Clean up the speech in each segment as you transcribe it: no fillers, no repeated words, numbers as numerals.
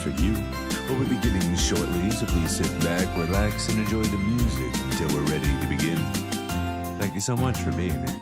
for you. We'll be beginning shortly, so please sit back, relax, and enjoy the music until we're ready to begin. Thank you so much for being here.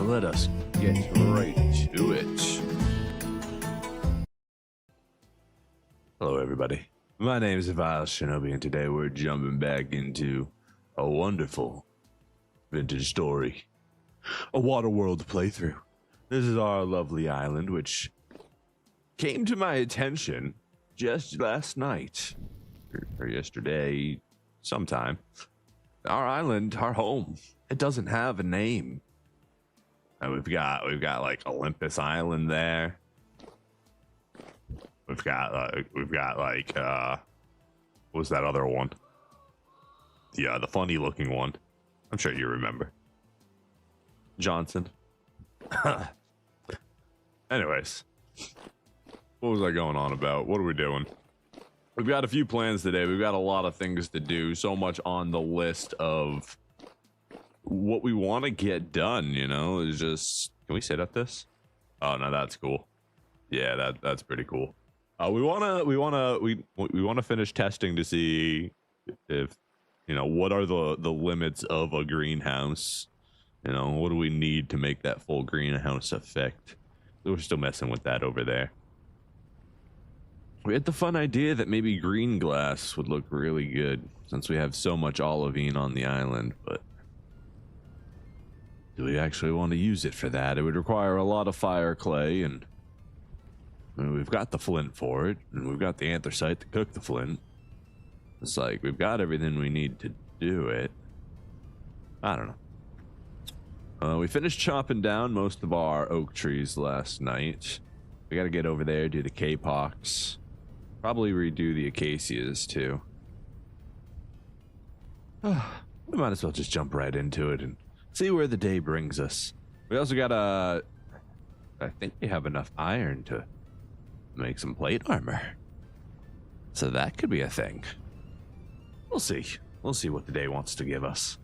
Let us get right to it. Hello, everybody. My name is Suvival Shinobi, and today we're jumping back into a wonderful vintage story, a WaterWorld playthrough. This is our lovely island, which came to my attention just last night, or yesterday, sometime. Our island, our home, it doesn't have a name. And we've got like Olympus Island there. We've got like what was that other one? The funny looking one. I'm sure you remember. Johnson. Anyways, what was I going on about? What are we doing? We've got a few plans today. We've got a lot of things to do. So much on the list of what we want to get done, you know, is just, can we sit at this? Oh no, that's cool. Yeah, that's pretty cool. We want to finish testing to see if, you know, what are the limits of a greenhouse. You know, what do we need to make that full greenhouse effect? We're still messing with that over there. We had the fun idea that maybe green glass would look really good since we have so much olivine on the island, but do we actually want to use it for that? It would require a lot of fire clay, and I mean, we've got the flint for it, and we've got the anthracite to cook the flint. It's like we've got everything we need to do it. I don't know. We finished chopping down most of our oak trees last night. We got to get over there, do the K-pox. Probably redo the acacias too. We might as well just jump right into it and see where the day brings us. We also got I think we have enough iron to make some plate armor. So that could be a thing. We'll see. We'll see what the day wants to give us.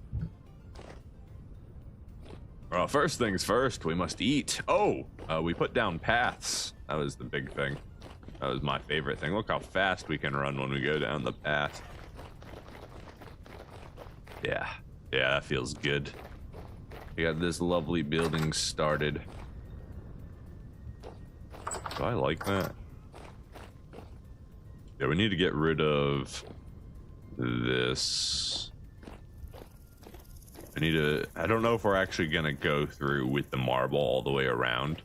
Well, first things first, we must eat. Oh, we put down paths. That was the big thing. That was my favorite thing. Look how fast we can run when we go down the path. Yeah, yeah, that feels good. We got this lovely building started. Do I like that? Yeah, we need to get rid of this. I don't know if we're actually gonna go through with the marble all the way around.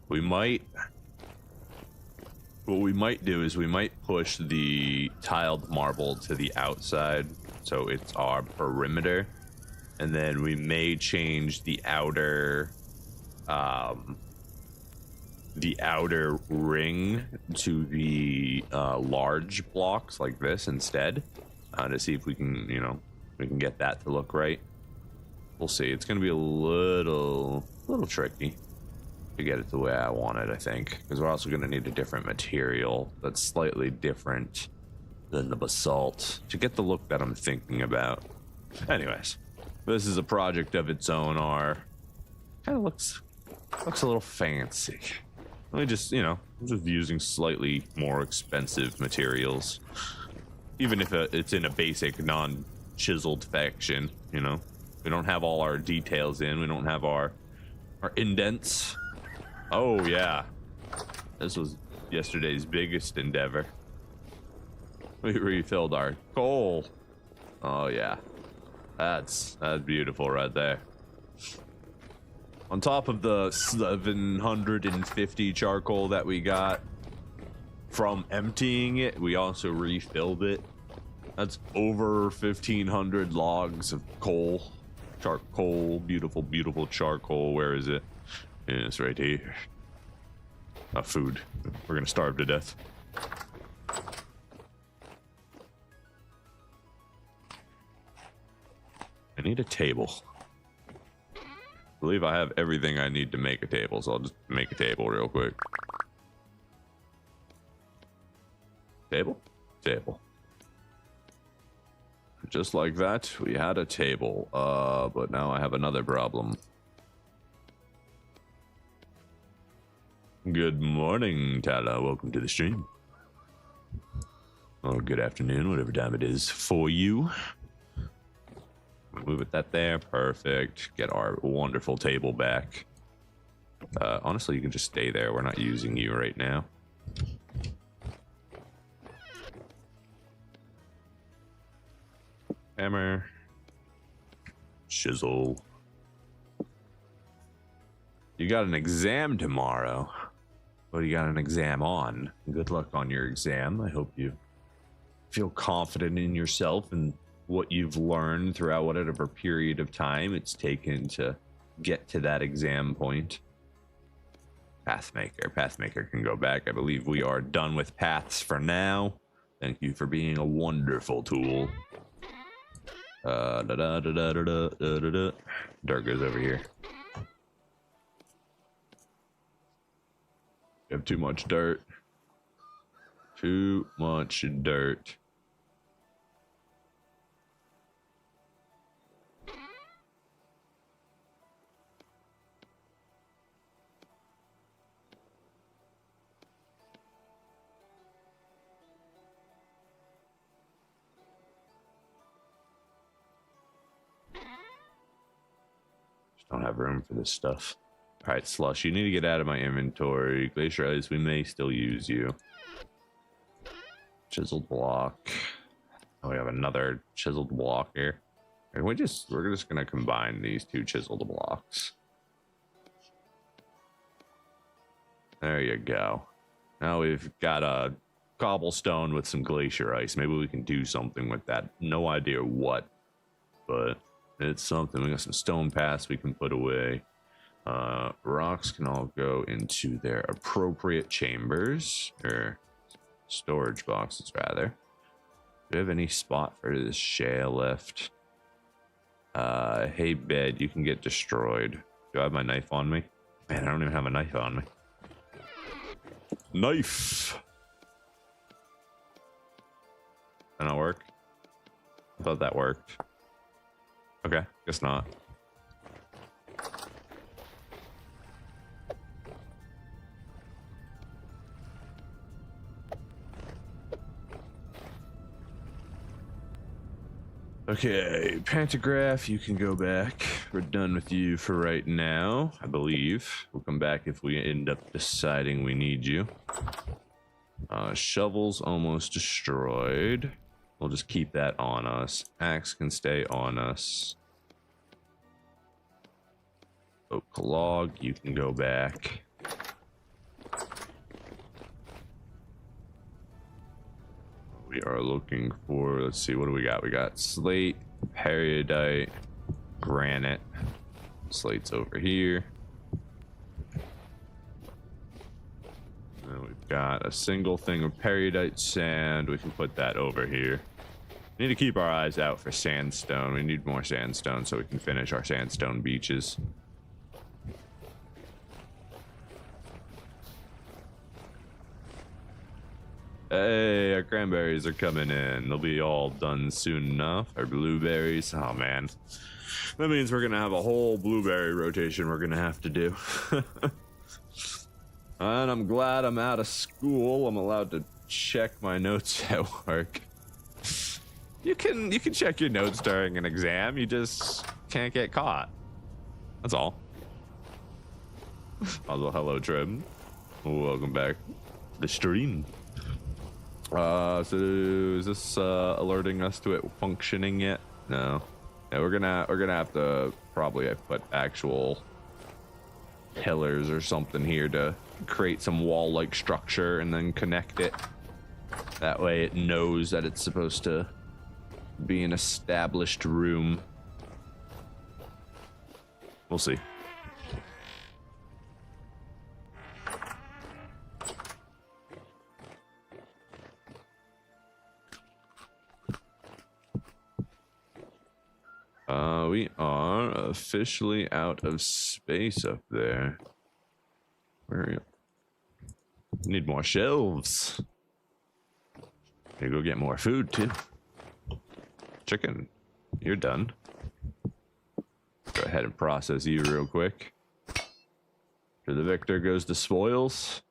We might. What we might do is we might push the tiled marble to the outside, so it's our perimeter, and then we may change the outer ring to the large blocks like this instead, to see if we can, we can get that to look right. We'll see. It's going to be a little tricky to get it the way I want it, I think, because we're also going to need a different material that's slightly different than the basalt to get the look that I'm thinking about. Anyways, this is a project of its own. Our kind of looks a little fancy. We just, just using slightly more expensive materials, even if it's in a basic non-chiseled faction. We don't have all our details in. We don't have our indents. Oh yeah, this was yesterday's biggest endeavor. We refilled our coal. Oh yeah, that's beautiful right there. On top of the 750 charcoal that we got from emptying it, we also refilled it. That's over 1,500 logs of coal. Charcoal, beautiful, beautiful charcoal. Where is it? Yeah, it's right here. Food. We're gonna starve to death. I need a table. I believe I have everything I need to make a table, so I'll just make a table real quick. Table? Table. Just like that, we had a table. But now I have another problem. Good morning, Tala. Welcome to the stream. Or good afternoon, whatever time it is for you. Move it that there. Perfect. Get our wonderful table back. Honestly, you can just stay there. We're not using you right now. Hammer. Chisel. You got an exam tomorrow. What do you got an exam on? Good luck on your exam. I hope you feel confident in yourself and what you've learned throughout whatever period of time it's taken to get to that exam point. Pathmaker can go back. I believe we are done with paths for now. Thank you for being a wonderful tool. Dirt goes over here. You have too much dirt. Too much dirt. Just don't have room for this stuff. All right, Slush, you need to get out of my inventory. Glacier Ice, we may still use you. Chiseled block. Oh, we have another chiseled block here. And we're just gonna combine these two chiseled blocks. There you go. Now we've got a cobblestone with some glacier ice. Maybe we can do something with that. No idea what, but it's something. We got some stone paths we can put away. Rocks can all go into their appropriate chambers, or storage boxes rather. Do we have any spot for this shale left? Hey bed, you can get destroyed. Do I have my knife on me? Man, I don't even have a knife on me. Knife! That not work? I thought that worked. Okay, guess not. Okay, Pantograph, you can go back. We're done with you for right now, I believe. We'll come back if we end up deciding we need you. Shovel's almost destroyed. We'll just keep that on us. Axe can stay on us. Oak log, you can go back. We are looking for, let's see, what do we got? We got slate, peridot, granite. Slate's over here. And we've got a single thing of peridot sand. We can put that over here. We need to keep our eyes out for sandstone. We need more sandstone so we can finish our sandstone beaches. Hey, our cranberries are coming in. They'll be all done soon enough. Our blueberries. Oh, man. That means we're going to have a whole blueberry rotation we're going to have to do. And I'm glad I'm out of school. I'm allowed to check my notes at work. You can check your notes during an exam. You just can't get caught. That's all. Also, hello, Trim. Welcome back to the stream. So is this alerting us to it functioning yet? No. Yeah, we're gonna have to probably put actual pillars or something here to create some wall-like structure and then connect it. That way it knows that it's supposed to be an established room. We'll see. We are officially out of space up there. Where are you? Need more shelves. Gotta go get more food too. Chicken, you're done. Go ahead and process you real quick. For the victor goes the spoils,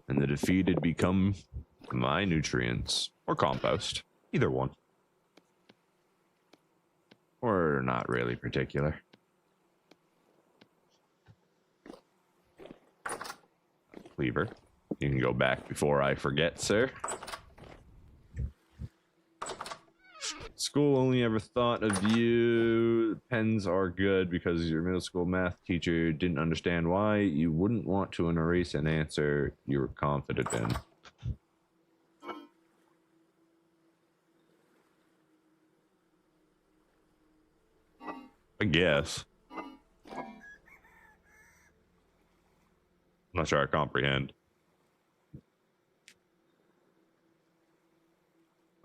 and the defeated become my nutrients or compost. Either one. Or not really particular. Cleaver, you can go back before I forget, sir. School only ever thought of you. Pens are good because your middle school math teacher didn't understand why you wouldn't want to erase an answer you were confident in. I guess. I'm not sure I comprehend.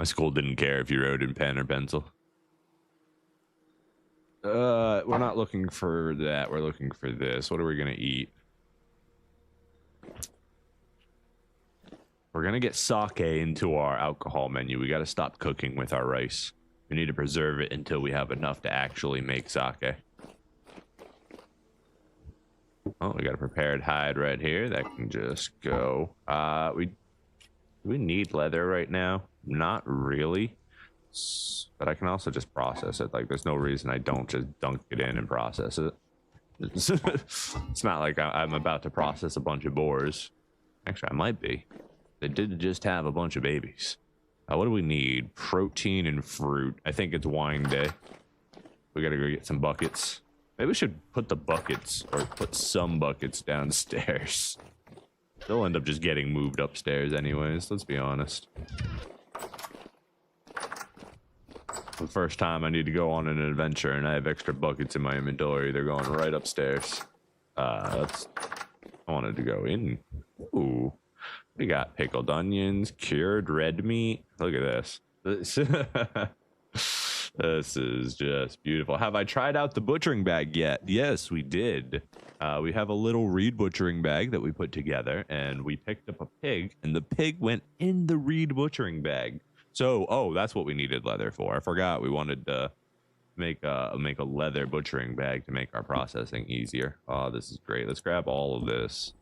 My school didn't care if you wrote in pen or pencil. We're not looking for that. We're looking for this. What are we gonna eat? We're gonna get sake into our alcohol menu. We gotta stop cooking with our rice. We need to preserve it until we have enough to actually make sake. Oh, we got a prepared hide right here. That can just go. Do we need leather right now? Not really. But I can also just process it. Like, there's no reason I don't just dunk it in and process it. It's not like I'm about to process a bunch of boars. Actually, I might be. They did just have a bunch of babies. What do we need? Protein and fruit. I think it's wine day. We gotta go get some buckets. Maybe we should put the buckets, or put some buckets downstairs. They'll end up just getting moved upstairs anyways, let's be honest. The first time I need to go on an adventure and I have extra buckets in my inventory, they're going right upstairs. I wanted to go in. Ooh. We got pickled onions, cured red meat. Look at this. This is just beautiful. Have I tried out the butchering bag yet? Yes, we did. We have a little reed butchering bag that we put together, and we picked up a pig, and the pig went in the reed butchering bag. So, oh, that's what we needed leather for. I forgot we wanted to make a leather butchering bag to make our processing easier. Oh, this is great. Let's grab all of this.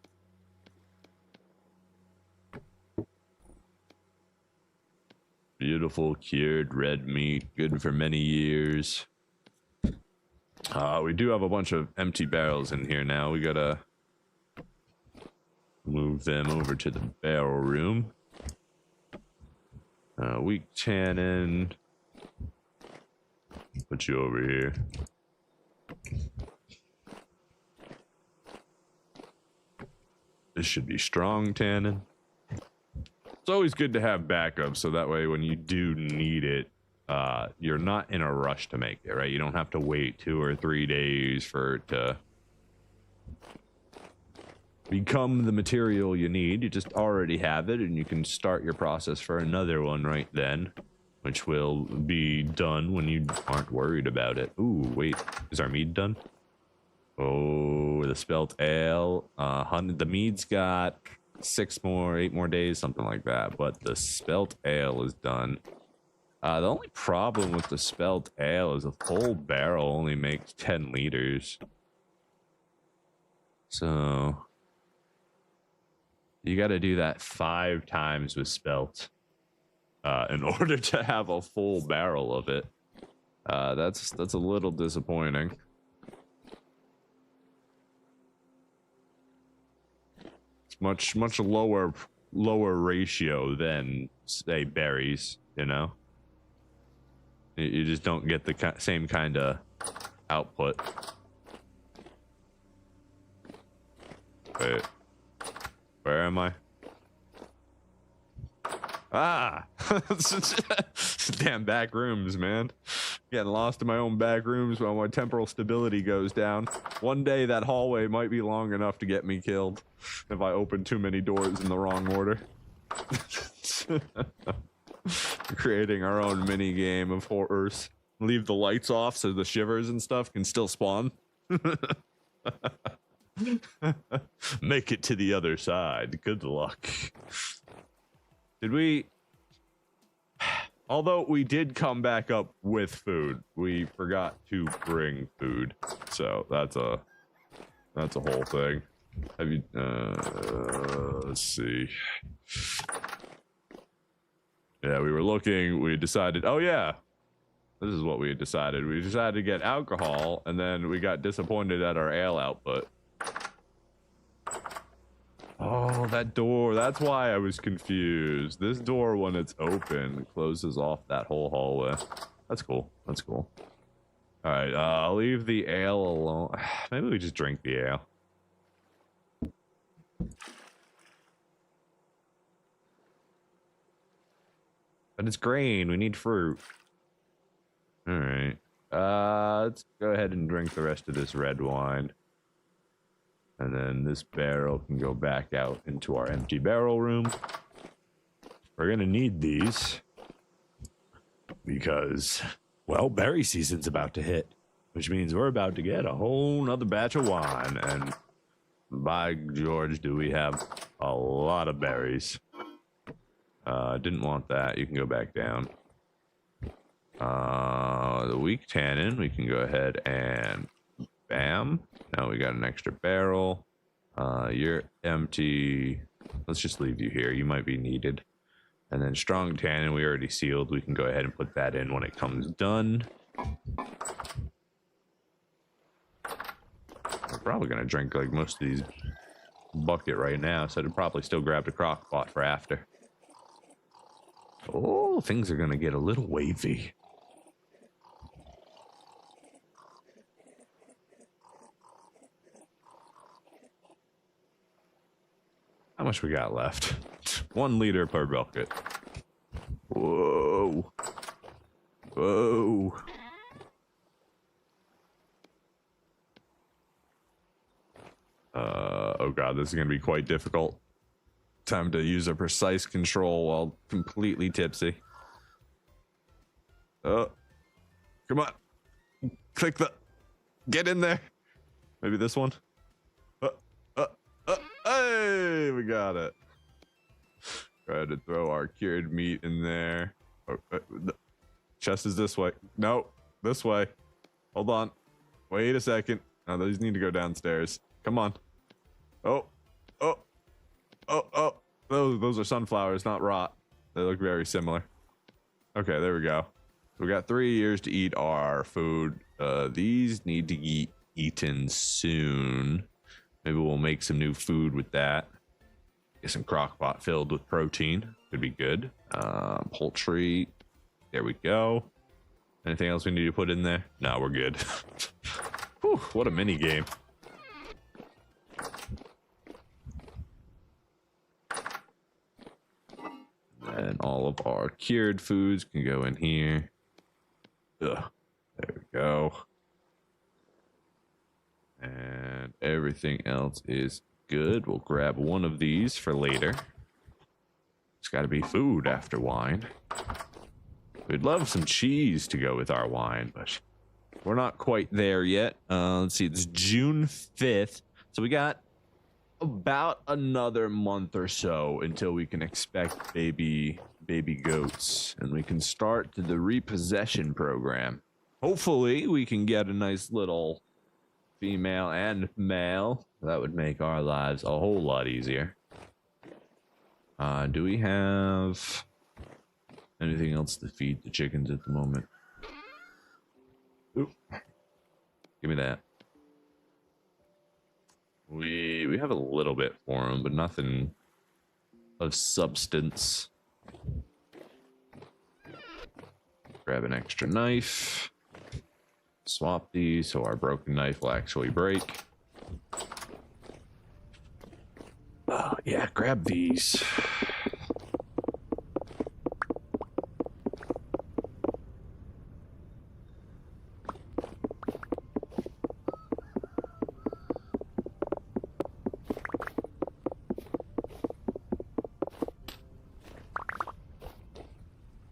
Beautiful cured red meat, good for many years. We do have a bunch of empty barrels in here now. We gotta move them over to the barrel room. Weak tannin. Put you over here. This should be strong tannin. It's always good to have backup, so that way when you do need it, you're not in a rush to make it, right? You don't have to wait 2 or 3 days for it to become the material you need. You just already have it, and you can start your process for another one right then, which will be done when you aren't worried about it. Ooh, wait, is our mead done? Oh, the spelt ale. The mead's got 8 more days, something like that, but the spelt ale is done. The only problem with the spelt ale is a full barrel only makes 10 liters. So you got to do that 5 times with spelt in order to have a full barrel of it. That's a little disappointing. It's much lower ratio than, say, berries, you know? You just don't get the same kind of output. Wait, where am I? Ah! Damn back rooms, man. Getting lost in my own back rooms while my temporal stability goes down. One day that hallway might be long enough to get me killed if I open too many doors in the wrong order. Creating our own mini game of horrors. Leave the lights off so the shivers and stuff can still spawn. Make it to the other side. Good luck. Did we... Although we did come back up with food, we forgot to bring food. So that's a whole thing. Have you... let's see... Yeah, we were looking, we decided, oh yeah, this is what we had decided. We decided to get alcohol, and then we got disappointed at our ale output. Oh, that door, that's why I was confused. This door, when it's open, closes off that whole hallway. That's cool, that's cool. All right, I'll leave the ale alone. Maybe we just drink the ale. But it's grain. We need fruit. All right. Let's go ahead and drink the rest of this red wine. And then this barrel can go back out into our empty barrel room. We're going to need these because, well, berry season's about to hit, which means we're about to get a whole nother batch of wine. And by George, do we have a lot of berries. Didn't want that. You can go back down. The weak tannin, we can go ahead and bam. Now we got an extra barrel. You're empty. Let's just leave you here. You might be needed. And then strong tannin, we already sealed. We can go ahead and put that in when it comes done. We're probably going to drink like most of these bucket right now, so I'd probably still grab the crock pot for after. Oh, things are going to get a little wavy. How much we got left? 1 liter per bucket. Whoa. Whoa. Oh god, this is going to be quite difficult. Time to use a precise control while completely tipsy. Oh, come on. Click the... Get in there. Maybe this one. Hey, we got it. Try to throw our cured meat in there. Oh, the chest is this way. No, this way. Hold on. Wait a second. No, those need to go downstairs. Come on. Oh. Oh, those are sunflowers, not rot. They look very similar. Okay, there we go. We got 3 years to eat our food. These need to be eaten soon. Maybe we'll make some new food with that. Get some crock pot filled with protein. Could be good. Poultry. There we go. Anything else we need to put in there? No, we're good. Whew, what a mini game. And all of our cured foods can go in here. Ugh, there we go. And everything else is good. We'll grab one of these for later. It's got to be food after wine. We'd love some cheese to go with our wine, but we're not quite there yet. Let's see, it's June 5th. So we got about another month or so until we can expect baby goats, and we can start the repossession program. Hopefully we can get a nice little female and male. That would make our lives a whole lot easier. Do we have anything else to feed the chickens at the moment? Oop. Give me that. We have a little bit for them, but nothing of substance. Grab an extra knife. Swap these so our broken knife will actually break. Yeah, grab these.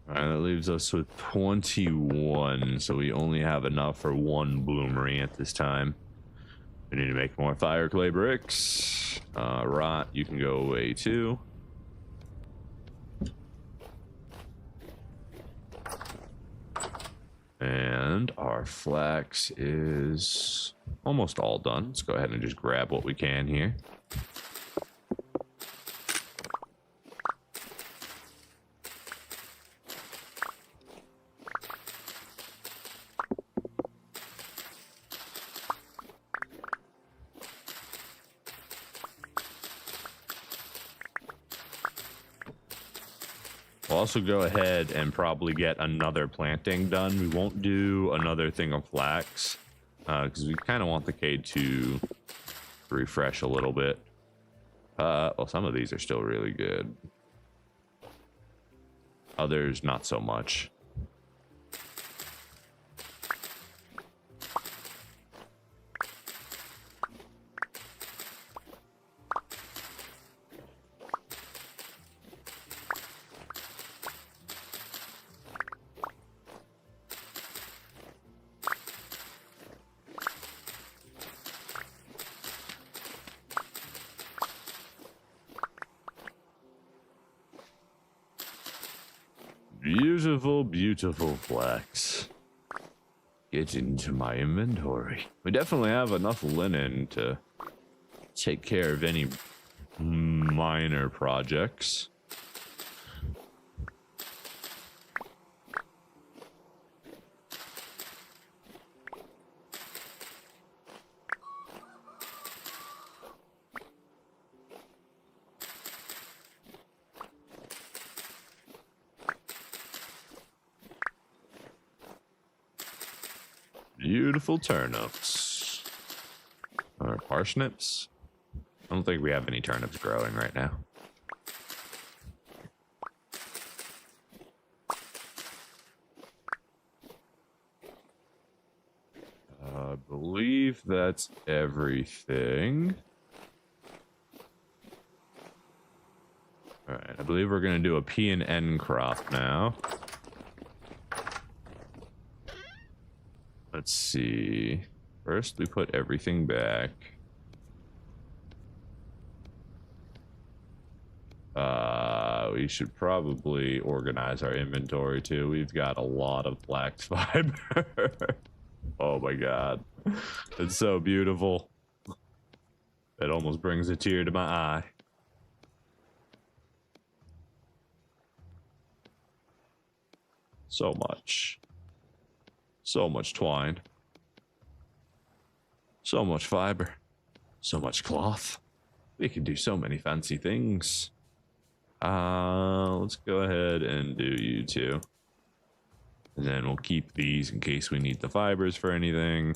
That leaves us with 21, so we only have enough for one bloomery at this time. We need to make more fire clay bricks. Rot, you can go away too. And our flax is almost all done. Let's go ahead and just grab what we can here. We'll also go ahead and probably get another planting done. We won't do another thing of flax because we kind of want the cade to refresh a little bit. Well, some of these are still really good. Others, not so much. Beautiful, beautiful flax. Get into my inventory. We definitely have enough linen to take care of any minor projects. Beautiful turnips. Or parsnips. I don't think we have any turnips growing right now. I believe that's everything. Alright, I believe we're going to do a P and N crop now. Let's see. First, we put everything back. We should probably organize our inventory too. We've got a lot of flax fiber. Oh my god. It's so beautiful. It almost brings a tear to my eye. So much. So much twine. So much fiber. So much cloth. We can do so many fancy things. Let's go ahead and do you two. And then we'll keep these in case we need the fibers for anything.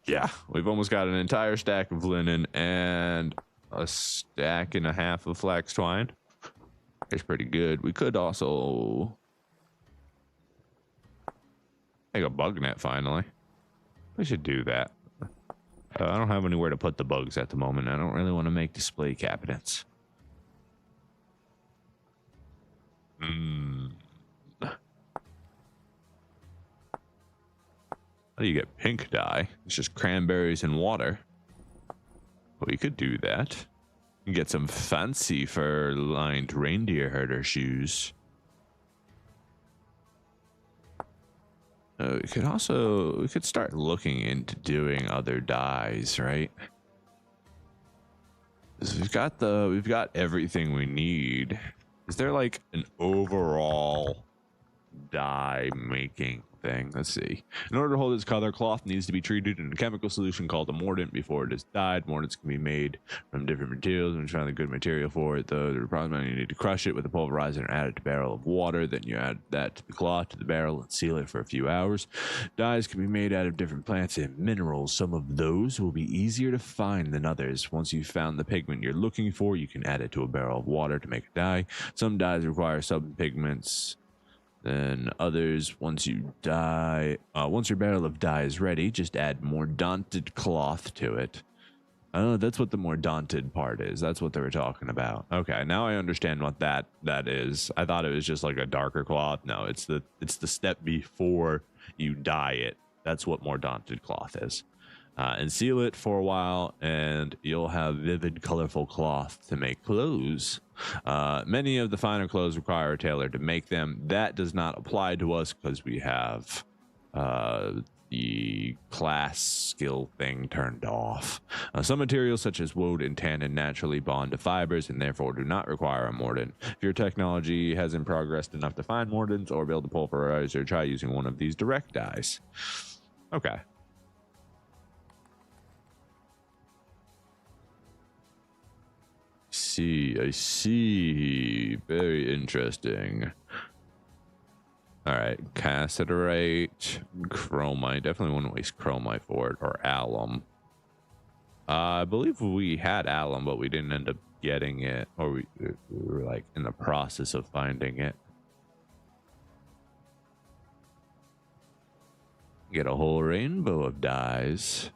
Yeah, we've almost got an entire stack of linen and a stack and a half of flax twine. It's pretty good. We could also make a bug net finally. We should do that. I don't have anywhere to put the bugs at the moment. I don't really want to make display cabinets. How do you get pink dye? It's just cranberries and water. We could do that. Get some fancy fur-lined reindeer herder shoes. We could start looking into doing other dyes, right? 'Cause we've got everything we need. Is there like an overall dye making thing? Let's see. In order to hold its color, cloth needs to be treated in a chemical solution called a mordant before it is dyed. Mordants can be made from different materials. When you find a good material for it, though, the problem you need to crush it with a pulverizer and add it to a barrel of water. Then you add that to the cloth to the barrel and seal it for a few hours. Dyes can be made out of different plants and minerals. Some of those will be easier to find than others. Once you've found the pigment you're looking for, you can add it to a barrel of water to make a dye. Some dyes require sub-pigments. Then others, once your barrel of dye is ready, just add more daunted cloth to it. Oh, that's what the more daunted part is. That's what they were talking about. Okay, now I understand what that is. I thought it was just like a darker cloth. No, it's the step before you dye it. That's what more daunted cloth is. And seal it for a while, and you'll have vivid, colorful cloth to make clothes. Many of the finer clothes require a tailor to make them. That does not apply to us because we have the class skill thing turned off. Some materials such as woad and tannin naturally bond to fibers and therefore do not require a mordant. If your technology hasn't progressed enough to find mordants or build a pulverizer, try using one of these direct dyes. Okay. I see. Very interesting. All right, cassiterite, chromite. Definitely wouldn't waste chromite for it, or alum. I believe we had alum, but we didn't end up getting it, or we were like in the process of finding it. Get a whole rainbow of dyes.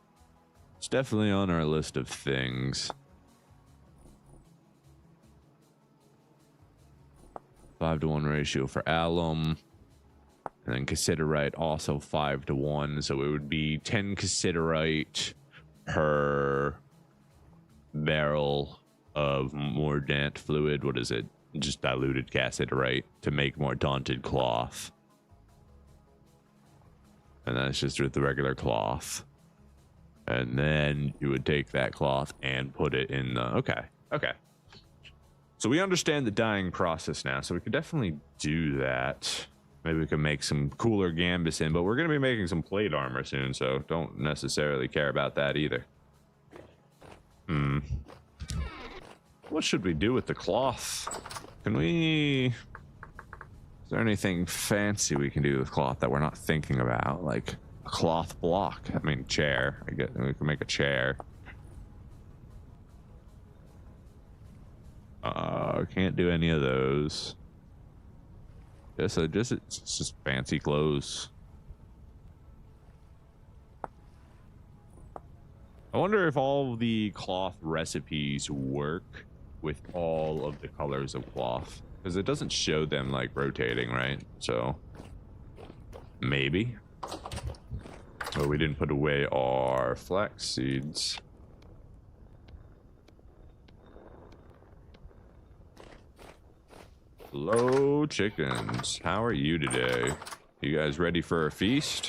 It's definitely on our list of things. 5-to-1 ratio for alum, and then cassiterite also 5-to-1, so it would be 10 cassiterite per barrel of mordant fluid. What is it? Just diluted cassiterite to make more daunted cloth, and that's just with the regular cloth. And then you would take that cloth and put it in the okay. So we understand the dyeing process now, so we could definitely do that. Maybe we can make some cooler gambeson, but we're going to be making some plate armor soon, so don't necessarily care about that either. What should we do with the cloth? Is there anything fancy we can do with cloth that we're not thinking about? Like a cloth block. I mean, chair. I guess we can make a chair. Can't do any of those. It's just fancy clothes. I wonder if all the cloth recipes work with all of the colors of cloth, because it doesn't show them like rotating, right? So maybe. Oh, we didn't put away our flax seeds. Hello, chickens. How are you today? You guys ready for a feast?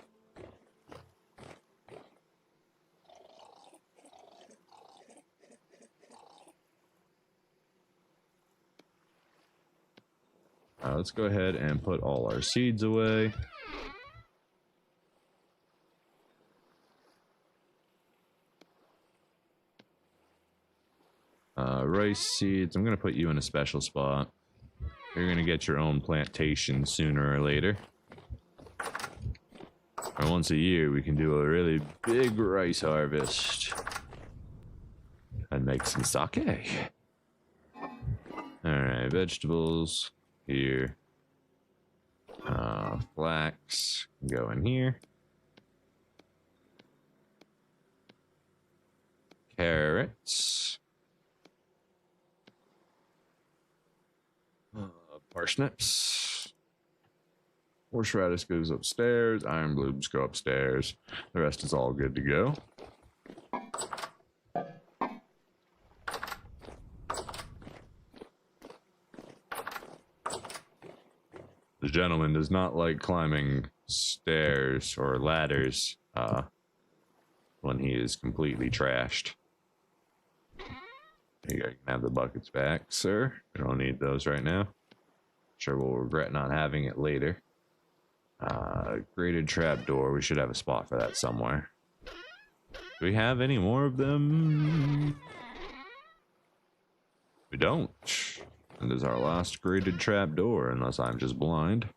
Let's go ahead and put all our seeds away. Rice seeds, I'm going to put you in a special spot. You're going to get your own plantation sooner or later. Or once a year, we can do a really big rice harvest. And make some sake. Alright, vegetables here. Flax go in here. Carrots. Parsnips. Horseradish goes upstairs. Iron blooms go upstairs. The rest is all good to go. The gentleman does not like climbing stairs or ladders when he is completely trashed. You can have the buckets back, sir. We don't need those right now. Sure, we'll regret not having it later. Grated trapdoor. We should have a spot for that somewhere. Do we have any more of them? We don't. And there's our last grated trapdoor, unless I'm just blind.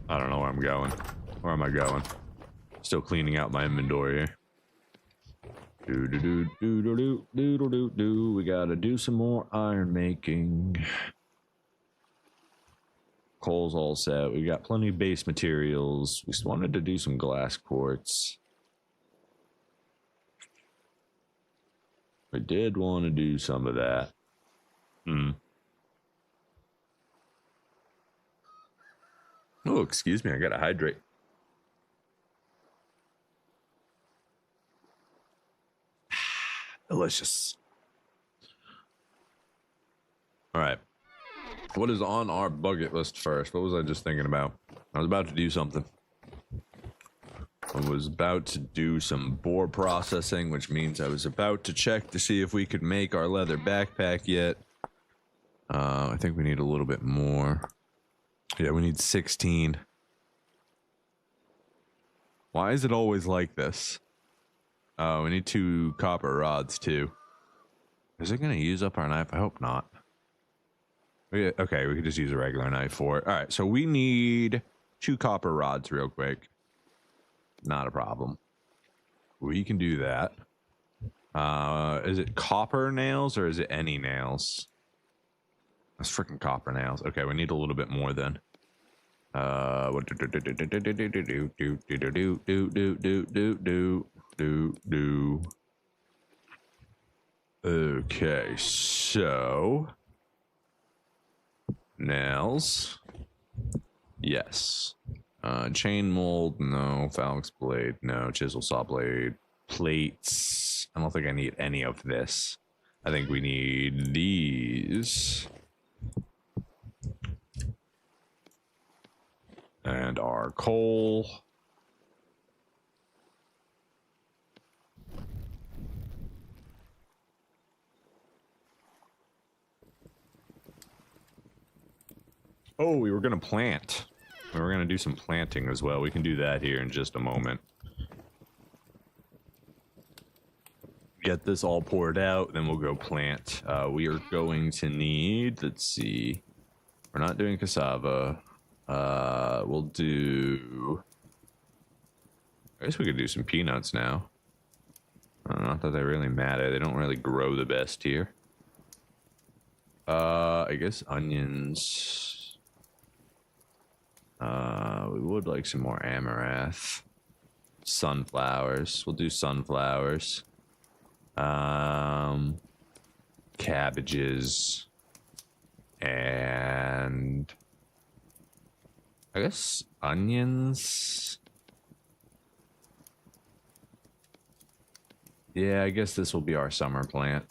I don't know where I'm going. Where am I going? Still cleaning out my inventory here. Do. We gotta do some more iron making. Coal's all set. We got plenty of base materials. We just wanted to do some glass quartz. We did want to do some of that. Oh, excuse me. I gotta hydrate. Delicious. All right. What is on our bucket list first? What was I just thinking about? I was about to do something. I was about to do some boar processing, which means I was about to check to see if we could make our leather backpack yet. I think we need a little bit more. Yeah, we need 16. Why is it always like this? Oh, we need 2 copper rods too. Is it going to use up our knife? I hope not. Okay, we could just use a regular knife for it. All right, so we need 2 copper rods real quick. Not a problem. We can do that. Is it copper nails or is it any nails? That's freaking copper nails. Okay, we need a little bit more then. What do. Okay, so nails. Yes. Chain mold, no. Phalanx blade, no. Chisel saw blade. Plates. I don't think I need any of this. I think we need these. And our coal. Oh, we were going to plant. We were going to do some planting as well. We can do that here in just a moment. Get this all poured out, then we'll go plant. We are going to need, let's see. We're not doing cassava. We'll do... I guess we could do some peanuts now. Not that they really matter. They don't really grow the best here. I guess onions. We would like some more amaranth. Sunflowers. We'll do sunflowers. Cabbages. And... I guess onions. Yeah, I guess this will be our summer plant.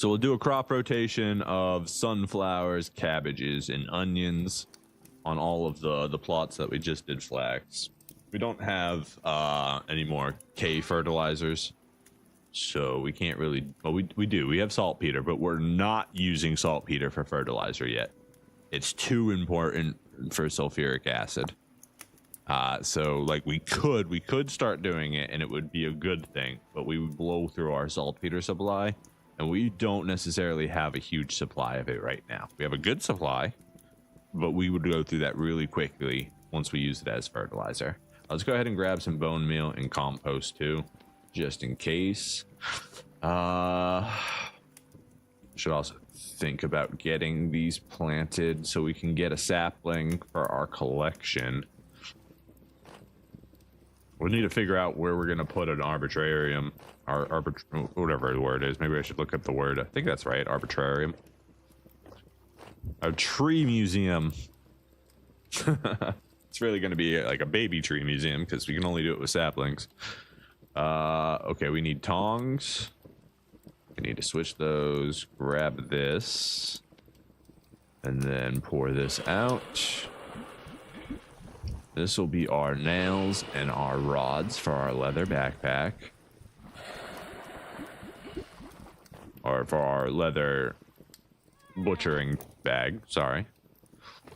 So we'll do a crop rotation of sunflowers, cabbages, and onions on all of the plots that we just did flax. We don't have any more K fertilizers, so we can't really, well, we do. We have saltpeter, but we're not using saltpeter for fertilizer yet. It's too important for sulfuric acid. So like we could start doing it and it would be a good thing, but we would blow through our saltpeter supply, and we don't necessarily have a huge supply of it right now. We have a good supply, but we would go through that really quickly once we use it as fertilizer. Let's go ahead and grab some bone meal and compost too, just in case. Should also think about getting these planted so we can get a sapling for our collection. We need to figure out where we're gonna put an arbitrarium, or whatever the word is. Maybe I should look up the word. I think that's right, arbitrarium. A tree museum. It's really gonna be like a baby tree museum because we can only do it with saplings. Okay, we need tongs. We need to switch those. Grab this, and then pour this out. This will be our nails and our rods for our leather backpack. Or for our leather butchering bag, sorry.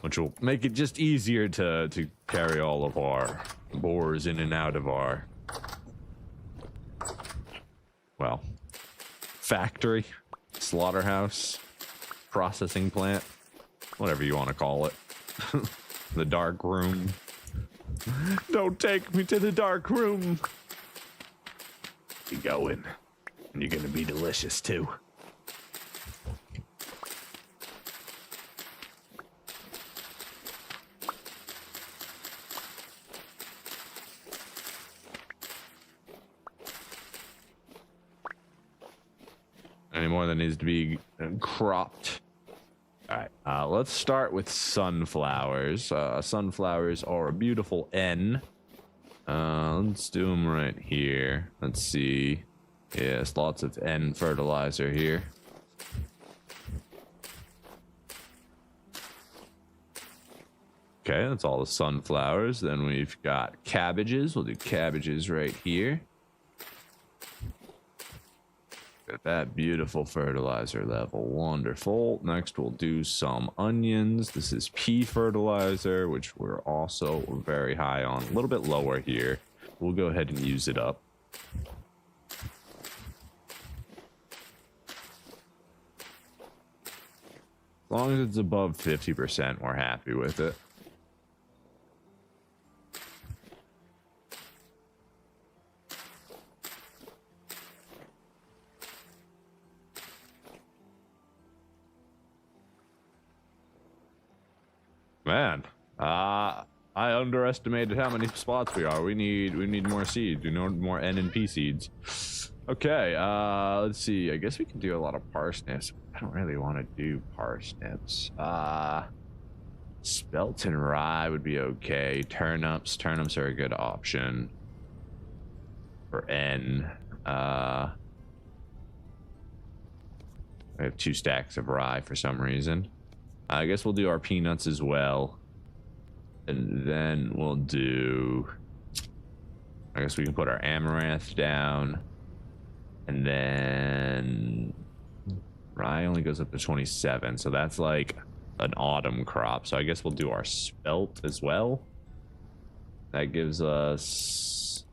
Which will make it just easier to carry all of our boars in and out of our, well, factory, slaughterhouse, processing plant, whatever you want to call it. The dark room. Don't take me to the dark room. You're going, and you're gonna be delicious too. Any more that needs to be cropped? All right, let's start with sunflowers. Sunflowers are a beautiful N. Let's do them right here. Let's see. Yes, lots of N fertilizer here. Okay, that's all the sunflowers. Then we've got cabbages. We'll do cabbages right here. At that beautiful fertilizer level. Wonderful. Next we'll do some onions. This is pea fertilizer, which we're also very high on. A little bit lower here. We'll go ahead and use it up. As long as it's above 50%, we're happy with it. Man, I underestimated how many spots we are. We need more seeds. We need more N and P seeds. Okay, let's see. I guess we can do a lot of parsnips. I don't really want to do parsnips. Spelt and rye would be okay. Turnips are a good option for N. I have 2 stacks of rye for some reason. I guess we'll do our peanuts as well. And then we'll do, I guess we can put our amaranth down. And then rye only goes up to 27. So that's like an autumn crop. So I guess we'll do our spelt as well. That gives us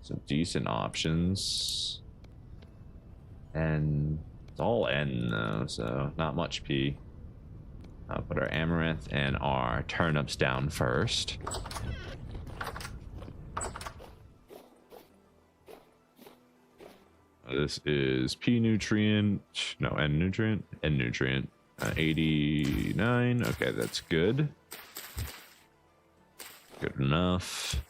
some decent options. And it's all N though, so not much P. I'll put our amaranth and our turnips down first. This is P nutrient, no, N nutrient, 89. Okay, that's good. Good enough.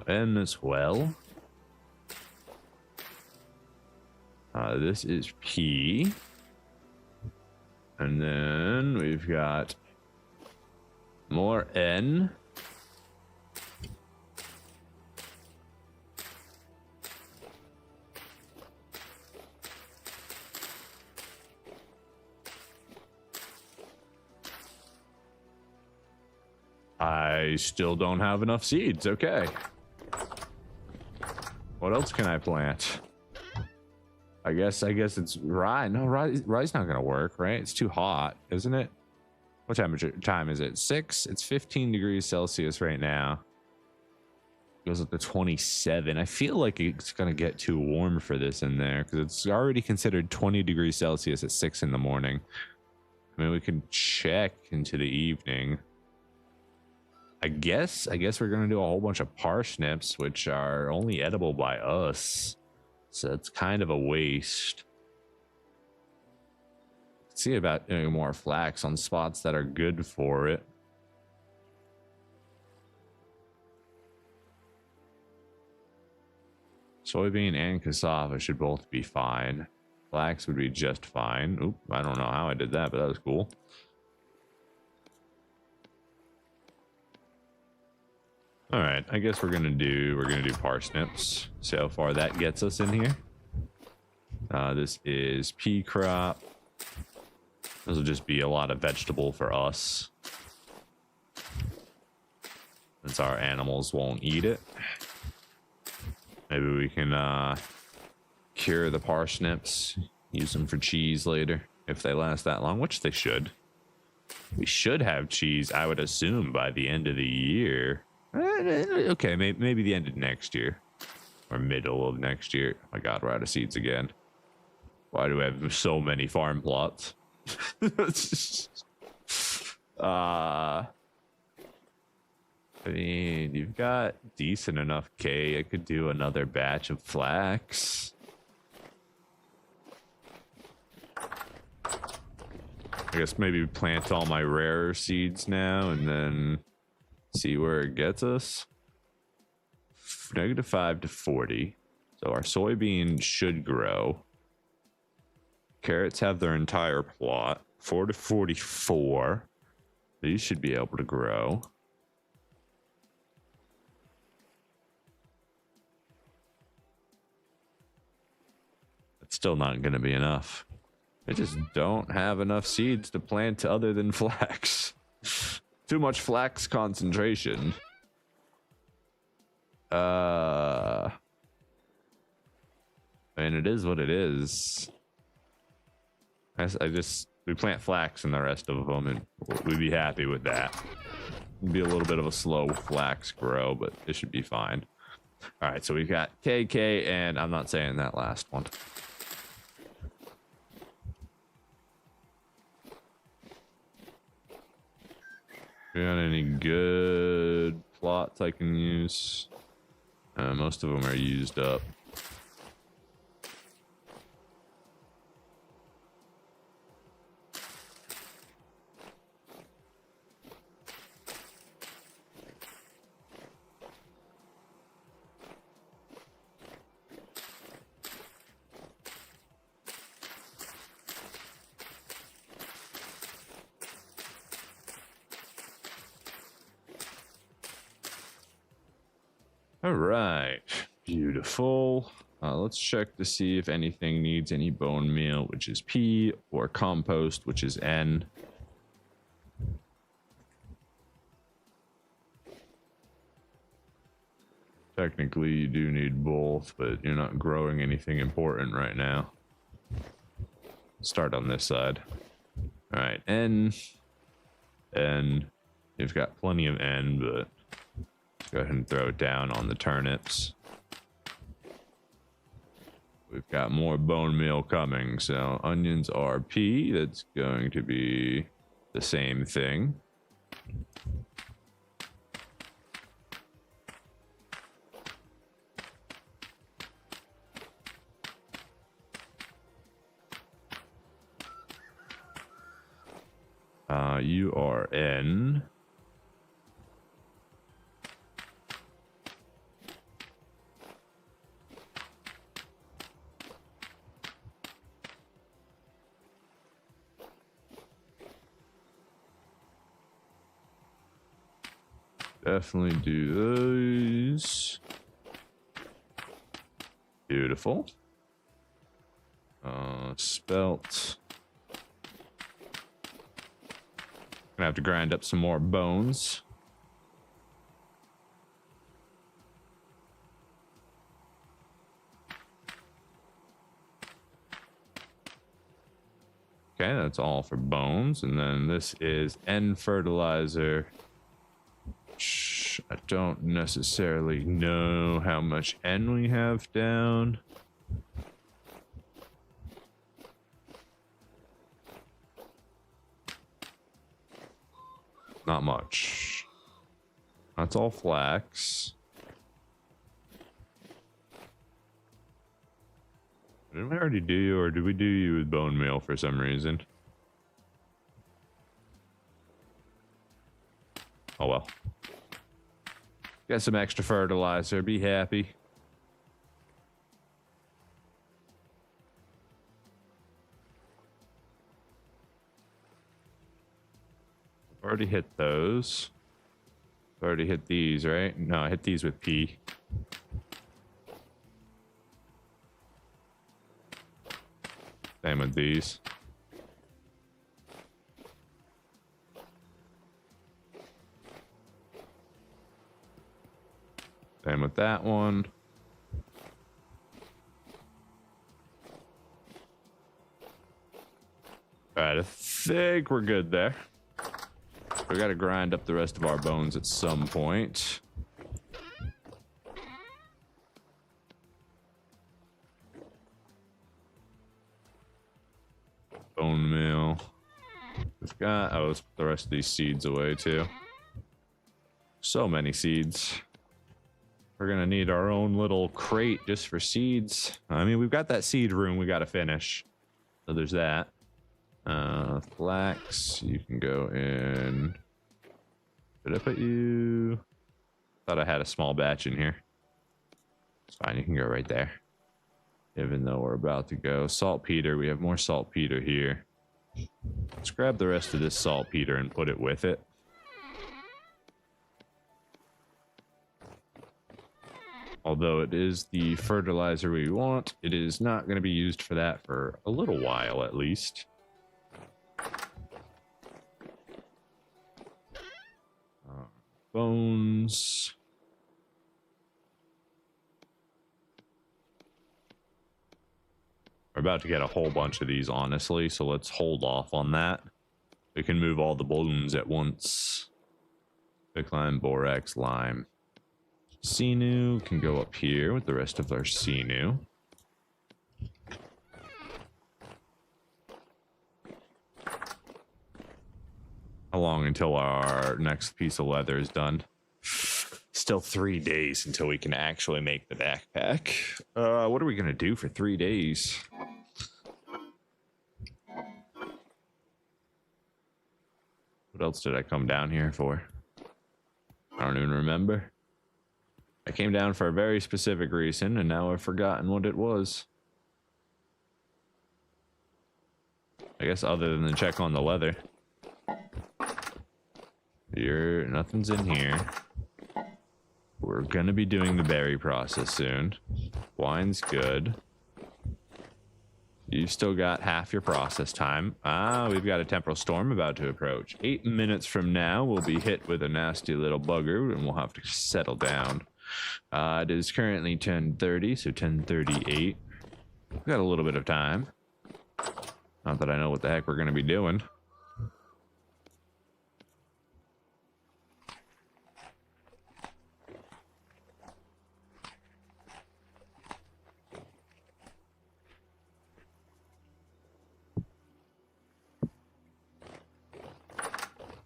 N as well. This is P. And then we've got More N. I still don't have enough seeds. Okay. What else can I plant? I guess it's rye. No, rye's not gonna work, right? It's too hot, isn't it? What time is it? 6. It's 15 degrees Celsius right now. Goes up to 27. I feel like it's gonna get too warm for this in there because it's already considered 20 degrees Celsius at 6 in the morning. I mean, we can check into the evening. I guess we're gonna do a whole bunch of parsnips, which are only edible by us. So it's kind of a waste. See about doing more flax on spots that are good for it. Soybean and cassava should both be fine. Flax would be just fine. Oop, I don't know how I did that, but that was cool. All right, I guess we're gonna do parsnips. See how far that gets us in here. This is pea crop. This will just be a lot of vegetable for us, since our animals won't eat it. Maybe we can cure the parsnips, use them for cheese later if they last that long, which they should. We should have cheese, I would assume, by the end of the year. Okay, maybe the end of next year or middle of next year. Oh my God, we're out of seeds again. Why do we have so many farm plots? I mean, you've got decent enough K. I could do another batch of flax. I guess maybe plant all my rarer seeds now and then see where it gets us. -5 to 40. So our soybean should grow. Carrots have their entire plot. 4 to 44. These should be able to grow. It's still not going to be enough. I just don't have enough seeds to plant other than flax. Too much flax concentration. I mean, it is what it is. We plant flax in the rest of them, and we'd be happy with that. It'd be a little bit of a slow flax grow, but it should be fine. All right, so we've got KK, and I'm not saying that last one. Got any good plots I can use? Most of them are used up. All right, beautiful. Let's check to see if anything needs any bone meal, which is P, or compost, which is N. Technically, you do need both, but you're not growing anything important right now. Start on this side. All right, N. N. You've got plenty of N, but go ahead and throw it down on the turnips. We've got more bone meal coming. So onions are P. That's going to be the same thing. You are N. Definitely do those. Beautiful. Spelt. Gonna have to grind up some more bones. Okay, that's all for bones. And then this is N fertilizer. I don't necessarily know how much N we have down. Not much. That's all flax. Didn't we already do you, or did we do you with bone meal for some reason? Oh well. Get some extra fertilizer, be happy. Already hit those. Already hit these, right? No, I hit these with P. Same with these. Same with that one. All right, I think we're good there. We got to grind up the rest of our bones at some point. Bone meal. We've got, oh, let's put the rest of these seeds away too. So many seeds. We're gonna need our own little crate just for seeds. I mean, we've got that seed room we gotta finish. So there's that. Flax, you can go in. Did I put you? Thought I had a small batch in here. It's fine, you can go right there. Even though we're about to go. Saltpeter, we have more saltpeter here. Let's grab the rest of this saltpeter and put it with it. Although it is the fertilizer we want, it is not going to be used for that for a little while at least. Bones. We're about to get a whole bunch of these, honestly, so let's hold off on that. We can move all the bones at once. Quicklime, borax, lime. Sinew can go up here with the rest of our sinew. How long until our next piece of leather is done? Still 3 days until we can actually make the backpack. What are we gonna do for 3 days? What else did I come down here for? I don't even remember. I came down for a very specific reason, and now I've forgotten what it was. I guess other than to check on the leather. Here, nothing's in here. We're gonna be doing the berry process soon. Wine's good. You've still got half your process time. Ah, we've got a temporal storm about to approach. 8 minutes from now, we'll be hit with a nasty little bugger, and we'll have to settle down. It is currently 10:30, so 10:38. We've got a little bit of time. Not that I know what the heck we're going to be doing.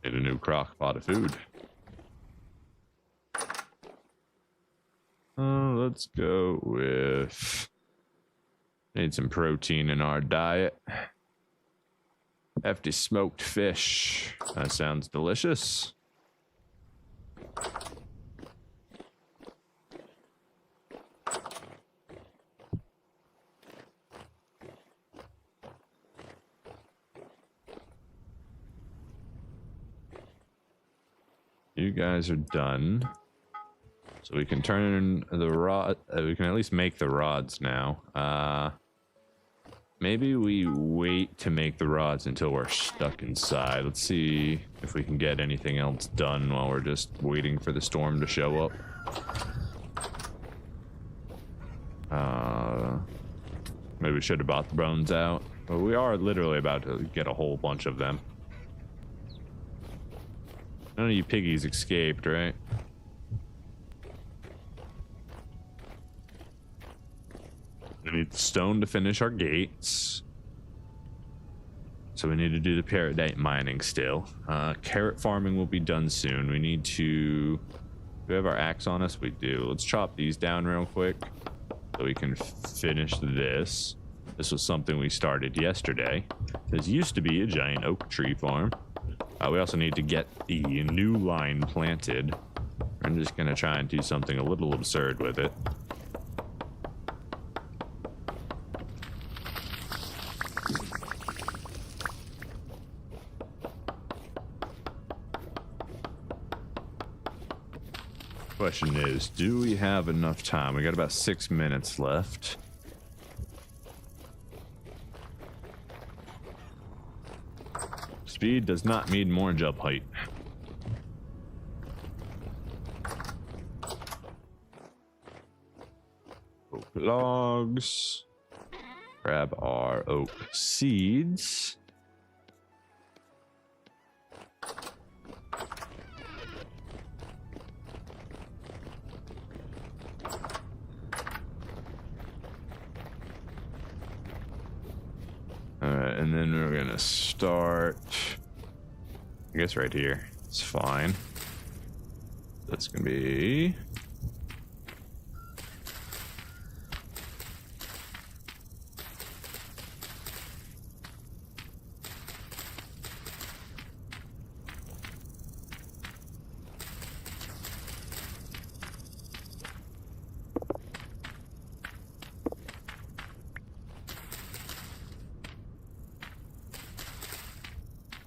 Need a new crock pot of food. Let's go with... Need some protein in our diet. Hefty smoked fish. That sounds delicious. You guys are done. So we can turn the rod, we can at least make the rods now. Maybe we wait to make the rods until we're stuck inside. Let's see if we can get anything else done while we're just waiting for the storm to show up. Maybe we should have bought the bones out, but we are literally about to get a whole bunch of them. None of you piggies escaped, right? We need the stone to finish our gates. So we need to do the paradite mining still. Carrot farming will be done soon. We need to... Do we have our axe on us? We do. Let's chop these down real quick so we can finish this. This was something we started yesterday. This used to be a giant oak tree farm. We also need to get the new line planted. I'm just going to try and do something a little absurd with it. Question is, do we have enough time? We got about 6 minutes left. Speed does not mean more jump height. Oak logs. Grab our oak seeds. Alright, and then we're gonna start, I guess right here. It's fine. That's gonna be...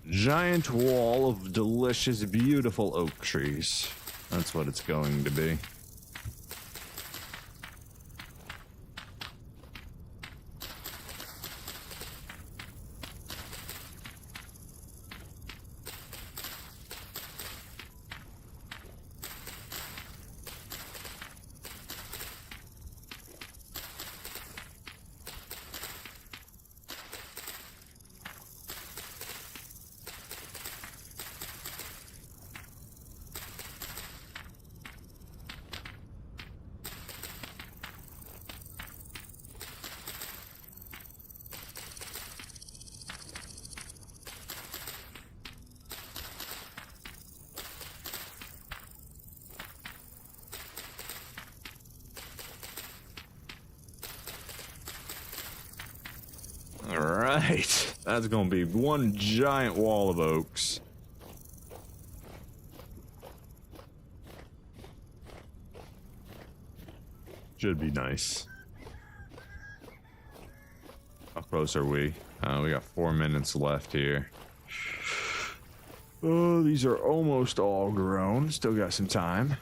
giant wall of delicious, beautiful oak trees. That's what it's going to be. Alright, that's gonna be one giant wall of oaks. Should be nice. How close are we? We got 4 minutes left here. Oh, these are almost all grown. Still got some time.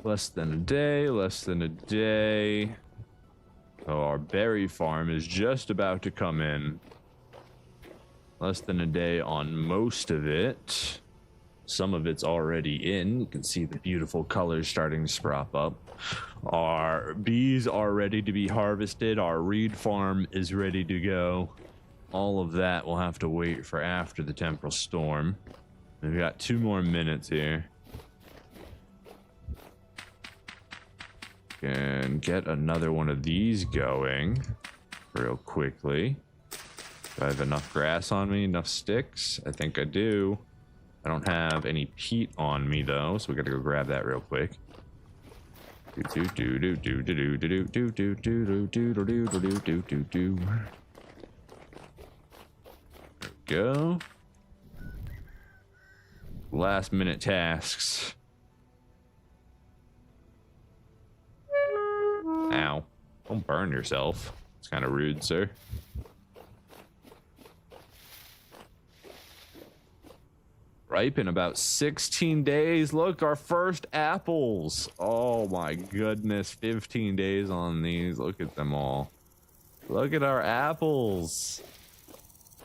Less than a day, less than a day. So our berry farm is just about to come in. Less than a day on most of it. Some of it's already in. You can see the beautiful colors starting to sprout up. Our bees are ready to be harvested. Our reed farm is ready to go. All of that will have to wait for after the temporal storm. We've got 2 more minutes here. And get another one of these going real quickly. Do I have enough grass on me? Enough sticks? I think I do. I don't have any peat on me though, so we gotta go grab that real quick. Go. Last minute tasks. Ow. Don't burn yourself. It's kind of rude, sir. Ripe in about 16 days. Look, our first apples. Oh my goodness, 15 days on these. Look at them all. Look at our apples.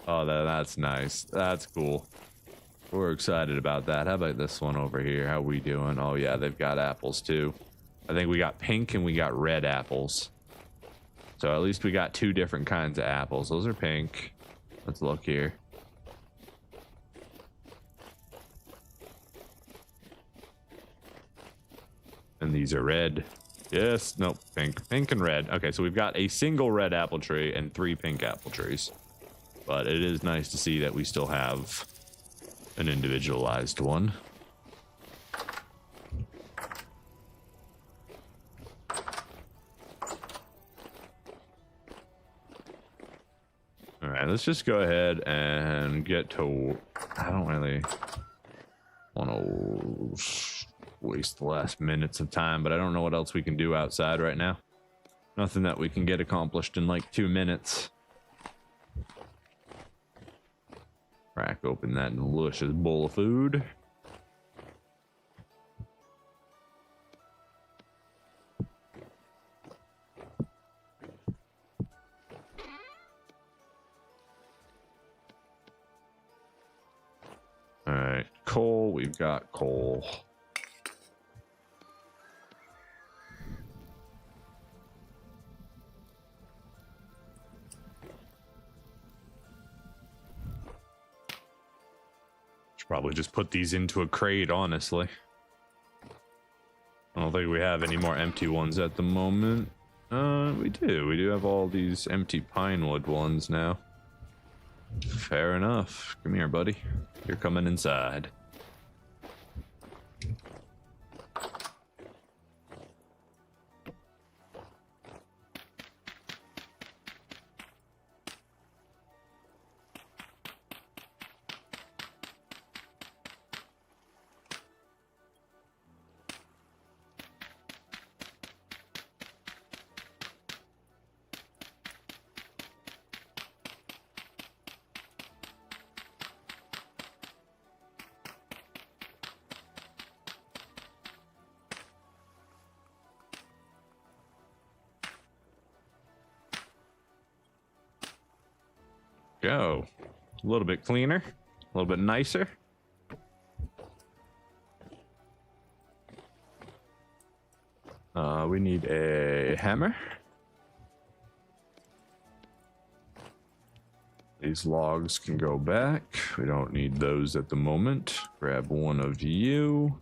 Oh, that's nice. That's cool. We're excited about that. How about this one over here? How we doing? Oh yeah, they've got apples too. I think we got pink and we got red apples. So at least we got 2 different kinds of apples. Those are pink. Let's look here. And these are red. Yes, nope, pink and red. Okay, so we've got a single red apple tree and 3 pink apple trees. But it is nice to see that we still have an individualized one. All right, let's just go ahead and get to... I don't really want to waste the last minutes of time, but I don't know what else we can do outside right now. Nothing that we can get accomplished in like 2 minutes. Crack open that delicious bowl of food. All right, coal, we've got coal. Probably just put these into a crate, honestly. I don't think we have any more empty ones at the moment. We do have all these empty pine wood ones now. Fair enough. Come here, buddy. You're coming inside. Go. A little bit cleaner, a little bit nicer. We need a hammer. These logs can go back. We don't need those at the moment. Grab one of you.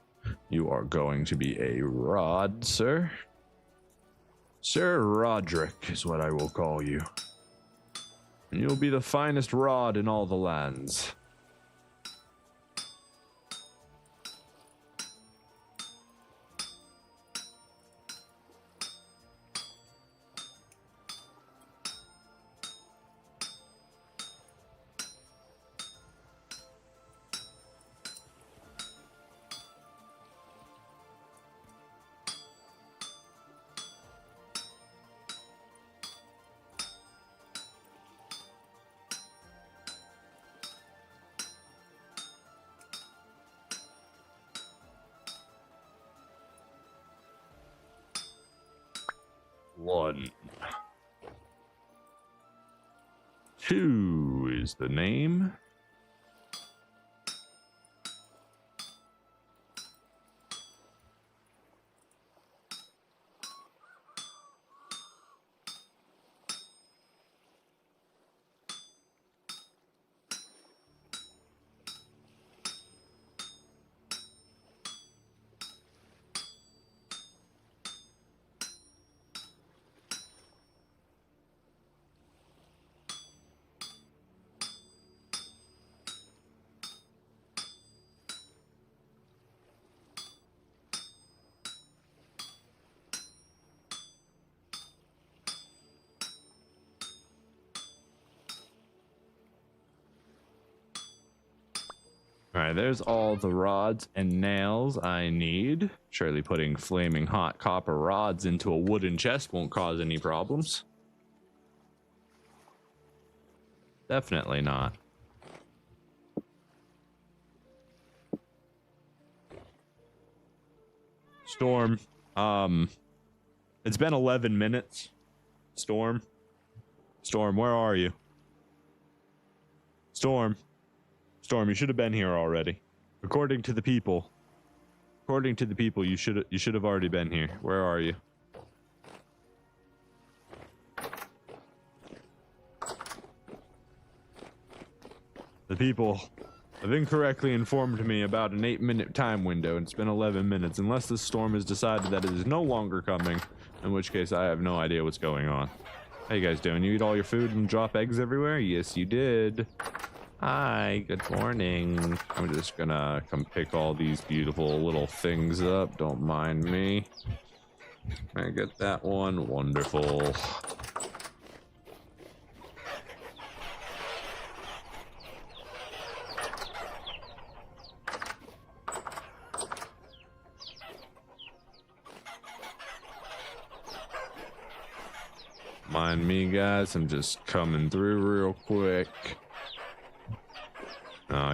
You are going to be a rod, sir. Sir Roderick is what I will call you. And you'll be the finest rod in all the lands. One. 2 is the name. All right, there's all the rods and nails I need. Surely putting flaming hot copper rods into a wooden chest won't cause any problems. Definitely not. Storm. It's been 11 minutes. Storm. Storm, where are you? Storm. Storm, you should have been here already. According to the people. According to the people, you should have already been here. Where are you? The people have incorrectly informed me about an 8-minute time window, and it's been 11 minutes, unless this storm has decided that it is no longer coming, in which case I have no idea what's going on. How you guys doing? You eat all your food and drop eggs everywhere? Yes, you did. Hi, good morning. I'm just gonna come pick all these beautiful little things up. Don't mind me. I get that one. Wonderful. Mind me, guys. I'm just coming through real quick.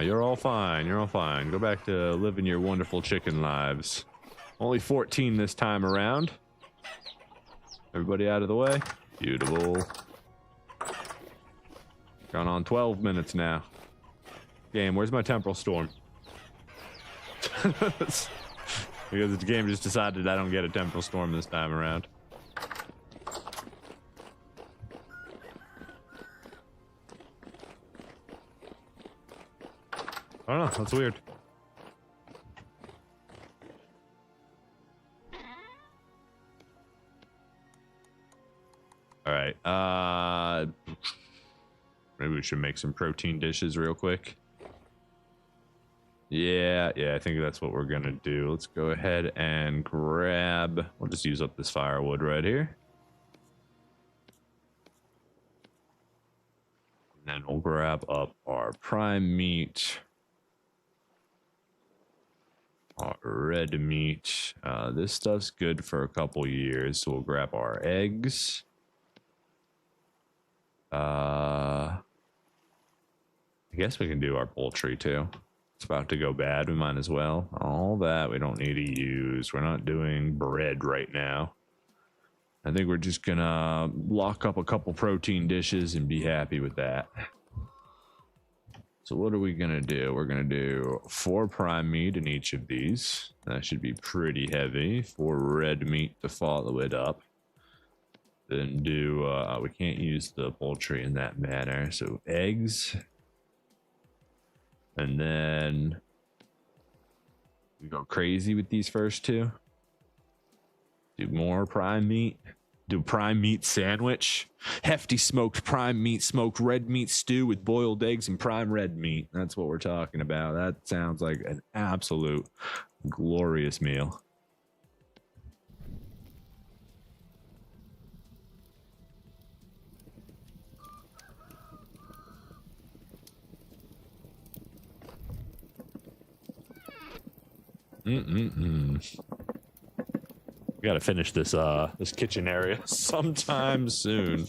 You're all fine. You're all fine. Go back to living your wonderful chicken lives. Only 14 this time around. Everybody out of the way. Beautiful. Gone on 12 minutes now. Game, where's my temporal storm? Because the game just decided I don't get a temporal storm this time around. I don't know, that's weird. Alright, maybe we should make some protein dishes real quick. Yeah, I think that's what we're gonna do. Let's go ahead and grab, we'll just use up this firewood right here. And then we'll grab up our prime meat. Our red meat. This stuff's good for a couple years, so we'll grab our eggs. I guess we can do our poultry too. It's about to go bad, we might as well. All that we don't need to use. We're not doing bread right now. I think we're just gonna lock up a couple protein dishes and be happy with that. So what are we gonna do? We're gonna do 4 prime meat in each of these. That should be pretty heavy. 4 red meat to follow it up. Then do, we can't use the poultry in that manner. So eggs. And then we go crazy with these first 2. Do more prime meat. Do prime meat sandwich. Hefty smoked prime meat, smoked red meat stew with boiled eggs and prime red meat. That's what we're talking about. That sounds like an absolute glorious meal. We gotta finish this this kitchen area sometime soon.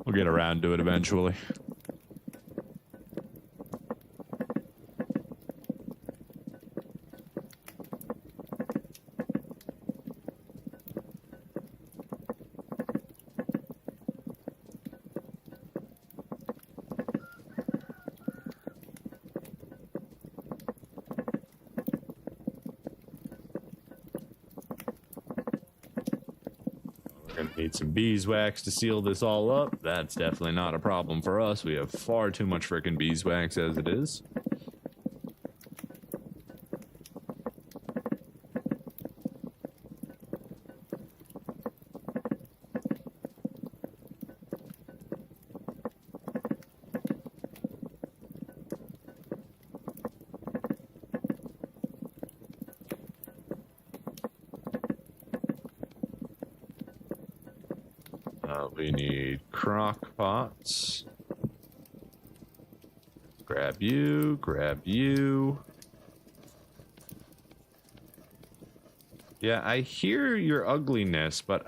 We'll get around to it eventually. Need some beeswax to seal this all up. That's definitely not a problem for us. We have far too much frickin' beeswax as it is. We need crock pots. Grab you, grab you. Yeah, I hear your ugliness, but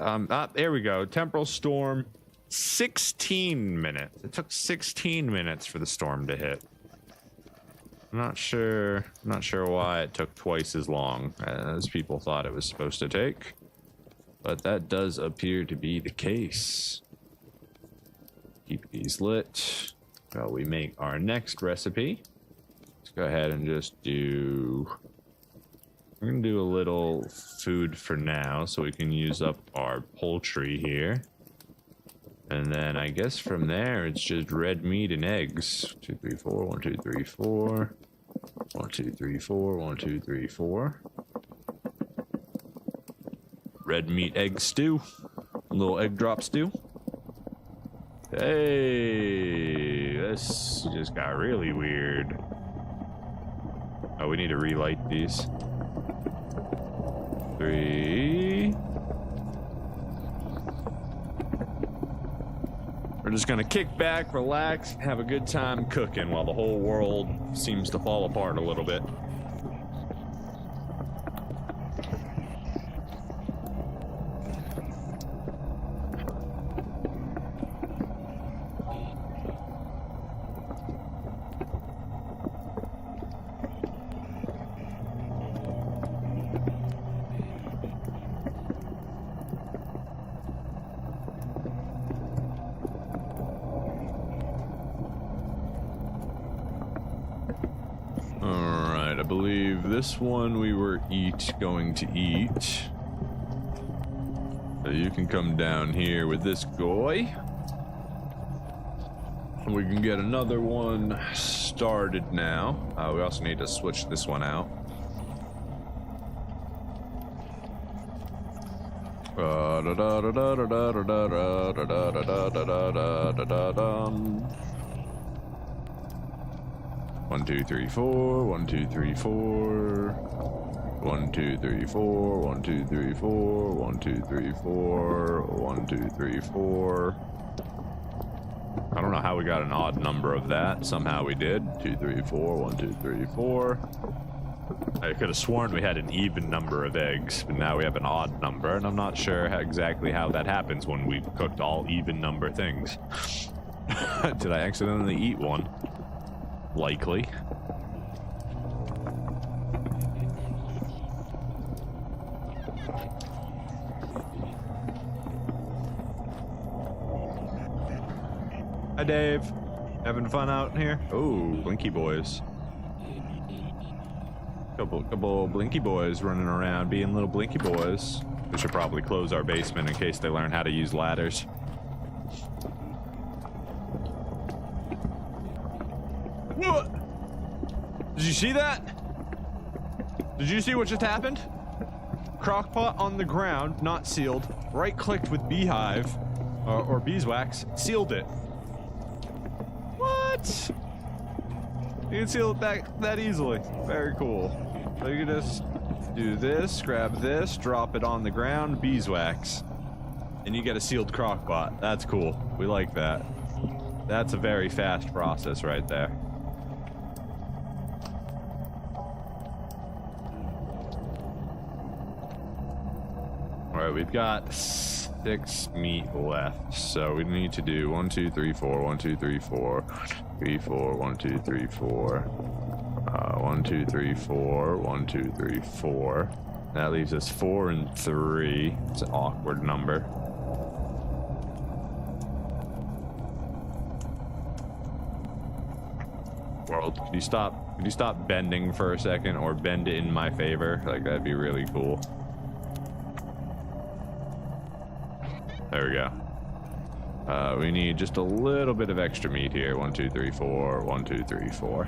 there we go. Temporal storm, 16 minutes. It took 16 minutes for the storm to hit. I'm not sure why it took twice as long as people thought it was supposed to take, but that does appear to be the case. Keep these lit while we make our next recipe. Let's go ahead and just do... We're gonna do a little food for now so we can use up our poultry here. And then I guess from there it's just red meat and eggs. 2, 3, 4, 1, 2, 3, 4. 1, 2, 3, 4, 1, 2, 3, 4. Red meat egg stew. A little egg drop stew. Hey, this just got really weird. Oh, we need to relight these. 3. We're just gonna kick back, relax, have a good time cooking while the whole world seems to fall apart a little bit. I believe this one we were going to eat. So you can come down here with this guy. We can get another one started now. We also need to switch this one out. One, 2, 3, 4. 1, 2, 3, 4. 1, 2, 3, 4. 1, 2, 3, 4. 1, 2, 3, 4. 1, 2, 3, 4. I don't know how we got an odd number of that. Somehow we did. 2, 3, 4. 1, 2, 3, 4. I could have sworn we had an even number of eggs, but now we have an odd number, and I'm not sure exactly how that happens when we've cooked all even number things. Did I accidentally eat one? Likely. Hi, Dave. Having fun out here? Oh, Blinky boys. Couple Blinky boys running around being little Blinky boys. We should probably close our basement in case they learn how to use ladders. What? Did you see that? Did you see what just happened? Crockpot on the ground, not sealed. Right-clicked with beehive or beeswax, sealed it. What? You can seal it that easily. Very cool. So you can just do this, grab this, drop it on the ground, beeswax, and you get a sealed crockpot. That's cool. We like that. That's a very fast process right there. Alright, we've got 6 meat left, so we need to do 1, 2, 3, 4, 1, 2, 3, 4, 3, 4, 1, 2, 3, 4, 1, 2, 3, 4, 1, 2, 3, 4. That leaves us 4 and 3. It's an awkward number. World, could you stop bending for a second, or bend it in my favor? Like, that'd be really cool. There we go. We need just a little bit of extra meat here. 1, 2, 3, 4. 1, 2, 3, 4.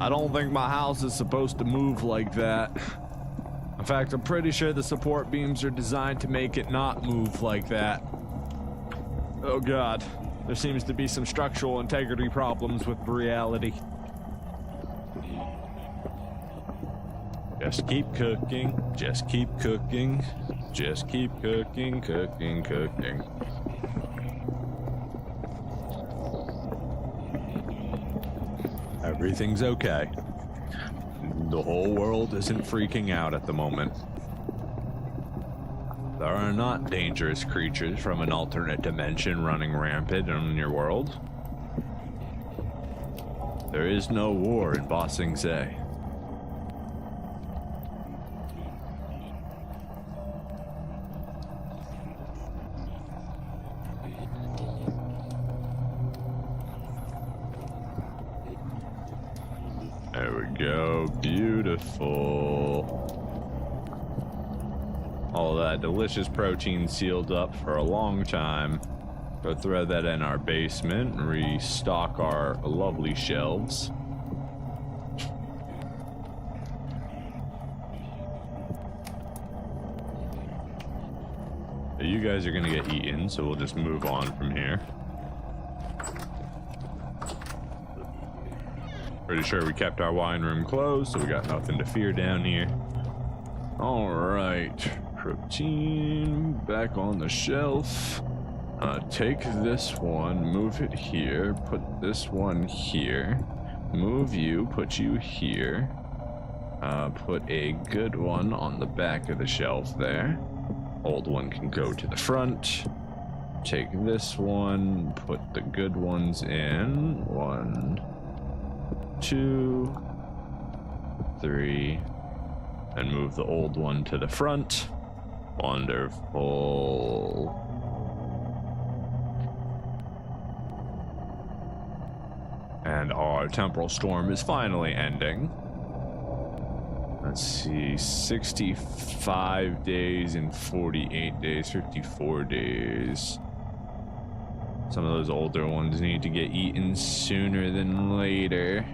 I don't think my house is supposed to move like that. In fact, I'm pretty sure the support beams are designed to make it not move like that. Oh god, there seems to be some structural integrity problems with reality. Just keep cooking, just keep cooking, just keep cooking, cooking, cooking. Everything's okay. The whole world isn't freaking out at the moment. There are not dangerous creatures from an alternate dimension running rampant in your world. There is no war in Ba Sing Se. There we go, beautiful. All that delicious protein sealed up for a long time. Go throw that in our basement and restock our lovely shelves. You guys are gonna get eaten, so we'll just move on from here. Pretty sure we kept our wine room closed, so we got nothing to fear down here. All right, protein back on the shelf. Take this one, move it here, put this one here, move you, put you here, put a good one on the back of the shelf there. Old one can go to the front. Take this one, put the good ones in. 1, 2, 3, and move the old one to the front. Wonderful. And our temporal storm is finally ending. Let's see, 65 days and 48 days, 54 days. Some of those older ones need to get eaten sooner than later.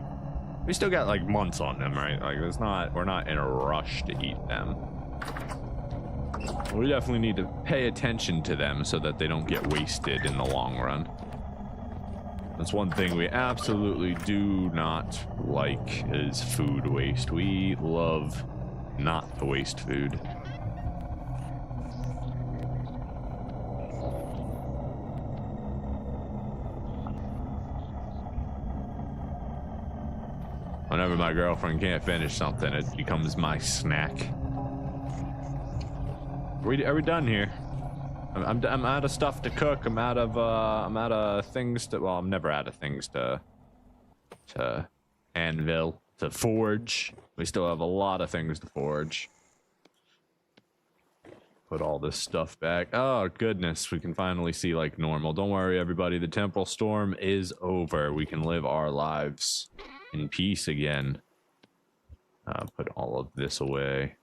We still got like months on them, right? Like we're not in a rush to eat them. We definitely need to pay attention to them so that they don't get wasted in the long run. That's one thing we absolutely do not like is food waste. We love not to waste food. Whenever my girlfriend can't finish something, it becomes my snack. Are we done here? I'm out of stuff to cook. I'm out of things to. Well, I'm never out of things to anvil, to forge. We still have a lot of things to forge. Put all this stuff back. Oh goodness, we can finally see like normal. Don't worry, everybody. The temporal storm is over. We can live our lives in peace again. Put all of this away.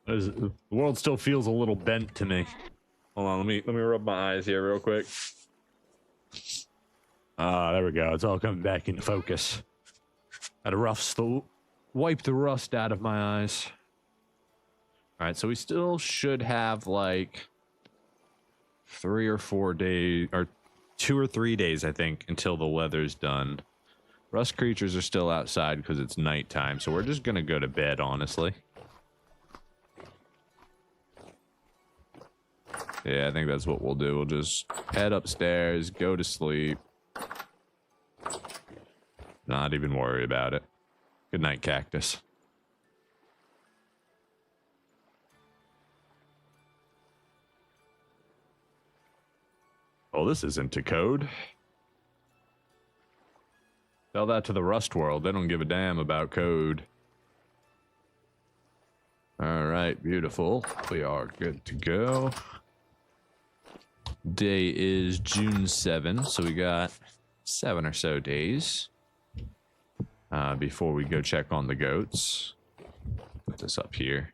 The world still feels a little bent to me. Hold on, let me rub my eyes here real quick. There we go. It's all coming back into focus. Had a rough wipe the rust out of my eyes. All right, so we still should have like 3 or 4 days, or 2 or 3 days, I think, until the weather's done. Rust creatures are still outside because it's nighttime, so we're just gonna go to bed, honestly. Yeah, I think that's what we'll do. We'll just head upstairs, go to sleep. Not even worry about it. Good night, cactus. Oh, this isn't to code. Tell that to the Rust world. They don't give a damn about code. All right, beautiful. We are good to go. Day is June 7, so we got 7 or so days before we go check on the goats. Put this up here.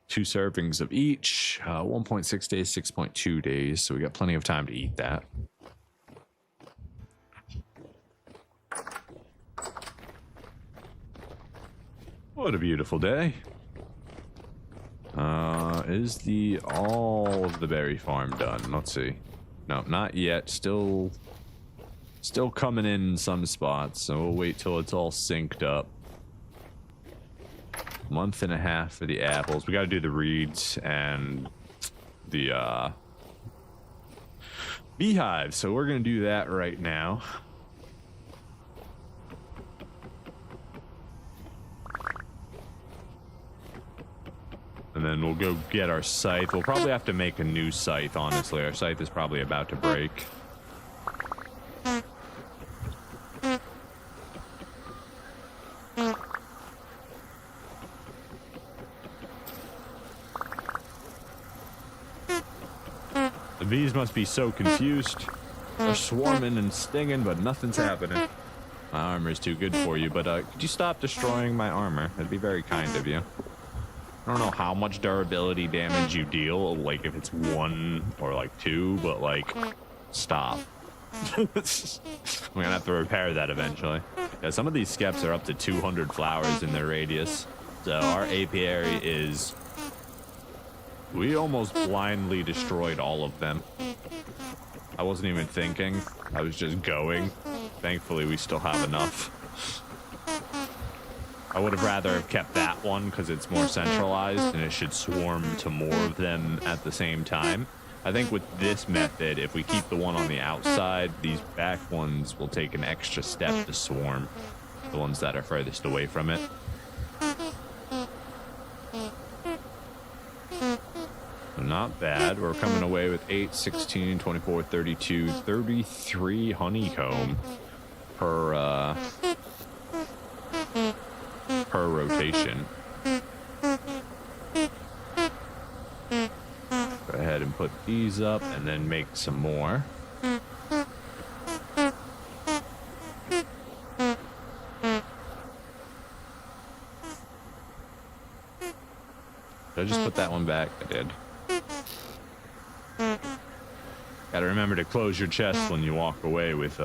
2 servings of each, 1.6 days, 6.2 days, so we got plenty of time to eat that. What a beautiful day. is all of the berry farm done? Let's see. No, not yet. Still coming in some spots, so we'll wait till it's all synced up. Month and a half for the apples. We got to do the reeds and the beehives, so we're gonna do that right now. And then we'll go get our scythe. We'll probably have to make a new scythe, honestly. Our scythe is probably about to break. The bees must be so confused. They're swarming and stinging, but nothing's happening. My armor is too good for you, but could you stop destroying my armor? That'd be very kind of you. I don't know how much durability damage you deal, like if it's 1 or like 2, but like, stop. I'm gonna have to repair that eventually. Yeah, some of these skeps are up to 200 flowers in their radius. So our apiary is... We almost blindly destroyed all of them. I wasn't even thinking. I was just going. Thankfully, we still have enough. I would have rather have kept that one because it's more centralized and it should swarm to more of them at the same time. I think with this method, if we keep the one on the outside, these back ones will take an extra step to swarm. The ones that are furthest away from it. Not bad. We're coming away with 8, 16, 24, 32, 33 honeycomb per rotation. Go ahead and put these up and then make some more. Did I just put that one back? I did. Gotta remember to close your chest when you walk away with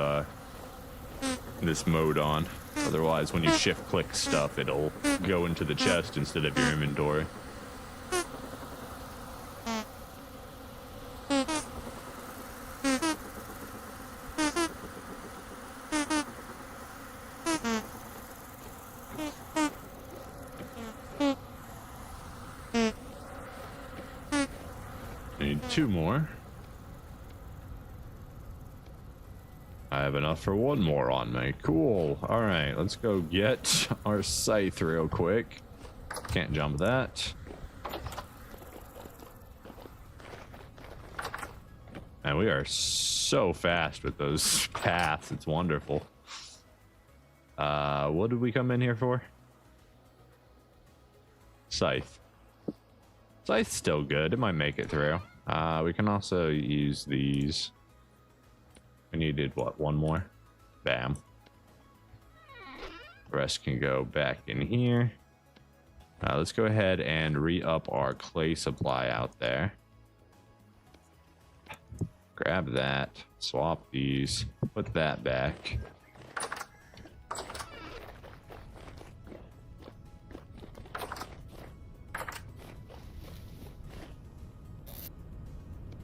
this mode on. Otherwise, when you shift click stuff, it'll go into the chest instead of your inventory. Need 2 more. I have enough for 1 more on me. Cool. All right, let's go get our scythe real quick. Can't jump that. And we are so fast with those paths. It's wonderful. What did we come in here for? Scythe. Scythe's still good. It might make it through. We can also use these. We needed, what, 1 more? Bam. The rest can go back in here. Let's go ahead and re-up our clay supply out there. Grab that. Swap these. Put that back.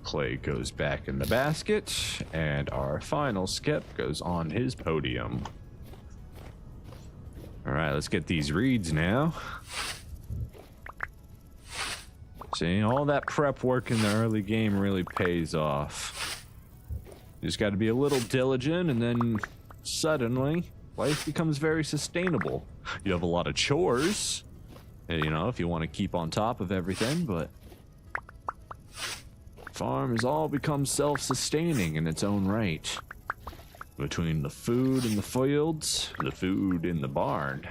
Clay goes back in the basket, and our final skip goes on his podium. All right, let's get these reeds now. See, all that prep work in the early game really pays off. You just got to be a little diligent, and then suddenly life becomes very sustainable. You have a lot of chores, you know, if you want to keep on top of everything, but farm has all become self-sustaining in its own right. Between the food in the fields, the food in the barn.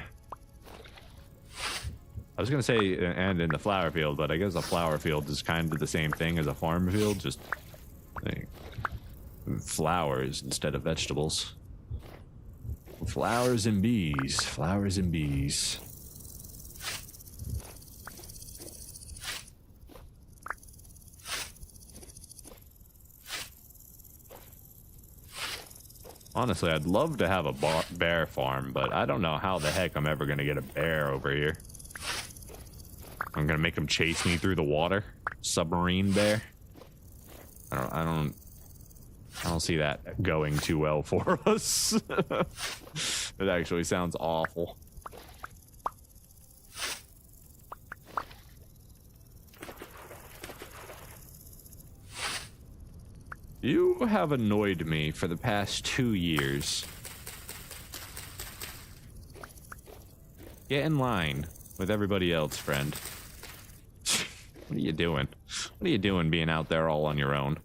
I was gonna say and in the flower field, but I guess a flower field is kind of the same thing as a farm field, just like, flowers instead of vegetables. Flowers and bees, flowers and bees. Honestly, I'd love to have a bear farm, but I don't know how the heck I'm ever going to get a bear over here. I'm gonna make him chase me through the water. Submarine bear. I don't see that going too well for us. It actually sounds awful. You have annoyed me for the past 2 years. Get in line with everybody else, friend. What are you doing? What are you doing being out there all on your own?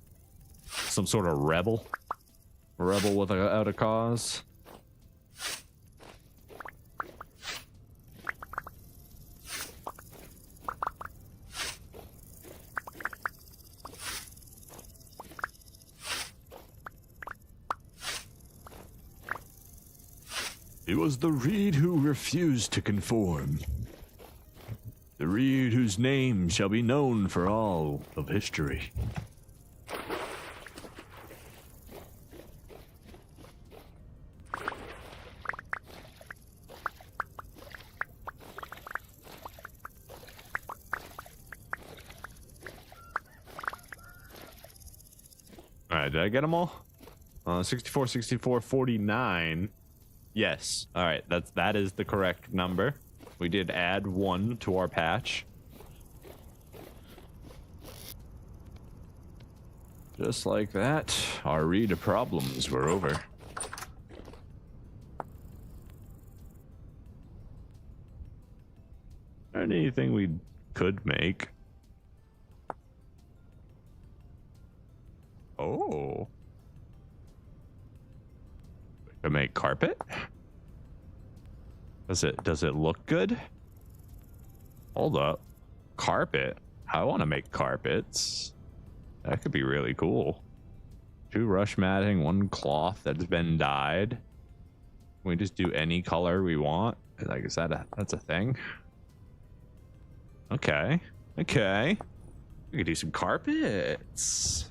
Some sort of rebel? A rebel without a cause? It was the reed who refused to conform. The reed whose name shall be known for all of history. Alright, did I get them all? 64, 64, 49. Yes. All right. That is the correct number. We did add 1 to our patch. Just like that, our reed problems were over. Anything we could make? Oh. To make carpet? Does it look good? Hold up. Carpet? I want to make carpets. That could be really cool. 2 rush matting, 1 cloth that's been dyed. Can we just do any color we want? Like, is that that's a thing? Okay. Okay. We could do some carpets.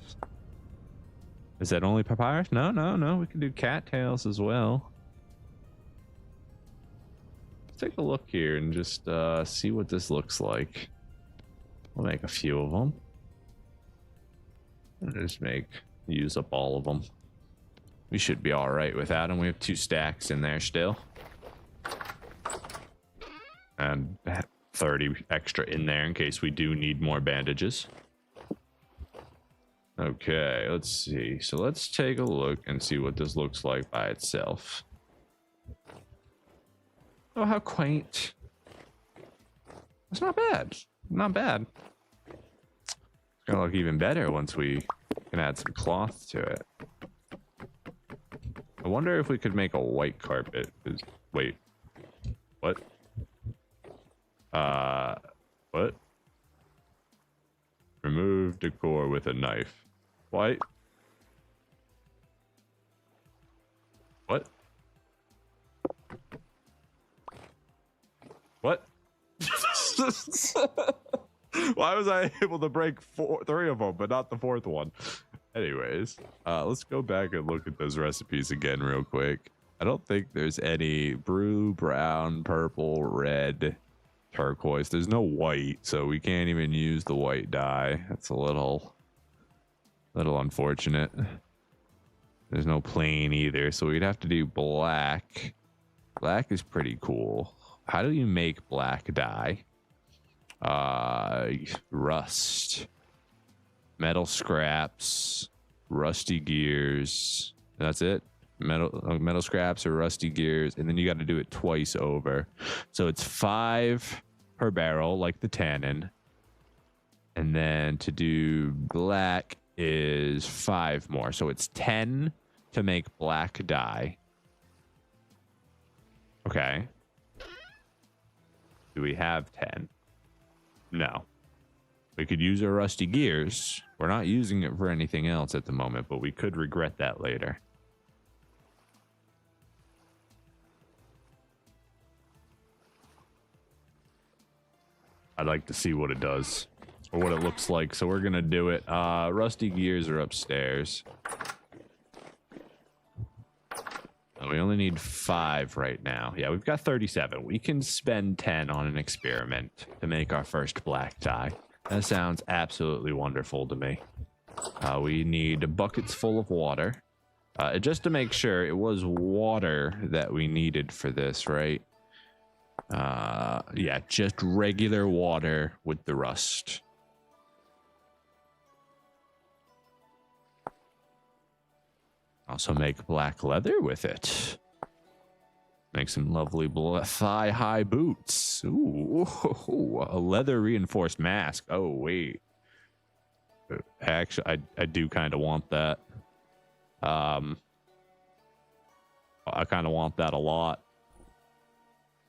Is that only papyrus? No, no, no. We can do cattails as well. Let's take a look here and just see what this looks like. We'll make a few of them. And just use up all of them. We should be all right with that. And we have 2 stacks in there still. And 30 extra in there in case we do need more bandages. Okay, let's see. So let's take a look and see what this looks like by itself. Oh, how quaint. It's not bad. Not bad. It's gonna look even better once we can add some cloth to it. I wonder if we could make a white carpet. Wait. What? What? Remove decor with a knife. White. What? What? Why was I able to break 3 of them, but not the 4th one? Anyways, let's go back and look at those recipes again real quick. I don't think there's any blue, brown, purple, red, turquoise. There's no white, so we can't even use the white dye. That's a little unfortunate. There's no plain either, so we'd have to do black. Black is pretty cool. How do you make black dye? Rust, metal scraps, rusty gears. That's it. Metal scraps or rusty gears, and then you got to do it twice over. So it's 5 per barrel, like the tannin. And then to do black is 5 more, so it's 10 to make black dye. Okay. Do we have 10? No. We could use our rusty gears. We're not using it for anything else at the moment, but we could regret that later. I'd like to see what it does. Or what it looks like, so we're gonna do it. Rusty gears are upstairs. And we we only need 5 right now. Yeah, we've got 37. We can spend 10 on an experiment to make our first black dye. That sounds absolutely wonderful to me. We need buckets full of water. Just to make sure, it was water that we needed for this, right? Yeah, just regular water with the rust. Also make black leather with it. Make some lovely thigh-high boots. Ooh, a leather reinforced mask. Oh, wait. Actually, I do kind of want that. I kind of want that a lot.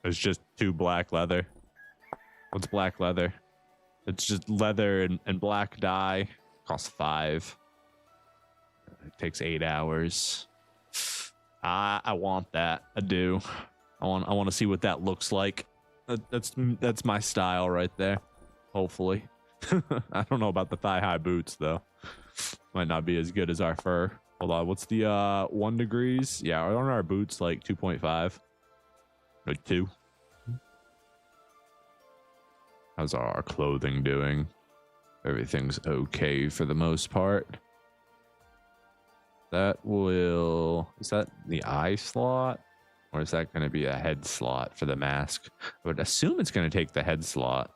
It's just 2 black leather. What's black leather? It's just leather and black dye. Costs 5. It takes 8 hours. I want that. I do. I want to see what that looks like. That's my style right there. Hopefully. I don't know about the thigh-high boots though. Might not be as good as our fur. Hold on. What's the 1 degrees? Yeah, aren't our boots like 2.5? Like 2? How's our clothing doing? Everything's okay for the most part. That will... Is that the eye slot? Or is that going to be a head slot for the mask? I would assume it's going to take the head slot.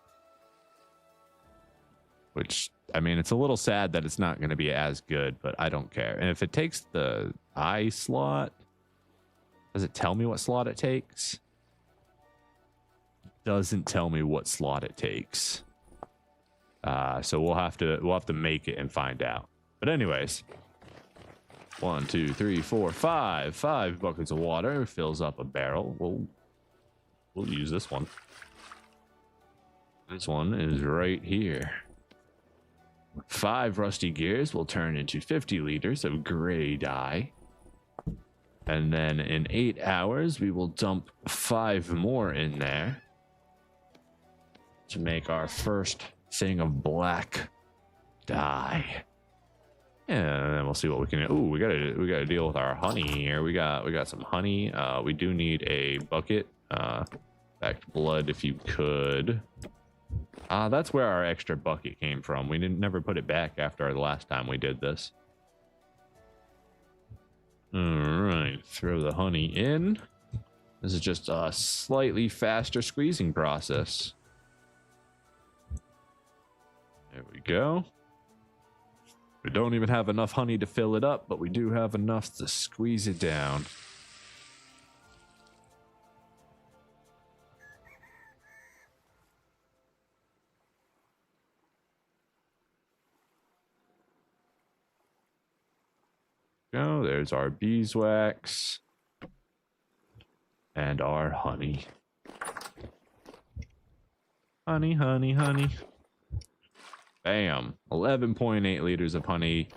Which, I mean, it's a little sad that it's not going to be as good, but I don't care. And if it takes the eye slot, does it tell me what slot it takes? Doesn't tell me what slot it takes. So we'll have to make it and find out. But anyways, 1, 2, 3, 4, 5. 5 buckets of water fills up a barrel. We'll use this one. This one is right here. 5 rusty gears will turn into 50 liters of gray dye. And then in 8 hours, we will dump 5 more in there to make our first thing of black dye. And then we'll see what we can do. Ooh, we gotta deal with our honey here. We got some honey. We do need a bucket. Back to blood if you could. That's where our extra bucket came from. We never put it back after the last time we did this. All right, throw the honey in. This is just a slightly faster squeezing process. There we go. We don't even have enough honey to fill it up, but we do have enough to squeeze it down. Go, there's our beeswax and our honey. Honey, honey, honey. Bam, 11.8 liters of honey.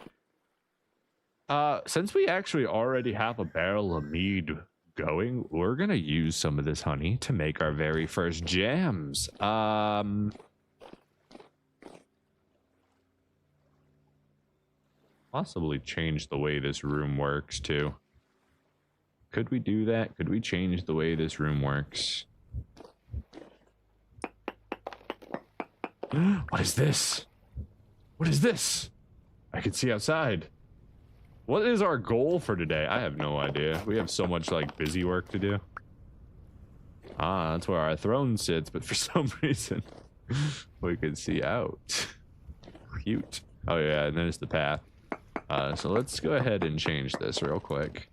Since we actually already have a barrel of mead going, we're gonna use some of this honey to make our very first jams. Possibly change the way this room works too. Could we do that? Could we change the way this room works? What is this? What is this? I can see outside. What is our goal for today? I have no idea. We have so much like busy work to do. That's where our throne sits, but for some reason we can see out. Cute. Oh yeah, and there's the path. So let's go ahead and change this real quick.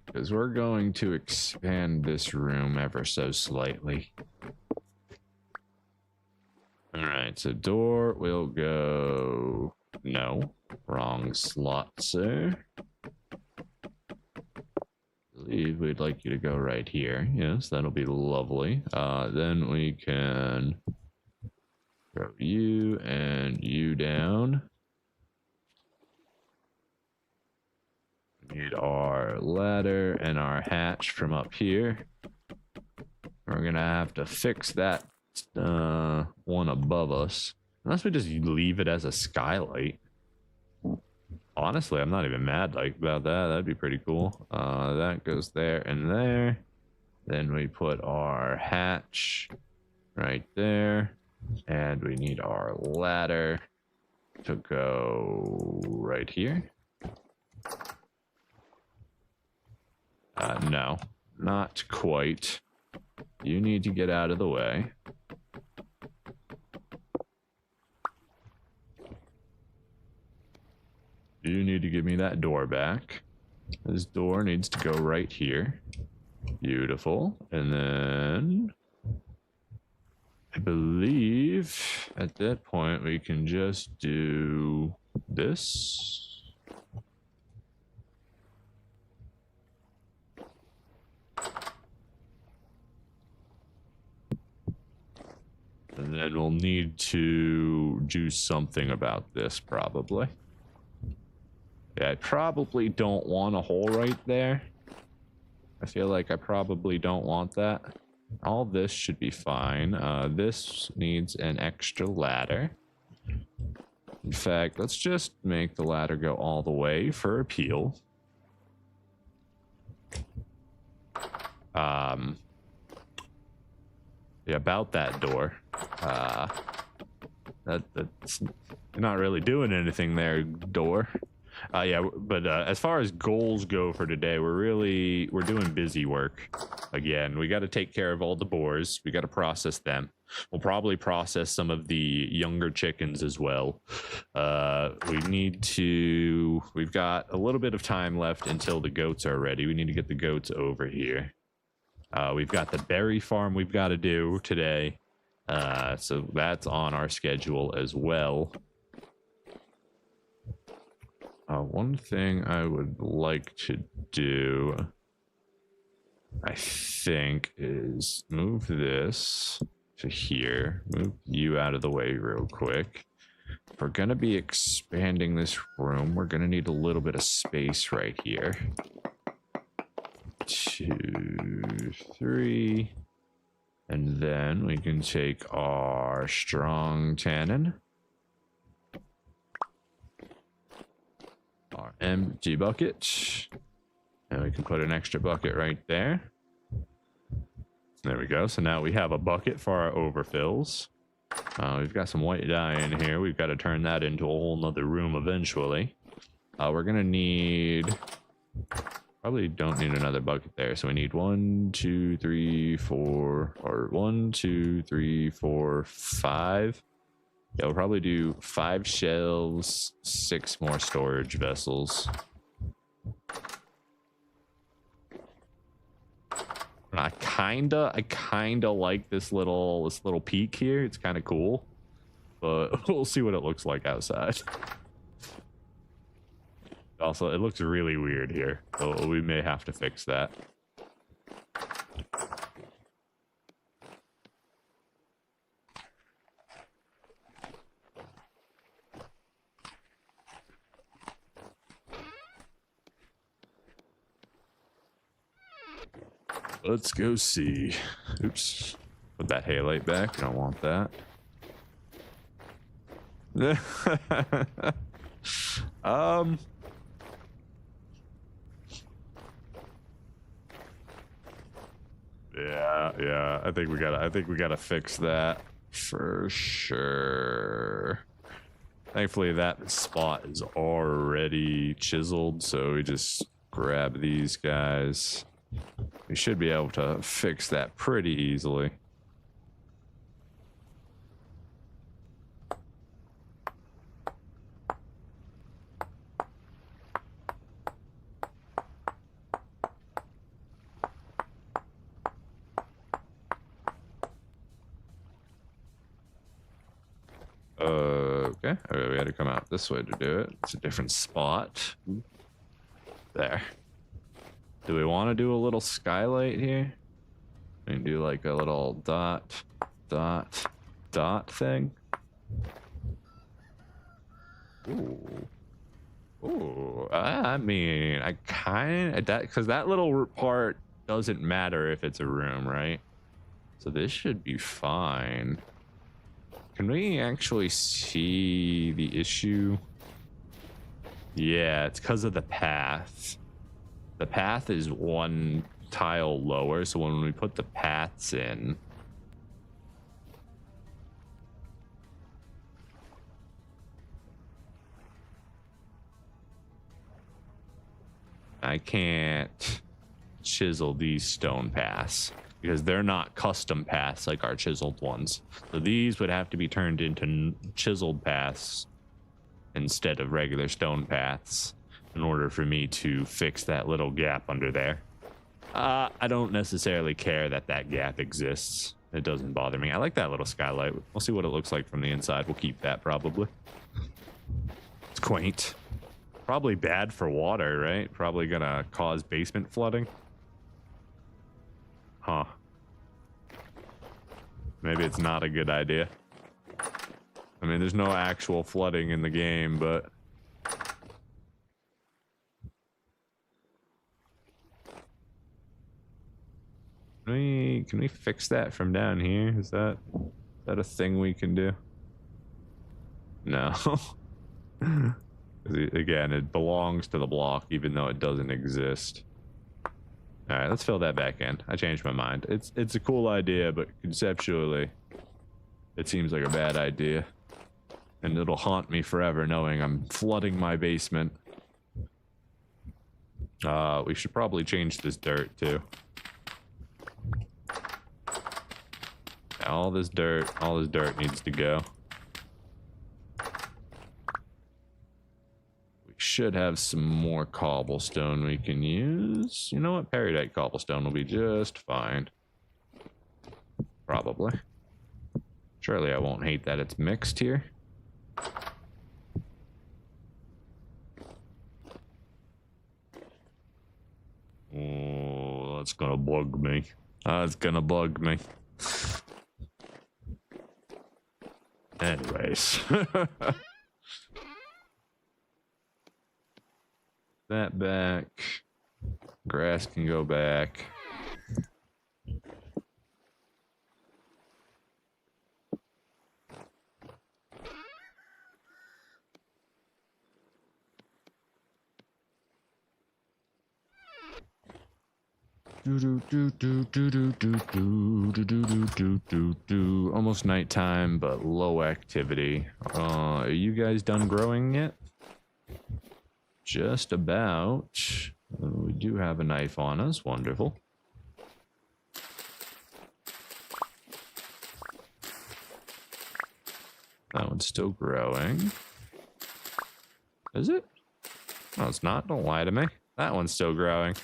Because we're going to expand this room ever so slightly. Alright, so door will go... No, wrong slot, sir. I believe we'd like you to go right here. Yes, that'll be lovely. Then we can throw you and you down. We need our ladder and our hatch from up here. We're gonna have to fix that one above us. Unless we just leave it as a skylight. Honestly, I'm not even mad about that. That'd be pretty cool. That goes there and there. Then we put our hatch right there. And we need our ladder to go right here. No, not quite. You need to get out of the way. You need to give me that door back. This door needs to go right here. Beautiful. And then I believe at that point we can just do this. And then we'll need to do something about this probably. Yeah, I probably don't want a hole right there. I feel like I probably don't want that. All this should be fine. This needs an extra ladder. In fact, let's just make the ladder go all the way for appeal. Yeah, about that door. That's you're not really doing anything there, door. Yeah, but as far as goals go for today, we're doing busy work. Again, we got to take care of all the boars. We got to process them. We'll probably process some of the younger chickens as well. We've got a little bit of time left until the goats are ready. We need to get the goats over here. We've got the berry farm we've got to do today. So that's on our schedule as well. One thing I would like to do, I think, is move this to here. Move you out of the way real quick. If we're going to be expanding this room, we're going to need a little bit of space right here. 2, 3. And then we can take our strong tannin. Our empty bucket, and we can put an extra bucket right there. There we go. So now we have a bucket for our overfills. We've got some white dye in here. We've got to turn that into a whole nother room eventually. We're gonna need, probably don't need another bucket there, so we need 1, 2, 3, 4, or 1, 2, 3, 4, 5. Yeah, we'll probably do 5 shelves, 6 more storage vessels. And I kinda like this little peak here. It's kind of cool, but we'll see what it looks like outside. Also, it looks really weird here, so we may have to fix that. Let's go see. Oops. Put that halite back. I don't want that. Yeah. I think we gotta fix that for sure. Thankfully, that spot is already chiseled, so we just grab these guys. We should be able to fix that pretty easily. Okay. We had to come out this way to do it. It's a different spot. There. Do we want to do a little skylight here? We can do like a little dot thing. Ooh. I mean, because that little part doesn't matter if it's a room, right? So this should be fine. Can we actually see the issue? Yeah, it's because of the path. The path is one tile lower, so when we put the paths in, I can't chisel these stone paths because they're not custom paths like our chiseled ones. So these would have to be turned into chiseled paths instead of regular stone paths in order for me to fix that little gap under there. I don't necessarily care that that gap exists. It doesn't bother me. I like that little skylight. We'll see what it looks like from the inside. We'll keep that probably. It's quaint. Probably bad for water, right? Probably gonna cause basement flooding. Huh. Maybe it's not a good idea. I mean, there's no actual flooding in the game, but... Can we fix that from down here? Is that a thing we can do? No. Again, it belongs to the block, even though it doesn't exist. All right, let's fill that back in. I changed my mind. It's a cool idea, but conceptually, it seems like a bad idea. And it'll haunt me forever knowing I'm flooding my basement. We should probably change this dirt, too. All this dirt needs to go. We should have some more cobblestone we can use. You know what? Peridite cobblestone will be just fine. Probably. Surely I won't hate that it's mixed here. Oh, that's gonna bug me. That's gonna bug me. Anyways. That back. Grass can go back. Almost nighttime, but low activity. Are you guys done growing yet? Just about. We do have a knife on us. Wonderful. That one's still growing. Is it? No, it's not. Don't lie to me. That one's still growing.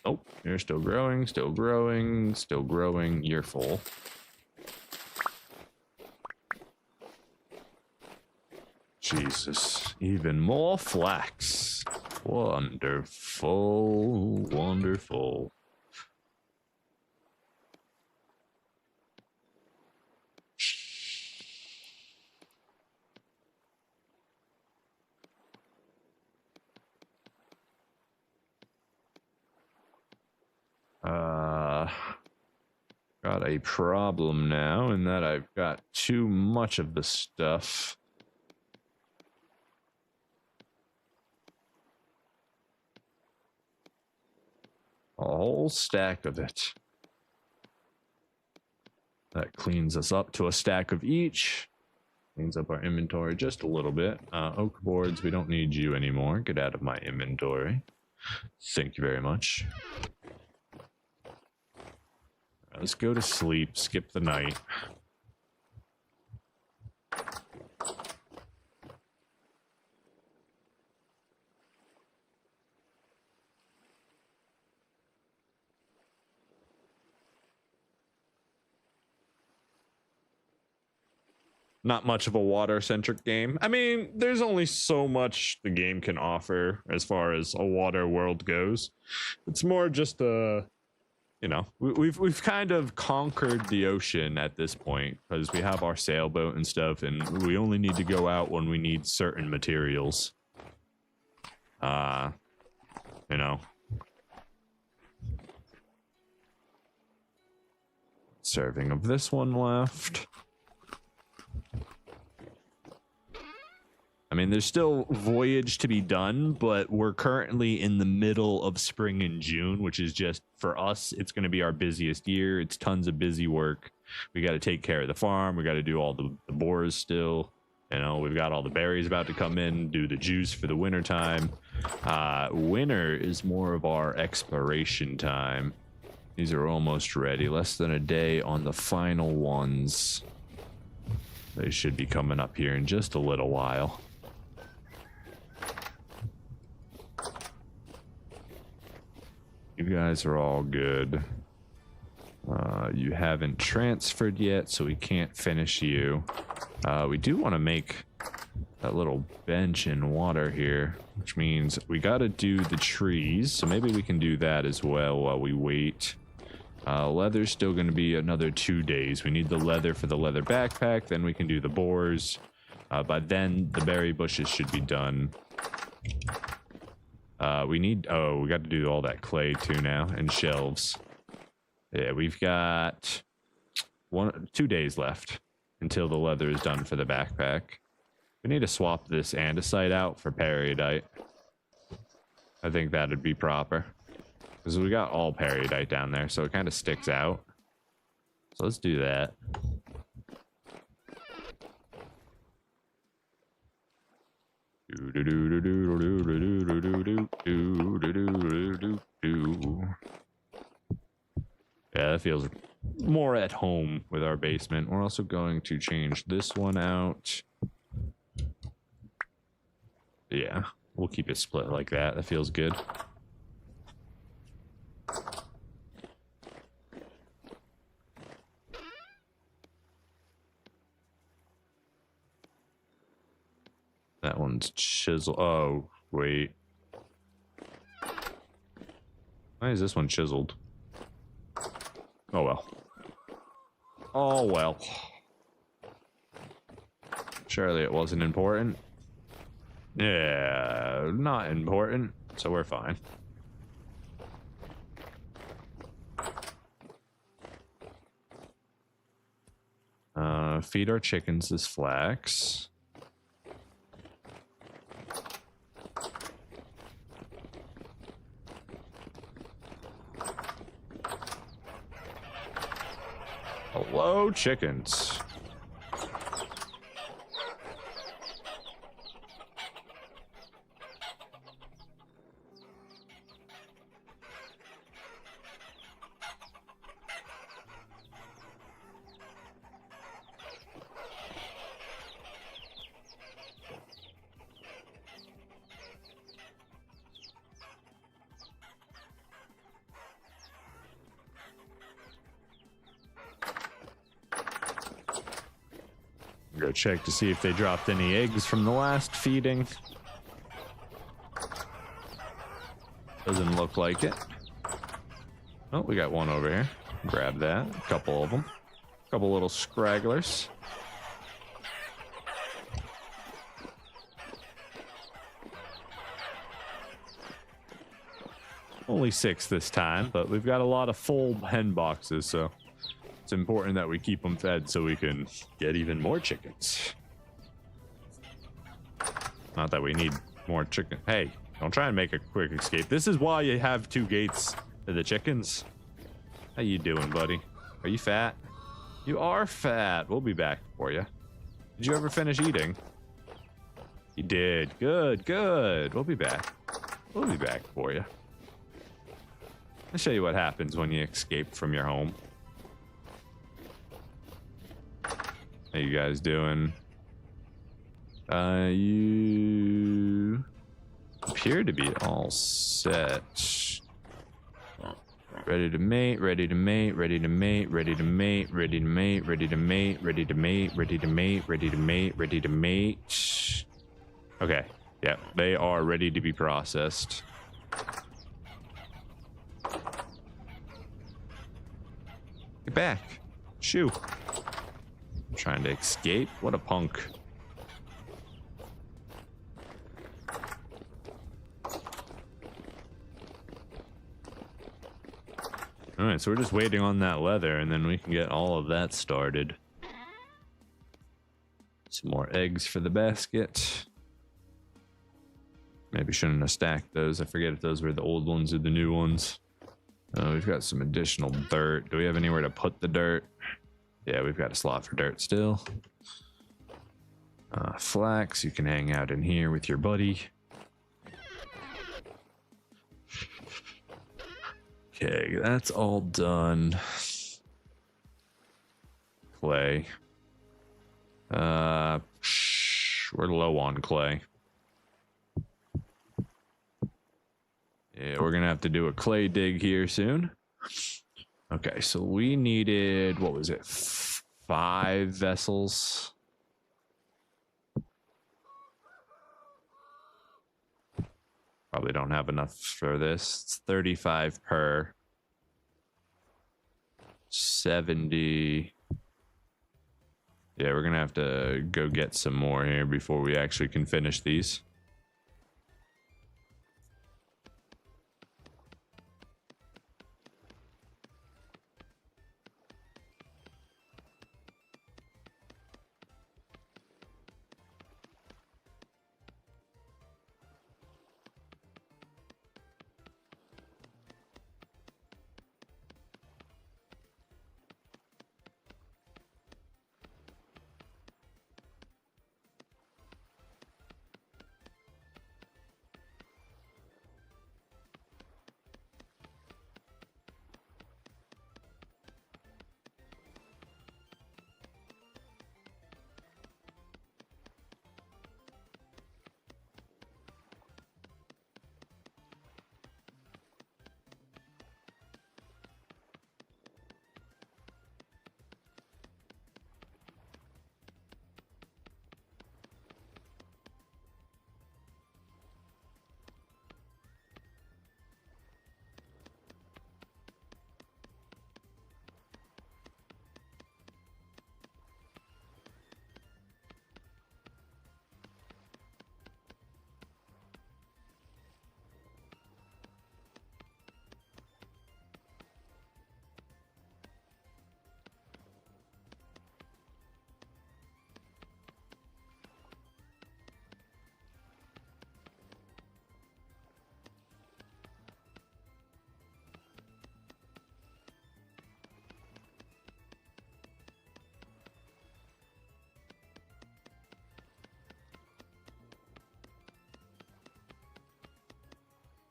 Oh, you're still growing, still growing, still growing. You're full. Jesus, even more flax. Wonderful, wonderful. Got a problem now in that I've got too much of the stuff. A whole stack of it. That cleans us up to a stack of each. Cleans up our inventory just a little bit. Oak boards, we don't need you anymore. Get out of my inventory. Thank you very much. Let's go to sleep, skip the night. Not much of a water-centric game. I mean, there's only so much the game can offer as far as a water world goes. It's more just a... You know, we've kind of conquered the ocean at this point because we have our sailboat and stuff, and we only need to go out when we need certain materials. You know. Serving of this one left. I mean, there's still voyage to be done, but we're currently in the middle of spring in June, which is just, for us, it's going to be our busiest year. It's tons of busy work. We got to take care of the farm. We got to do all the bores still. You know, we've got all the berries about to come in, do the juice for the winter time. Winter is more of our exploration time. These are almost ready. Less than a day on the final ones. They should be coming up here in just a little while. You guys are all good. You haven't transferred yet, so we can't finish you. We do want to make that little bench in water here, which means we got to do the trees, so maybe we can do that as well while we wait. Leather's still going to be another 2 days. We need the leather for the leather backpack, then we can do the bores. By then, the berry bushes should be done. We got to do all that clay too now, and shelves. Yeah, we've got 2 days left until the leather is done for the backpack. We need to swap this andesite out for peridite. I think that'd be proper. Because we got all peridite down there, so it kind of sticks out. So let's do that. Yeah, that feels more at home with our basement. We're also going to change this one out. Yeah, we'll keep it split like that. That feels good. That one's chiseled. Oh, wait. Why is this one chiseled? Oh, well. Oh, well. Surely it wasn't important. Yeah, not important. So we're fine. Feed our chickens this flax. Hello, chickens. Go check to see if they dropped any eggs from the last feeding. Doesn't look like it. Oh, we got one over here. Grab that. A couple of them. A couple little scragglers. Only 6 this time, but we've got a lot of full hen boxes, so it's important that we keep them fed so we can get even more chickens. Not that we need more chicken. Hey, don't try and make a quick escape. This is why you have 2 gates to the chickens. How you doing, buddy? Are you fat? You are fat. We'll be back for you. Did you ever finish eating? You did. Good, good. We'll be back. We'll be back for you. I'll show you what happens when you escape from your home. How you guys doing? You appear to be all set. Ready to mate, ready to mate, ready to mate, ready to mate, ready to mate, ready to mate, ready to mate, ready to mate, ready to mate, ready to mate. Okay, yeah, they are ready to be processed. Get back. Shoo. I'm trying to escape. What a punk. All right, so we're just waiting on that leather, and then we can get all of that started. Some more eggs for the basket. Maybe shouldn't have stacked those. I forget if those were the old ones or the new ones. We've got some additional dirt. Do we have anywhere to put the dirt? Yeah, we've got a slot for dirt still. Flax, you can hang out in here with your buddy. Okay, that's all done. Clay. We're low on clay. Yeah, we're gonna have to do a clay dig here soon. Okay, so we needed, what was it, 5 vessels? Probably don't have enough for this. It's 35 per. 70. Yeah, we're gonna have to go get some more here before we actually can finish these.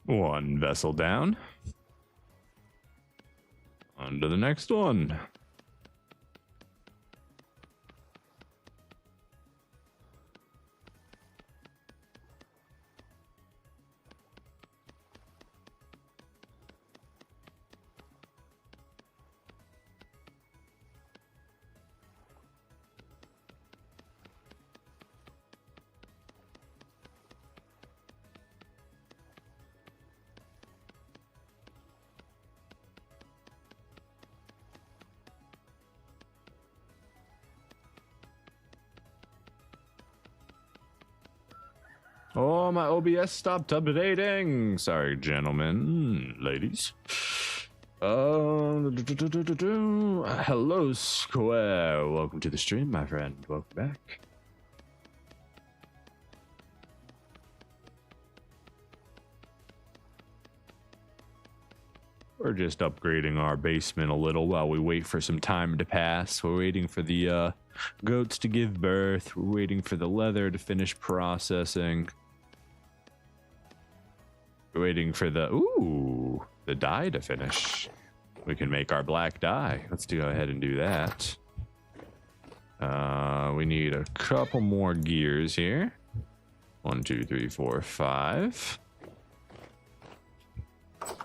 One vessel down. On to the next one. Oh, my OBS stopped updating. Sorry, gentlemen, ladies. Hello, Square. Welcome to the stream, my friend. Welcome back. We're just upgrading our basement a little while we wait for some time to pass. We're waiting for the goats to give birth. We're waiting for the leather to finish processing. We're waiting for the dye to finish. We can make our black dye. Let's go ahead and do that. We need a couple more gears here. 1, 2, 3, 4, 5.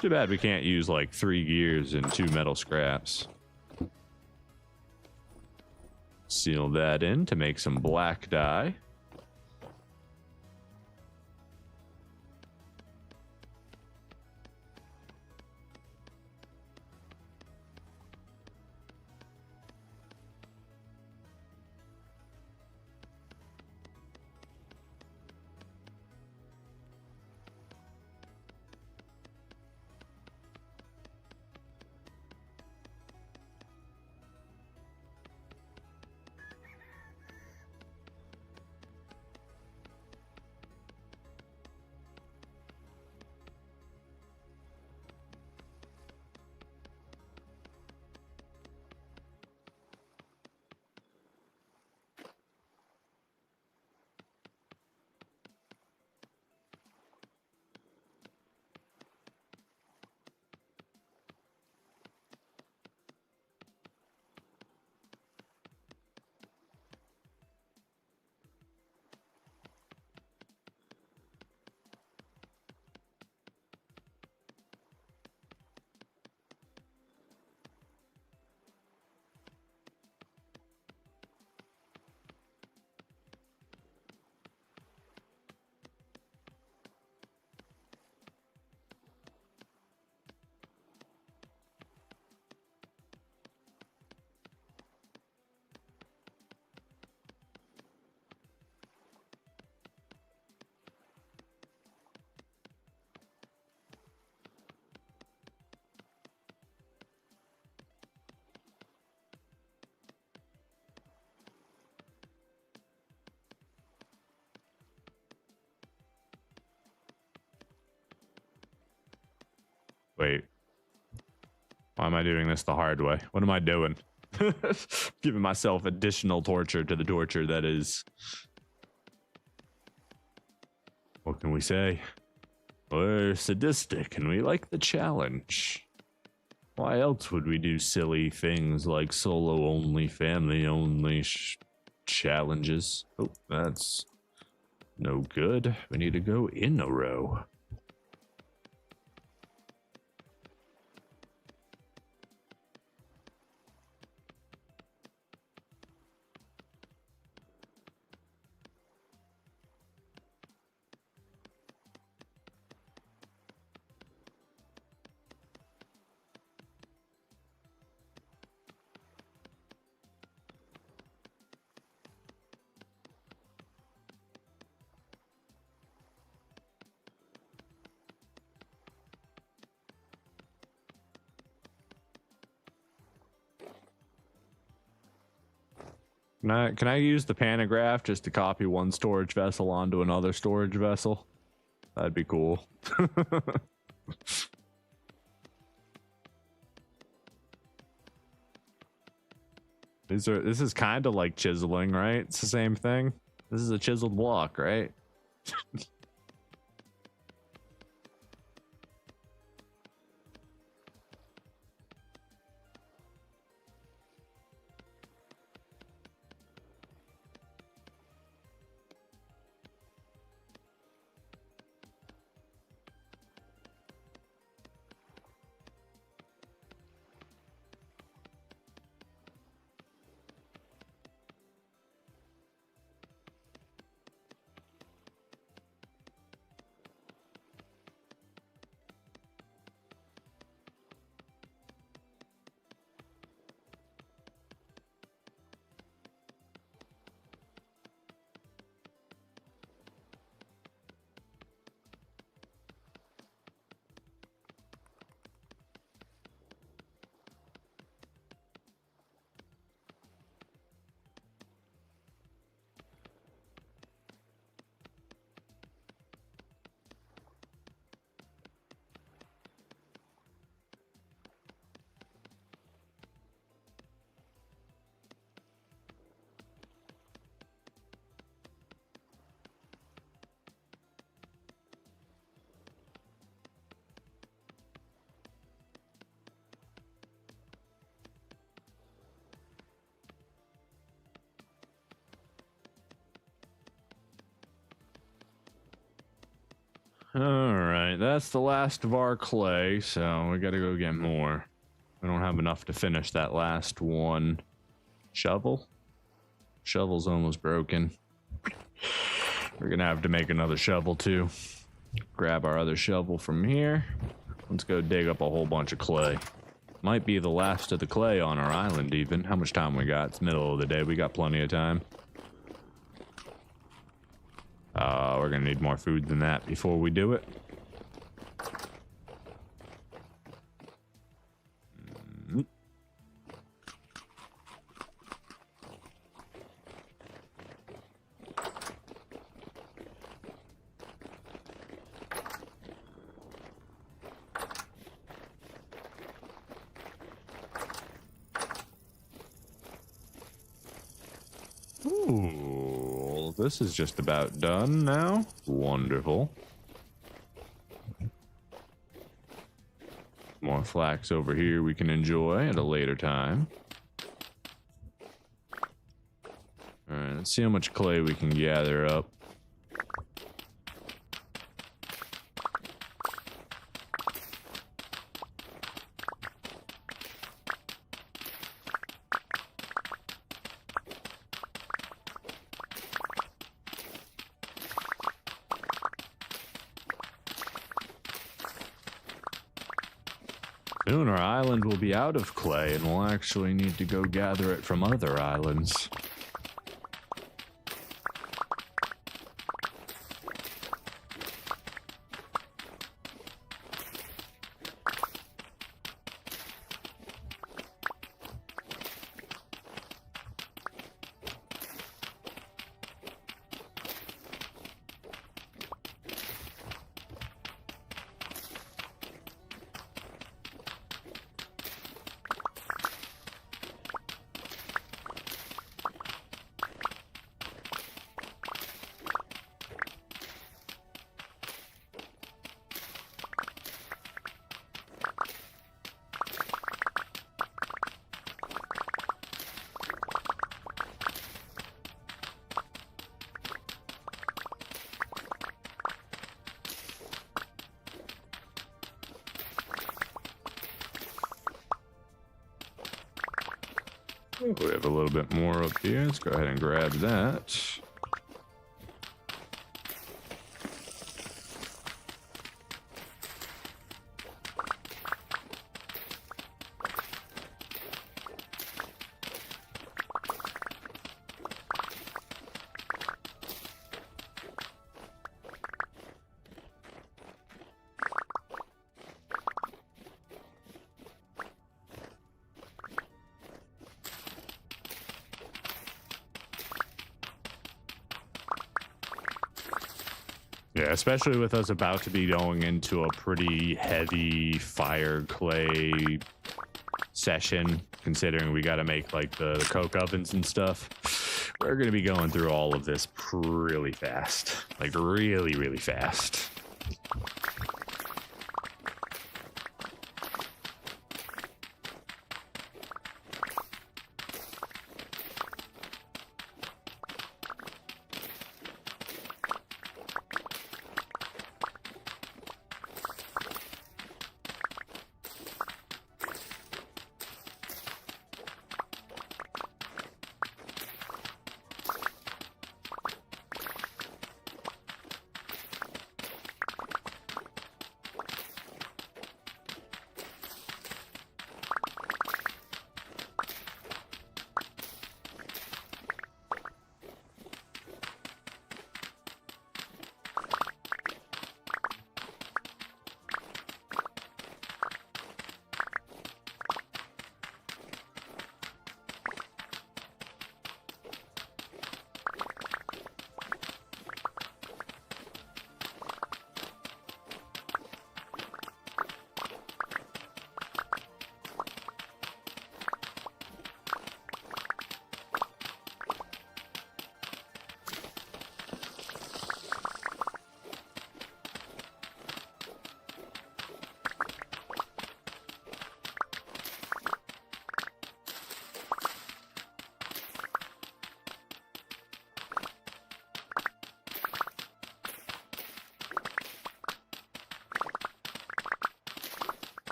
Too bad we can't use like 3 gears and 2 metal scraps. Seal that in to make some black dye. Wait. Why am I doing this the hard way? What am I doing? Giving myself additional torture to the torture that is... What can we say? We're sadistic and we like the challenge. Why else would we do silly things like solo only, family only challenges? Oh, that's no good. We need to go in a row. Can I use the pantograph just to copy one storage vessel onto another storage vessel? That'd be cool. This is kind of like chiseling, right? It's the same thing. This is a chiseled block, right? Alright, that's the last of our clay, so we gotta go get more. We don't have enough to finish that last one. Shovel? Shovel's almost broken. We're gonna have to make another shovel too. Grab our other shovel from here. Let's go dig up a whole bunch of clay. Might be the last of the clay on our island even. How much time we got? It's middle of the day, we got plenty of time. We're gonna need more food than that before we do it. Ooh, this is just about done now. Wonderful. More flax over here we can enjoy at a later time. Alright, let's see how much clay we can gather up. Soon our island will be out of clay and we'll actually need to go gather it from other islands. We have a little bit more up here. Let's go ahead and grab that. Yeah, especially with us about to be going into a pretty heavy fire clay session, considering we got to make like the coke ovens and stuff. We're going to be going through all of this really fast, like really, really fast.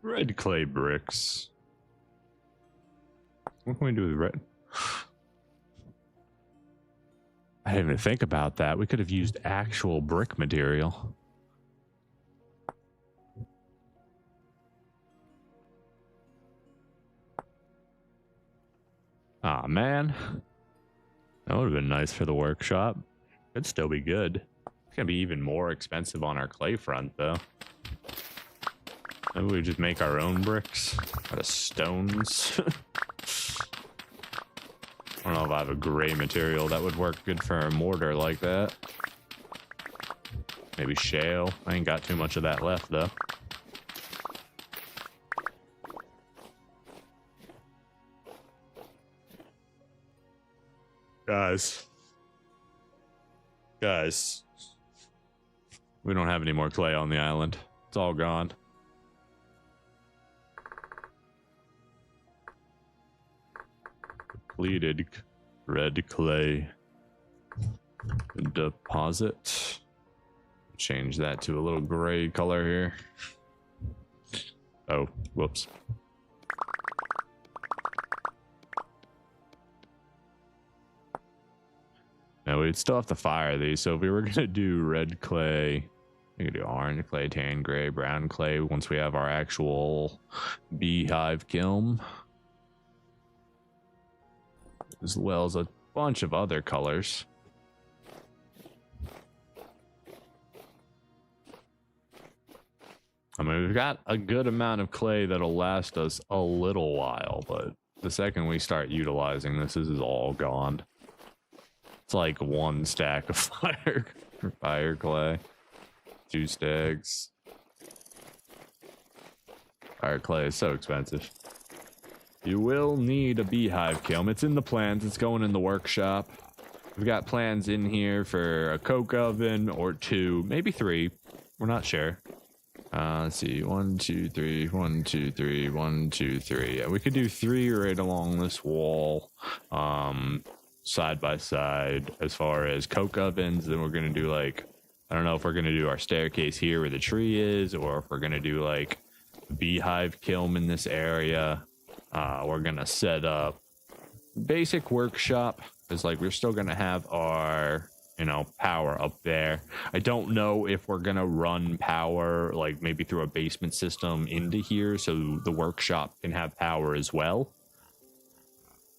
Red clay bricks. What can we do with red? I didn't even think about that. We could have used actual brick material. Aw, man. That would have been nice for the workshop. It'd still be good. It's gonna be even more expensive on our clay front, though. Maybe we just make our own bricks out of stones. I don't know if I have a gray material that would work good for a mortar like that. Maybe shale. I ain't got too much of that left, though. Guys. We don't have any more clay on the island. It's all gone. Depleted red clay deposit. Change that to a little gray color here. Oh, whoops. Now we'd still have to fire these. So if we were gonna do red clay, we could do orange clay, tan gray, brown clay once we have our actual beehive kiln, as well as a bunch of other colors. I mean, we've got a good amount of clay that'll last us a little while, but the second we start utilizing this is all gone. It's like one stack of fire clay, 2 stacks. Fire clay is so expensive. You will need a beehive kiln. It's in the plans. It's going in the workshop. We've got plans in here for a coke oven or 2, maybe 3. We're not sure. Let's see. 1, 2, 3. 1, 2, 3. 1, 2, 3. Yeah, we could do 3 right along this wall. Side by side as far as coke ovens. Then we're going to do like, I don't know if we're going to do our staircase here where the tree is, or if we're going to do like a beehive kiln in this area. We're going to set up basic workshop, because like we're still going to have our, you know, power up there. I don't know if we're going to run power like maybe through a basement system into here so the workshop can have power as well.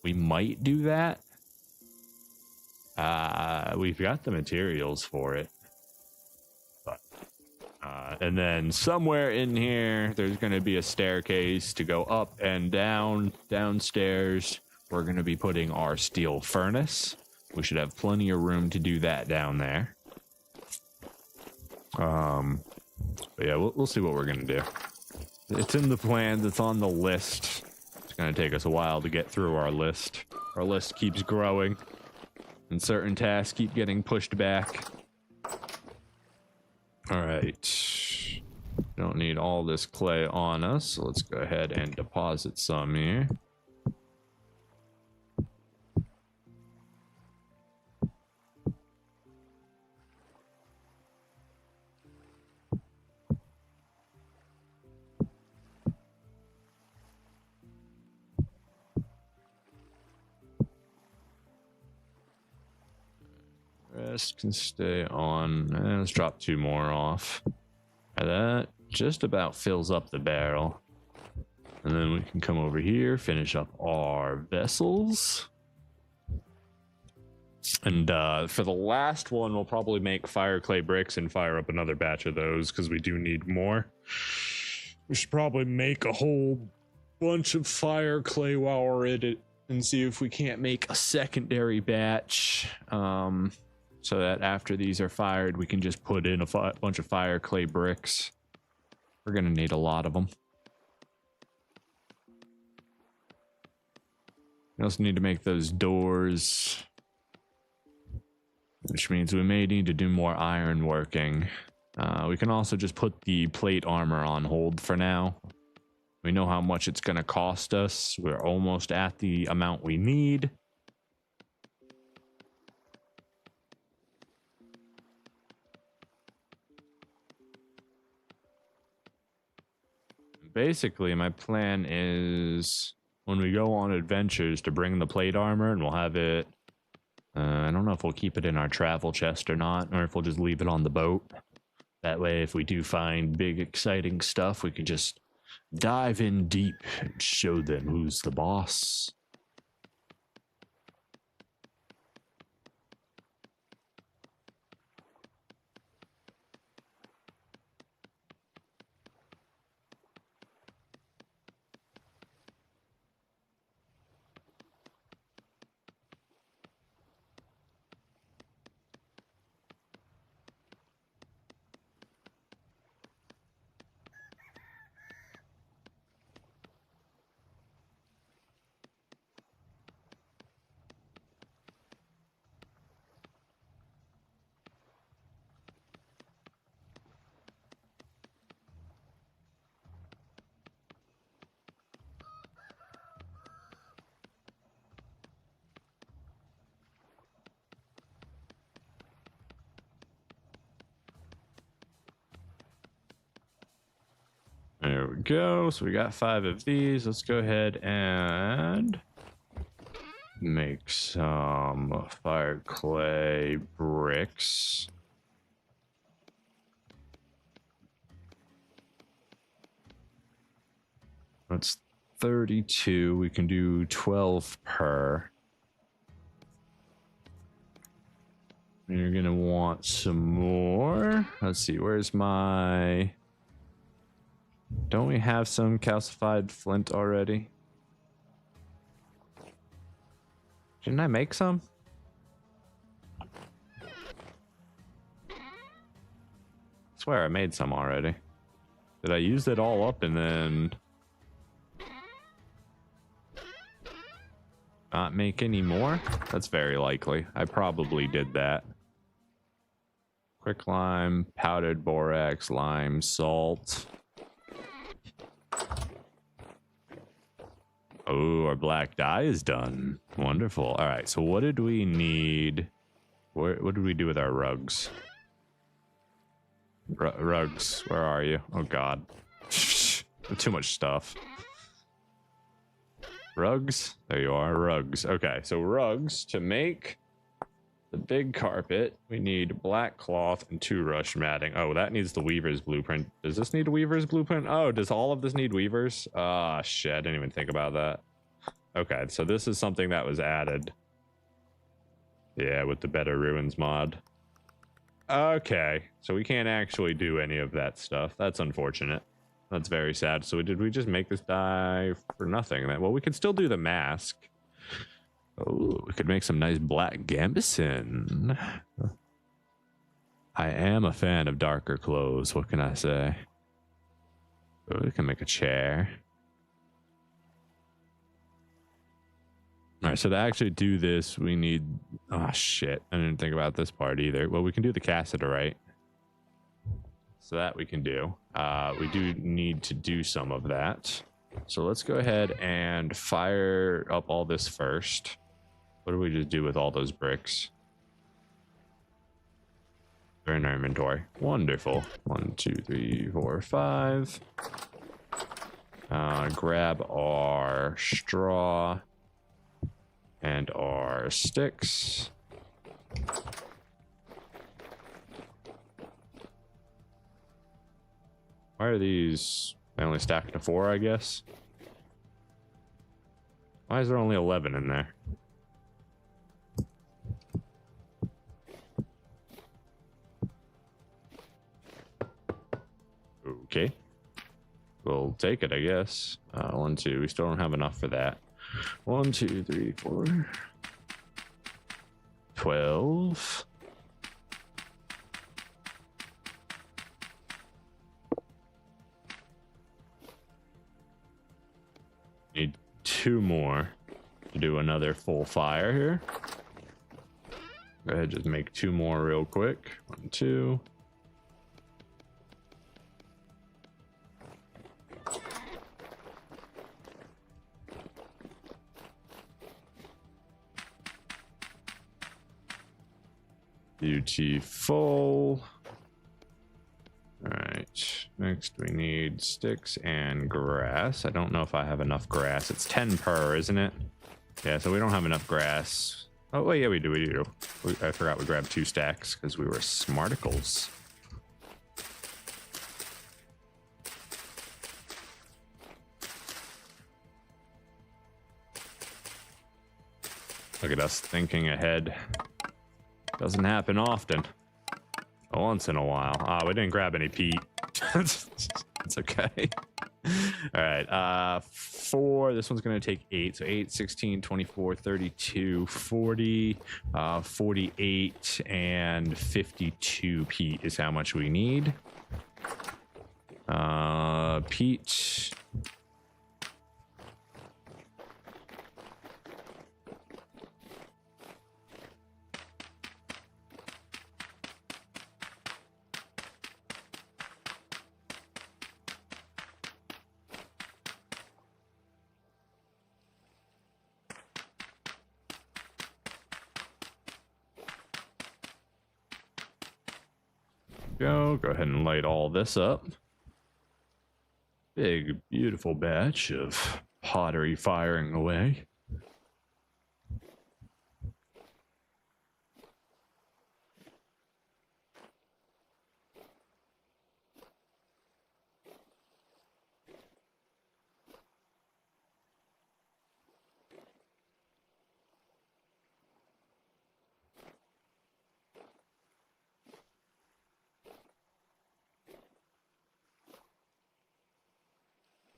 We might do that. We've got the materials for it, but and then somewhere in here there's going to be a staircase to go up and down. Downstairs we're going to be putting our steel furnace. We should have plenty of room to do that down there. But yeah, we'll see what we're going to do. It's in the plans. It's on the list. It's going to take us a while to get through our list. Our list keeps growing, and certain tasks keep getting pushed back. All right. Don't need all this clay on us, so let's go ahead and deposit some here. Rest can stay on. Let's drop 2 more off. And that just about fills up the barrel. And then we can come over here, finish up our vessels. And for the last one, we'll probably make fire clay bricks and fire up another batch of those, because we do need more. We should probably make a whole bunch of fire clay while we're at it, and see if we can't make a secondary batch. So that after these are fired, we can just put in a bunch of fire clay bricks. We're going to need a lot of them. We also need to make those doors, which means we may need to do more iron working. We can also just put the plate armor on hold for now. We know how much it's going to cost us. We're almost at the amount we need. Basically, my plan is when we go on adventures to bring the plate armor, and we'll have it. I don't know if we'll keep it in our travel chest or not, or if we'll just leave it on the boat. That way, if we do find big, exciting stuff, we can just dive in deep and show them who's the boss. There we go. So we got 5 of these. Let's go ahead and make some fire clay bricks. That's 32. We can do 12 per. You're gonna want some more. Let's see, where's my... Don't we have some calcified flint already? Didn't I make some? I swear I made some already. Did I use it all up and then not make any more? That's very likely. I probably did that. Quicklime, powdered borax, lime, salt. Oh, our black dye is done. Wonderful. All right, so what did we need? What did we do with our rugs? Rugs, where are you? Oh, God. Too much stuff. Rugs? There you are, rugs. Okay, so rugs, to make the big carpet, we need black cloth and 2 rush matting. Oh, that needs the weaver's blueprint. Does this need a weaver's blueprint? Oh, does all of this need weavers? Ah, shit, I didn't even think about that. Okay, so this is something that was added. Yeah, with the BetterRuins mod. Okay, so we can't actually do any of that stuff. That's unfortunate. That's very sad. So did we just make this dye for nothing? Well, we could still do the mask. Oh, we could make some nice black gambeson. I am a fan of darker clothes. What can I say? Oh, we can make a chair. All right, so to actually do this, we need... Oh, shit. I didn't think about this part either. Well, we can do the cassiterite. So that we can do. We do need to do some of that. So let's go ahead and fire up all this first. What do we just do with all those bricks? They're in our inventory. Wonderful. 1, 2, 3, 4, 5. Grab our straw and our sticks. Why are these... They only stack to 4, I guess? Why is there only 11 in there? Okay. We'll take it, I guess. 1, 2. We still don't have enough for that. 1, 2, 3, 4. 12. Need 2 more to do another full fire here. Go ahead, just make 2 more real quick. 1, 2. Beautiful. All right, next we need sticks and grass. I don't know if I have enough grass. It's 10 per, isn't it? Yeah, so we don't have enough grass. Oh, wait, yeah, we do. I forgot we grabbed 2 stacks because we were smarticles. Look at us thinking ahead. Doesn't happen often. Once in a while. Ah, we didn't grab any peat. It's okay. All right. 4. This one's going to take 8. So 8, 16, 24, 32, 40, 48, and 52 peat is how much we need. Peat. Go ahead and light all this up. big, beautiful batch of pottery firing away.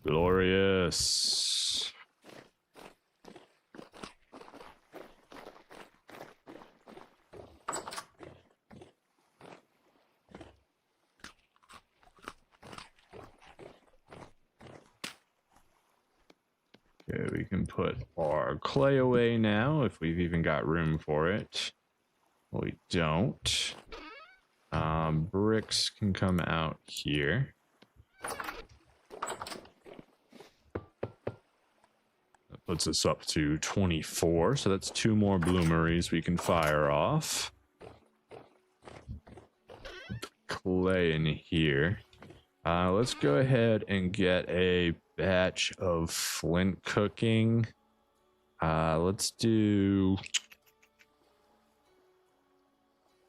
Glorious. Okay, we can put our clay away now if we've even got room for it. We don't. Bricks can come out here. That puts us up to 24, so that's 2 more bloomeries we can fire off. Clay in here. Let's go ahead and get a batch of flint cooking. Let's do...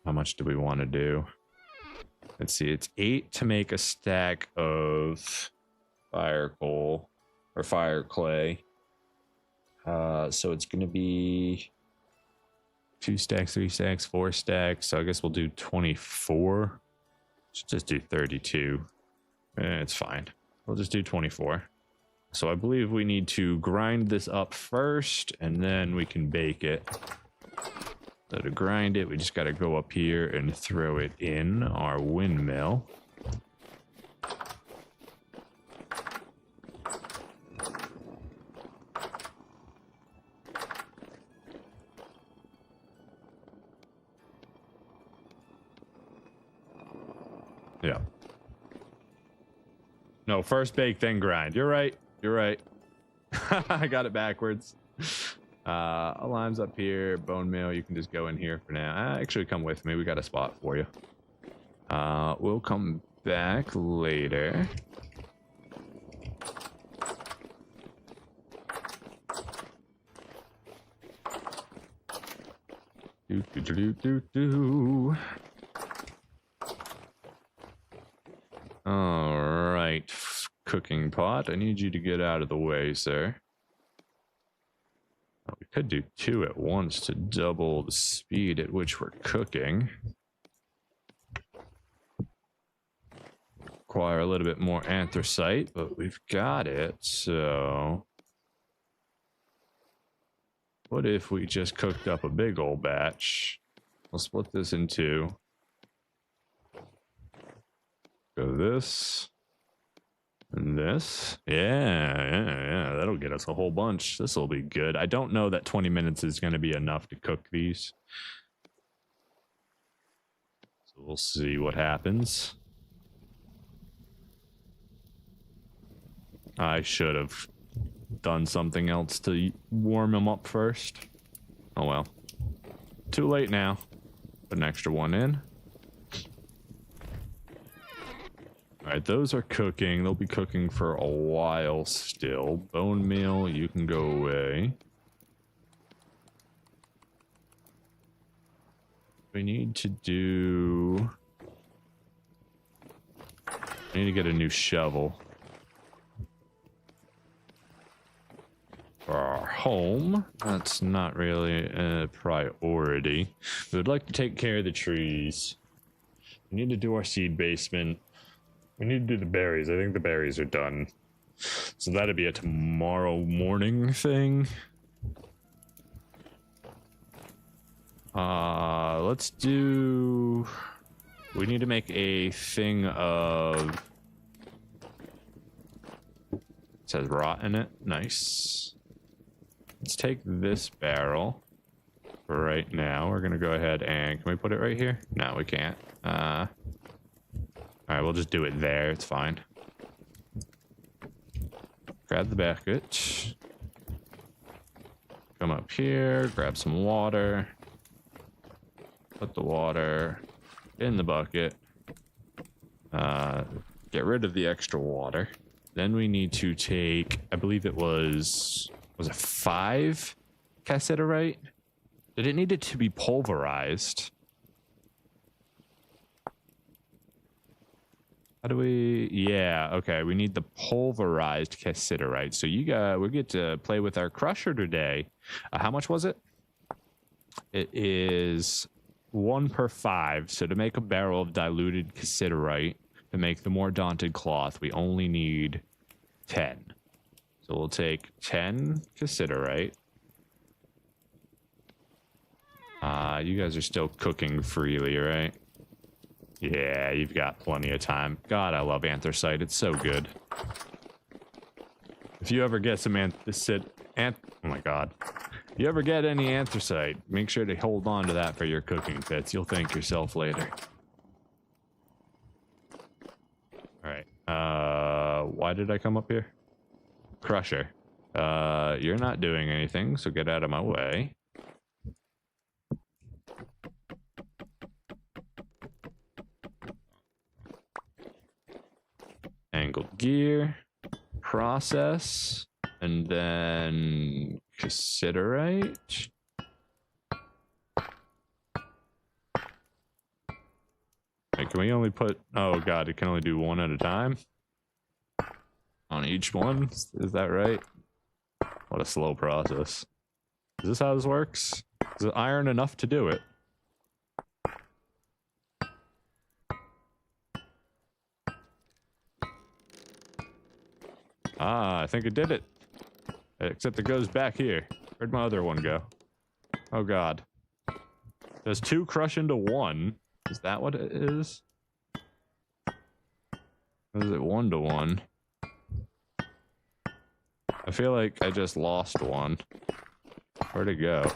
How much do we want to do? Let's see, it's 8 to make a stack of fire coal or fire clay. So it's going to be 2 stacks, 3 stacks, 4 stacks. So I guess we'll do 24. Let's just do 32. It's fine. We'll just do 24. So I believe we need to grind this up first and then we can bake it. So to grind it, we just got to go up here and throw it in our windmill. Yeah. No, first bake, then grind. You're right. You're right. I got it backwards. Lime's up here. Bone meal, you can just go in here for now. Actually, come with me. We got a spot for you. We'll come back later. All right, cooking pot. I need you to get out of the way, sir. We could do 2 at once to double the speed at which we're cooking. Require a little bit more anthracite, but we've got it, so... What if we just cooked up a big old batch? We'll split this in 2. Go this. And this. Yeah. That'll get us a whole bunch. This will be good. I don't know that 20 minutes is going to be enough to cook these. So we'll see what happens. I should have done something else to warm them up first. Oh well. Too late now. Put an extra one in. Alright, those are cooking. They'll be cooking for a while still. Bone meal, you can go away. We need to do... I need to get a new shovel. For our home, that's not really a priority. We would like to take care of the trees. We need to do our seed basement. We need to do the berries. I think the berries are done. So that'd be a tomorrow morning thing. Let's do... We need to make a thing of... It says rot in it. Nice. Let's take this barrel for right now. We're going to go ahead and... Can we put it right here? No, we can't. Alright, we'll just do it there. It's fine. Grab the bucket. Come up here. Grab some water. Put the water in the bucket. Get rid of the extra water. Then we need to take, I believe it was it 5 cassiterite? Did it need it to be pulverized? How do we, yeah, okay, we need the pulverized cassiterite. So we get to play with our crusher today. How much was it? It is 1 per 5. So to make a barrel of diluted cassiterite, to make the more daunted cloth, we only need 10. So we'll take 10 cassiterite. You guys are still cooking freely, right? Yeah, you've got plenty of time. God, I love anthracite. It's so good. If you ever get some oh my god. If you ever get any anthracite, make sure to hold on to that for your cooking pits. You'll thank yourself later. Alright. Why did I come up here? Crusher. You're not doing anything, so get out of my way. Angled gear, process, and then cassiterite. Wait, can we only put, oh god, it can only do 1 at a time? On each one? Is that right? What a slow process. Is this how this works? Is it iron enough to do it? Ah, I think it did it. Except it goes back here. Where'd my other one go? Oh god. Does 2 crush into 1? Is that what it is? Or is it 1 to 1? I feel like I just lost one. Where'd it go?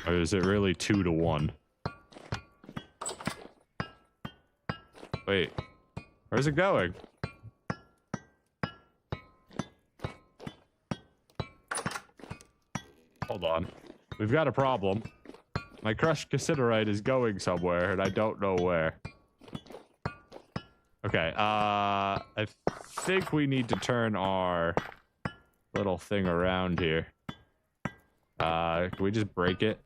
Or is it really 2 to 1? Wait. Where's it going? Hold on. We've got a problem. My crushed cassiterite is going somewhere, and I don't know where. Okay, I think we need to turn our little thing around here. Can we just break it?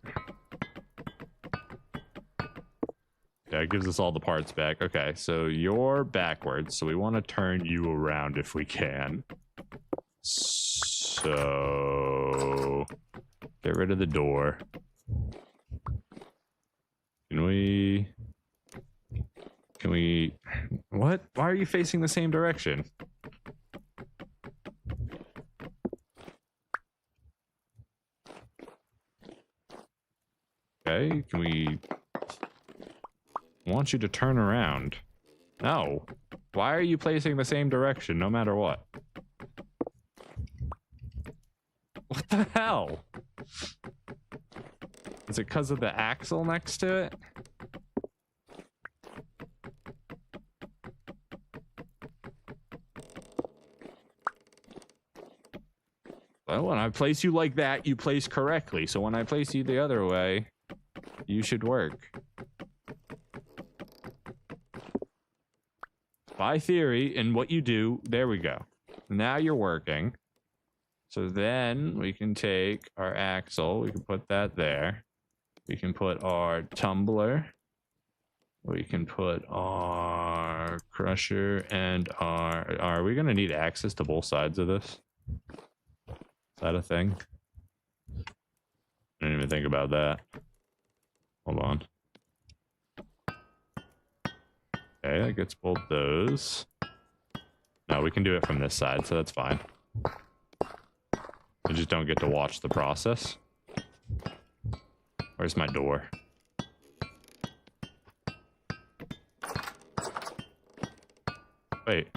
Yeah, it gives us all the parts back. Okay, so you're backwards, so we want to turn you around if we can. So... get rid of the door. Can we... What? Why are you facing the same direction? Okay, can we... I want you to turn around. No. Why are you placing the same direction no matter what? What the hell? Is it because of the axle next to it? Well, when I place you like that, you place correctly. So when I place you the other way, you should work. By theory, and what you do, there we go. Now you're working. So then we can take our axle, we can put that there. We can put our tumbler. We can put our crusher and are we gonna need access to both sides of this? Is that a thing? I didn't even think about that. Hold on. Okay, that gets both those. No, we can do it from this side, so that's fine. I just don't get to watch the process. Where's my door? Wait.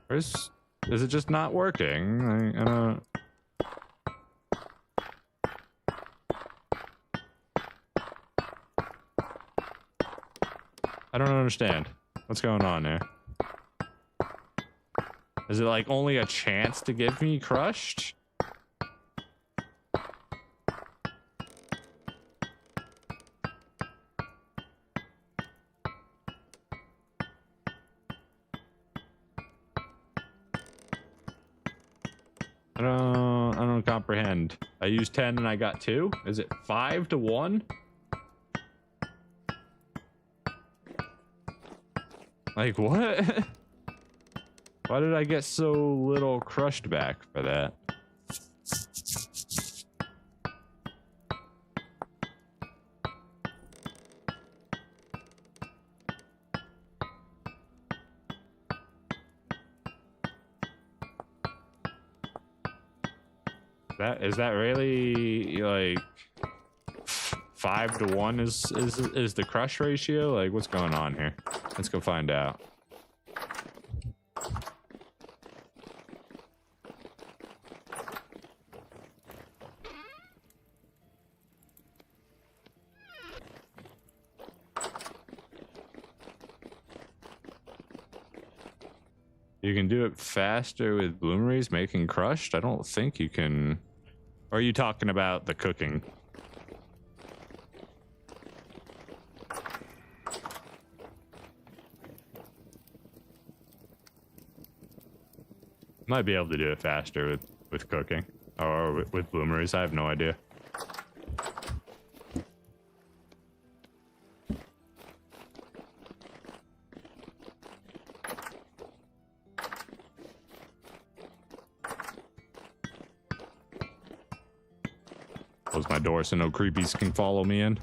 Is it just not working? I don't... I don't understand. What's going on there? Is it like only a chance to get me crushed? I don't comprehend. I used 10 and I got 2? Is it 5 to 1? Like, what? Why did I get so little crushed back for that? Is that really like 5 to 1 is the crush ratio? Like, what's going on here? Let's go find out. You can do it faster with bloomeries making crushed? I don't think you can. Or are you talking about the cooking? Might be able to do it faster with cooking. Or with bloomeries, I have no idea. Close my door so no creepies can follow me in.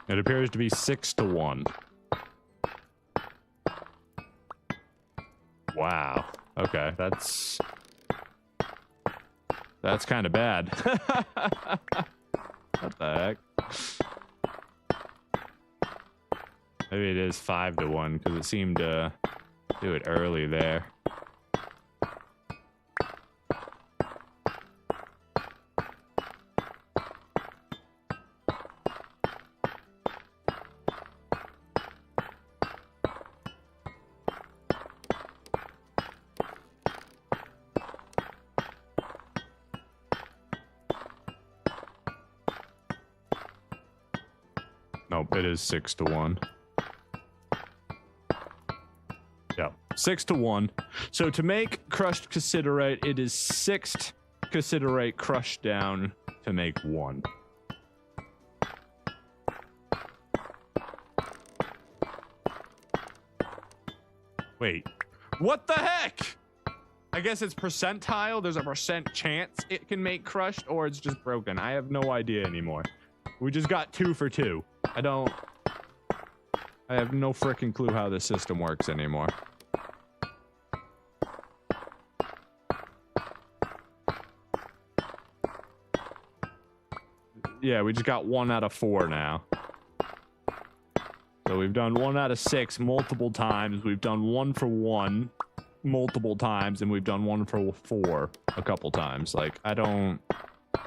It appears to be 6 to 1. Wow. Okay, that's kind of bad. What the heck? Maybe it is 5 to 1 because it seemed to do it early there. Nope, it is 6 to 1. Yeah, 6 to 1. So to make crushed cassiterite, it is 6 cassiterite crushed down to make 1. Wait, what the heck? I guess it's percentile. There's a percent chance it can make crushed, or it's just broken. I have no idea anymore. We just got 2 for 2. I have no freaking clue how this system works anymore. Yeah, we just got 1 out of 4 now. So we've done 1 out of 6 multiple times. We've done 1 for 1 multiple times, and we've done 1 for 4 a couple times. Like, I'm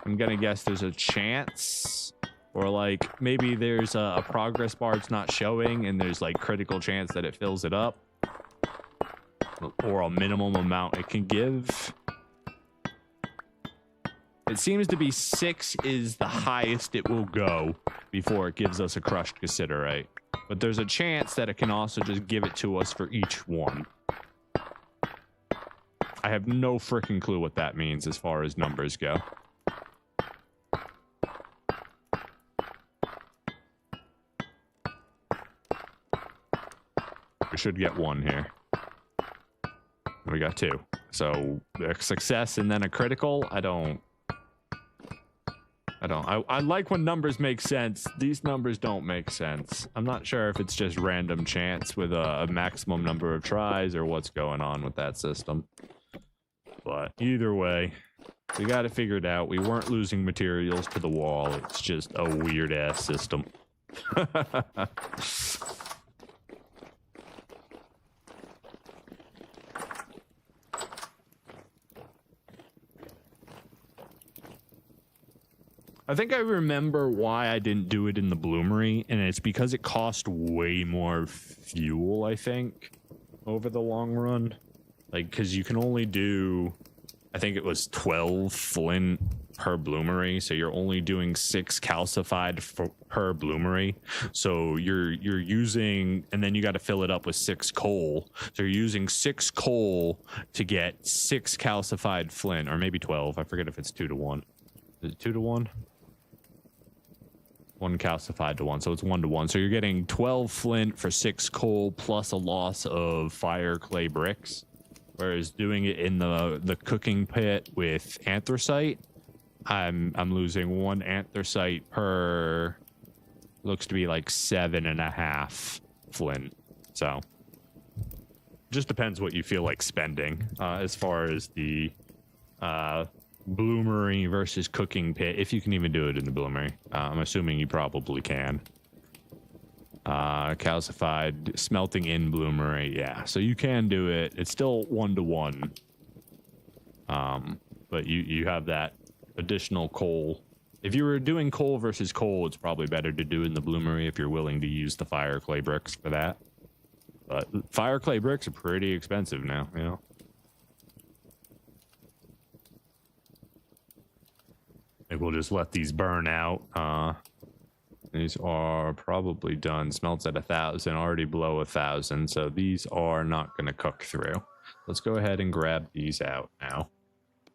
gonna guess there's a chance. Or like maybe there's a progress bar it's not showing and there's like critical chance that it fills it up. Or a minimum amount it can give. It seems to be 6 is the highest it will go before it gives us a crushed cassiterite. But there's a chance that it can also just give it to us for each one. I have no freaking clue what that means as far as numbers go. We should get 1 here. We got 2. So a success and then a critical. I like when numbers make sense. These numbers don't make sense. I'm not sure if it's just random chance with a maximum number of tries or what's going on with that system. But either way, we got it figured out. We weren't losing materials to the wall. It's just a weird ass system. I think I remember why I didn't do it in the bloomery, and it's because it cost way more fuel, I think, over the long run. Like, because you can only do, I think it was 12 flint per bloomery, so you're only doing 6 calcified per bloomery. So you're using, and then you got to fill it up with 6 coal. So you're using 6 coal to get 6 calcified flint, or maybe 12. I forget if it's 2 to 1. Is it 2 to 1? 1 calcified to 1, so it's 1 to 1. So you're getting 12 flint for 6 coal plus a loss of fire clay bricks. Whereas doing it in the cooking pit with anthracite, I'm losing 1 anthracite per, looks to be like 7.5 flint. So just depends what you feel like spending as far as the bloomery versus cooking pit, if you can even do it in the bloomery. I'm assuming you probably can. Calcified smelting in bloomery, yeah, so you can do it. It's still 1 to 1, but you have that additional coal. If you were doing coal versus coal, it's probably better to do it in the bloomery if you're willing to use the fire clay bricks for that. But fire clay bricks are pretty expensive now, you know. I think we'll just let these burn out. These are probably done. Smelts at 1,000, already below 1,000, so these are not going to cook through. Let's go ahead and grab these out now.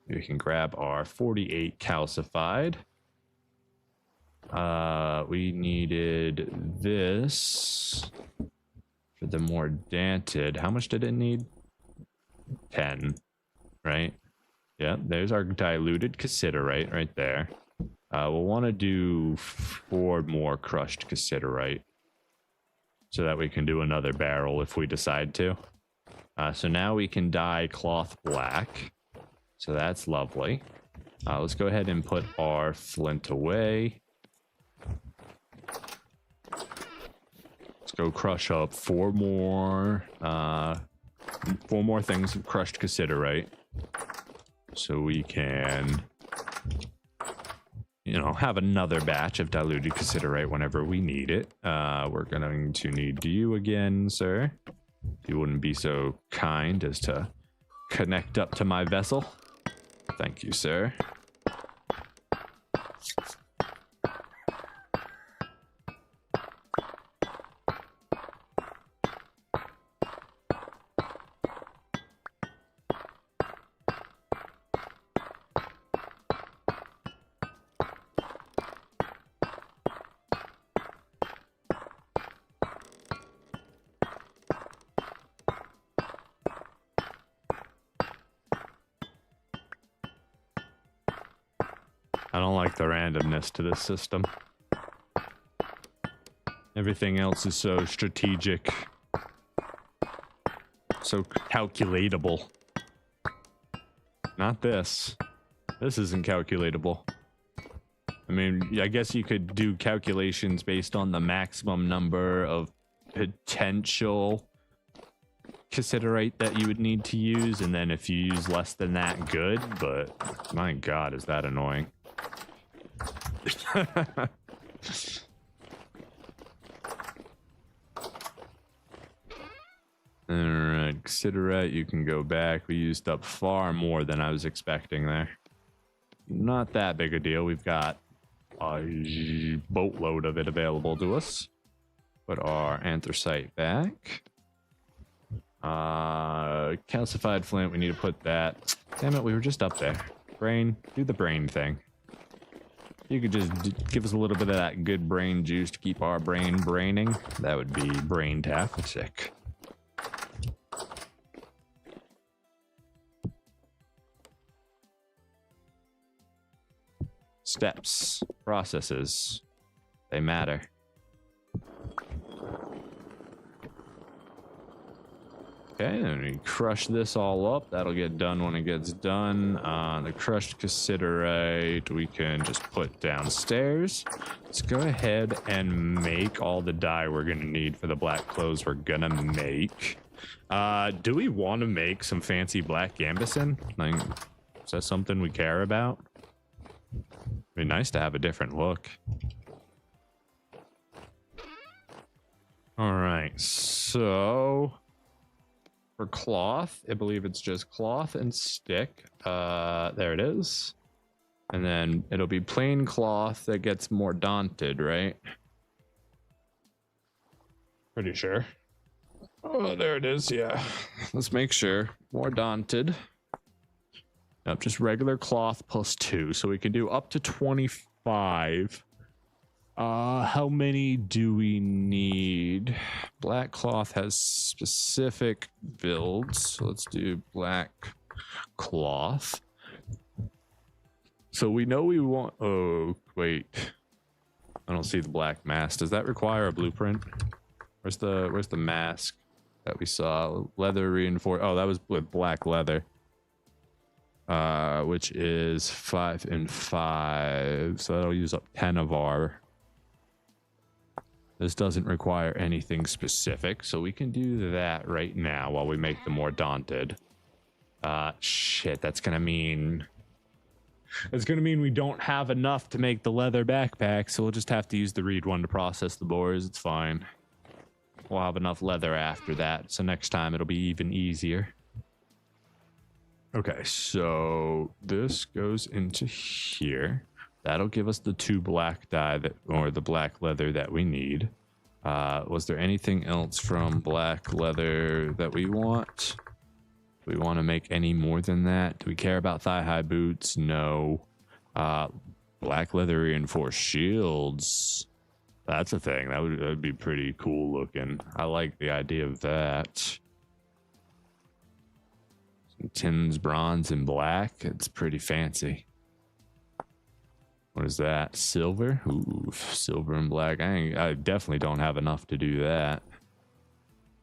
We can grab our 48 calcified. We needed this for the more dented. How much did it need? 10, right? Yeah, there's our diluted cassiterite right there. We'll want to do 4 more crushed cassiterite so that we can do another barrel if we decide to. So now we can dye cloth black. So that's lovely. Let's go ahead and put our flint away. Let's go crush up 4 more things of crushed cassiterite. So we can, you know, have another batch of diluted cassiterite whenever we need it. We're going to need you again, sir. If you wouldn't be so kind as to connect up to my vessel. Thank you, sir. I don't like the randomness to this system. Everything else is so strategic, so calculatable. Not this. This isn't calculatable. I mean, I guess you could do calculations based on the maximum number of potential cassiterite that you would need to use, and then if you use less than that, good, but my god, is that annoying. Alright, cassiterite, you can go back. We used up far more than I was expecting there. Not that big a deal. We've got a boatload of it available to us. Put our anthracite back. Calcified flint, we need to put that. Damn it, we were just up there. Brain, do the brain thing. You could just give us a little bit of that good brain juice to keep our brain braining. That would be brain-tastic. Steps, processes, they matter. Okay, then we crush this all up. That'll get done when it gets done. The crushed cassiterite we can just put downstairs. Let's go ahead and make all the dye we're gonna need for the black clothes we're gonna make. Do we want to make some fancy black gambeson? Like, is that something we care about? Be nice to have a different look. All right, so for cloth, I believe it's just cloth and stick. There it is. And then it'll be plain cloth that gets more daunted, right? Pretty sure. Oh, there it is. Yeah. Let's make sure. More daunted. Nope, just regular cloth plus 2. So we can do up to 25. How many do we need? Black cloth has specific builds. So let's do black cloth. So we know we want... Oh, wait. I don't see the black mask. Does that require a blueprint? Where's the mask that we saw? Leather reinforced. Oh, that was with black leather. Which is 5 and 5. So that'll use up 10 of our... This doesn't require anything specific, so we can do that right now while we make them more daunted. Shit, that's gonna mean... It's gonna mean we don't have enough to make the leather backpack, so we'll just have to use the reed one to process the boars. It's fine. We'll have enough leather after that, so next time it'll be even easier. Okay, so this goes into here. That'll give us the 2 black dye that, or the black leather that we need. Was there anything else from black leather that we want? Do we want to make any more than that? Do we care about thigh-high boots? No. Black leather reinforced shields. That's a thing. That'd be pretty cool looking. I like the idea of that. Some tins, bronze, and black. It's pretty fancy. What is that? Silver? Ooh, silver and black. I definitely don't have enough to do that.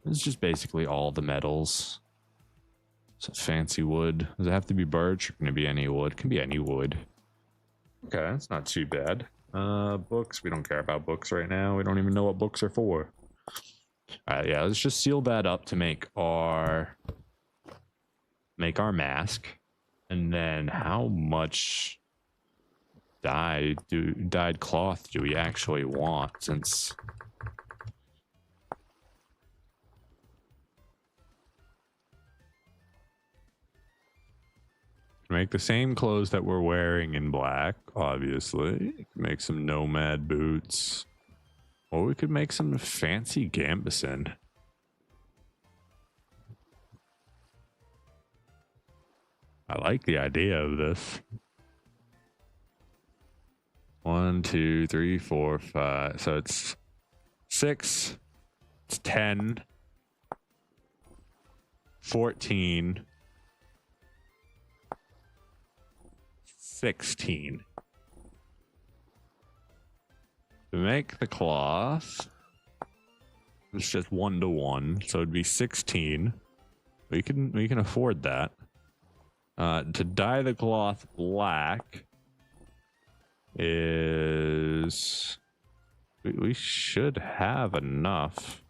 It's just basically all the metals. So fancy wood. Does it have to be birch or can it be any wood? It can be any wood. Okay, that's not too bad. Books. We don't care about books right now. We don't even know what books are for. Alright, yeah, let's just seal that up to make our mask. And then how much dyed cloth do we actually want, since make the same clothes that we're wearing in black, obviously. Make some nomad boots, or we could make some fancy gambeson. I like the idea of this. 1, 2, 3, 4, 5. So it's 6. It's 10. 14. 16. To make the cloth, it's just 1-to-1, so it'd be 16. We can afford that. To dye the cloth black is we should have enough.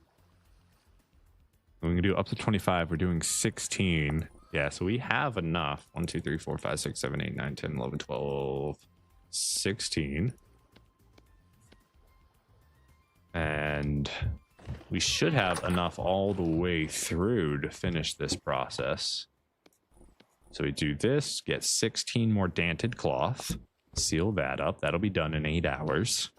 We can do up to 25. We're doing 16. Yeah, so we have enough. 1, 2, 3, 4, 5, 6, 7, 8, 9, 10, 11, 12, 16. And we should have enough all the way through to finish this process. So we do this, get 16 more danted cloth. Seal that up. That'll be done in 8 hours.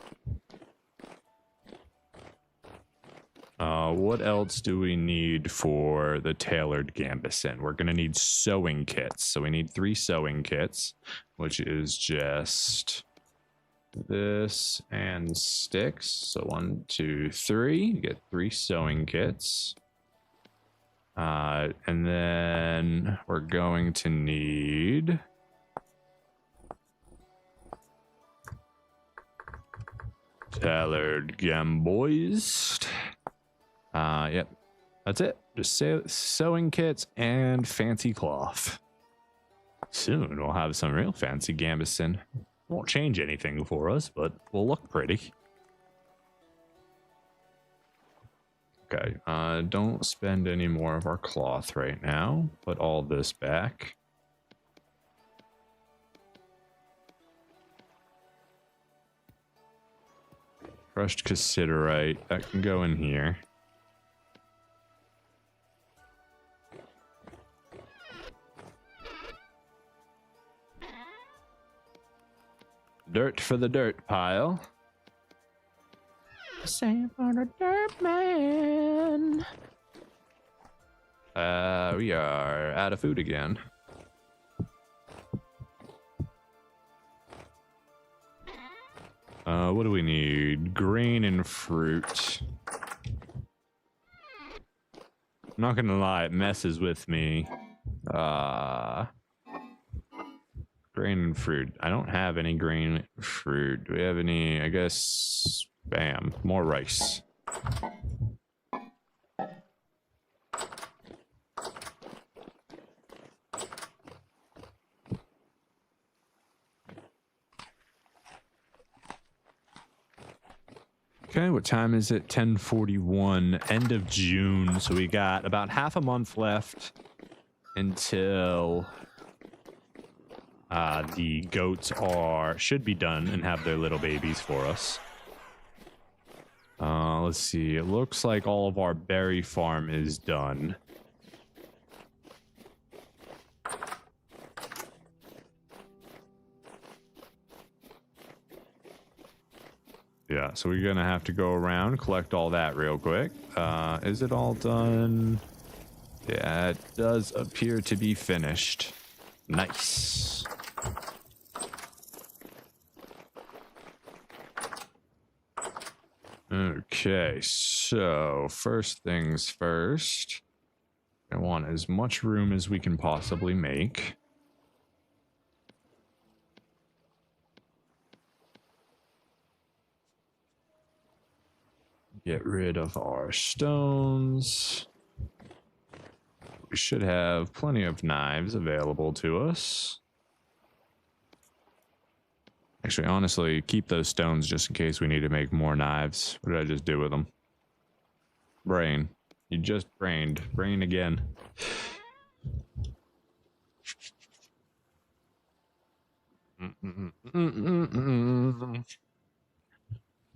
What else do we need for the tailored gambeson? We're going to need sewing kits. So we need 3 sewing kits, which is just this and sticks. So 1, 2, 3. You get 3 sewing kits. And then we're going to need... tailored gamboys. Yep, that's it. Just sewing kits and fancy cloth. Soon we'll have some real fancy gambeson. Won't change anything for us, but will look pretty. Okay, don't spend any more of our cloth right now. Put all this back. Crushed cassiterite. That can go in here. Dirt for the dirt pile. Same for the dirt man. We are out of food again. What do we need? Grain and fruit. I'm not gonna lie, it messes with me. Grain and fruit. I don't have any grain fruit. Do we have any? I guess. Bam. More rice. Okay, what time is it? 10:41, end of June. So we got about half a month left until the goats should be done and have their little babies for us. Let's see. It looks like all of our berry farm is done. Yeah, so we're gonna have to go around, collect all that real quick. Is it all done? Yeah, it does appear to be finished. Nice. Okay, so first things first. I want as much room as we can possibly make. Get rid of our stones. We should have plenty of knives available to us. Actually, honestly, keep those stones just in case we need to make more knives. What did I just do with them? Brain. You just brained. Brain again.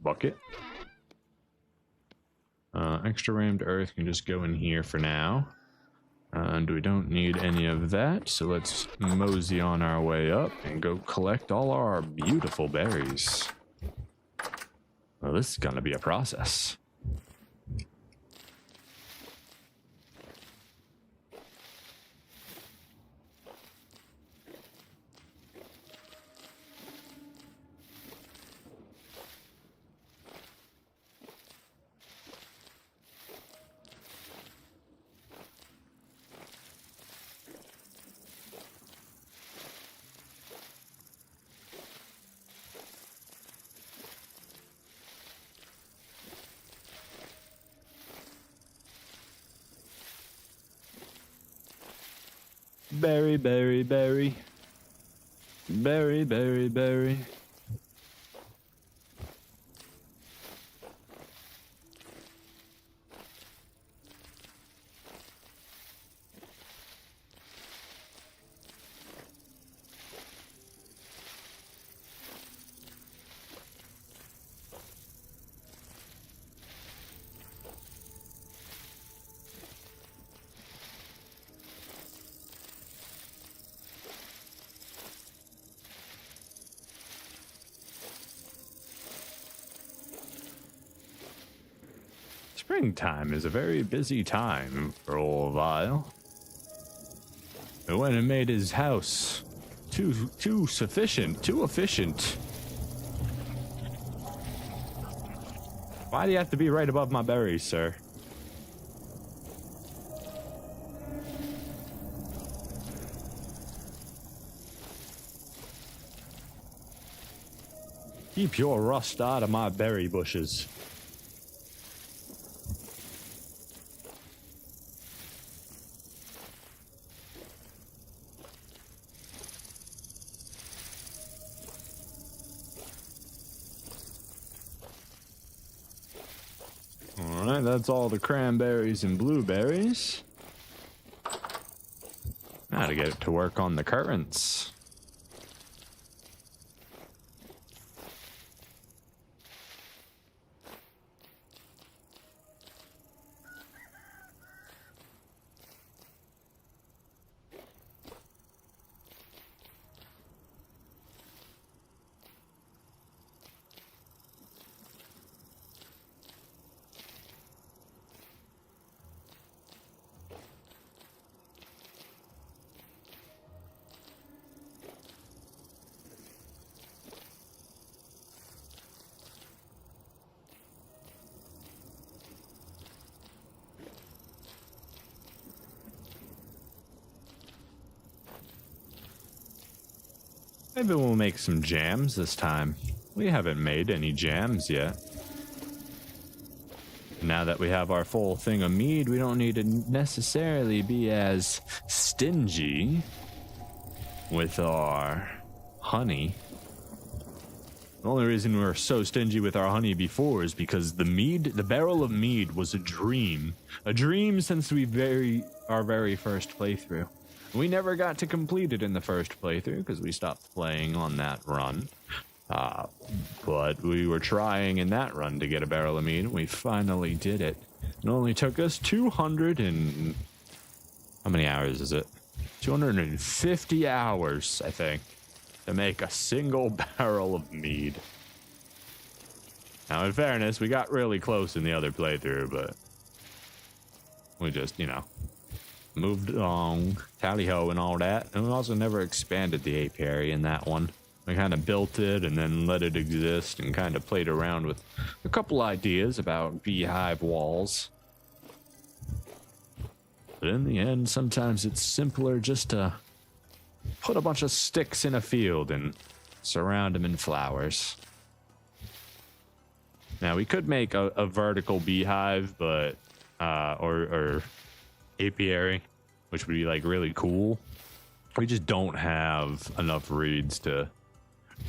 Bucket. Extra rammed earth can just go in here for now. And we don't need any of that, so let's mosey on our way up and go collect all our beautiful berries. Well, this is gonna be a process. Berry, berry, berry. Berry, berry, berry. Springtime is a very busy time for old Vile. But when it made his house too efficient. Why do you have to be right above my berries, sir? Keep your rust out of my berry bushes. Alright, that's all the cranberries and blueberries. Now to get to work on the currants. Maybe we'll make some jams this time. We haven't made any jams yet. Now that we have our full thing of mead, we don't need to necessarily be as stingy with our honey. The only reason we were so stingy with our honey before is because the barrel of mead was a dream since our very first playthrough. We never got to complete it in the first playthrough because we stopped playing on that run. But we were trying in that run to get a barrel of mead, and we finally did it. It only took us 200 and... how many hours is it? 250 hours, I think, to make a single barrel of mead. Now, in fairness, we got really close in the other playthrough, but we just, you know, moved along, tally-ho and all that. And we also never expanded the apiary in that one. We kind of built it and then let it exist and kind of played around with a couple ideas about beehive walls. But in the end, sometimes it's simpler just to put a bunch of sticks in a field and surround them in flowers. Now, we could make a vertical beehive, but or apiary, which would be like really cool. We just don't have enough reeds to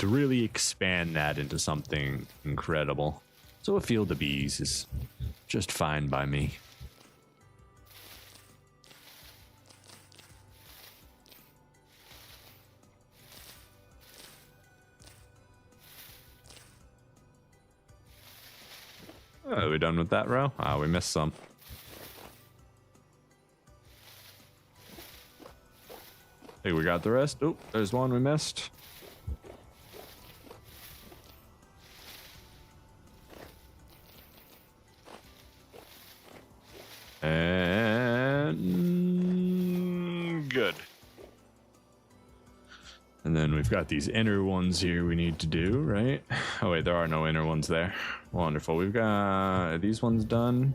really expand that into something incredible. So a field of bees is just fine by me. Are we done with that row? Ah, we missed some. I think we got the rest. Oh, there's one we missed. And good. And then we've got these inner ones here we need to do, right? Oh wait, there are no inner ones there. Wonderful. We've got these ones done.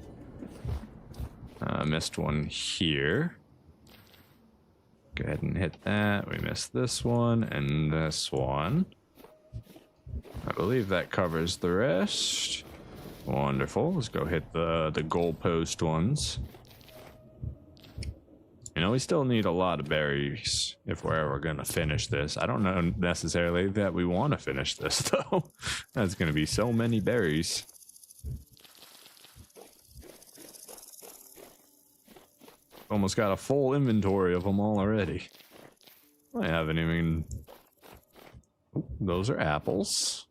Missed one here. Go ahead and hit that. We missed this one and this one. I believe that covers the rest. Wonderful. Let's go hit the goalpost ones. You know, we still need a lot of berries if we're ever going to finish this. I don't know necessarily that we want to finish this, though. That's going to be so many berries. Almost got a full inventory of them all already. I haven't even... Ooh, those are apples.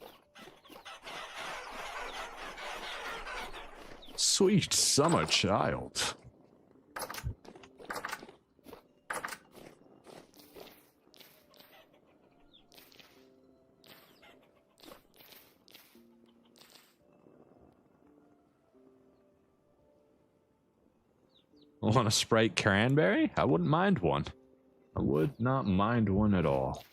Sweet summer child. Want a Sprite cranberry? I wouldn't mind one. I would not mind one at all.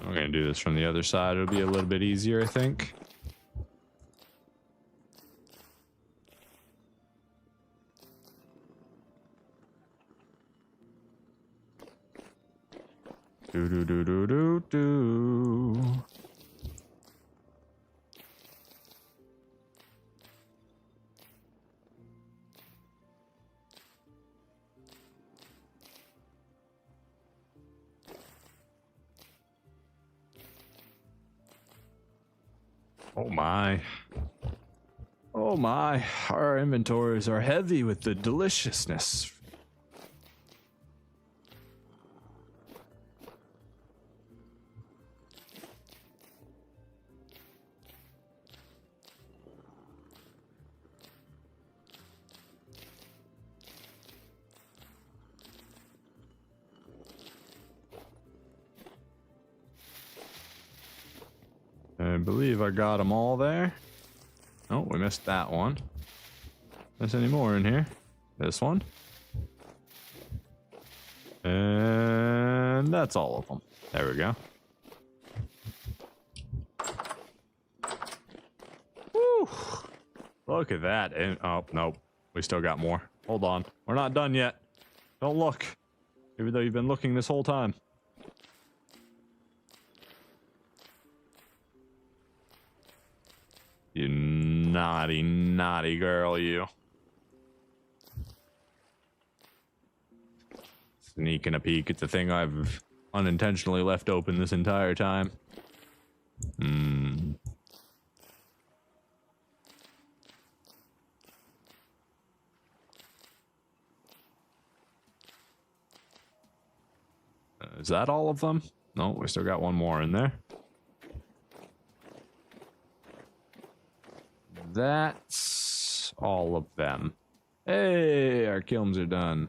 We're gonna do this from the other side. It'll be a little bit easier, I think. Do do do do do do. Oh my. Oh my. Our inventories are heavy with the deliciousness. I believe I got them all there. Oh, we missed that one. Miss any more in here? This one. And that's all of them. There we go. Woo! Look at that. And oh, nope. We still got more. Hold on. We're not done yet. Don't look. Even though you've been looking this whole time. You naughty, naughty girl, you. Sneaking a peek at the thing I've unintentionally left open this entire time. Is that all of them? No, we still got one more in there. That's all of them. Hey, our kilns are done.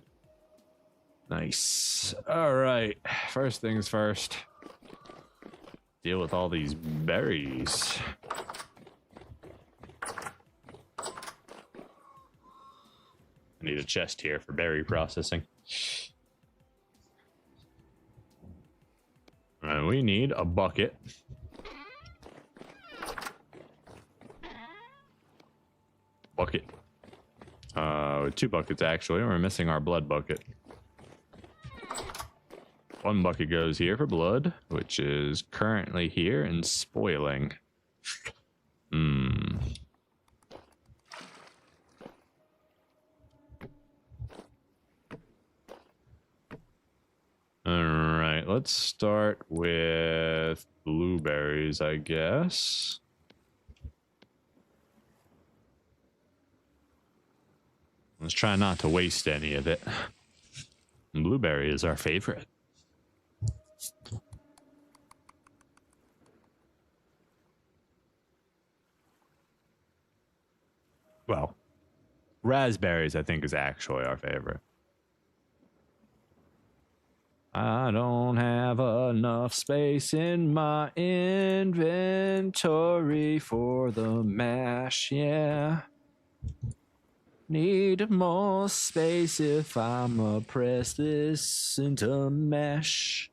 Nice. All right. First things first. Deal with all these berries. I need a chest here for berry processing. And we need a bucket. Bucket. 2 buckets actually. We're missing our blood bucket. 1 bucket goes here for blood, which is currently here and spoiling. Alright, let's start with blueberries, I guess. Let's try not to waste any of it. Blueberry is our favorite. Well, raspberries, I think, is actually our favorite. I don't have enough space in my inventory for the mash, yeah. Need more space if I'ma press this into mesh.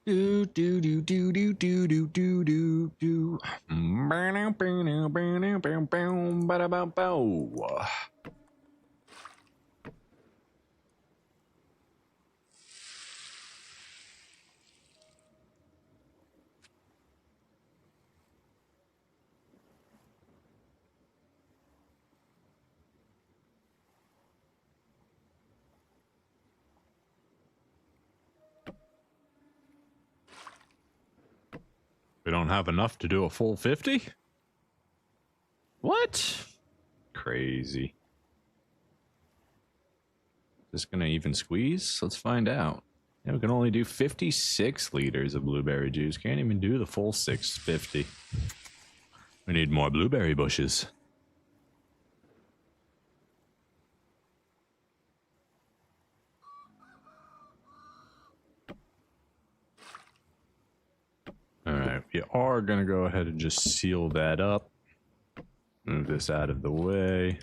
Do do do do do do do do do do. We don't have enough to do a full 50? What? Crazy. Is this gonna even squeeze? Let's find out. Yeah, we can only do 56 liters of blueberry juice. Can't even do the full 650. We need more blueberry bushes. Alright, we are going to go ahead and just seal that up. Move this out of the way.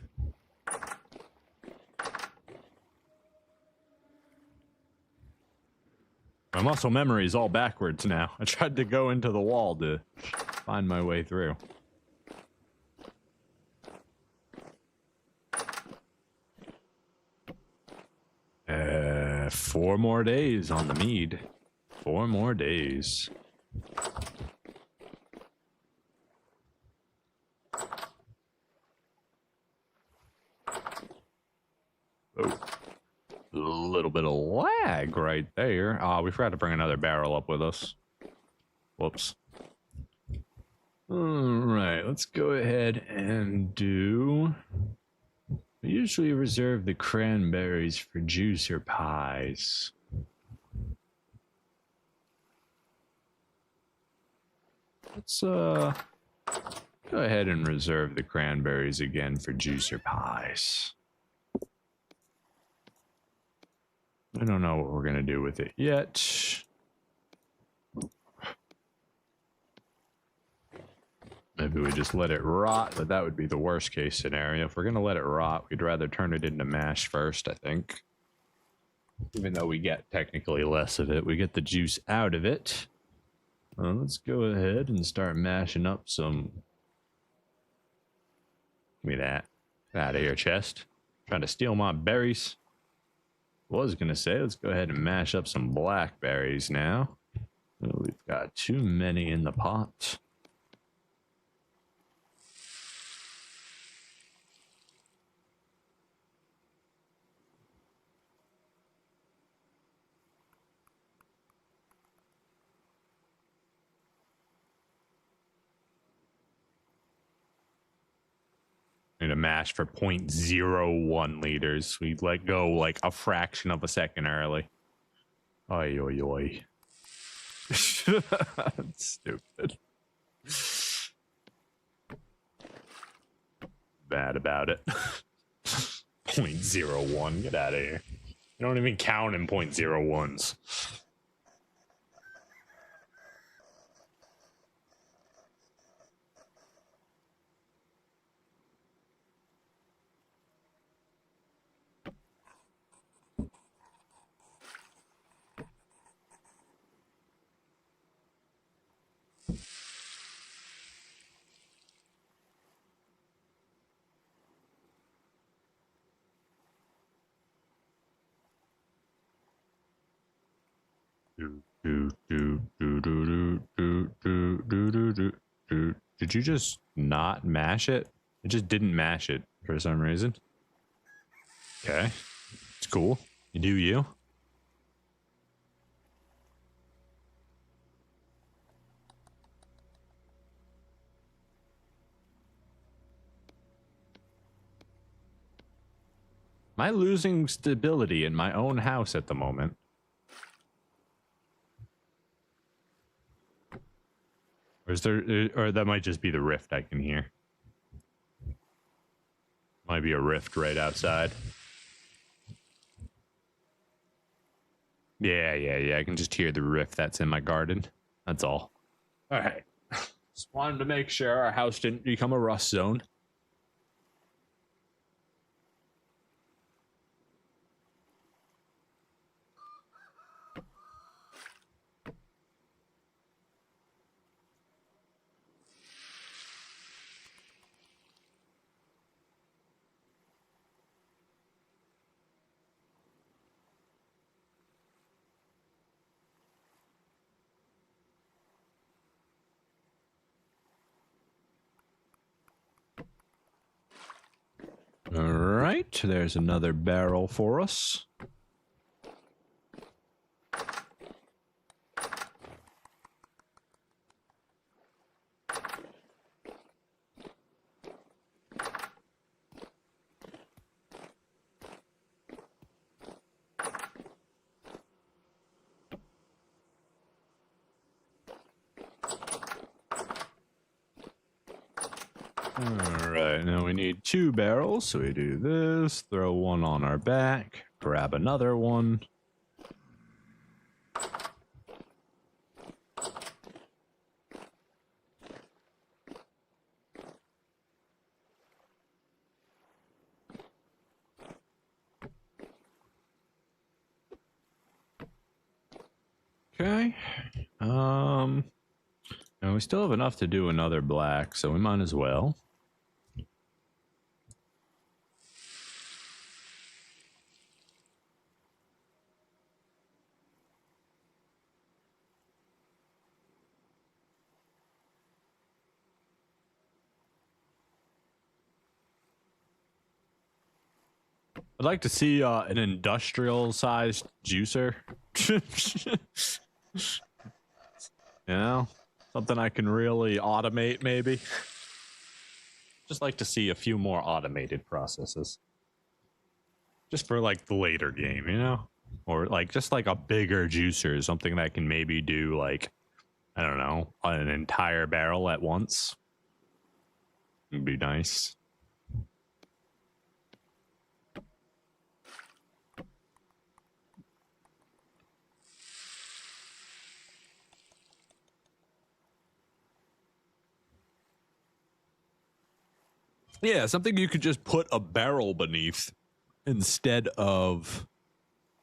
My muscle memory is all backwards now. I tried to go into the wall to find my way through. 4 more days on the mead. 4 more days. Oh. A little bit of lag right there. We forgot to bring another barrel up with us. Whoops. Alright, let's go ahead and do... We usually reserve the cranberries for juice or pies. Let's go ahead and reserve the cranberries again for juicer pies. I don't know what we're gonna do with it yet. Maybe we just let it rot, but that would be the worst case scenario. If we're gonna let it rot, we'd rather turn it into mash first, I think. Even though we get technically less of it, we get the juice out of it. Let's go ahead and start mashing up some. Give me that. Get out of here, chest. Trying to steal my berries. Was gonna say, let's go ahead and mash up some blackberries now. We've got too many in the pot. Need to mash for 0.01 liters. We let go like a fraction of a second early. Oi, oi, oi. That's stupid. Bad about it. 0.01. Get out of here. You don't even count in 0.01s. Did you just not mash it? It just didn't mash it for some reason. Okay. It's cool. You do you. Am I losing stability in my own house at the moment? Or is there, or that might just be the rift I can hear. Might be a rift right outside. Yeah. I can just hear the rift that's in my garden. That's all. All right. Just wanted to make sure our house didn't become a rust zone. All right, there's another barrel for us. Alright, now we need 2 barrels, so we do this, throw one on our back, grab another one. Okay. And we still have enough to do another black, so we might as well. I'd like to see an industrial-sized juicer. You know? Something I can really automate, maybe. Just like to see a few more automated processes. Just for, like, the later game, you know? Or, like, just like a bigger juicer. Something that can maybe do, like, I don't know, an entire barrel at once. It'd be nice. Yeah, something you could just put a barrel beneath instead of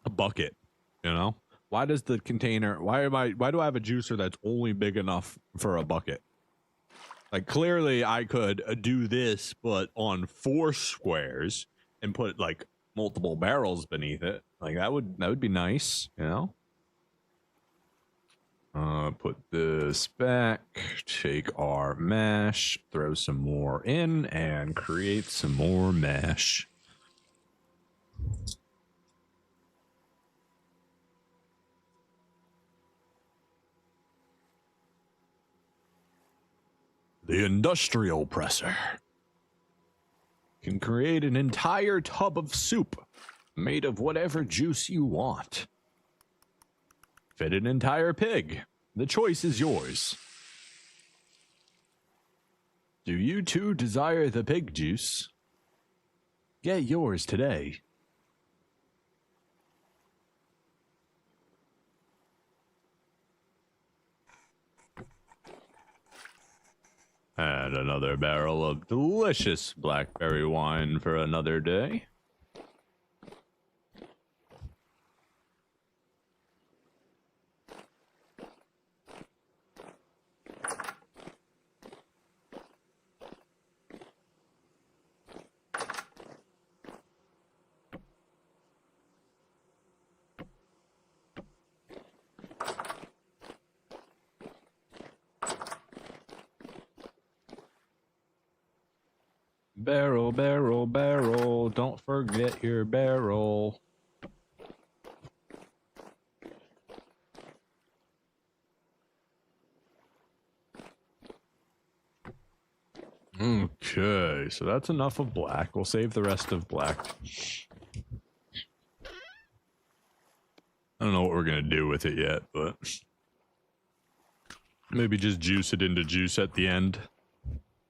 a bucket, you know? Why does the container, why do I have a juicer that's only big enough for a bucket? Like, clearly I could do this, but on 4 squares and put like multiple barrels beneath it. Like, that would be nice, you know? Put this back, take our mash, throw some more in, and create some more mash. The industrial presser can create an entire tub of soup made of whatever juice you want. Fit an entire pig. The choice is yours. Do you too desire the pig juice? Get yours today. And another barrel of delicious blackberry wine for another day. Barrel, barrel, barrel, don't forget your barrel. Okay, so that's enough of black. We'll save the rest of black. I don't know what we're going to do with it yet, but maybe just juice it into juice at the end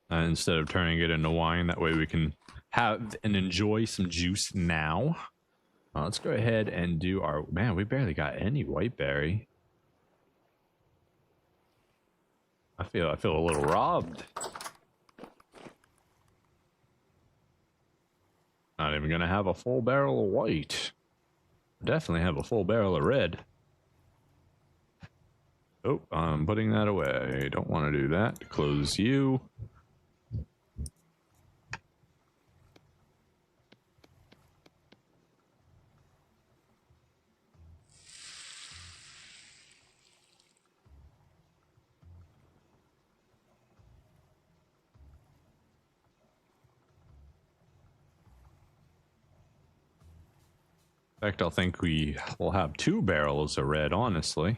instead of turning it into wine. That way we can have and enjoy some juice now. Let's go ahead and do our... Man, we barely got any whiteberry. I feel a little robbed. Not even going to have a full barrel of white. Definitely have a full barrel of red. Oh, I'm putting that away. Don't want to do that. Close you. In fact, I'll think we will have 2 barrels of red, honestly.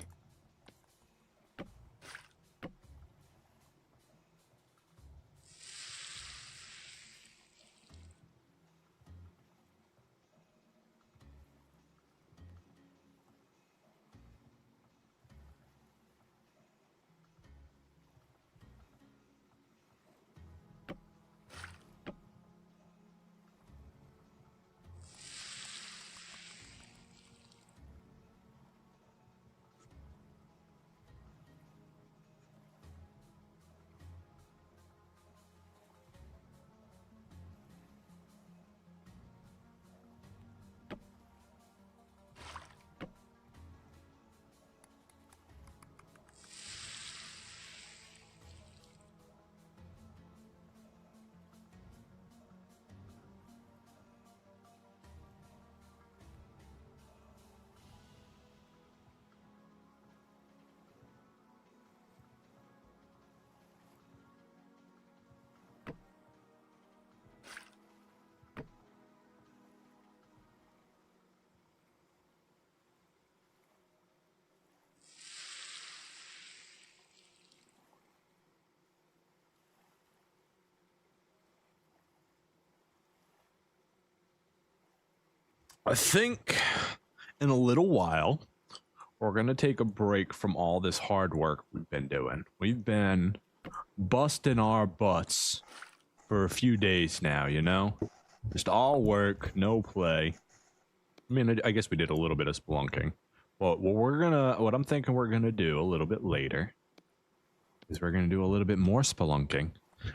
I think in a little while, we're going to take a break from all this hard work we've been doing. We've been busting our butts for a few days now, you know? Just all work, no play. I mean, I guess we did a little bit of spelunking. But what I'm thinking we're gonna do a little bit later is we're gonna do a little bit more spelunking.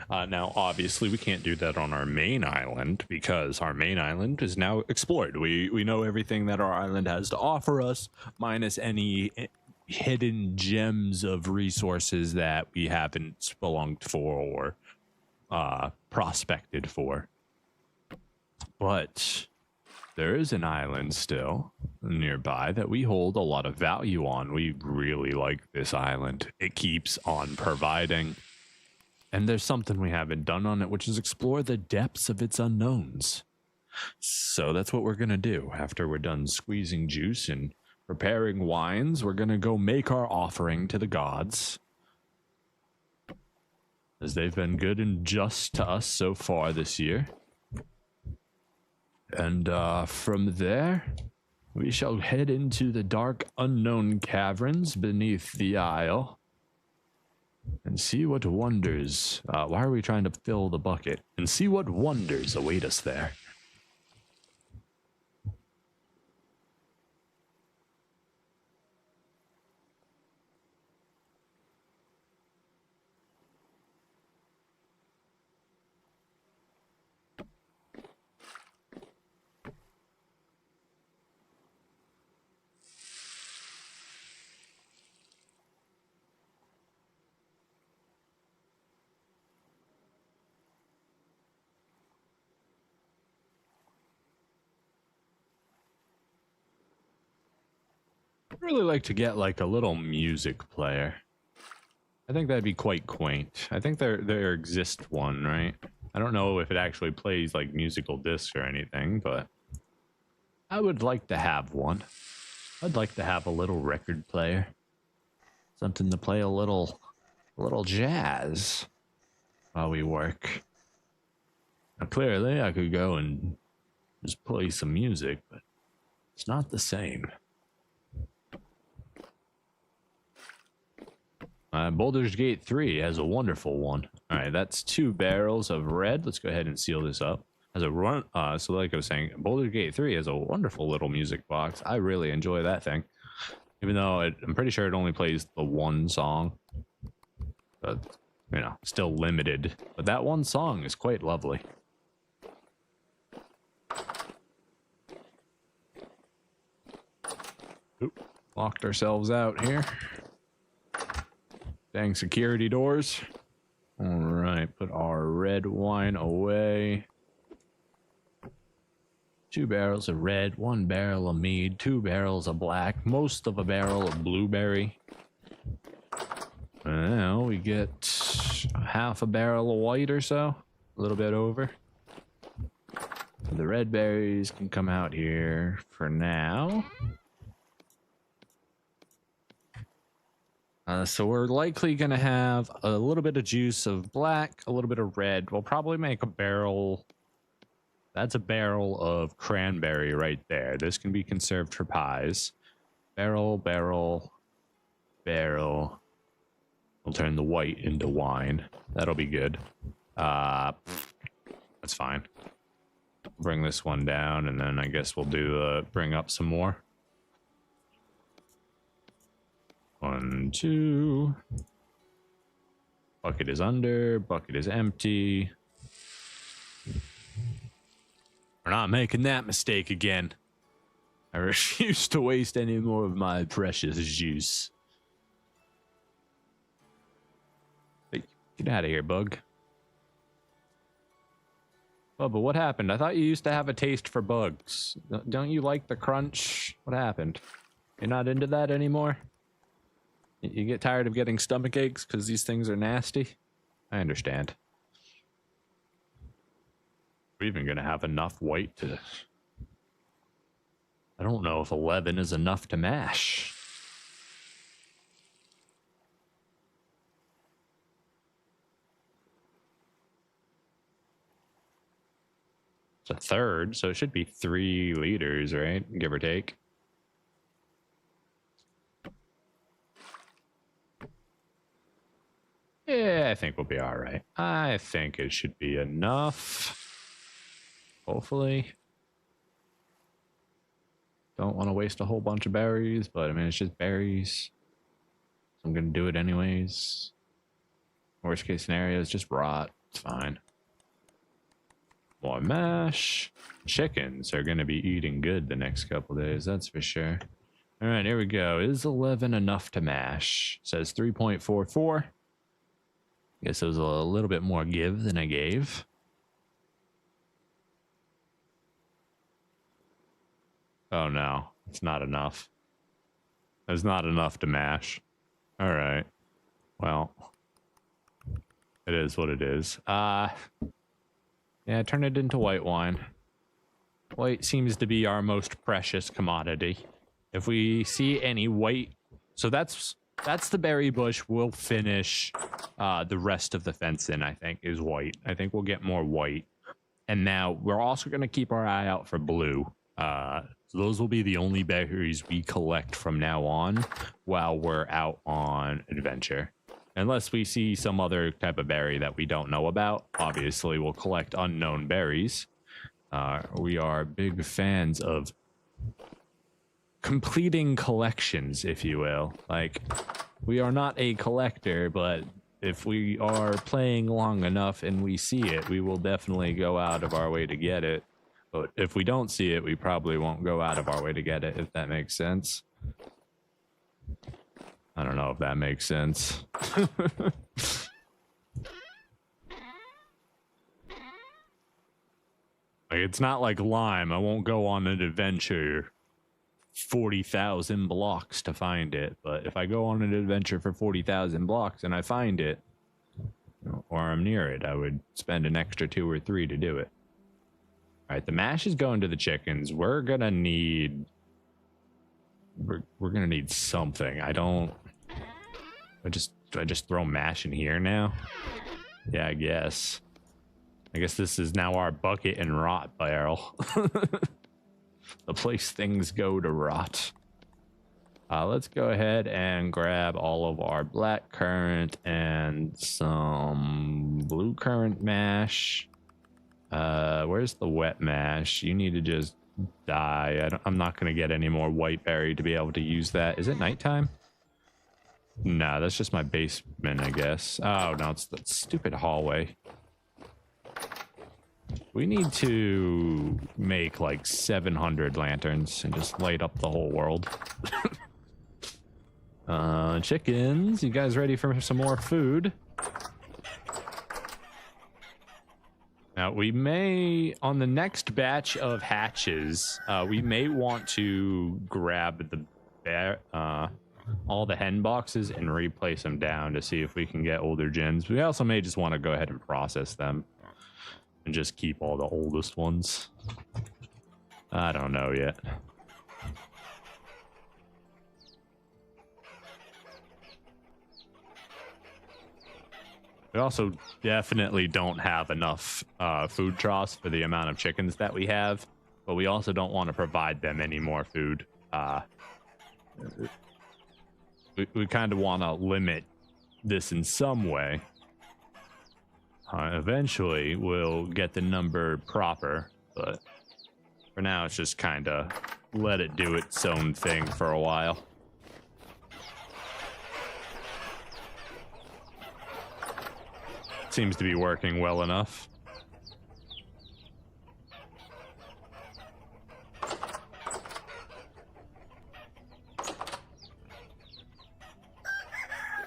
Now, obviously, we can't do that on our main island because our main island is now explored. We know everything that our island has to offer us, minus any hidden gems of resources that we haven't spelunked for or prospected for. But there is an island still nearby that we hold a lot of value on. We really like this island. It keeps on providing. And there's something we haven't done on it, which is explore the depths of its unknowns. So that's what we're going to do. After we're done squeezing juice and preparing wines, we're going to go make our offering to the gods, as they've been good and just to us so far this year. And from there, we shall head into the dark, unknown caverns beneath the isle and see what wonders. Why are we trying to fill the bucket? And see what wonders await us there. I'd really like to get like a little music player. I think that'd be quite quaint. I think there exists one, right? I don't know if it actually plays like musical discs or anything, but I would like to have one. I'd like to have a little record player. Something to play a little jazz while we work. Now, clearly I could go and just play some music, but it's not the same. Baldur's Gate 3 has a wonderful one. All right, that's 2 barrels of red. Let's go ahead and seal this up. As a run, so like I was saying, Baldur's Gate 3 has a wonderful little music box. I really enjoy that thing, even though I'm pretty sure it only plays the one song. But you know, still limited. But that one song is quite lovely. Oop, locked ourselves out here. Dang security doors. All right, put our red wine away. 2 barrels of red, 1 barrel of mead, 2 barrels of black, most of a barrel of blueberry. And now we get half a barrel of white or so, a little bit over. The red berries can come out here for now. So we're likely going to have a little bit of juice of black, a little bit of red. We'll probably make a barrel. That's a barrel of cranberry right there. This can be conserved for pies. Barrel, barrel, barrel. We'll turn the white into wine. That'll be good. That's fine. Bring this one down, and then I guess we'll do bring up some more. 1, 2. Bucket is under. Bucket is empty. We're not making that mistake again. I refuse to waste any more of my precious juice. Hey, get out of here, bug. Bubba, what happened? I thought you used to have a taste for bugs. Don't you like the crunch? What happened? You're not into that anymore? You get tired of getting stomach aches because these things are nasty? I understand. We're even going to have enough white to... I don't know if 11 is enough to mash. It's a third, so it should be 3 liters, right? Give or take. Yeah, I think we'll be all right. I think it should be enough. Hopefully. Don't want to waste a whole bunch of berries, but I mean, it's just berries. So I'm going to do it anyways. Worst case scenario is just rot. It's fine. More mash. Chickens are going to be eating good the next couple days, that's for sure. All right, here we go. Is 11 enough to mash? Says 3.44. Guess it was a little bit more give than I gave. Oh no, it's not enough. There's not enough to mash. All right. Well, it is what it is. Yeah, turn it into white wine. White seems to be our most precious commodity. If we see any white, so that's the berry bush. We'll finish the rest of the fence in, I think, is white. I think we'll get more white. And now we're also going to keep our eye out for blue. So those will be the only berries we collect from now on while we're out on adventure. Unless we see some other type of berry that we don't know about, obviously we'll collect unknown berries. We are big fans of completing collections, if you will. Like, we are not a collector, but if we are playing long enough and we see it, we will definitely go out of our way to get it. But if we don't see it, we probably won't go out of our way to get it, if that makes sense. I don't know if that makes sense. Like, it's not like Lime. I won't go on an adventure 40,000 blocks to find it. But if I go on an adventure for 40,000 blocks and I find it, or I'm near it, I would spend an extra 2 or 3 to do it. All right, the mash is going to the chickens. We're gonna need something. Do I just throw mash in here now? Yeah, I guess this is now our bucket and rot barrel. The place things go to rot. Let's go ahead and grab all of our black currant and some blue currant mash. Where's the wet mash? You need to just die. I'm not going to get any more white berry to be able to use that. Is it nighttime? No, that's just my basement, I guess. Oh, no, it's that stupid hallway. We need to make like 700 lanterns and just light up the whole world. Chickens, you guys ready for some more food? Now, we may, on the next batch of hatches, we may want to grab all the hen boxes and replace them down to see if we can get older gens. We also may just want to go ahead and process them and just keep all the oldest ones. I don't know yet. We also definitely don't have enough food troughs for the amount of chickens that we have, but we also don't want to provide them any more food. We kind of want to limit this in some way. Eventually, we'll get the number proper, but for now, it's just kind of let it do its own thing for a while. Seems to be working well enough.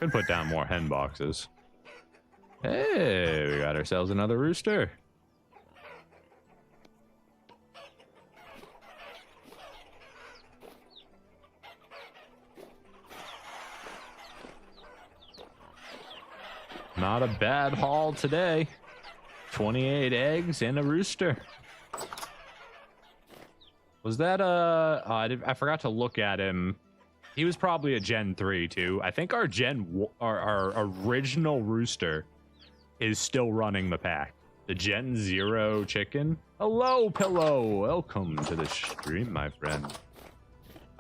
Could put down more hen boxes. Hey, we got ourselves another rooster. Not a bad haul today. 28 eggs and a rooster. Was that I forgot to look at him. He was probably a Gen 3 too. I think our our original rooster is still running the pack. The Gen 0 chicken. Hello, Pillow. Welcome to the stream, my friend.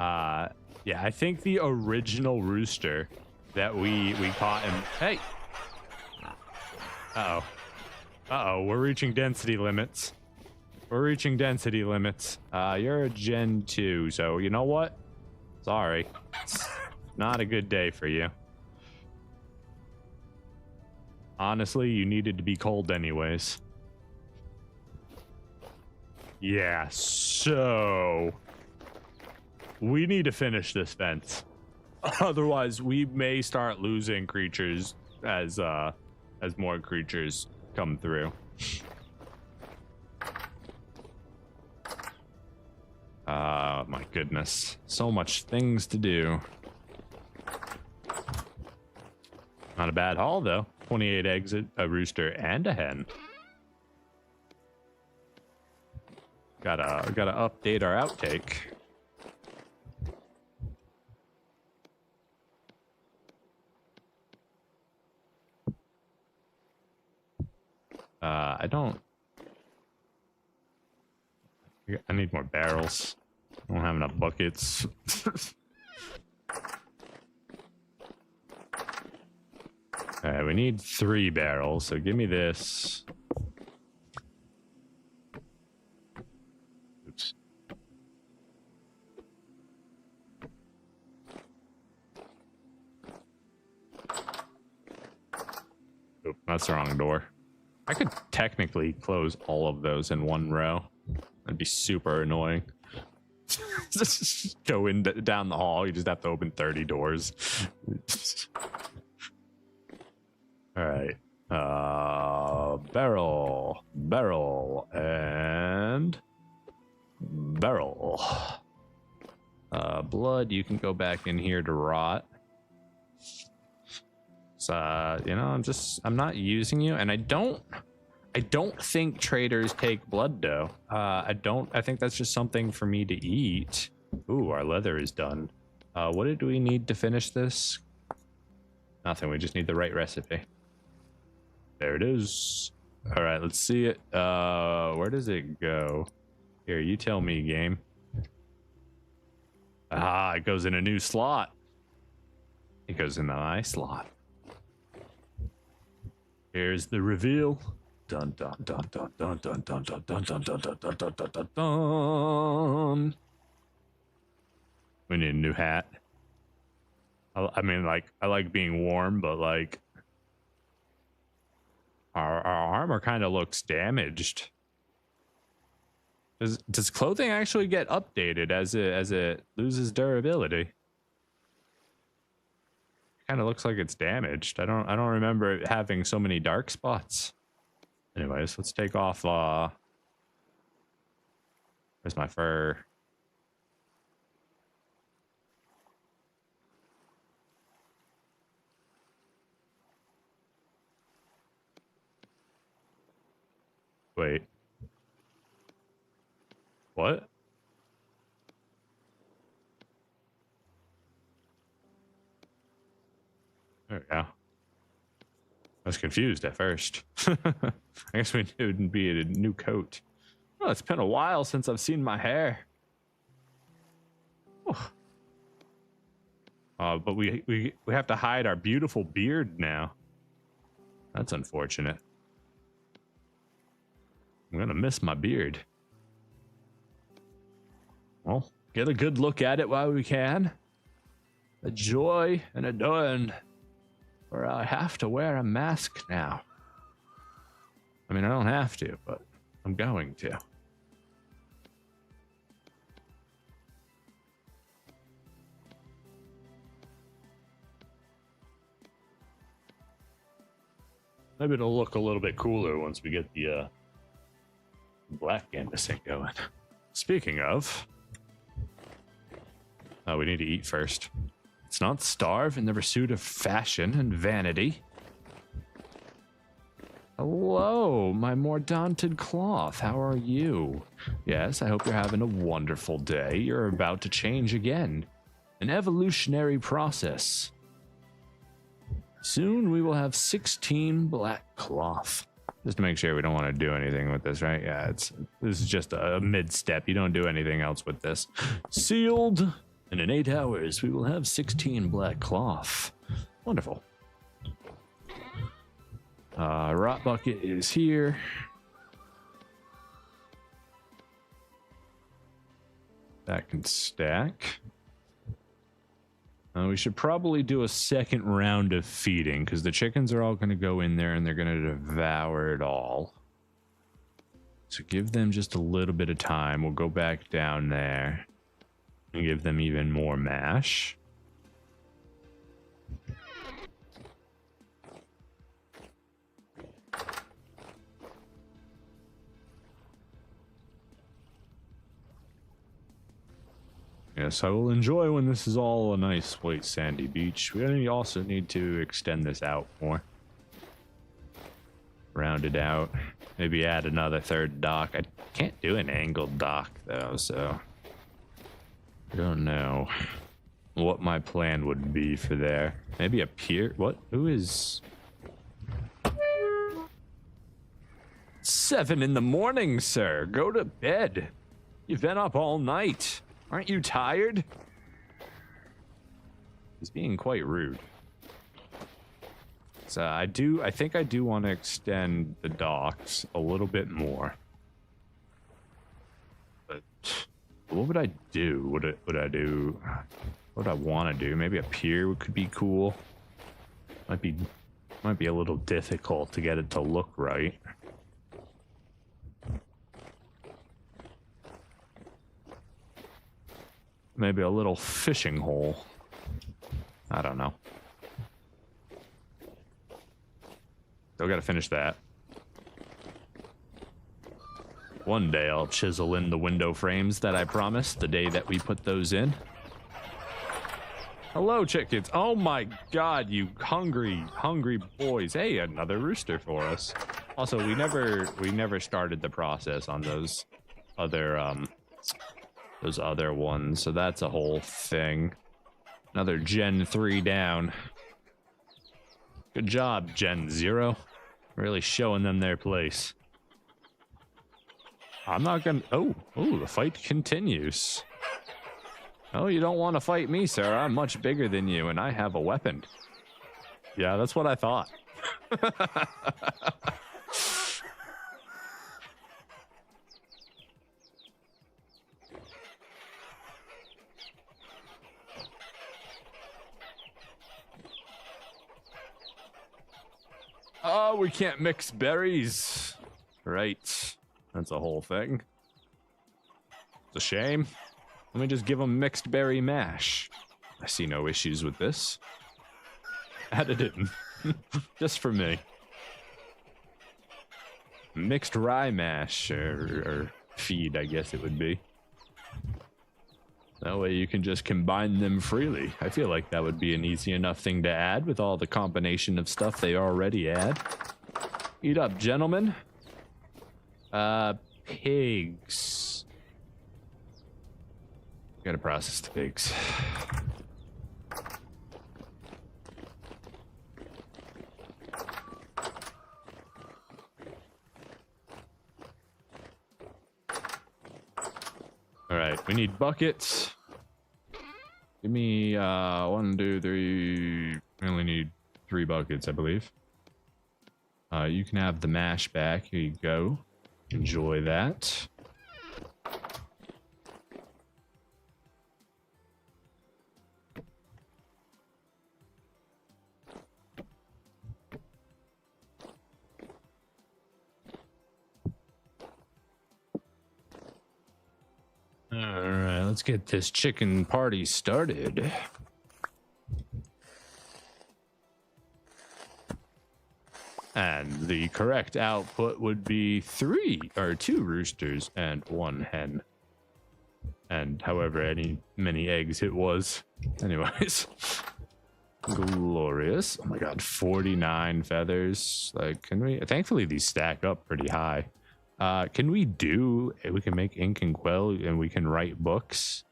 Yeah, I think the original rooster that we caught him. Hey. Uh-oh. Uh-oh, we're reaching density limits. We're reaching density limits. You're a Gen 2, so you know what? Sorry. It's not a good day for you. Honestly, you needed to be cold anyways. Yeah, so... we need to finish this fence. Otherwise, we may start losing creatures as more creatures come through. My goodness. So much things to do. Not a bad haul, though. 28 eggs, a rooster, and a hen. Gotta update our outtake. I need more barrels. I don't have enough buckets. Alright, we need 3 barrels, so give me this. Oops. Oop, that's the wrong door. I could technically close all of those in one row. That'd be super annoying. Just go down the hall, you just have to open 30 doors. Alright. Barrel, and barrel. Blood, you can go back in here to rot. So, you know, I'm not using you, and I don't think traders take blood dough. I think that's just something for me to eat. Ooh, our leather is done. What did we need to finish this? Nothing, we just need the right recipe. There it is. All right, let's see it. Where does it go? Here, you tell me, game. Ah, it goes in a new slot. It goes in my slot. Here's the reveal. Dun dun dun dun dun dun dun dun dun dun dun dun dun dun dun dun. We need a new hat. I mean, like, I like being warm, but like, our armor kind of looks damaged. Does clothing actually get updated as it loses durability? Kind of looks like it's damaged. I don't remember it having so many dark spots. Anyways, let's take off. Where's my fur? Wait. What? There we go. I was confused at first. I guess we knew it would be a new coat. Oh, it's been a while since I've seen my hair. But we have to hide our beautiful beard now. That's unfortunate. I'm gonna miss my beard. Well, get a good look at it while we can. A joy and a dawn. Or I have to wear a mask now. I mean, I don't have to, but I'm going to. Maybe it'll look a little bit cooler once we get the black canvassing going. Speaking of, we need to eat first. Let's not starve in the pursuit of fashion and vanity. Hello, my mordanted cloth. How are you? Yes, I hope you're having a wonderful day. You're about to change again. An evolutionary process. Soon we will have 16 black cloth. Just to make sure we don't want to do anything with this, right? Yeah, this is just a mid-step. You don't do anything else with this. Sealed, and in 8 hours we will have 16 black cloth. Wonderful. Rot bucket is here. That can stack. We should probably do a second round of feeding because the chickens are all going to go in there and they're going to devour it all. So give them just a little bit of time. We'll go back down there and give them even more mash. Yes, I will enjoy when this is all a nice white sandy beach. We also need to extend this out more. Round it out. Maybe add another third dock. I can't do an angled dock though, so I don't know what my plan would be for there. Maybe a pier. What? Who is 7 in the morning, sir? Go to bed. You've been up all night. Aren't you tired? He's being quite rude. So I think I do want to extend the docks a little bit more. But what would I do? What would I do? What would I want to do? Maybe a pier could be cool. Might be a little difficult to get it to look right. Maybe a little fishing hole. I don't know. Still gotta finish that. One day I'll chisel in the window frames that I promised the day that we put those in. Hello, chickens. Oh my god, you hungry boys. Hey, another rooster for us. Also, we never started the process on those other ones, so that's a whole thing. Another Gen 3 down. Good job, Gen 0. Really showing them their place. I'm not gonna... Oh, the fight continues. Oh, you don't want to fight me, sir. I'm much bigger than you, and I have a weapon. Yeah, that's what I thought. Oh, we can't mix berries. Right. That's a whole thing. It's a shame. Let me just give them mixed berry mash. I see no issues with this. Add it in. Just for me. Mixed rye mash, or feed, I guess it would be. That way you can just combine them freely. I feel like that would be an easy enough thing to add with all the combination of stuff they already add. Eat up, gentlemen. Pigs. Gotta process the pigs. All right, we need buckets. Give me 1, 2, 3. We only need 3 buckets, I believe. You can have the mash back. Here you go. Enjoy that. All right, let's get this chicken party started. And the correct output would be 2 roosters and 1 hen. And however many eggs it was. Anyways. Glorious. Oh my god, 49 feathers. Like, can we... Thankfully, these stack up pretty high. We can make ink and quill, and we can write books.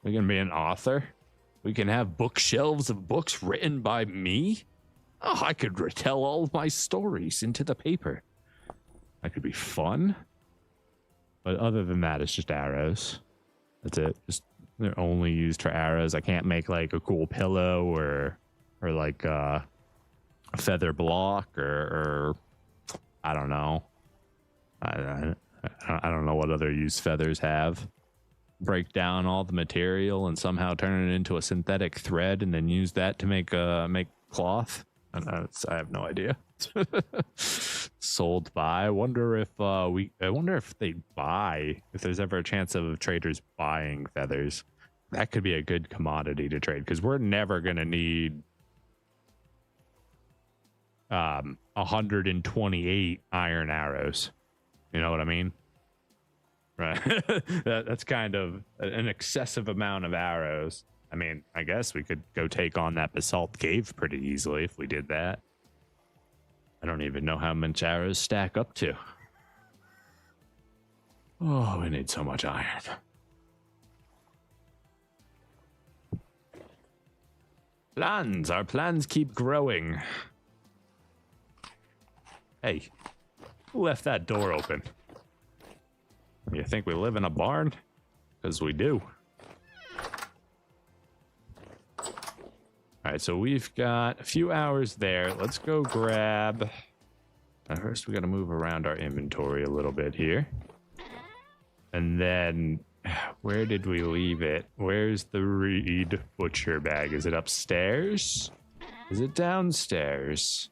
We can be an author. We can have bookshelves of books written by me. Oh, I could retell all of my stories into the paper. That could be fun. But other than that, it's just arrows. That's it. They're only used for arrows. I can't make like a cool pillow or like a feather block or I don't know. I don't know what other use feathers have. Break down all the material and somehow turn it into a synthetic thread and then use that to make cloth. I have no idea. Sold by. I wonder if they buy, if there's ever a chance of traders buying feathers. That could be a good commodity to trade, because we're never gonna need 128 iron arrows. You know what I mean? Right. That's kind of an excessive amount of arrows. I mean, I guess we could go take on that basalt cave pretty easily if we did that. I don't even know how much arrows stack up to. Oh, we need so much iron. Our plans keep growing. Hey, who left that door open? You think we live in a barn? Because we do. All right, so we've got a few hours there. Let's go grab... First, we got to move around our inventory a little bit here. And then, where did we leave it? Where's the reed butcher bag? Is it upstairs? Is it downstairs?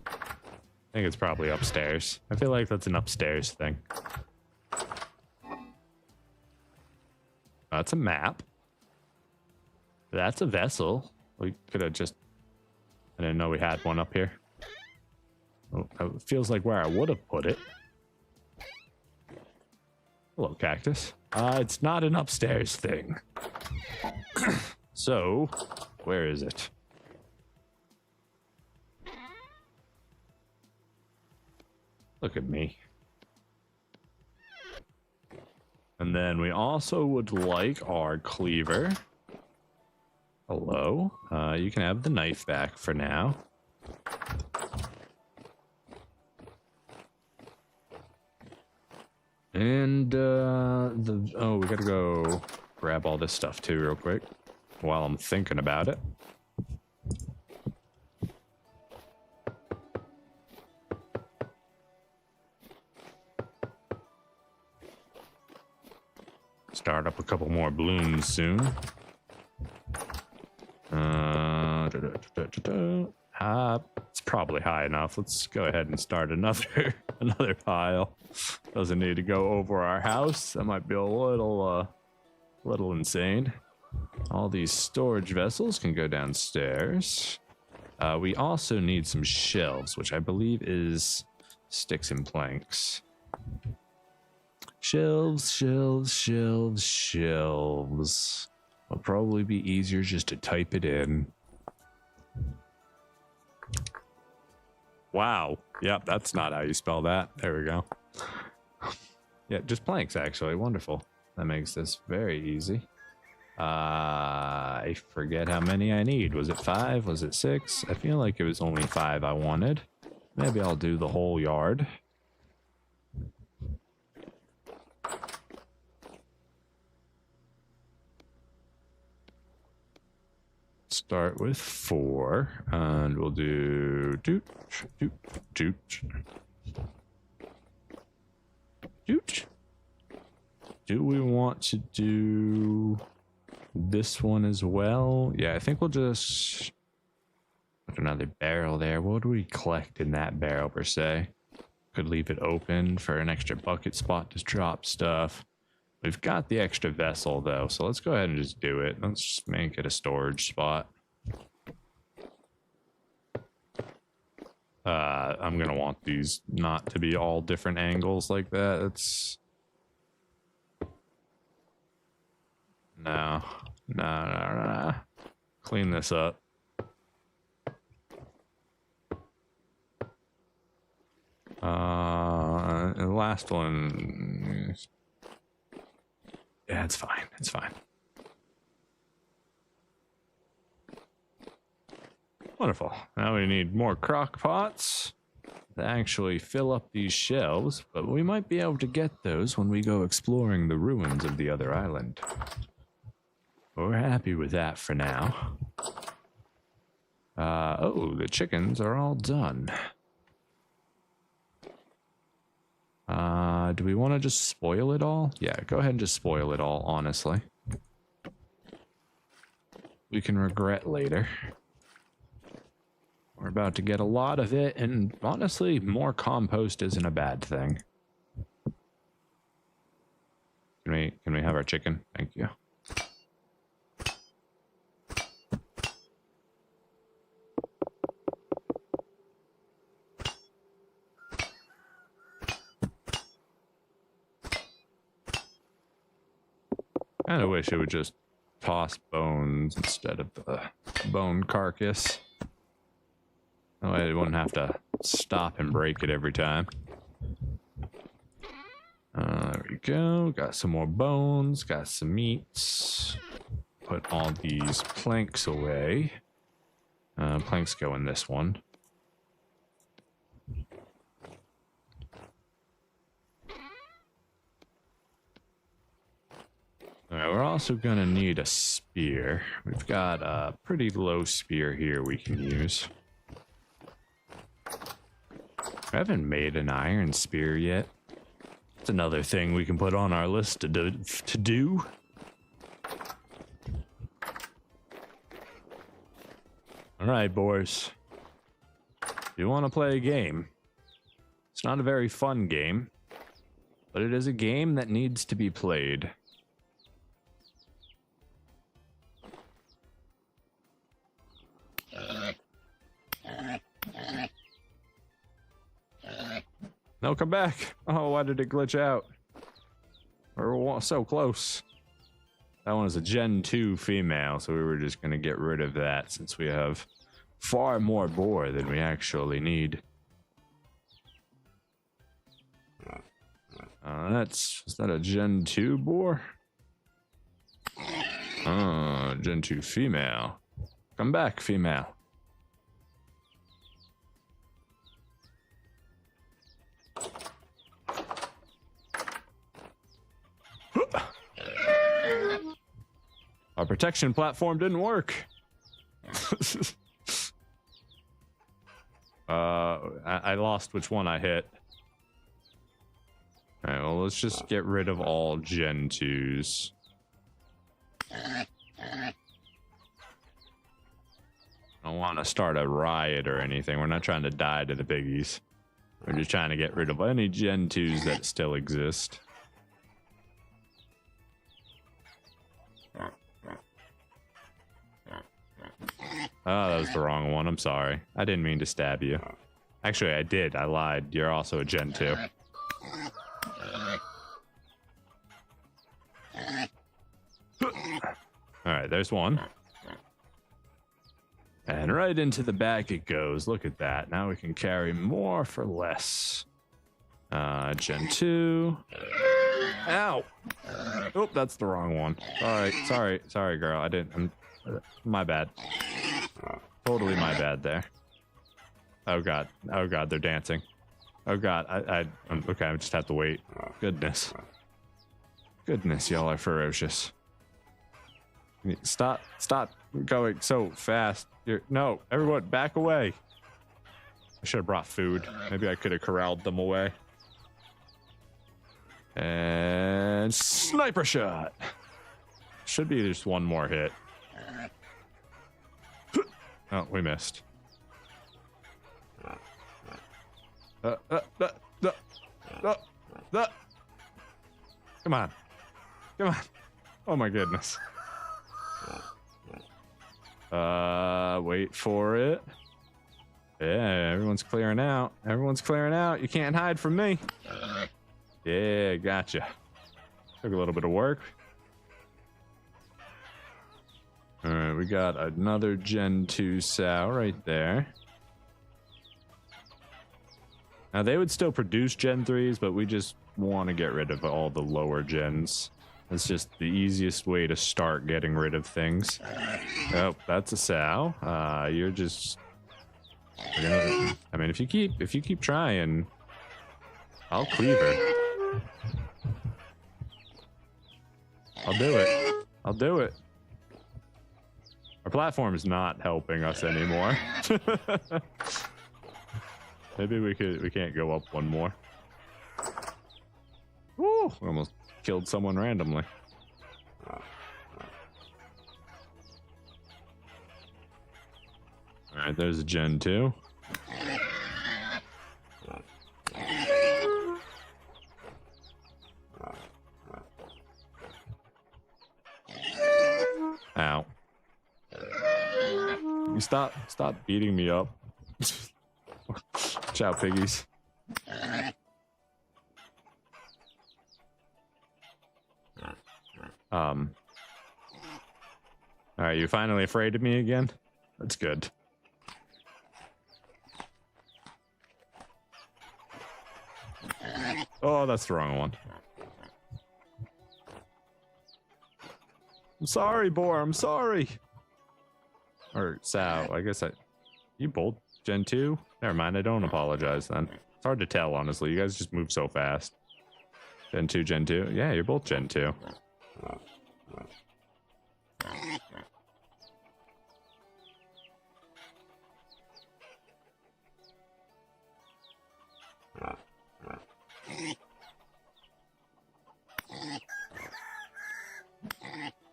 I think it's probably upstairs. I feel like that's an upstairs thing. That's a map. That's a vessel. We could have just... I didn't know we had one up here. Oh, it feels like where I would have put it. Hello, cactus. It's not an upstairs thing. So, where is it? Look at me. And then we also would like our cleaver. Hello. You can have the knife back for now. And we gotta go grab all this stuff too real quick while I'm thinking about it. Start up a couple more blooms soon. It's probably high enough. Let's go ahead and start another pile. Doesn't need to go over our house. That might be a little insane. All these storage vessels can go downstairs. We also need some shelves, which I believe is sticks and planks. Shelves. It'll probably be easier just to type it in. Wow. Yep, that's not how you spell that. There we go. Yeah, just planks, actually. Wonderful. That makes this very easy. I forget how many I need. Was it 5? Was it 6? I feel like it was only 5 I wanted. Maybe I'll do the whole yard. Start with 4, and we'll do doot. Do we want to do this one as well? Yeah, I think we'll just put another barrel there. What do we collect in that barrel per se? Could leave it open for an extra bucket spot to drop stuff. We've got the extra vessel though, so let's go ahead and just do it. Let's just make it a storage spot. I'm gonna want these not to be all different angles like that. It's no. Clean this up. The last one. Yeah, it's fine. It's fine. Wonderful. Now we need more crock pots to actually fill up these shelves, but we might be able to get those when we go exploring the ruins of the other island. We're happy with that for now. Oh, the chickens are all done. Do we want to just spoil it all? Yeah, go ahead and just spoil it all, honestly. We can regret later. We're about to get a lot of it, and honestly, more compost isn't a bad thing. Can we have our chicken? Thank you. I kinda wish it would just toss bones instead of the bone carcass. That way they wouldn't have to stop and break it every time. There we go. Got some more bones. Got some meats. Put all these planks away. Planks go in this one. Alright, we're also gonna need a spear. We've got a pretty low spear here we can use. I haven't made an iron spear yet. It's another thing we can put on our list to do. Alright, boys. You want to play a game? It's not a very fun game, but it is a game that needs to be played. No, come back. Oh, why did it glitch out? We're so close. That one is a Gen 2 female, so we were just going to get rid of that since we have far more boar than we actually need. Is that a Gen 2 boar? Oh, Gen 2 female. Come back, female. Our protection platform didn't work. I lost which one I hit. Alright, well, let's just get rid of all Gen 2s. I don't want to start a riot or anything. We're not trying to die to the piggies. We're just trying to get rid of any Gen 2s that still exist. Oh, that was the wrong one. I'm sorry. I didn't mean to stab you. Actually, I did. I lied. You're also a Gen 2. Alright, there's one. And right into the back it goes. Look at that. Now we can carry more for less. Gen 2. Ow! Oh, that's the wrong one. Sorry, girl. I didn't. My bad. Totally my bad there. Oh god, they're dancing. Oh god, okay, I just have to wait. Goodness, y'all are ferocious. Stop going so fast. No, everyone, back away. I should have brought food. Maybe I could have corralled them away. And sniper shot. Should be just one more hit. Oh, we missed. Come on. Oh my goodness. Wait for it. Yeah, everyone's clearing out. You can't hide from me. Yeah, gotcha. Took a little bit of work. Alright, we got another Gen 2 sow right there. Now, they would still produce Gen 3s, but we just want to get rid of all the lower gens. That's just the easiest way to start getting rid of things. Oh, that's a sow. You're just... I mean, if you keep trying, I'll cleave her. I'll do it. Our platform is not helping us anymore. Maybe we can't go up one more. Woo! Almost killed someone randomly. Alright, there's a Gen 2. Ow. You stop beating me up. Ciao, piggies. Alright, you finally afraid of me again? That's good. Oh, that's the wrong one. I'm sorry, Boar, I'm sorry. Or Sal, I guess you both Gen 2? Never mind, I don't apologize then. It's hard to tell, honestly. You guys just move so fast. Gen 2, Gen 2? Yeah, you're both Gen 2.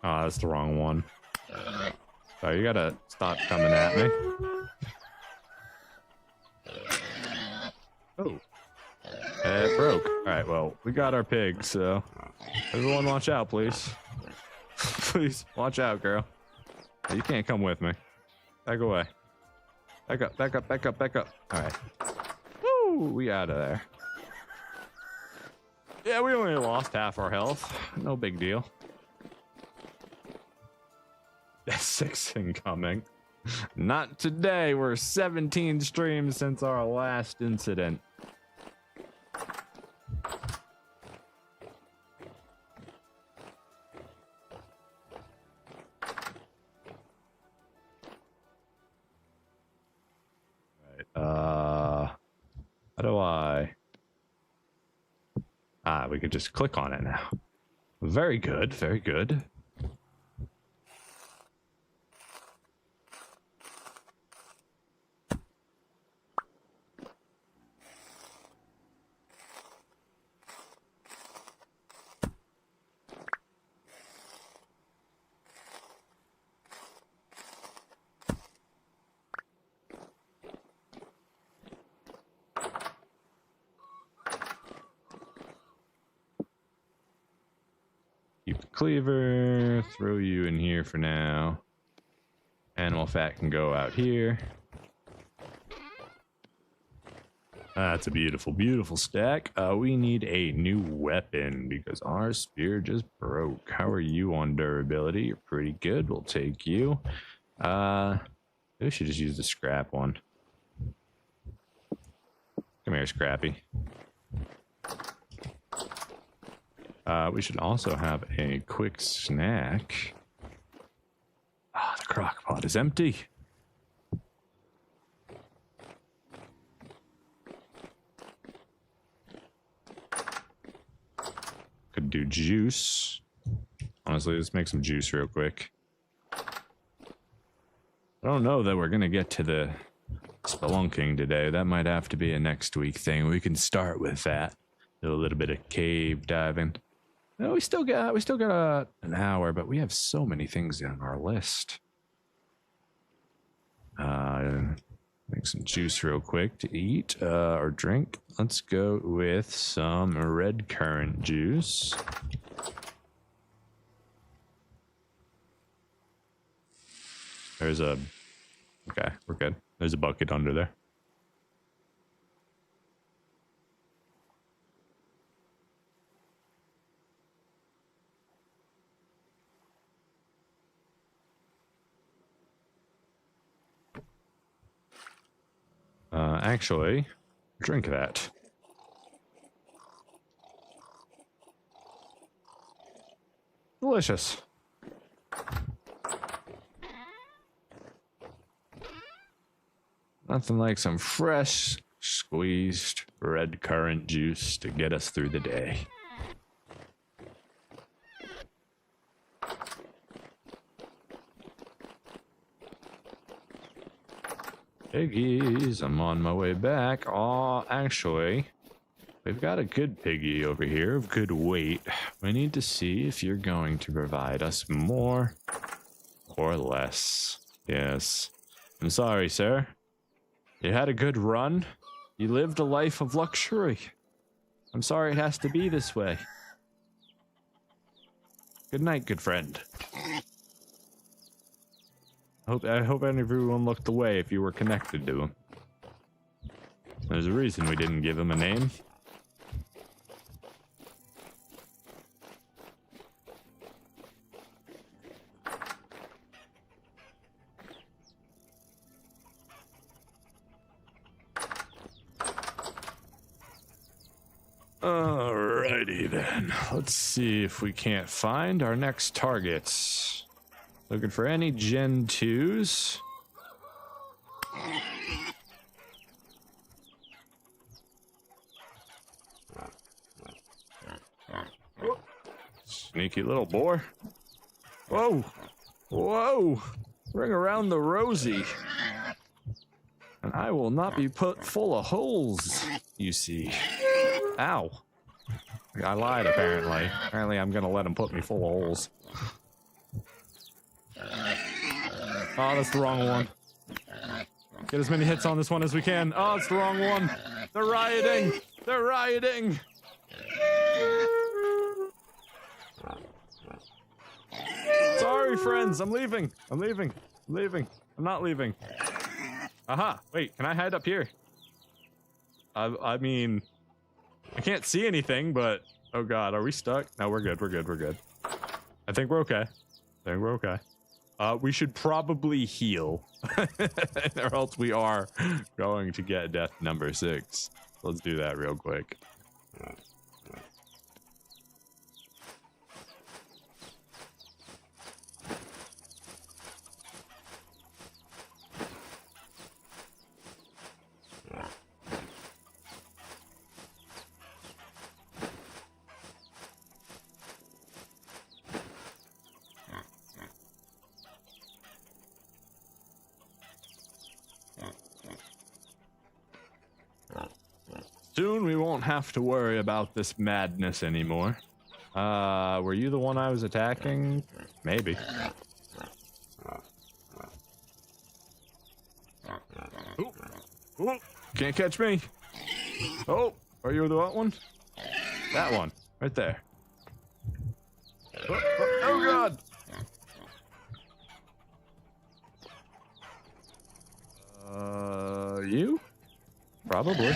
Oh, that's the wrong one. So you gotta stop coming at me. Oh. It broke. Alright, well, we got our pig, so everyone watch out, please. Please, watch out, girl. You can't come with me. Back away. Back up, back up, back up, back up. Alright. Woo! We out of there. Yeah, we only lost half our health. No big deal. That's 6 incoming. Not today. We're 17 streams since our last incident. Right. How do I? Ah, we could just click on it now. Very good. Very good. Keep the cleaver, throw you in here for now. Animal fat can go out here. That's a beautiful, beautiful stack. We need a new weapon because our spear just broke. How are you on durability? You're pretty good. We'll take you. We should just use the scrap one. Come here, Scrappy. We should also have a quick snack. Ah, the crock pot is empty. Could do juice. Honestly, let's make some juice real quick. I don't know that we're gonna get to the spelunking today. That might have to be a next week thing. We can start with that. Do a little bit of cave diving. No, we still got an hour, but we have so many things on our list. Make some juice real quick to eat or drink. Let's go with some red currant juice. There's a... Okay, we're good. There's a bucket under there. Actually, drink that. Delicious. Nothing like some fresh, squeezed red currant juice to get us through the day. Piggies, I'm on my way back. Oh, actually, we've got a good piggy over here of good weight. We need to see if you're going to provide us more or less. Yes. I'm sorry, sir. You had a good run. You lived a life of luxury. I'm sorry it has to be this way. Good night, good friend. I hope everyone looked away if you were connected to him. There's a reason we didn't give him a name. Alrighty then. Let's see if we can't find our next targets. Looking for any Gen 2s. Sneaky little boar. Whoa! Whoa! Ring around the rosy. And I will not be put full of holes, you see. Ow. I lied, apparently. Apparently I'm gonna let him put me full of holes. Oh, that's the wrong one. Get as many hits on this one as we can. Oh, it's the wrong one. They're rioting! They're rioting! Sorry, friends. I'm leaving. I'm leaving. I'm leaving. I'm not leaving. Aha. Wait, can I hide up here? I mean... I can't see anything, but... Oh god, are we stuck? No, we're good, we're good, we're good. I think we're okay. I think we're okay. We should probably heal. Or else we are going to get death number 6. Let's do that real quick. Soon we won't have to worry about this madness anymore. Were you the one I was attacking? Maybe. Ooh. Ooh. Can't catch me. Oh, are you the what one? That one, right there. Oh god! You? Probably.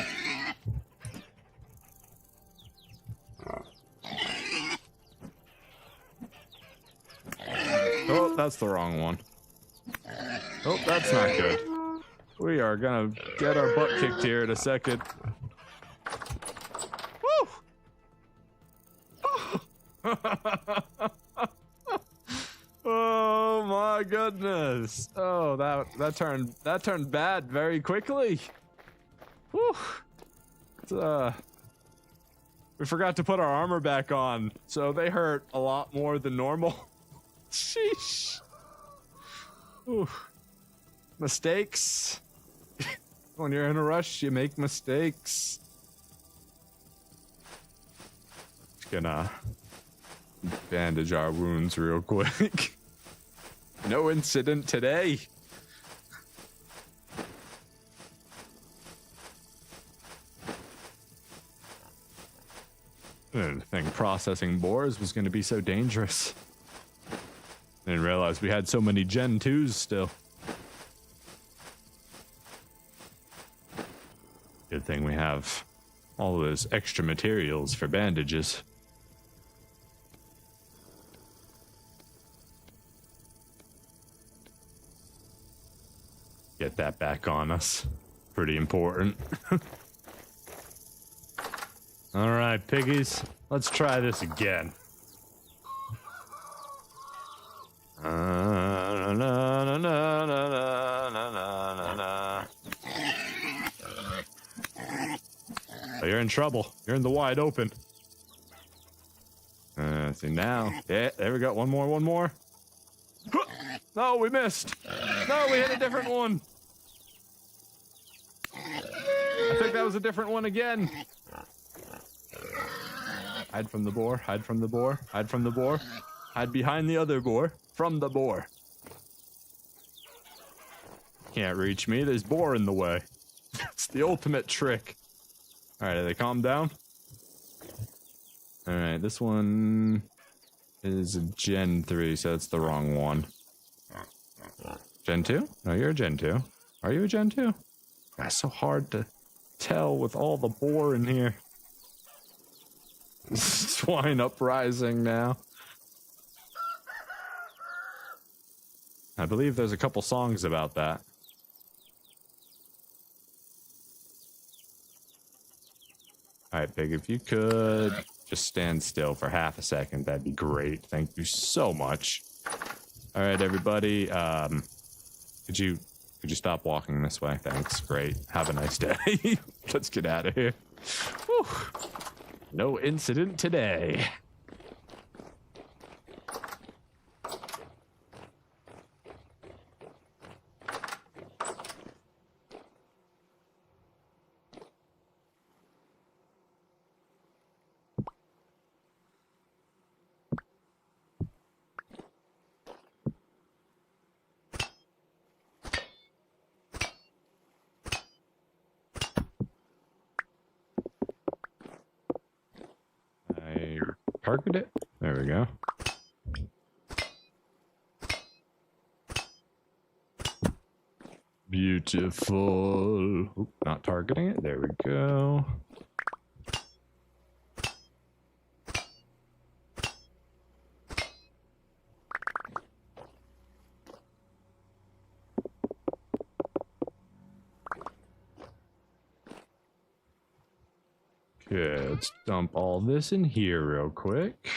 Oh, that's the wrong one. Oh, that's not good. We are gonna get our butt kicked here in a second. Woo! Oh my goodness! Oh, that turned bad very quickly. Whew. We forgot to put our armor back on, so they hurt a lot more than normal. Sheesh. Ooh. Mistakes. When you're in a rush, you make mistakes. Just gonna bandage our wounds real quick. No incident today. I didn't think processing boars was going to be so dangerous. Didn't realize we had so many Gen 2s still. Good thing we have all those extra materials for bandages. Get that back on us. Pretty important. All right, piggies, let's try this again. Oh, you're in trouble. You're in the wide open. See now. Yeah, there we go. One more, one more. No, we missed. No, we hit a different one. I think that was a different one again. Hide from the boar. Hide from the boar. Hide from the boar. Hide behind the other boar. From the boar. Can't reach me. There's boar in the way. It's the ultimate trick. Alright, are they calmed down? Alright, this one is a Gen 3, so it's the wrong one. Gen 2? No, you're a Gen 2. Are you a Gen 2? That's so hard to tell with all the boar in here. Swine uprising now. I believe there's a couple songs about that. Alright, Pig, if you could just stand still for half a second, that'd be great. Thank you so much. Alright, everybody, could you stop walking this way? Thanks, great. Have a nice day. Let's get out of here. Whew. No incident today. Target it. There we go. Beautiful. Oop, not targeting it. There we go. Okay, let's dump all this in here real quick.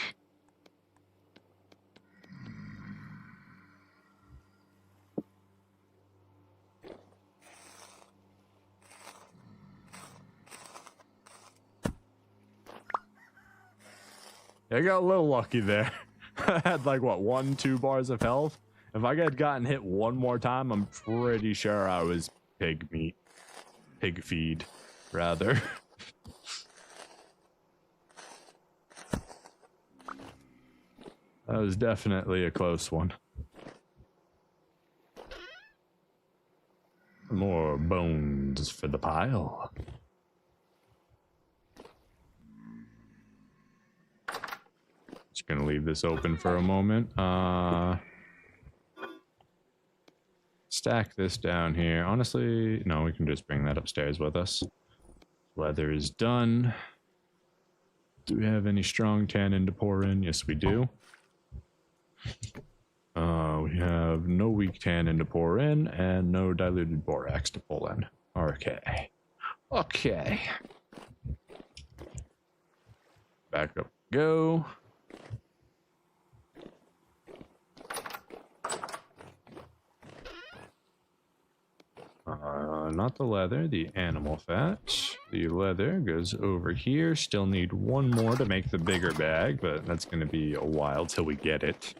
I got a little lucky there. I had like, what, 1-2 bars of health? If I had gotten hit one more time, I'm pretty sure I was pig meat. Pig feed, rather. That was definitely a close one. More bones for the pile. Just gonna leave this open for a moment. Stack this down here. Honestly, no, we can just bring that upstairs with us. Leather is done. Do we have any strong tannin to pour in? Yes, we do. We have no weak tannin to pour in and no diluted borax to pull in. Okay. Okay. Back up. Go. Not the leather, the animal fat. The leather goes over here. Still need one more to make the bigger bag, but that's going to be a while till we get it.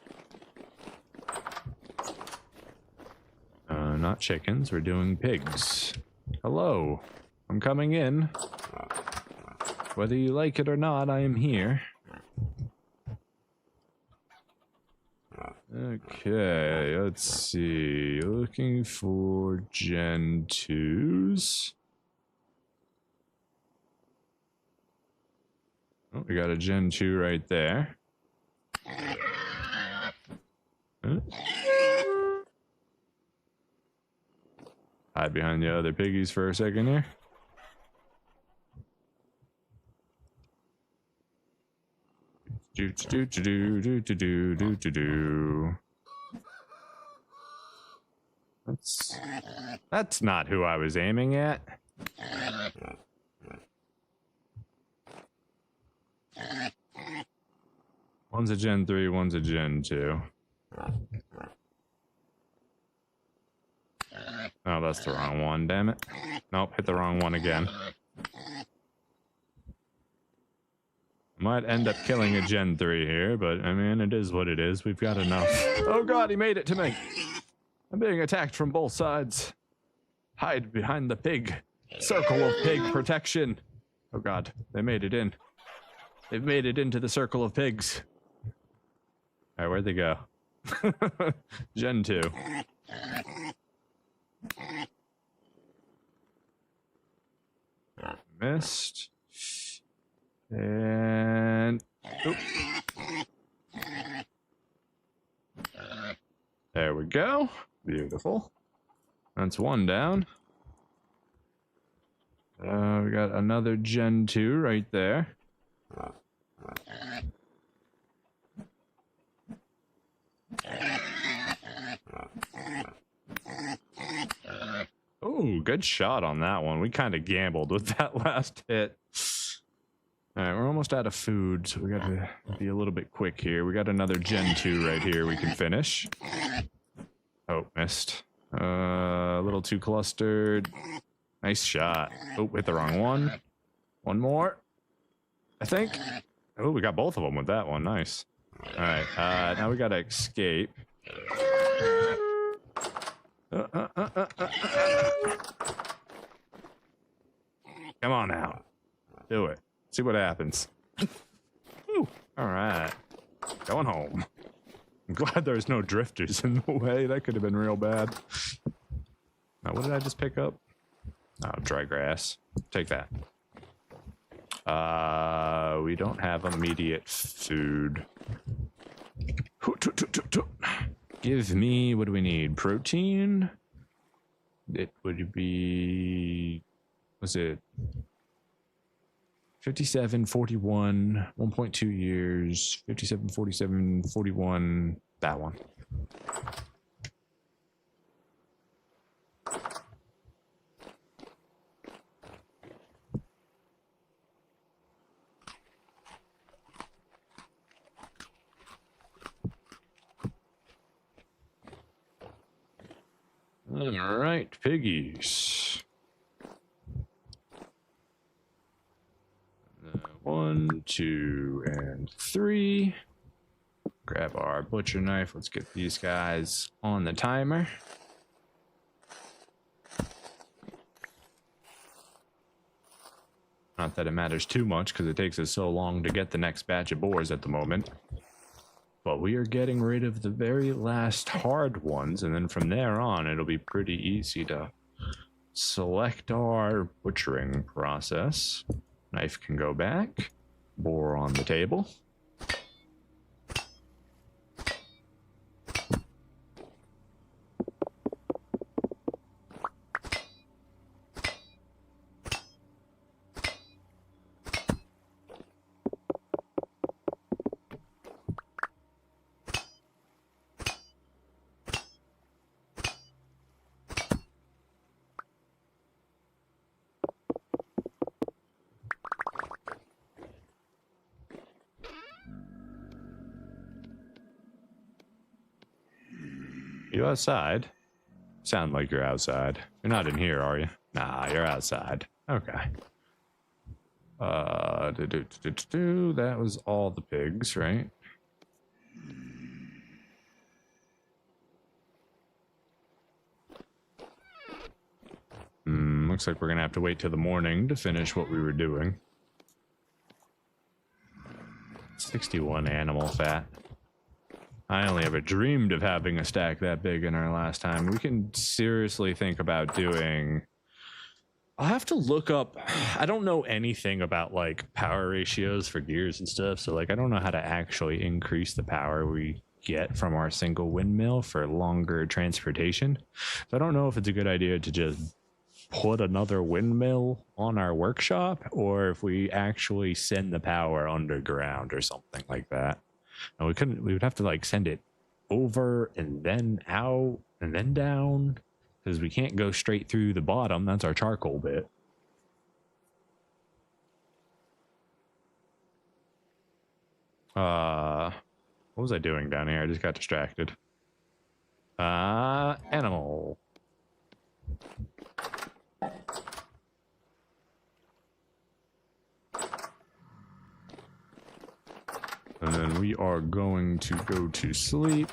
Not chickens, we're doing pigs. Hello, I'm coming in. Whether you like it or not, I am here. Okay, let's see. Looking for Gen 2s. Oh, we got a Gen 2 right there. Hide behind the other piggies for a second here. That's not who I was aiming at. One's a Gen 3, one's a Gen 2. Oh, that's the wrong one, damn it. Nope, hit the wrong one again. Might end up killing a Gen 3 here, but I mean, it is what it is. We've got enough. Oh god, he made it to me. I'm being attacked from both sides. Hide behind the pig. Circle of pig protection. Oh god, they made it in. They've made it into the circle of pigs. All right, where'd they go? Gen 2. Missed. And... oop. There we go. Beautiful. That's one down. We got another Gen 2 right there. Oh, good shot on that one. We kind of gambled with that last hit. All right, we're almost out of food, so we got to be a little bit quick here. We got another Gen 2 right here we can finish. Oh, missed. A little too clustered. Nice shot. Oh, hit the wrong one. One more, I think. Oh, we got both of them with that one. Nice. All right, now we got to escape. Come on out. Do it. See what happens. Ooh, all right. Going home. I'm glad there's no drifters in the way. That could have been real bad. Now, what did I just pick up? Oh, dry grass. Take that. We don't have immediate food. Give me, what do we need? Protein? It would be, was it 57, 41, 1.2 years, 57, 47, 41, that one. All right, piggies. 1, 2, and 3. Grab our butcher knife. Let's get these guys on the timer. Not that it matters too much because it takes us so long to get the next batch of boars at the moment. But we are getting rid of the very last hard ones, and then from there on, it'll be pretty easy to select our butchering process. Knife can go back. Boar on the table. You outside? Sound like you're outside. You're not in here, are you? Nah, you're outside. Okay. That was all the pigs, right? Looks like we're gonna have to wait till the morning to finish what we were doing. 61 animal fat. I only ever dreamed of having a stack that big in our last time. We can seriously think about doing... I'll have to look up... I don't know anything about, like, power ratios for gears and stuff, so, like, I don't know how to actually increase the power we get from our single windmill for longer transportation. So I don't know if it's a good idea to just put another windmill on our workshop, or if we actually send the power underground or something like that. And we would have to like send it over and then out and then down, because we can't go straight through the bottom. That's our charcoal bit. What was I doing down here? I just got distracted. Animal. And then we are going to go to sleep.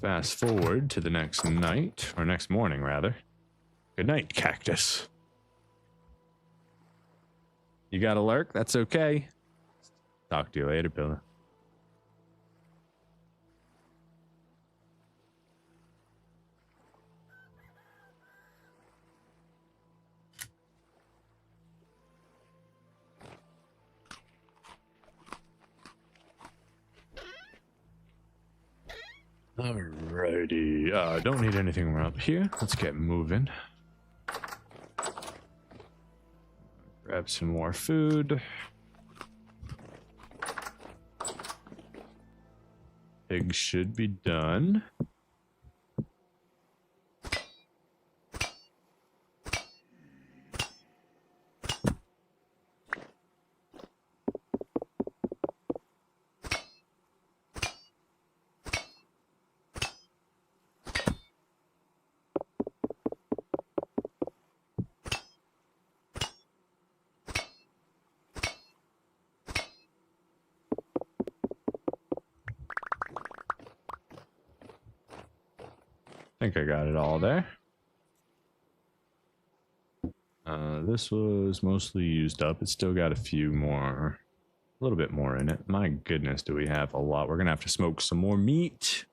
Fast forward to the next night, or next morning rather. Good night, cactus. You got to lurk? That's okay. Talk to you later, Pillar. Alrighty. Don't need anything around here. Let's get moving. Grab some more food. Pigs should be done. I think I got it all there. This was mostly used up. It's still got a few more, a little bit more in it. My goodness, do we have a lot. We're gonna have to smoke some more meat.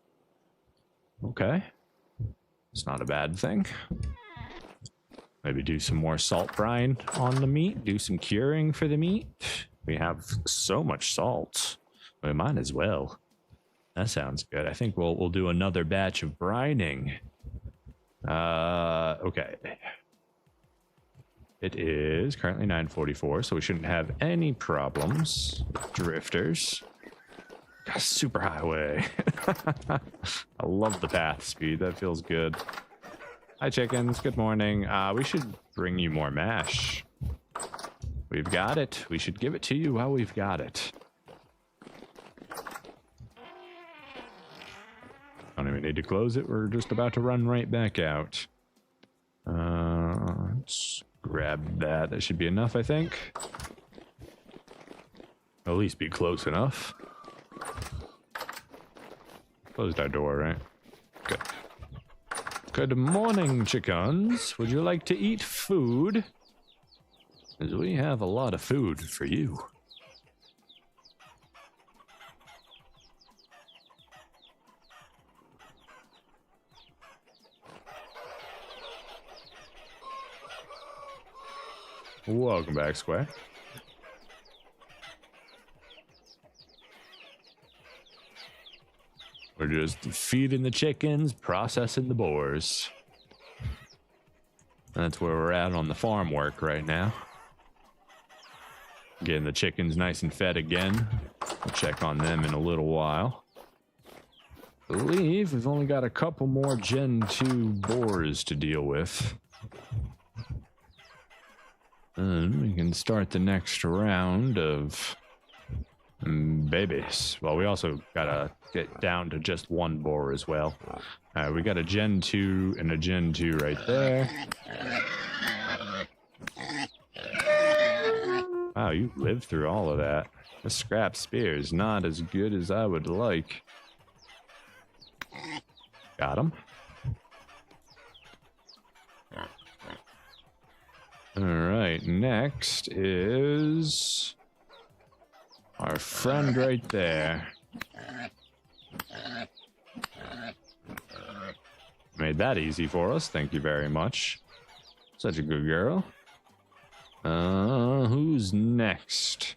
Okay. It's not a bad thing. Maybe do some more salt brine on the meat. Do some curing for the meat. We have so much salt. We might as well. That sounds good. I think we'll do another batch of brining. Okay. It is currently 9:44, so we shouldn't have any problems. Drifters. Super highway. I love the path speed. That feels good. Hi, chickens. Good morning. We should bring you more mash. We've got it. We should give it to you while we've got it. Don't even need to close it. We're just about to run right back out. Let's grab that. That should be enough, I think. At least be close enough. Closed our door, right? Good. Good morning, chickens. Would you like to eat food? Because we have a lot of food for you. Welcome back, Square. We're just feeding the chickens, processing the boars. That's where we're at on the farm work right now. Getting the chickens nice and fed again. We'll check on them in a little while. I believe we've only got a couple more Gen 2 boars to deal with. And we can start the next round of babies. Well, we also gotta get down to just one boar as well. Alright, we got a Gen 2 and a Gen 2 right there. Wow, you lived through all of that. The scrap spear is not as good as I would like. Got him. Alright, next is our friend right there. Made that easy for us, thank you very much. Such a good girl. Who's next?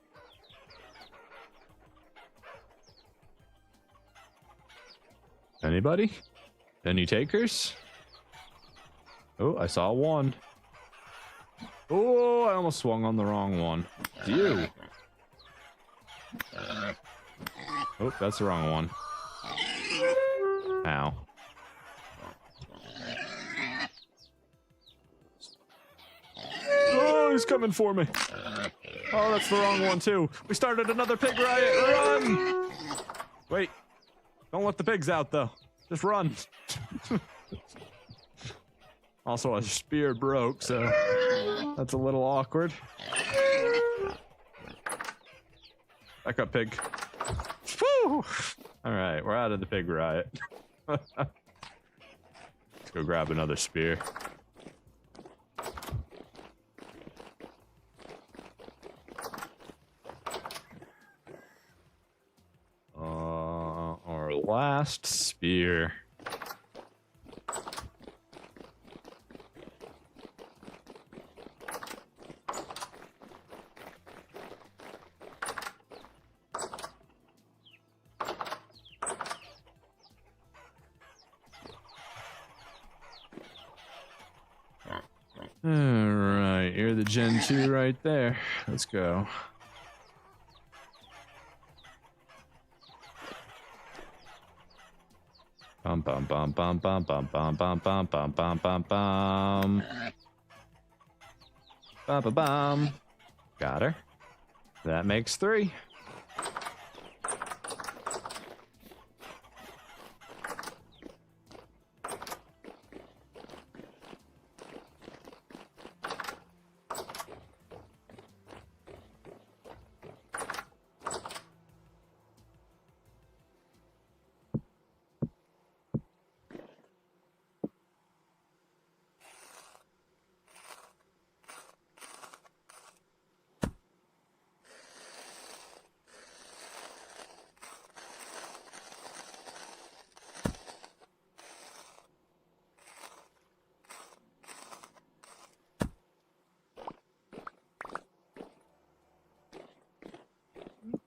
Anybody? Any takers? Oh, I saw one. Oh, I almost swung on the wrong one. It's you. Oh, that's the wrong one. Ow. Oh, he's coming for me. Oh, that's the wrong one, too. We started another pig riot. Run! Wait. Don't let the pigs out, though. Just run. Also, a spear broke, so that's a little awkward. Back up, pig. Woo! All right, we're out of the pig riot. Let's go grab another spear. Blast spear. Alright, you're the Gen 2 right there. Let's go. Bum bum bum bum bum bum bum bum bum bum bum bum bum. Bum bum bum. Got her. That makes 3.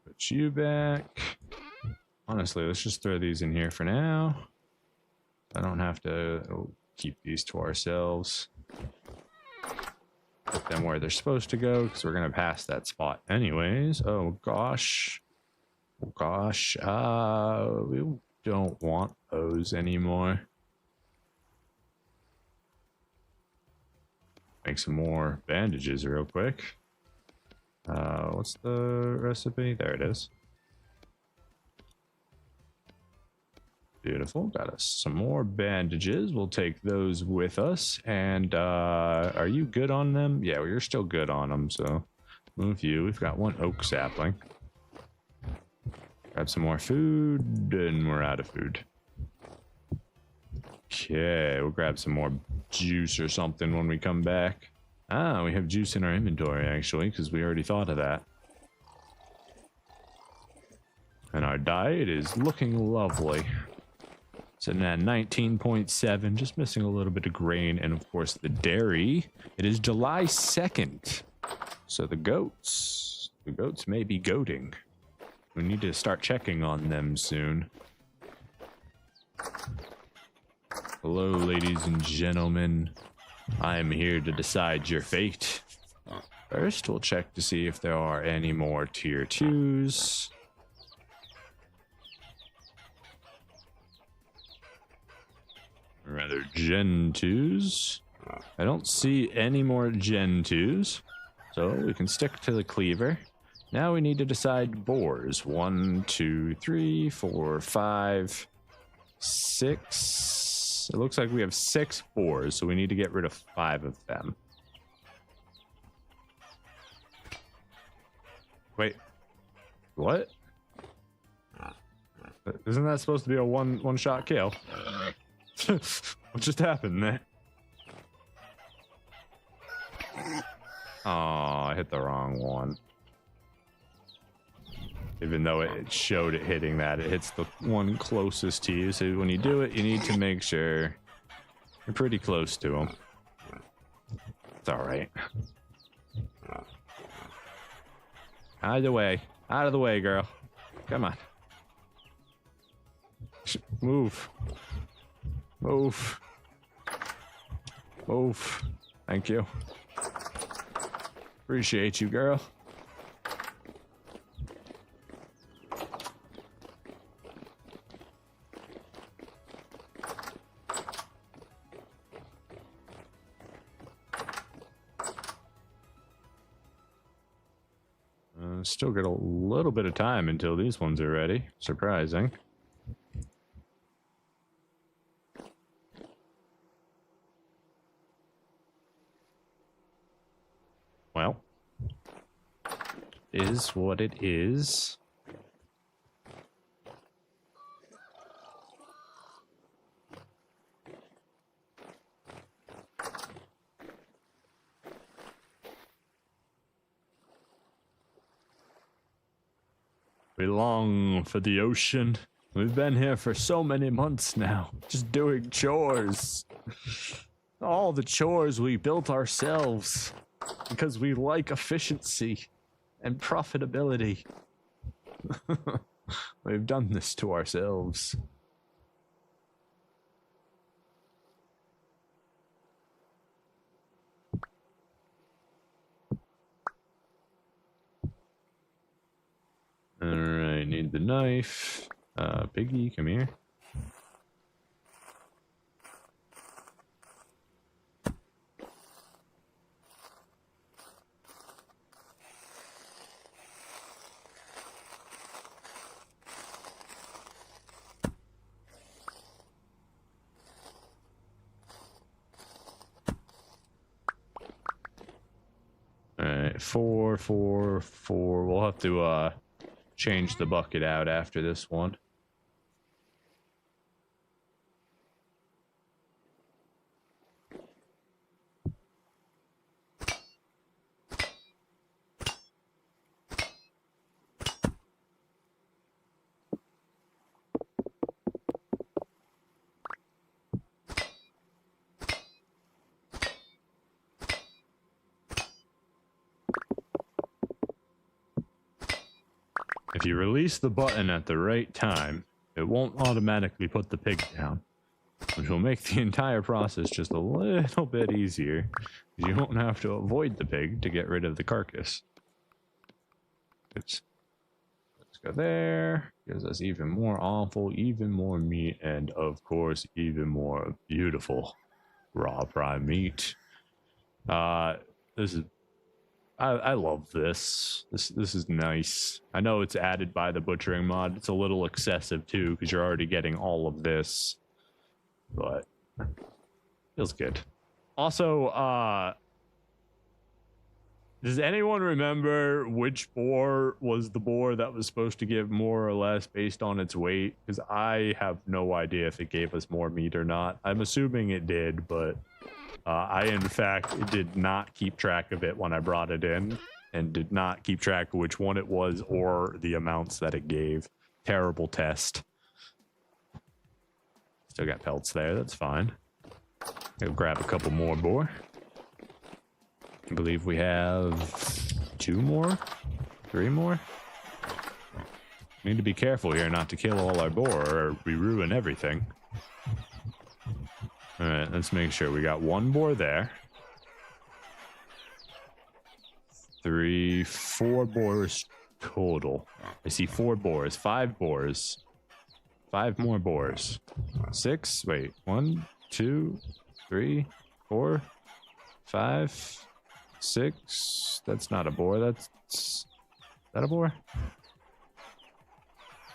Put you back. Honestly, let's just throw these in here for now. I don't have to keep these to ourselves. Put them where they're supposed to go because we're going to pass that spot anyways. Oh, gosh. Oh, gosh. We don't want those anymore. Make some more bandages real quick. What's the recipe? There it is. Beautiful. Got us some more bandages. We'll take those with us. And are you good on them? Yeah, well, you're still good on them. So move you. We've got 1 oak sapling. Grab some more food, and we're out of food. Okay, we'll grab some more juice or something when we come back. Ah, we have juice in our inventory, actually, because we already thought of that. And our diet is looking lovely. Sitting at 19.7, just missing a little bit of grain, and of course the dairy. It is July 2nd, so the goats may be goating. We need to start checking on them soon. Hello, ladies and gentlemen. I am here to decide your fate. First, we'll check to see if there are any more tier 2s. Rather, Gen 2s. I don't see any more Gen 2s, so we can stick to the cleaver. Now we need to decide boars. 1, 2, 3, 4, 5, 6. It looks like we have 6 boars, so we need to get rid of 5 of them. Wait. What? Isn't that supposed to be a one-shot kill? What just happened there? Oh, I hit the wrong one. Even though it showed it hitting that, it hits the one closest to you. So when you do it, you need to make sure you're pretty close to him. It's all right. Out of the way. Out of the way, girl. Come on. Move. Move. Move. Thank you. Appreciate you, girl. Still got a little bit of time until these ones are ready. Surprising. Well, is what it is. We long for the ocean We've been here for so many months now, just doing chores. All the chores we built ourselves because we like efficiency and profitability. We've done this to ourselves. Alright, need the knife. Piggy, come here. Alright, 4, 4, 4. We'll have to change the bucket out after this one. If you release the button at the right time, it won't automatically put the pig down, which will make the entire process just a little bit easier, because you won't have to avoid the pig to get rid of the carcass. Oops. Let's go there. Gives us even more awful, even more meat, and of course, even more beautiful raw prime meat. This is... I love this. This is nice. I know it's added by the butchering mod. It's a little excessive too, because you're already getting all of this. But feels good. Also, does anyone remember which boar was the boar that was supposed to give more or less based on its weight? Because I have no idea if it gave us more meat or not. I'm assuming it did, but I, in fact, did not keep track of it when I brought it in, and did not keep track of which one it was or the amounts that it gave. Terrible test. Still got pelts there, that's fine. Go grab a couple more boar. I believe we have 2 more? 3 more? Need to be careful here not to kill all our boar, or we ruin everything. Alright, let's make sure we got 1 boar there. 3, 4 boars total. I see 4 boars, 5 boars. 5 more boars. 6, wait, 1, 2, 3, 4, 5, 6. That's not a boar, that's... Is that a boar?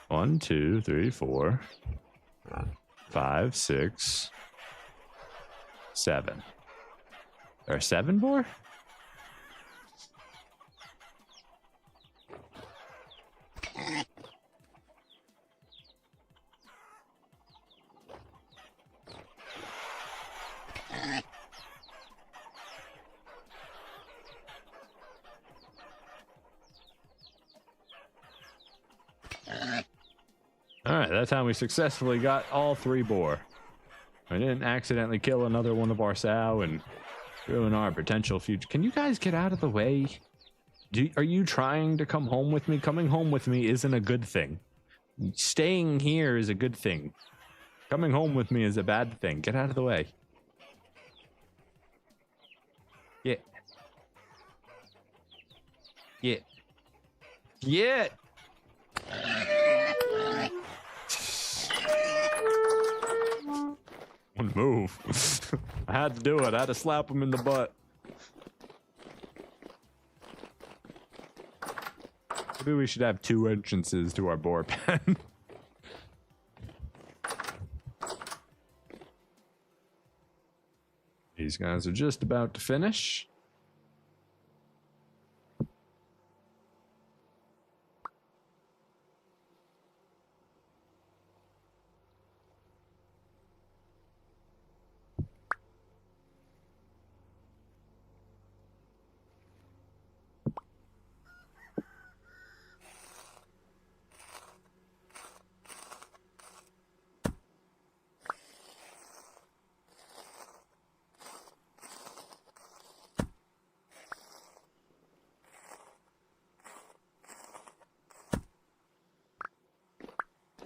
1, 2, 3, 4, 5, 6, 7. There are 7 boar? Alright, that time we successfully got all 3 boar. I didn't accidentally kill another one of our sow and ruin our potential future. Can you guys get out of the way? Are you trying to come home with me? Coming home with me isn't a good thing. Staying here is a good thing. Coming home with me is a bad thing. Get out of the way. Yeah. Yeah. Yeah. One move. I had to do it. I had to slap him in the butt. Maybe we should have 2 entrances to our boar pen. These guys are just about to finish.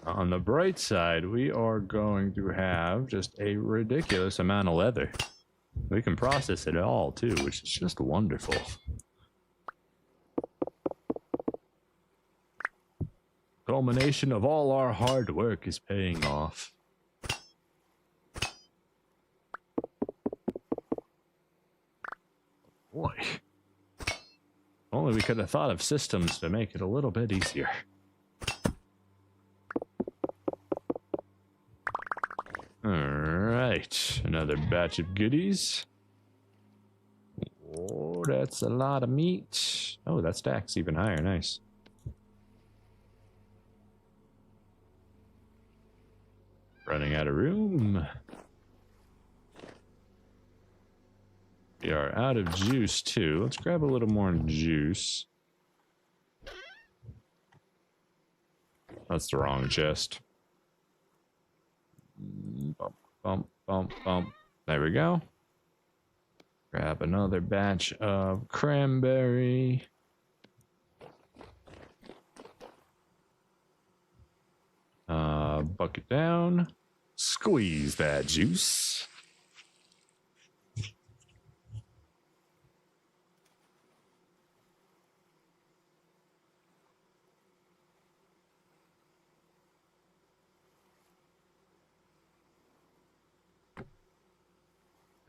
On the bright side, we are going to have just a ridiculous amount of leather. We can process it all too, which is just wonderful. Culmination of all our hard work is paying off. Boy. Only we could have thought of systems to make it a little bit easier. Alright, another batch of goodies. Oh, that's a lot of meat. Oh, that stack's even higher, nice. Running out of room. We are out of juice too. Let's grab a little more juice. That's the wrong chest. Bump, bump, bump, bump. There we go. Grab another batch of cranberry. Bucket down. Squeeze that juice.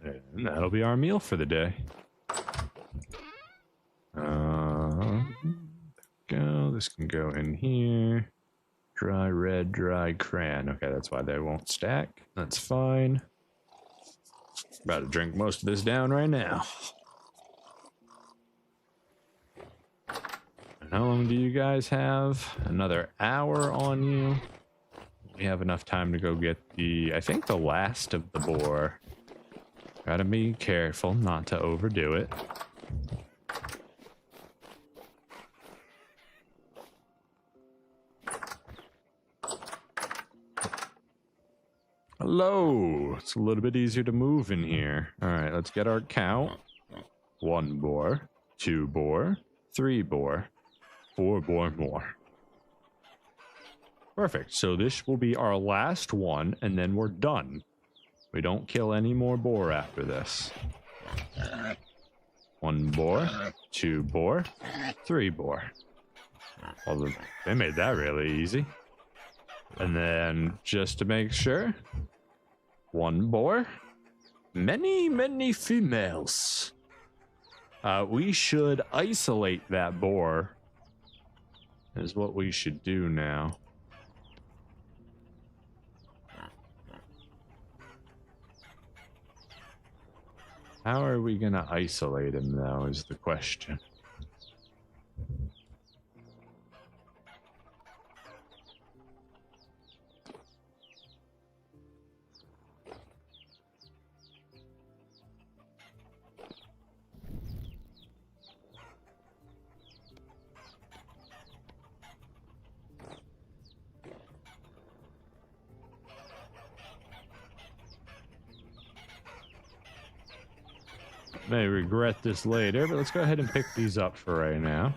And that'll be our meal for the day. Go. This can go in here. Dry red, dry cran. Okay, that's why they won't stack. That's fine. About to drink most of this down right now. And how long do you guys have? Another hour on you. We have enough time to go get I think the last of the boar. Gotta be careful not to overdo it. Hello. It's a little bit easier to move in here. All right, let's get our count. 1 boar, 2 boar, 3 boar, 4 boar more. Perfect. So this will be our last one, and then we're done. We don't kill any more boar after this. 1 boar, 2 boar, 3 boar. Well, they made that really easy. And then, just to make sure, 1 boar, many females. We should isolate that boar, is what we should do now. How are we gonna isolate him, though, is the question. May regret this later, but let's go ahead and pick these up for right now.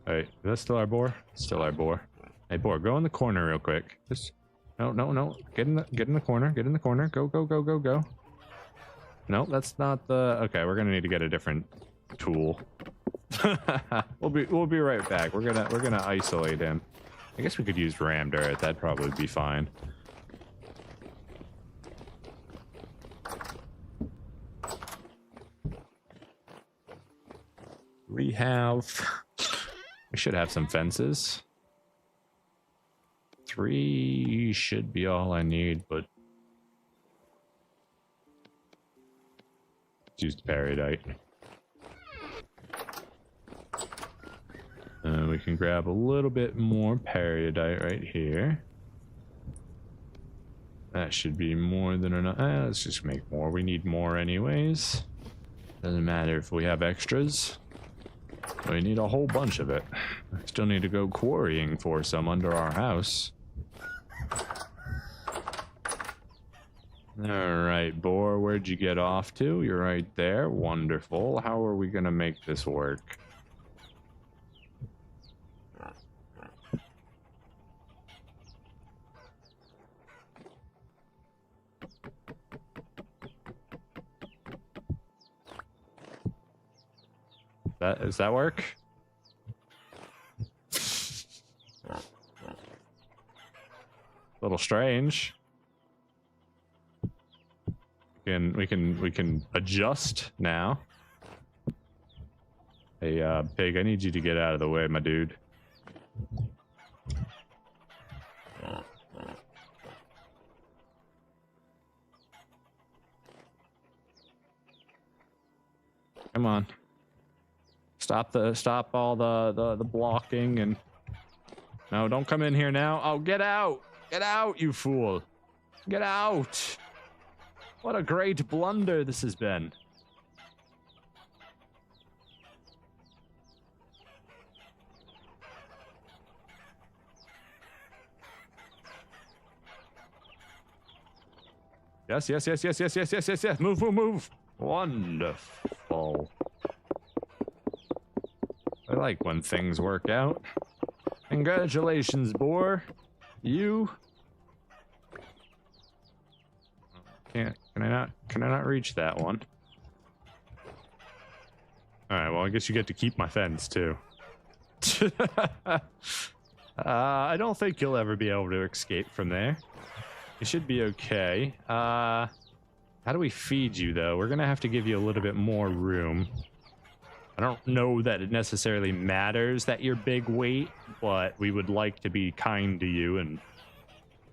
Hey, is that still our boar? Still our boar. Hey, boar, go in the corner real quick. Just no. Get in the corner. Get in the corner. Go. No, that's not the. Okay, we're gonna need to get a different tool. We'll be right back. We're gonna isolate him. I guess we could use rammed earth. That'd probably be fine. We should have some fences. 3 should be all I need, but let's use the peridite. We can grab a little bit more peridite right here. That should be more than enough. Let's just make more. We need more anyways. Doesn't matter if we have extras. We need a whole bunch of it. I still need to go quarrying for some under our house. Alright, boar, where'd you get off to? You're right there. Wonderful. How are we gonna make this work? Does that work? A little strange. We can adjust now. Hey, pig, I need you to get out of the way, my dude. Come on. Stop all the blocking and no, don't come in here now. Oh, get out. Get out, you fool. Get out. What a great blunder this has been. Yes. Move. Wonderful. I like when things work out. Congratulations, boar. You can I not reach that one? Alright, well I guess you get to keep my fence too. I don't think you'll ever be able to escape from there. You should be okay. How do we feed you though? We're gonna have to give you a little bit more room. I don't know that it necessarily matters that you're big weight, but we would like to be kind to you and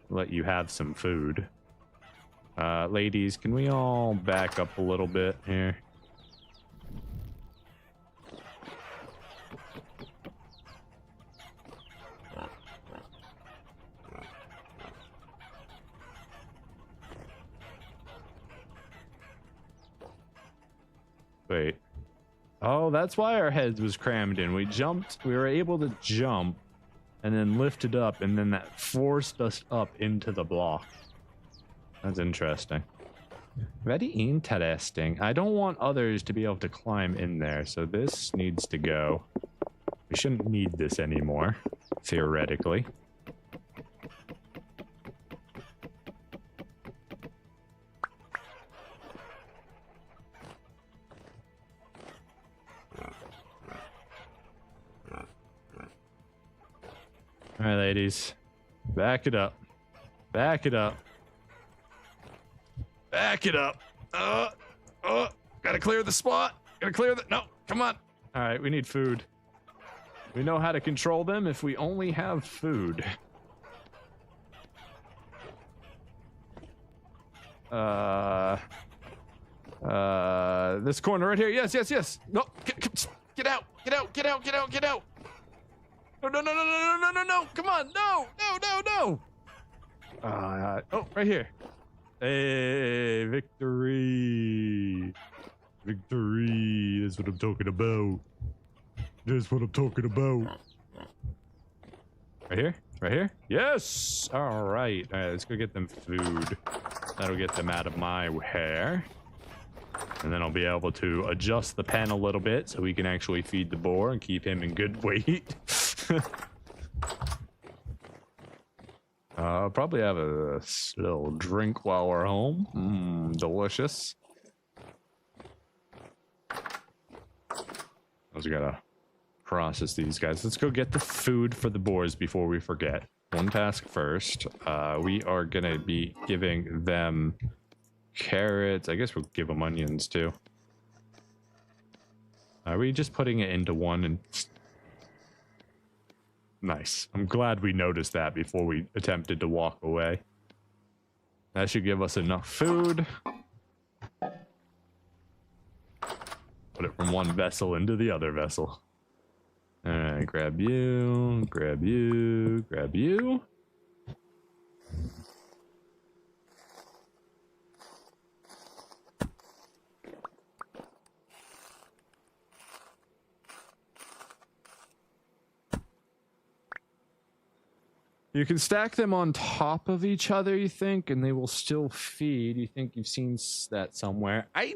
let you have some food. Ladies, can we all back up a little bit here? Wait. Oh, that's why our heads was crammed in. We were able to jump and then lift it up, and then that forced us up into the block. That's interesting. Very interesting. I don't want others to be able to climb in there, so this needs to go. We shouldn't need this anymore, theoretically. All right, ladies, back it up. Back it up. Back it up. Gotta clear the spot. No, come on. All right, we need food. We know how to control them if we only have food. This corner right here. Yes. No, get out. No. Come on. No. Oh, right here. Hey, victory. That's what I'm talking about. Right here. Yes. All right, let's go get them food. That'll get them out of my hair. And then I'll be able to adjust the pen a little bit so we can actually feed the boar and keep him in good weight. Probably have a little drink while we're home. Delicious. I was gotta process these guys. Let's go get the food for the boars before we forget. One task first. We are gonna be giving them carrots. I guess we'll give them onions too. Are we just putting it into one and... Nice. I'm glad we noticed that before we attempted to walk away. That should give us enough food. Put it from one vessel into the other vessel. Alright, grab you. You can stack them on top of each other, you think, and they will still feed. You think you've seen that somewhere. I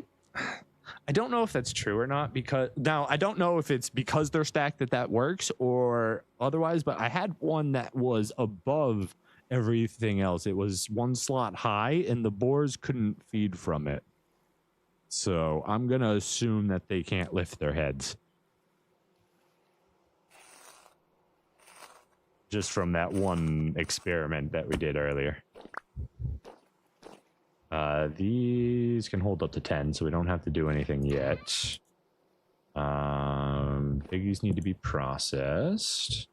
don't know if that's true or not, because now I don't know if it's because they're stacked that works or otherwise, but I had one that was above everything else. It was one slot high and the boars couldn't feed from it. So I'm going to assume that they can't lift their heads. just from that one experiment that we did earlier. These can hold up to 10, so we don't have to do anything yet. Piggies need to be processed.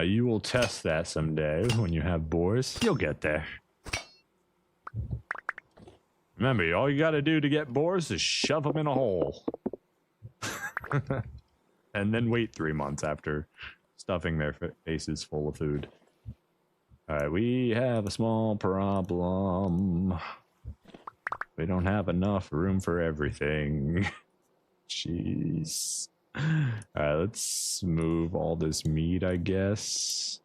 You will test that someday when you have boars. You'll get there. Remember, all you gotta do to get boars is shove them in a hole. And then wait 3 months after stuffing their faces full of food. Alright, we have a small problem. We don't have enough room for everything. Jeez. Alright, let's move all this meat, I guess.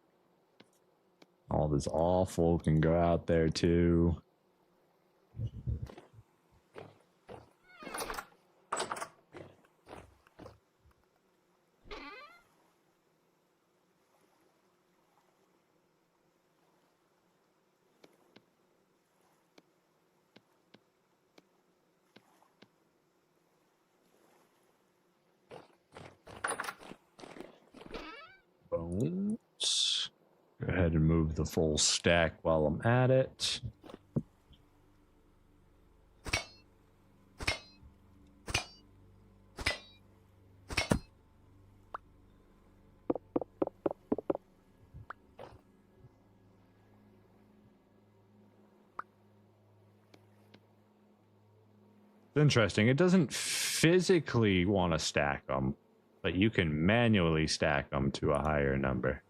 All this offal can go out there too. Bones. Go ahead and move the full stack while I'm at it. It's interesting. It doesn't physically want to stack them, but you can manually stack them to a higher number.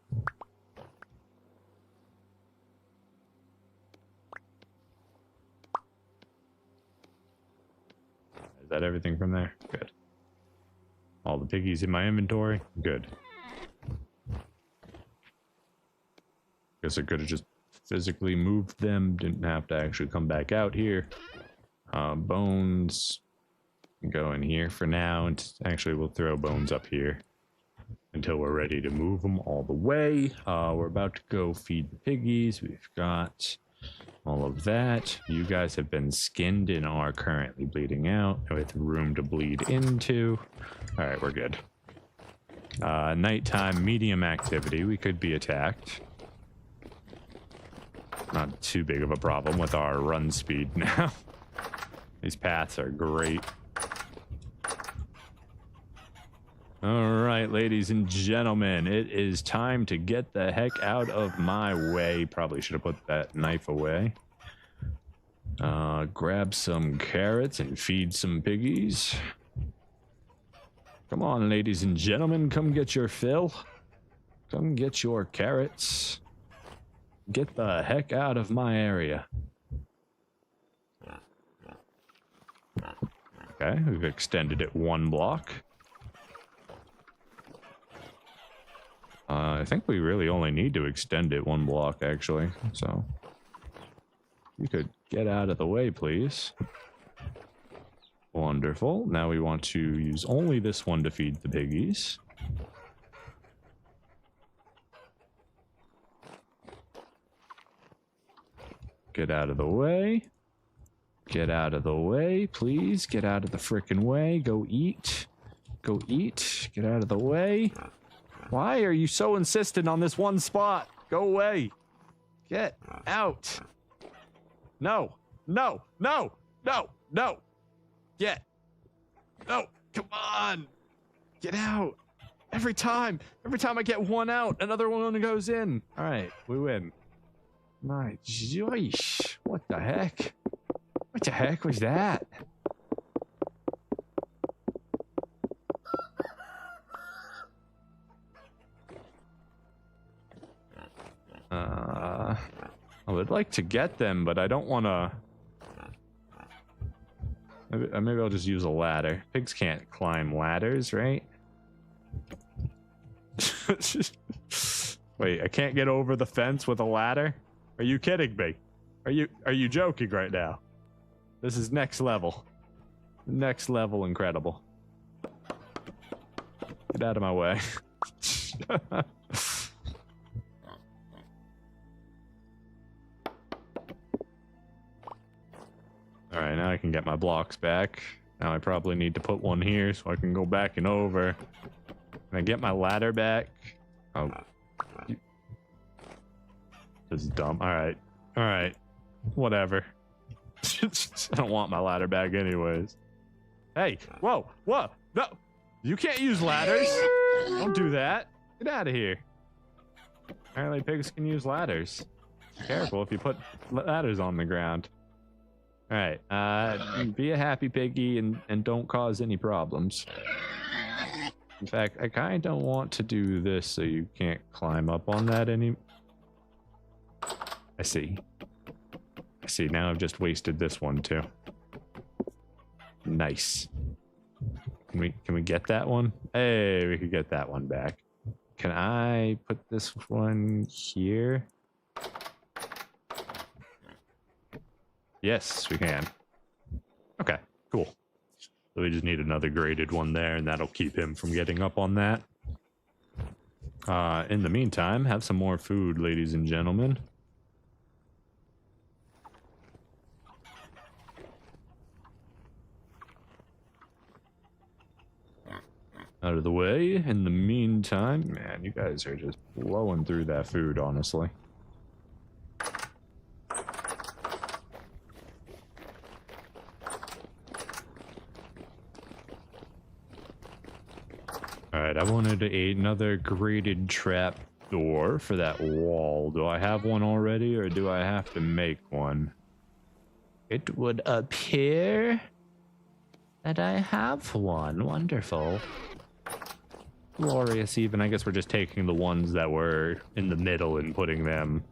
Is that everything from there? Good. All the piggies in my inventory? Good. Guess I could have just physically moved them. Didn't have to actually come back out here. Bones go in here for now, and actually we'll throw bones up here until we're ready to move them all the way. We're about to go feed the piggies. We've got all of that. You guys have been skinned and are currently bleeding out with room to bleed into. All right, we're good. Nighttime medium activity. We could be attacked. Not too big of a problem with our run speed now. These paths are great. All right, ladies and gentlemen, it is time to get the heck out of my way. Probably should have put that knife away. Grab some carrots and feed some piggies. Come on, ladies and gentlemen, come get your fill. Come get your carrots. Get the heck out of my area. Okay, we've extended it 1 block. I think we really only need to extend it 1 block, actually. So, you could get out of the way, please. Wonderful. Now we want to use only this one to feed the piggies. Get out of the way. Get out of the way, please. Get out of the frickin' way. Go eat. Go eat. Get out of the way. Why are you so insistent on this one spot? Go away. Get out. No. No. No. No. No. Get. No. Come on. Get out. Every time I get one out, another one goes in. All right, we win. My gosh. What the heck? What the heck was that? I would like to get them, but I don't want to. Maybe I'll just use a ladder. Pigs can't climb ladders, right? Wait, I can't get over the fence with a ladder? Are you kidding me? Are you joking right now? This is next level. Next level incredible. Get out of my way. right, now I can get my blocks back. Now I probably need to put one here so I can go back and over. Can I get my ladder back? Oh. This is dumb. Alright. Alright. Whatever. I don't want my ladder back anyways. Hey! Whoa! Whoa! No! You can't use ladders! Don't do that! Get out of here. Apparently pigs can use ladders. Be careful if you put ladders on the ground. Alright, be a happy piggy and don't cause any problems. In fact, I kind of don't want to do this so you can't climb up on that any... I see. I see, now I've just wasted this one too. Nice. Can we get that one? Hey, we could get that one back. Can I put this one here? Yes, we can. Okay, cool. So we just need another graded one there, and that'll keep him from getting up on that. In the meantime, have some more food, ladies and gentlemen. Out of the way. In the meantime, man, you guys are just blowing through that food, honestly. Alright, I wanted another graded trap door for that wall. Do I have one already, or do I have to make one? It would appear that I have one. Wonderful. Glorious even. I guess we're just taking the ones that were in the middle and putting them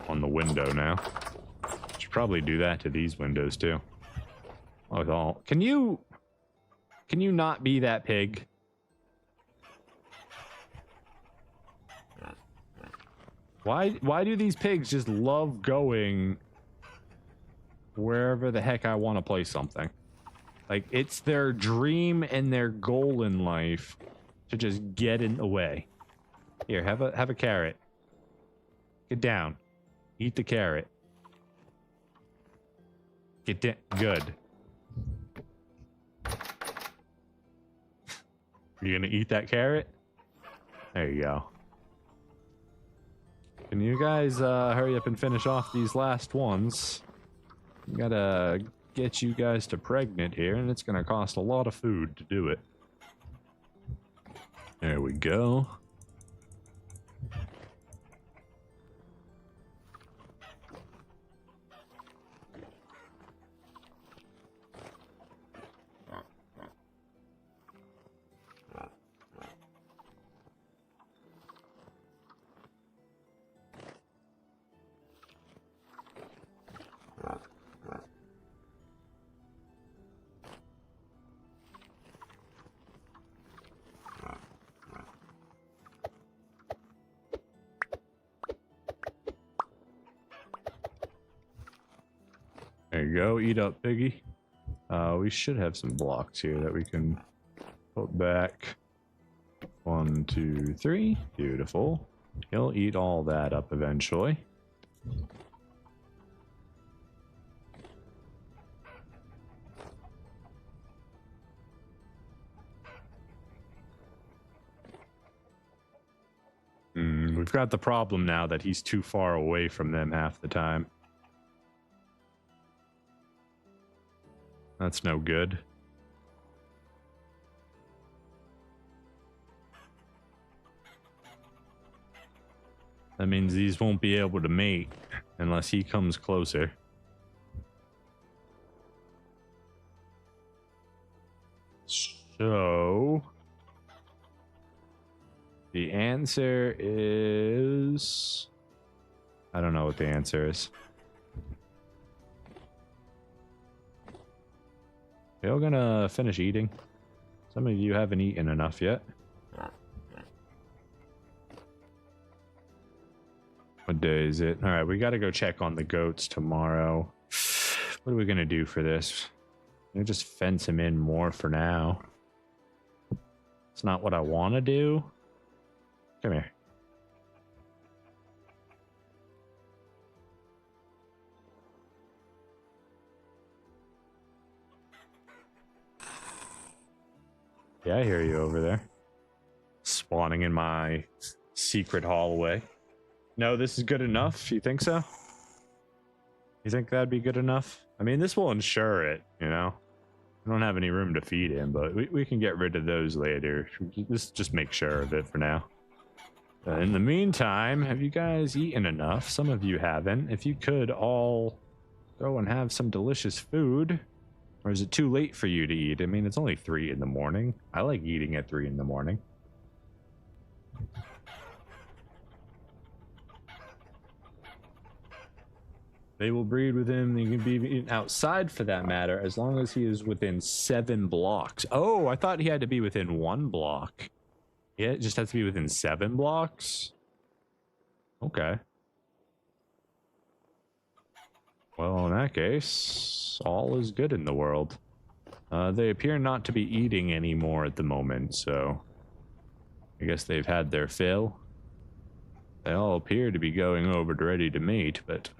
on the window now. Should probably do that to these windows too. Oh, can you not be that pig? Why do these pigs just love going wherever the heck I want to place something? Like, it's their dream and their goal in life to just get in the way. Here, have a carrot. Get down. Eat the carrot. Get down. Good. You gonna eat that carrot? There you go. Can you guys hurry up and finish off these last ones? We gotta get you guys to pregnant here, and it's gonna cost a lot of food to do it. There we go. There you go, eat up, piggy. We should have some blocks here that we can put back. 1, 2, 3. Beautiful. He'll eat all that up eventually. We've got the problem now that he's too far away from them half the time. That's no good. That means these won't be able to mate unless he comes closer. So the answer is... I don't know what the answer is. You're gonna finish eating. Some of you haven't eaten enough yet. What day is it? All right, we got to go check on the goats tomorrow. What are we gonna do for this? We'll just fence him in more for now. It's not what I want to do. Come here. Yeah, I hear you over there. Spawning in my secret hallway. No, this is good enough? You think so? You think that'd be good enough? I mean, this will ensure it, you know? We don't have any room to feed him, but we can get rid of those later. Just make sure of it for now. In the meantime, have you guys eaten enough? Some of you haven't. If you could all go and have some delicious food. Or is it too late for you to eat? I mean, it's only 3 in the morning. I like eating at 3 in the morning. They will breed with him. He can be eaten outside for that matter, as long as he is within 7 blocks. Oh, I thought he had to be within 1 block. Yeah, it just has to be within 7 blocks? Okay. Well, in that case, all is good in the world. They appear not to be eating anymore at the moment, so I guess they've had their fill. They all appear to be going over to ready to mate, but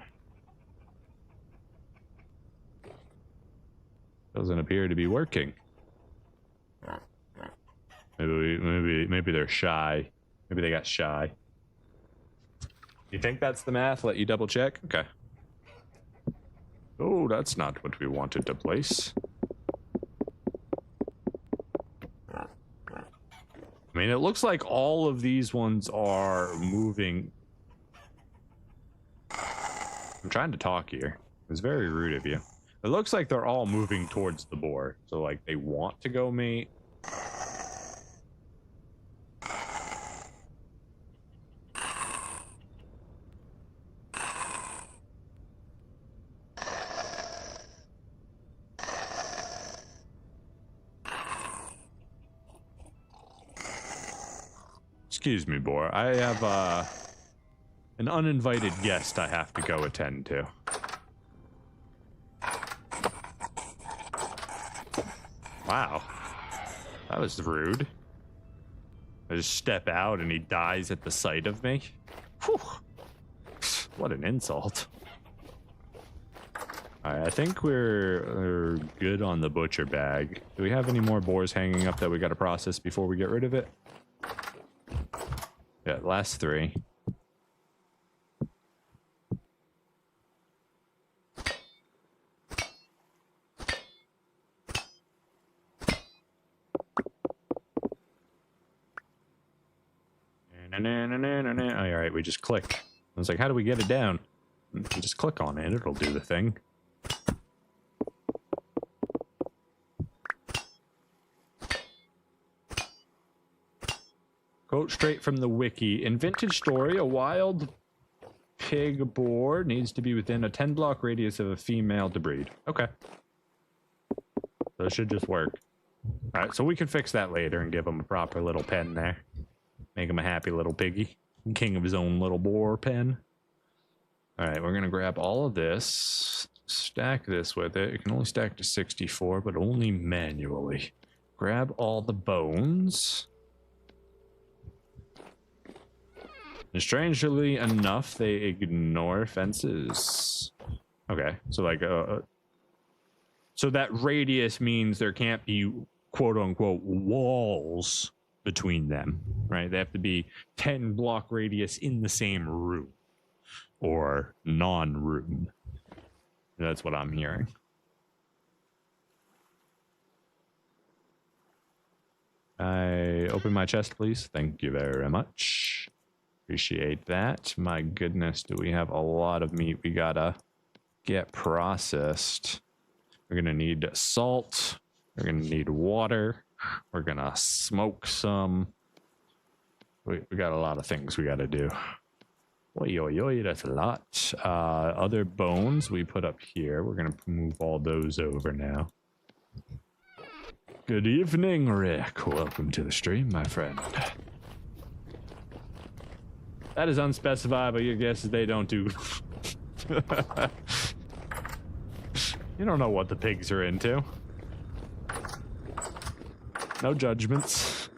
doesn't appear to be working. Maybe they're shy. Maybe they got shy. You think that's the math? Let you double check? Okay. Oh, that's not what we wanted to place. I mean, it looks like all of these ones are moving. I'm trying to talk here. It's very rude of you. It looks like they're all moving towards the boar. So, like, they want to go mate. Excuse me, boar. I have an uninvited guest I have to go attend to. Wow. That was rude. I just step out and he dies at the sight of me. Whew. What an insult. Alright, I think we're good on the butcher bag. Do we have any more boars hanging up that we gotta process before we get rid of it? Yeah, last 3. Alright, we just click. I was like, how do we get it down? You just click on it, it'll do the thing. Quote straight from the wiki. In Vintage Story, a wild pig boar needs to be within a 10-block radius of a female to breed. Okay. So it should just work. Alright, so we can fix that later and give him a proper little pen there. Make him a happy little piggy. King of his own little boar pen. Alright, we're gonna grab all of this. Stack this with it. It can only stack to 64, but only manually. Grab all the bones. And strangely enough, they ignore fences. Okay, so like, so that radius means there can't be quote-unquote walls between them, right? They have to be 10-block radius in the same room or non-room. That's what I'm hearing. I open my chest, please. Thank you very much. Appreciate that. My goodness, do we have a lot of meat we gotta get processed. We're gonna need salt. We're gonna need water. We're gonna smoke some. We got a lot of things we gotta do. Oi, oi, oi, that's a lot. Other bones we put up here. We're gonna move all those over now. Good evening, Rick. Welcome to the stream, my friend. That is unspecified, but your guess is they don't do... You don't know what the pigs are into. No judgments.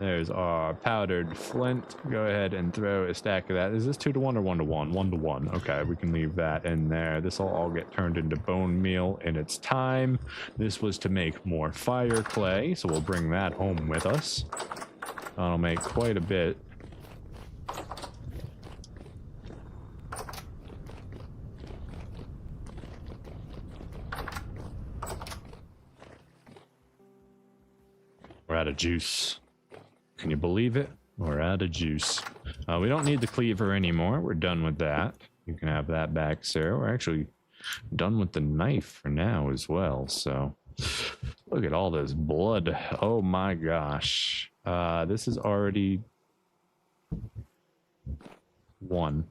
There's our powdered flint. Go ahead and throw a stack of that. Is this 2 to 1 or 1 to 1? 1 to 1. Okay, we can leave that in there. This will all get turned into bone meal in its time. This was to make more fire clay, so we'll bring that home with us. That'll make quite a bit. We're out of juice. Can you believe it? We're out of juice. We don't need the cleaver anymore. We're done with that. You can have that back, sir. We're actually done with the knife for now as well. So look at all this blood. Oh my gosh. This is already one.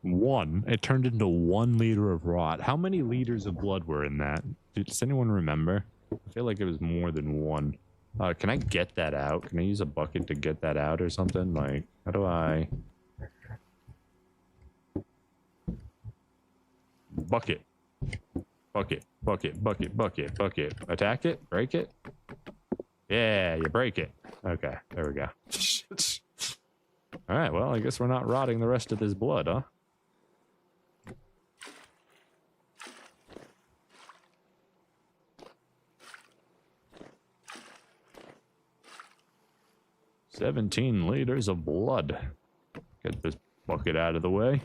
It turned into 1 liter of rot. How many liters of blood were in that? Does anyone remember? I feel like it was more than 1. Can I get that out? Can I use a bucket to get that out or something? Like, how do I... Bucket. Bucket. Attack it? Break it? Yeah, you break it. Okay, there we go. Alright, well, I guess we're not rotting the rest of this blood, huh? $17 liters of blood. Get this bucket out of the way.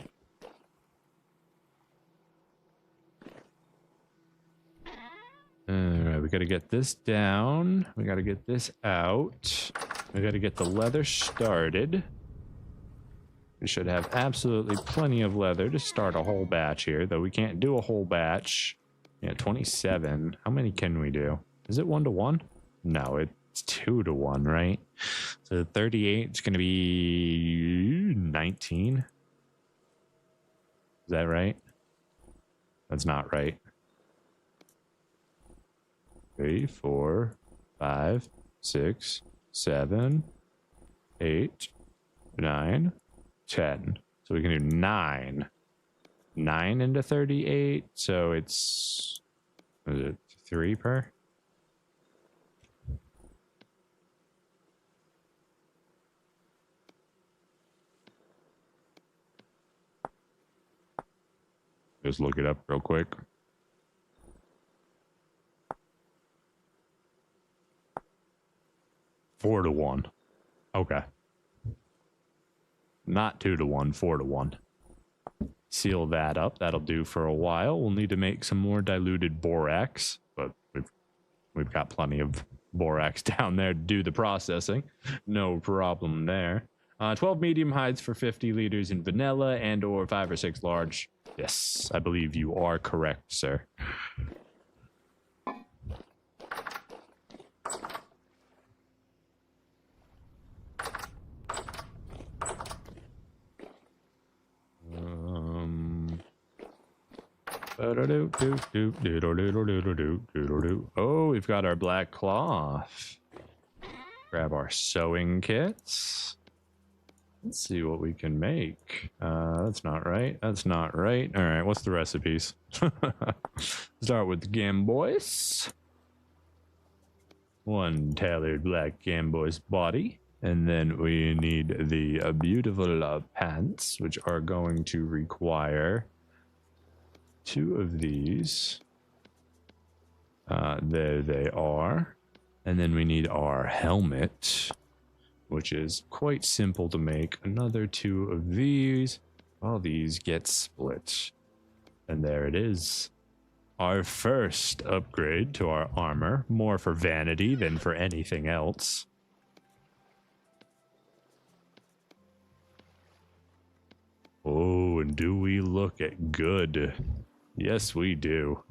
Alright, we gotta get this down. We gotta get this out. We gotta get the leather started. We should have absolutely plenty of leather to start a whole batch here, though we can't do a whole batch. Yeah, 27. How many can we do? Is it 1 to 1? No, it's 2 to 1, right? So 38 is going to be 19. Is that right? That's not right. 3, 4, 5, 6, 7, 8, 9, 10. So we can do 9. 9 into 38. So it's, what is it, 3 per? Just look it up real quick. Four to 1. Okay. Not 2 to 1, 4 to 1. Seal that up. That'll do for a while. We'll need to make some more diluted borax, but we've got plenty of borax down there to do the processing. No problem there. 12 medium hides for 50 liters in vanilla and or 5 or 6 large. Yes, I believe you are correct, sir. Oh, we've got our black cloth. Grab our sewing kits. Let's see what we can make. That's not right. That's not right. All right, what's the recipes? Start with the Gamboys. 1 tailored black Gamboys body. And then we need the beautiful pants, which are going to require 2 of these. There they are. And then we need our helmet, which is quite simple to make. Another 2 of these. All these get split. And there it is. Our first upgrade to our armor. More for vanity than for anything else. Oh, and do we look at good? Yes, we do.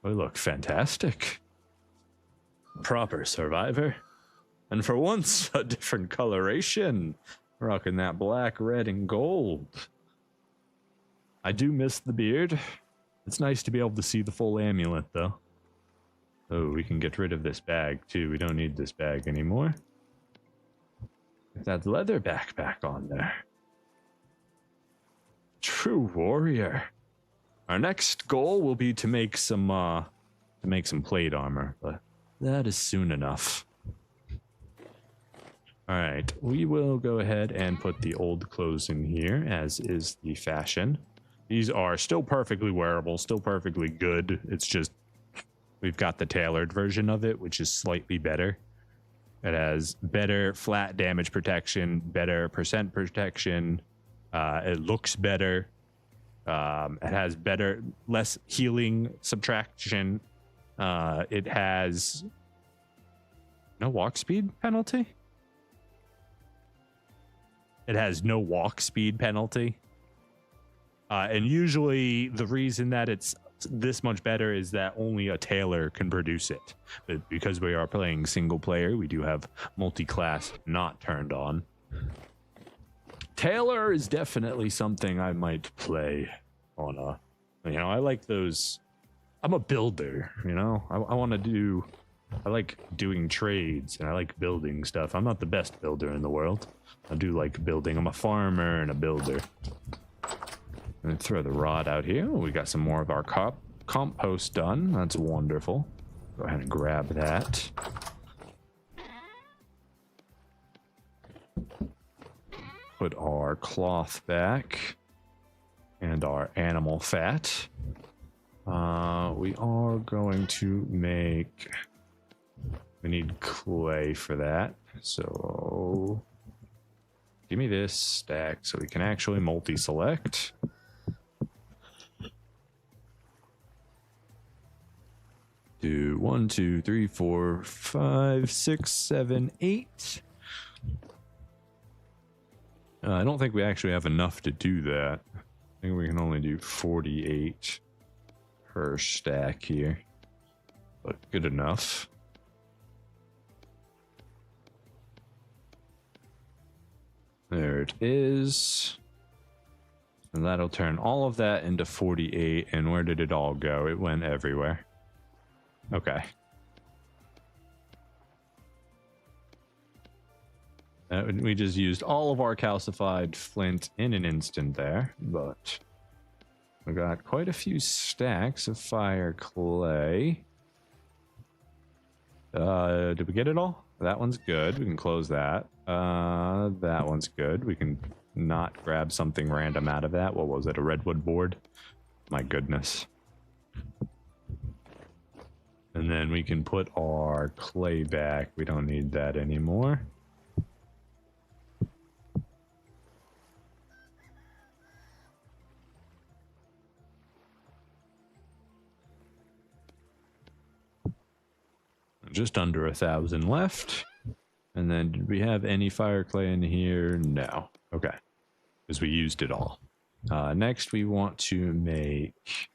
We look fantastic. Proper survivor. And for once, a different coloration. Rocking that black, red, and gold. I do miss the beard. It's nice to be able to see the full amulet, though. Oh, we can get rid of this bag, too. We don't need this bag anymore. Get that leather backpack on there. True warrior. Our next goal will be to make some plate armor, but that is soon enough. All right, we will go ahead and put the old clothes in here, as is the fashion. These are still perfectly wearable, still perfectly good. It's just we've got the tailored version of it, which is slightly better. It has better flat damage protection, better percent protection. It looks better. It has less healing subtraction. It has no walk speed penalty. It has no walk speed penalty. And usually the reason that it's this much better is that only a tailor can produce it. But because we are playing single player, we do have multi-class not turned on. Tailor is definitely something I might play on a, I like those. I'm a builder, I like doing trades and I like building stuff. I'm not the best builder in the world. I do like building. I'm a farmer and a builder. And throw the rod out here. We got some more of our compost done. That's wonderful. Go ahead and grab that. Put our cloth back and our animal fat. We are going to make... We need clay for that. So give me this stack so we can actually multi-select. Do 1, 2, 3, 4, 5, 6, 7, 8. I don't think we actually have enough to do that. I think we can only do 48 per stack here, but good enough. There it is. And that'll turn all of that into 48. And where did it all go? It went everywhere. Okay. We just used all of our calcified flint in an instant there, but we got quite a few stacks of fire clay. Did we get it all? That one's good. We can close that. That one's good. We can not grab something random out of that. What was it? A redwood board? My goodness. And then we can put our clay back. We don't need that anymore. Just under 1,000 left. And then did we have any fire clay in here? No. Okay. Because we used it all. Next we want to make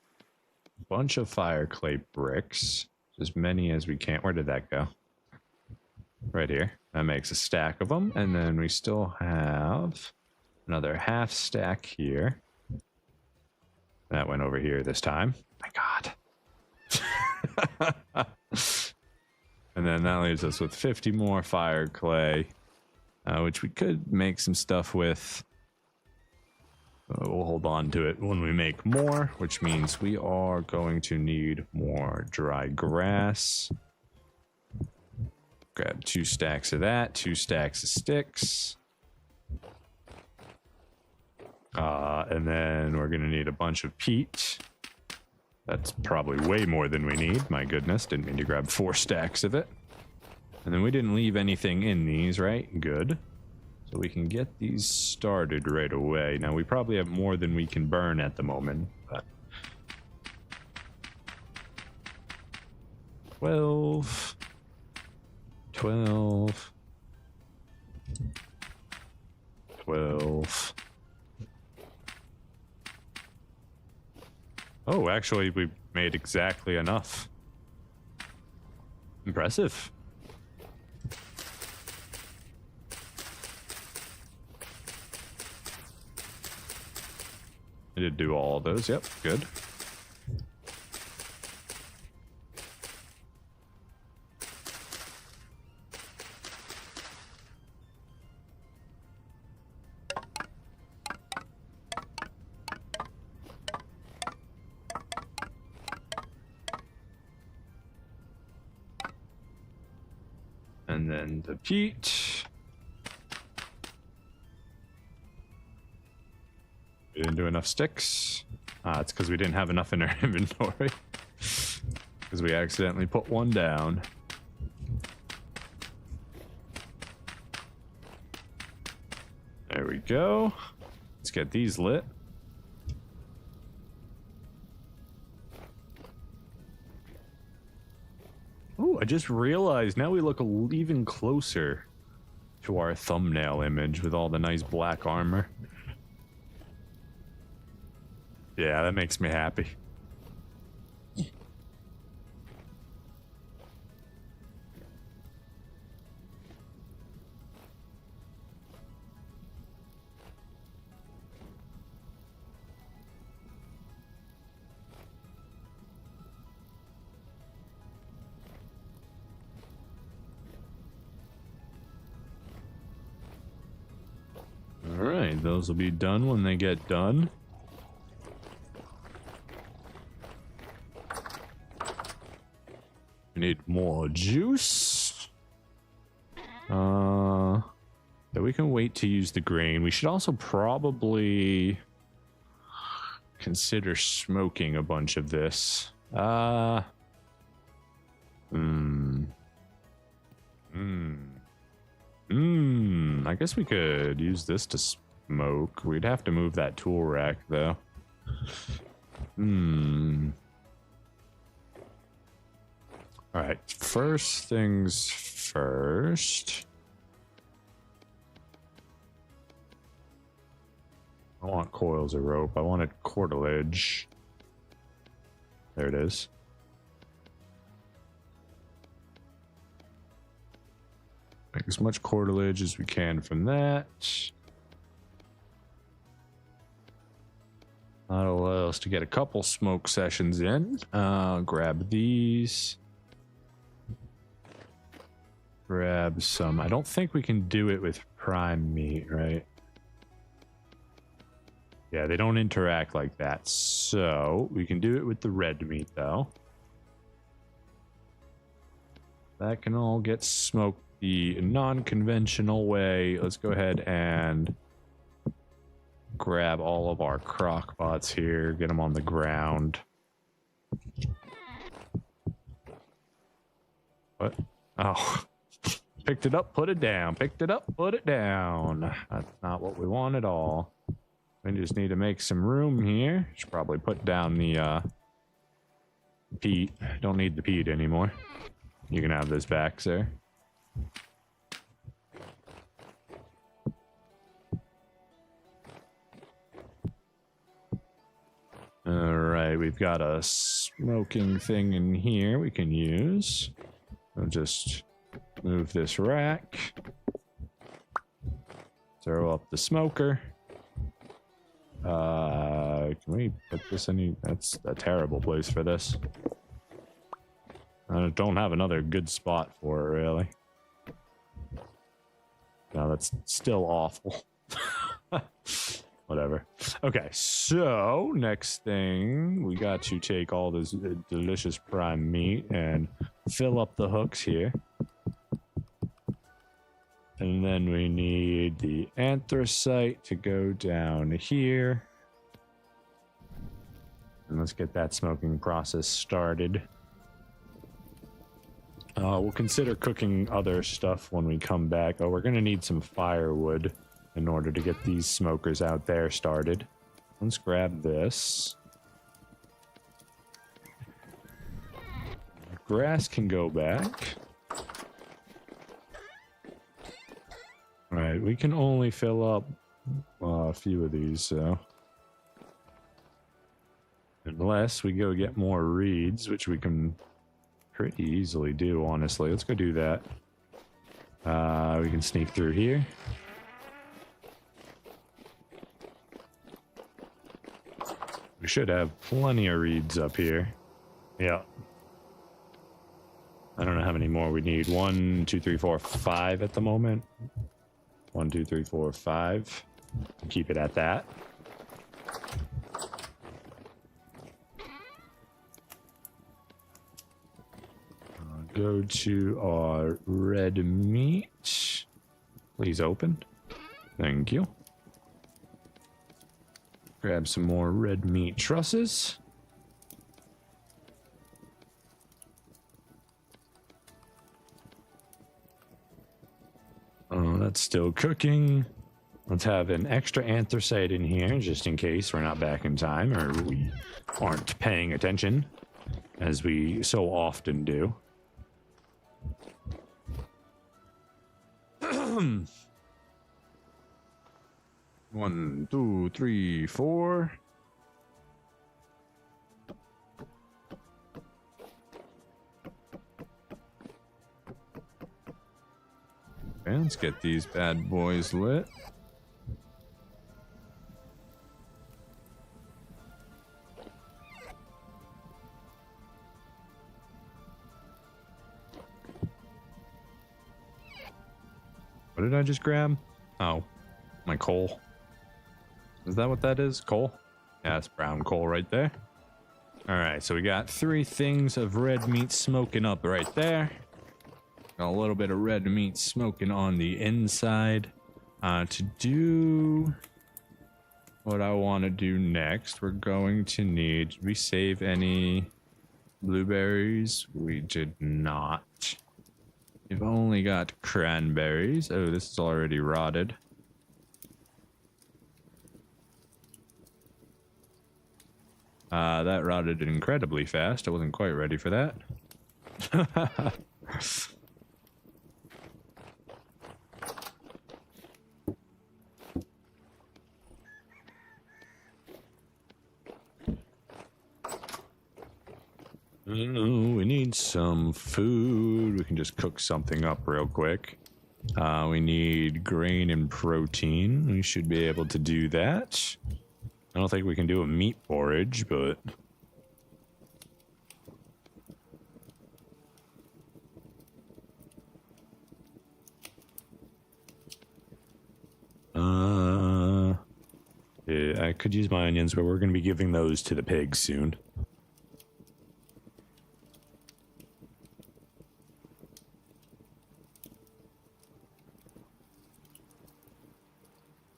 a bunch of fire clay bricks. As many as we can. Where did that go? Right here. That makes a stack of them. And then we still have another half stack here. That went over here this time. My God. And then that leaves us with 50 more fire clay, which we could make some stuff with. We'll hold on to it when we make more, which means we are going to need more dry grass. Grab 2 stacks of that, 2 stacks of sticks. And then we're going to need a bunch of peat. That's probably way more than we need. My goodness, didn't mean to grab 4 stacks of it. And then we didn't leave anything in these, right? Good. So we can get these started right away. Now we probably have more than we can burn at the moment, but 12. Oh, actually, we made exactly enough. Impressive. I did do all of those. Yep, good. And then the peat. We didn't do enough sticks. It's because we didn't have enough in our inventory. Because we accidentally put one down. There we go. Let's get these lit. Oh, I just realized now we look even closer to our thumbnail image with all the nice black armor. Yeah, that makes me happy. Alright, those will be done when they get done. We need more juice. That we can wait to use the grain. We should also probably consider smoking a bunch of this. I guess we could use this to smoke. We'd have to move that tool rack though. Alright, first things first. I don't want coils of rope. I wanted cartilage. There it is. Make as much cartilage as we can from that. That'll allow us to get a couple smoke sessions in. Grab these. Grab some. I don't think we can do it with prime meat, right? Yeah, they don't interact like that. So we can do it with the red meat, though. That can all get smoked the non-conventional way. Let's go ahead and grab all of our crock pots here. Get them on the ground. What? Oh. Picked it up, put it down. Picked it up, put it down. That's not what we want at all. We just need to make some room here. Should probably put down the peat. Don't need the peat anymore. You can have this back, sir. Alright, we've got a smoking thing in here we can use. I'll just move this rack. Throw up the smoker. Can we put this any? That's a terrible place for this. I don't have another good spot for it, really. No, that's still awful. Whatever. Okay, so next thing, we got to take all this delicious prime meat and fill up the hooks here. And then we need the anthracite to go down here. And let's get that smoking process started. We'll consider cooking other stuff when we come back. Oh, we're going to need some firewood in order to get these smokers out there started. Let's grab this. Grass can go back. Alright, we can only fill up a few of these, so... Unless we go get more reeds, which we can pretty easily do, honestly. Let's go do that. We can sneak through here. We should have plenty of reeds up here. Yeah. I don't know how many more we need. 1, 2, 3, 4, 5 at the moment. 1, 2, 3, 4, 5. Keep it at that. Go to our red meat. Please open. Thank you. Grab some more red meat trusses. Oh, that's still cooking. Let's have an extra anthracite in here just in case we're not back in time or we aren't paying attention, as we so often do. 1, 2, 3, 4. Okay, let's get these bad boys lit. What did I just grab? Oh, my coal. Is that what that is? Coal? Yeah, it's brown coal right there. All right, so we got 3 things of red meat smoking up right there. Got a little bit of red meat smoking on the inside. To do what I want to do next, we're going to need... Did we save any blueberries? We did not. We've only got cranberries. Oh, this is already rotted. That rotted incredibly fast. I wasn't quite ready for that. We need some food. We can just cook something up real quick. We need grain and protein. We should be able to do that. I don't think we can do a meat porridge, but... Yeah, I could use my onions, but we're going to be giving those to the pigs soon.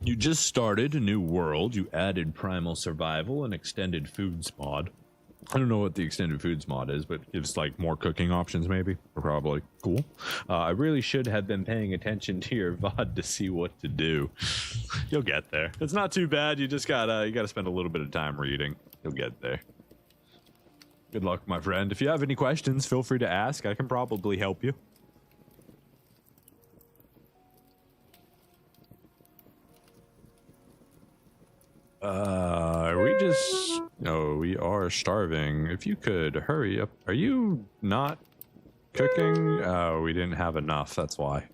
You just started a new world. You added primal survival and extended foods mod. I don't know what the extended foods mod is, but gives like more cooking options maybe. Probably cool. I really should have been paying attention to your VOD to see what to do. You'll get there. It's not too bad. You just gotta spend a little bit of time reading. You'll get there. Good luck, my friend. If you have any questions, feel free to ask. I can probably help you. Are we just... No, we are starving. If you could hurry up. Are you not cooking? Oh, we didn't have enough. That's why.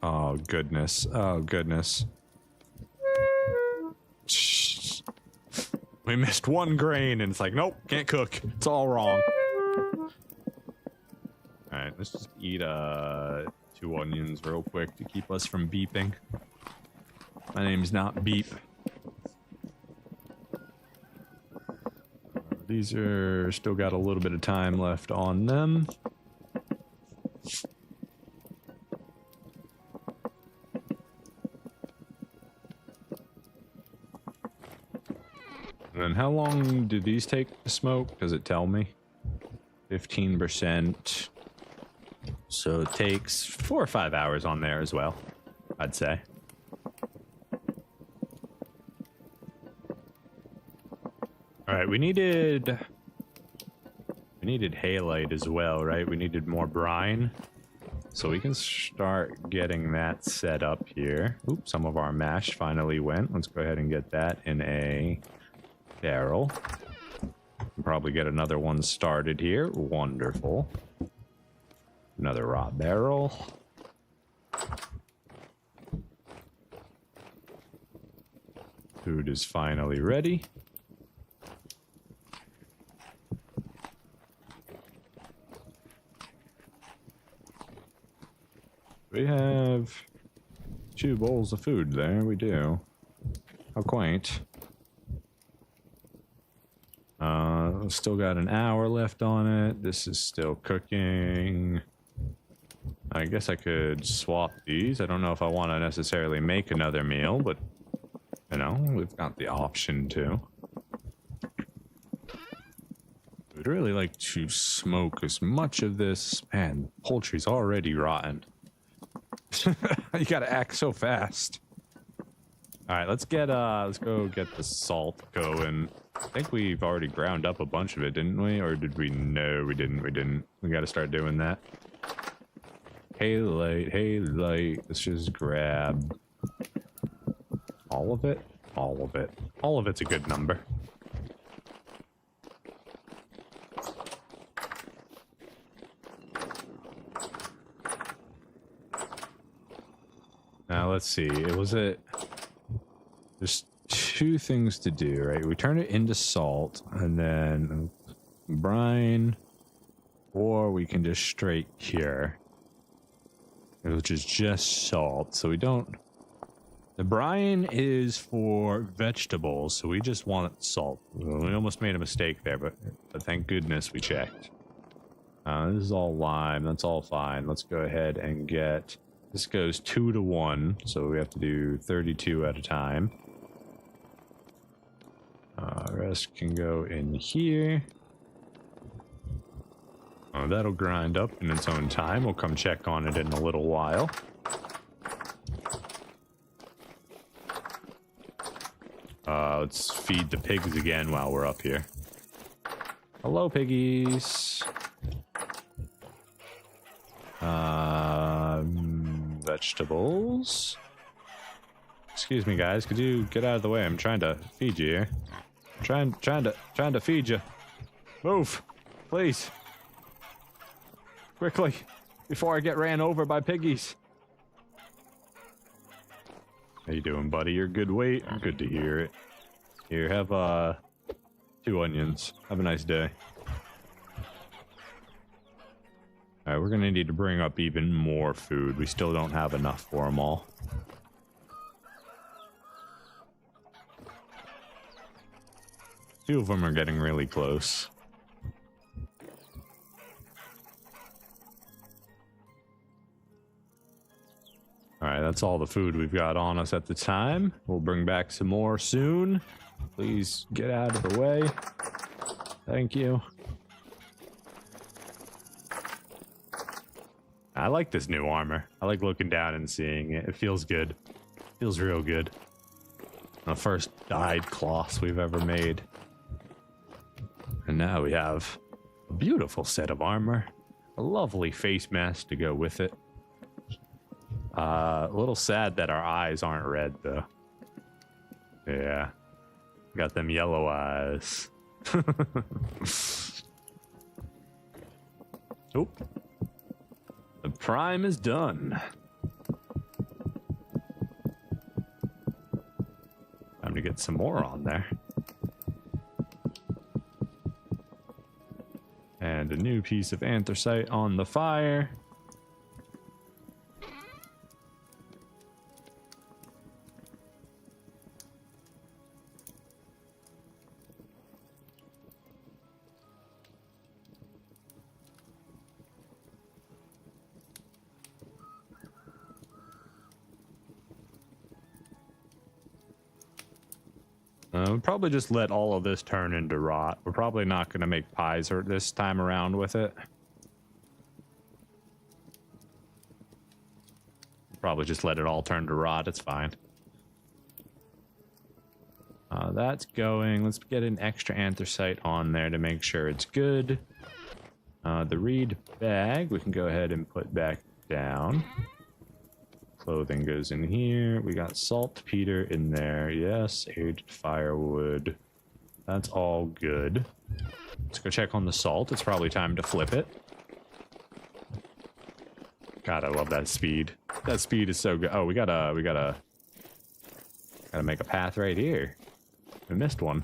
Oh, goodness. Oh, goodness. We missed 1 grain and it's like, nope, can't cook. It's all wrong. Alright, let's just eat 2 onions real quick to keep us from beeping. My name's not Beep. These are still got a little bit of time left on them. And then how long do these take to smoke? Does it tell me? 15%. So it takes 4 or 5 hours on there as well, I'd say. All right, we needed halite as well, right? We needed more brine. So we can start getting that set up here. Oops, some of our mash finally went. Let's go ahead and get that in a barrel. We'll probably get another one started here. Wonderful. Another raw barrel. Food is finally ready. We have 2 bowls of food there. We do. How quaint. Still got an hour left on it. This is still cooking. I guess I could swap these. I don't know if I want to necessarily make another meal, but, you know, we've got the option to. We'd really like to smoke as much of this. Man, poultry's already rotten. You gotta act so fast. All right, let's go get the salt going. I think we've already ground up a bunch of it, didn't we? Or did we? No, we didn't. We gotta start doing that. Hey, light. Let's just grab all of it. All of it. All of it's a good number. Now let's see. There's two things to do, right? We turn it into salt and then brine, or we can just straight cure, which is just salt. So we don't. The brine is for vegetables, so we just want salt. We almost made a mistake there, but thank goodness we checked. This is all lime. That's all fine. Let's go ahead and get. This goes 2 to 1, so we have to do 32 at a time. Rest can go in here. That'll grind up in its own time. We'll come check on it in a little while. Let's feed the pigs again while we're up here. Hello, piggies. Vegetables. Excuse me, guys. Could you get out of the way? I'm trying to feed you here. Trying to feed you. Move, please. Quickly, before I get ran over by piggies. How you doing, buddy? You're good weight. Good to hear it. Here, have 2 onions. Have a nice day. Alright, we're gonna need to bring up even more food. We still don't have enough for them all. Two of them are getting really close. Alright, that's all the food we've got on us at the time. We'll bring back some more soon. Please get out of the way. Thank you. I like this new armor. I like looking down and seeing it. It feels good. Feels real good. The first dyed cloths we've ever made. And now we have a beautiful set of armor. A lovely face mask to go with it. A little sad that our eyes aren't red, though. Yeah. Got them yellow eyes. Oop. The prime is done. Time to get some more on there. And a new piece of anthracite on the fire. We'll probably just let all of this turn into rot. We're probably not going to make pies this time around with it. Probably just let it all turn to rot. It's fine. That's going. Let's get an extra anthracite on there to make sure it's good. The reed bag we can go ahead and put back down. Clothing goes in here. We got saltpeter in there. Yes, aged firewood. That's all good. Let's go check on the salt. It's probably time to flip it. God, I love that speed. That speed is so good. Oh, we gotta make a path right here. We missed one.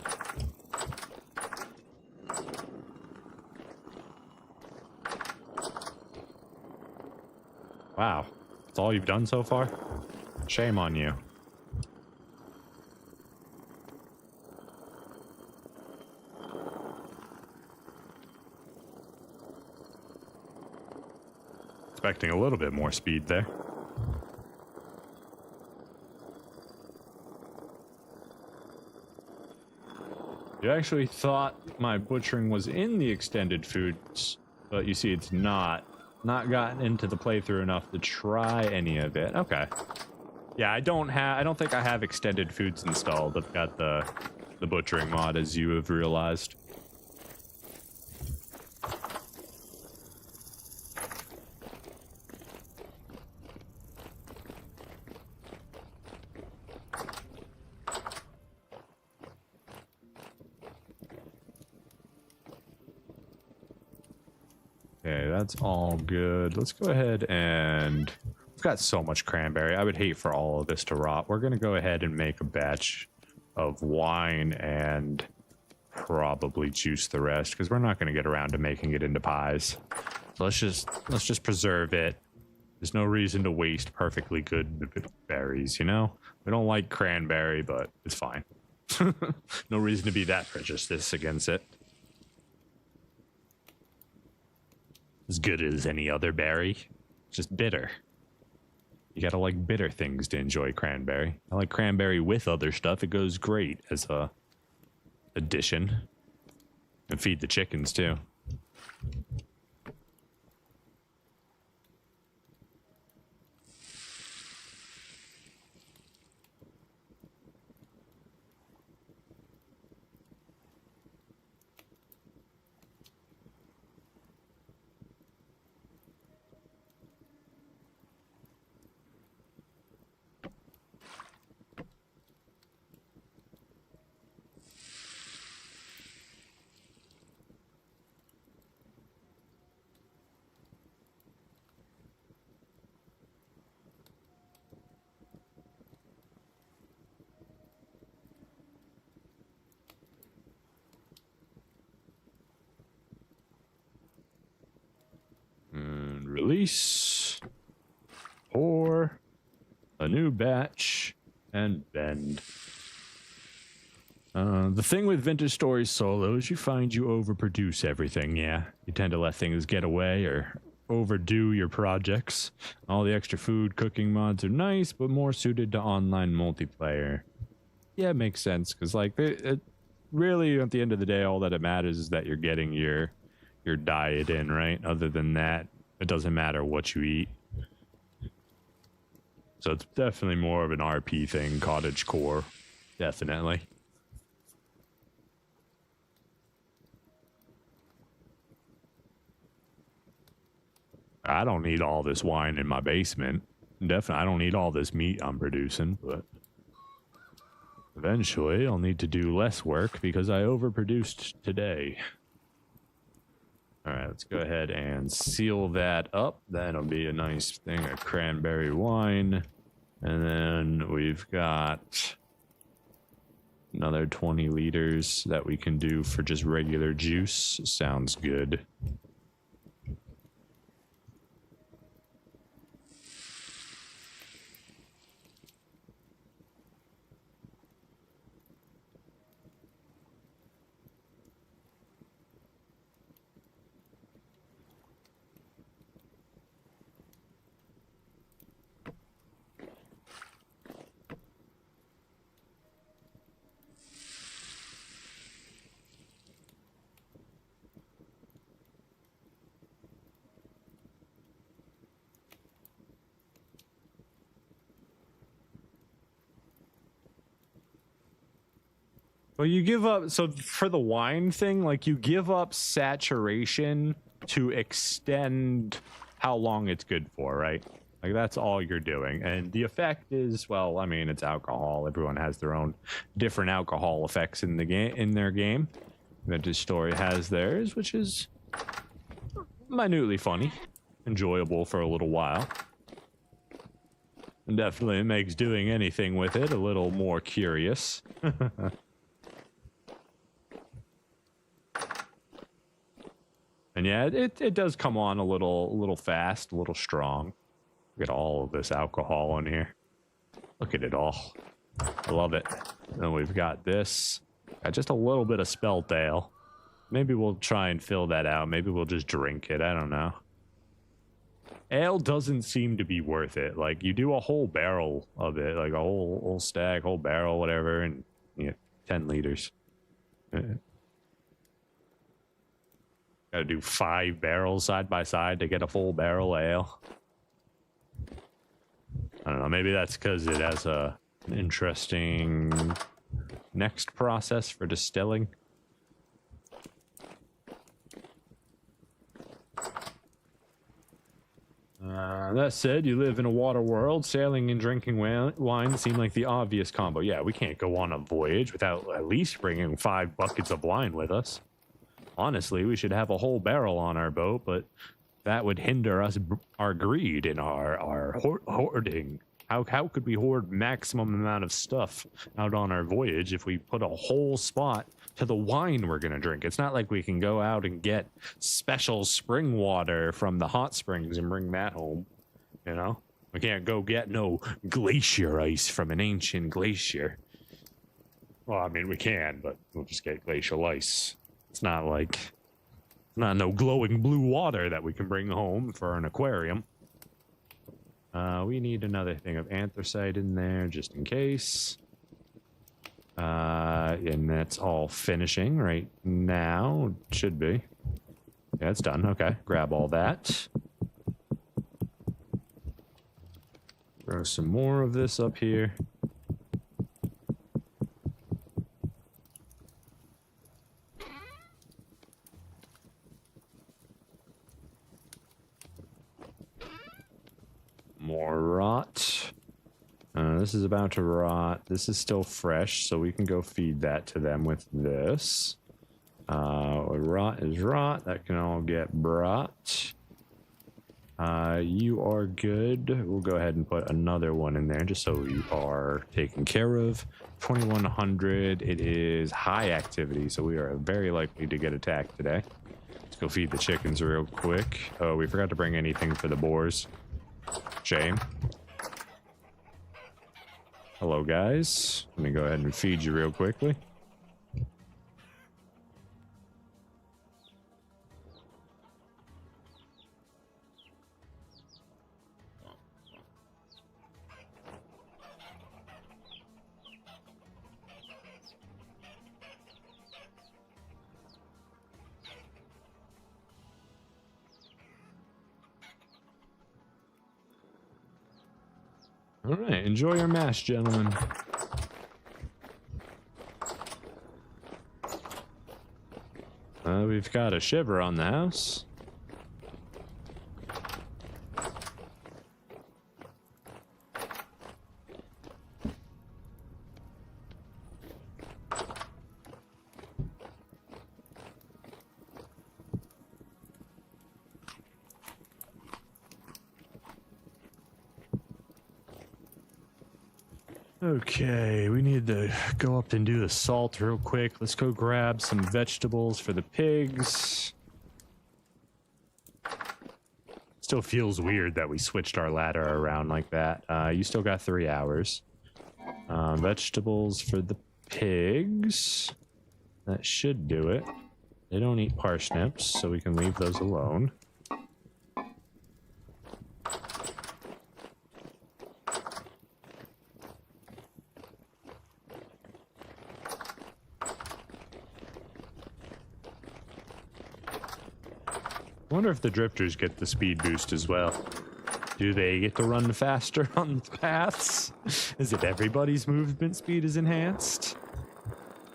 Wow. That's all you've done so far? Shame on you. Expecting a little bit more speed there. You actually thought my butchering was in the extended foods, but you see it's not. Not gotten into the playthrough enough to try any of it. Okay. Yeah, I don't think I have extended foods installed. I've got the butchering mod, as you have realized. Okay, that's all good. Let's go ahead and... We've got so much cranberry. I would hate for all of this to rot. We're going to go ahead and make a batch of wine and probably juice the rest, because we're not going to get around to making it into pies. So let's just preserve it. There's no reason to waste perfectly good berries, you know? We don't like cranberry, but it's fine. No reason to be that prejudiced against it. As good as any other berry, just bitter. You gotta like bitter things to enjoy cranberry. I like cranberry with other stuff. It goes great as a addition. And feed the chickens too. And release. Pour. A new batch. And bend. The thing with Vintage Stories Solo is you find you overproduce everything, yeah. You tend to let things get away or overdo your projects. All the extra food cooking mods are nice, but more suited to online multiplayer. Yeah, it makes sense, because like, it really, at the end of the day, all that it matters is that you're getting your diet in, right? Other than that, it doesn't matter what you eat. So it's definitely more of an RP thing, cottage core. Definitely. I don't need all this wine in my basement. Definitely, I don't need all this meat I'm producing, but eventually I'll need to do less work because I overproduced today. All right, let's go ahead and seal that up. That'll be a nice thing of cranberry wine. And then we've got another 20 liters that we can do for just regular juice. Sounds good. Well, you give up, so for the wine thing, like you give up saturation to extend how long it's good for, right? Like that's all you're doing. And the effect is, well, I mean, it's alcohol. Everyone has their own different alcohol effects in the game, in their game. Vintage Story has theirs, which is minutely funny, enjoyable for a little while. And definitely makes doing anything with it a little more curious. And yeah, it does come on a little fast, a little strong. Look at all of this alcohol in here. Look at it all. I love it. And we've got this. Got just a little bit of spelt ale. Maybe we'll try and fill that out. Maybe we'll just drink it. I don't know. Ale doesn't seem to be worth it. Like, you do a whole barrel of it, like a whole stack, whole barrel, whatever, and you get 10 liters. Gotta do 5 barrels side by side to get a full barrel ale. I don't know, maybe that's because it has an interesting next process for distilling. That said, you live in a water world. Sailing and drinking wine seem like the obvious combo. Yeah, we can't go on a voyage without at least bringing 5 buckets of wine with us. Honestly, we should have a whole barrel on our boat, but that would hinder us, our greed and our hoarding. How could we hoard maximum amount of stuff out on our voyage if we put a whole spot to the wine we're going to drink? It's not like we can go out and get special spring water from the hot springs and bring that home, you know? We can't go get no glacier ice from an ancient glacier. Well, I mean, we can, but we'll just get glacial ice. It's not like, not no glowing blue water that we can bring home for an aquarium. We need another thing of anthracite in there just in case. And that's all finishing right now. Should be. Yeah, it's done. Okay, grab all that. Throw some more of this up here. More rot. This is about to rot. This is still fresh, so we can go feed that to them with this. Rot is rot. That can all get brought. You are good. We'll go ahead and put another one in there just so you are taken care of. 2100. It is high activity, so we are very likely to get attacked today. Let's go feed the chickens real quick. Oh, we forgot to bring anything for the boars. Shame. Hello, guys. Let me go ahead and feed you real quickly. All right, enjoy your mash, gentlemen. We've got a shiver on the house. Okay, we need to go up and do the salt real quick. Let's go grab some vegetables for the pigs. Still feels weird that we switched our ladder around like that. You still got 3 hours. Vegetables for the pigs. That should do it. They don't eat parsnips, so we can leave those alone. I wonder if the drifters get the speed boost as well. Do they get to run faster on the paths? Is it everybody's movement speed is enhanced?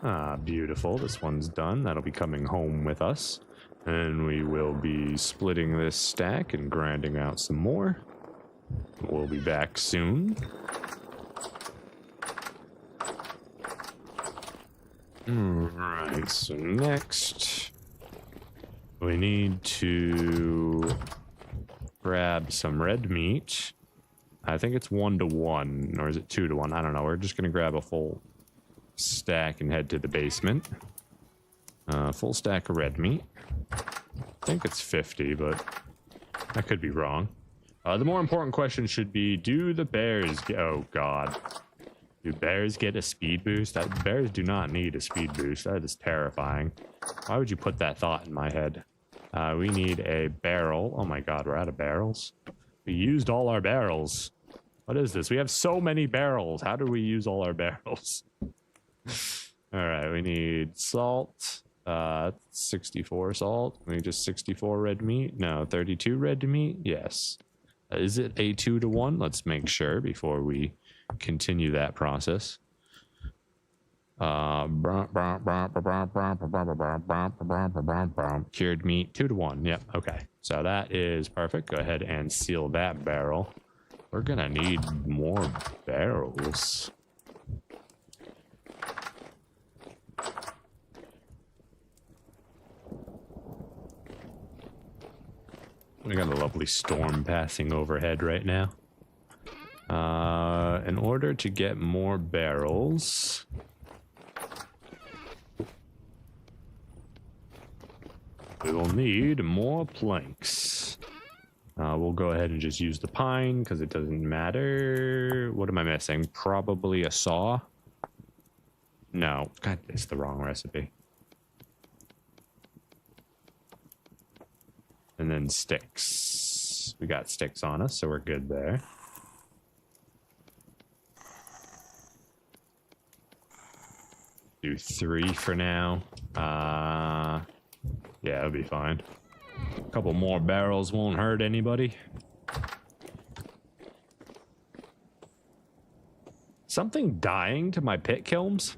Ah, beautiful. This one's done. That'll be coming home with us. And we will be splitting this stack and grinding out some more. We'll be back soon. Alright, so next we need to grab some red meat. I think it's 1 to 1, or is it 2 to 1? I don't know. We're just going to grab a full stack and head to the basement. Full stack of red meat. I think it's 50, but I could be wrong. The more important question should be, do the bears get... Oh, God. Do bears get a speed boost? Bears do not need a speed boost. That is terrifying. Why would you put that thought in my head? We need a barrel. Oh my God, we're out of barrels. We used all our barrels. What is this? We have so many barrels. How do we use all our barrels? All right, we need salt. 64 salt. We need just 64 red meat. No, 32 red meat. Yes. Is it a 2-to-1? Let's make sure before we continue that process. Cured meat 2-to-1. Yep. Okay. So that is perfect. Go ahead and seal that barrel. We're gonna need more barrels. We got a lovely storm passing overhead right now. In order to get more barrels, we will need more planks. We'll go ahead and just use the pine because it doesn't matter. What am I missing? Probably a saw. No, God, it's the wrong recipe. And then sticks. We got sticks on us, so we're good there. Do 3 for now. Yeah, it'll be fine. A couple more barrels won't hurt anybody. Something dying to my pit kilns?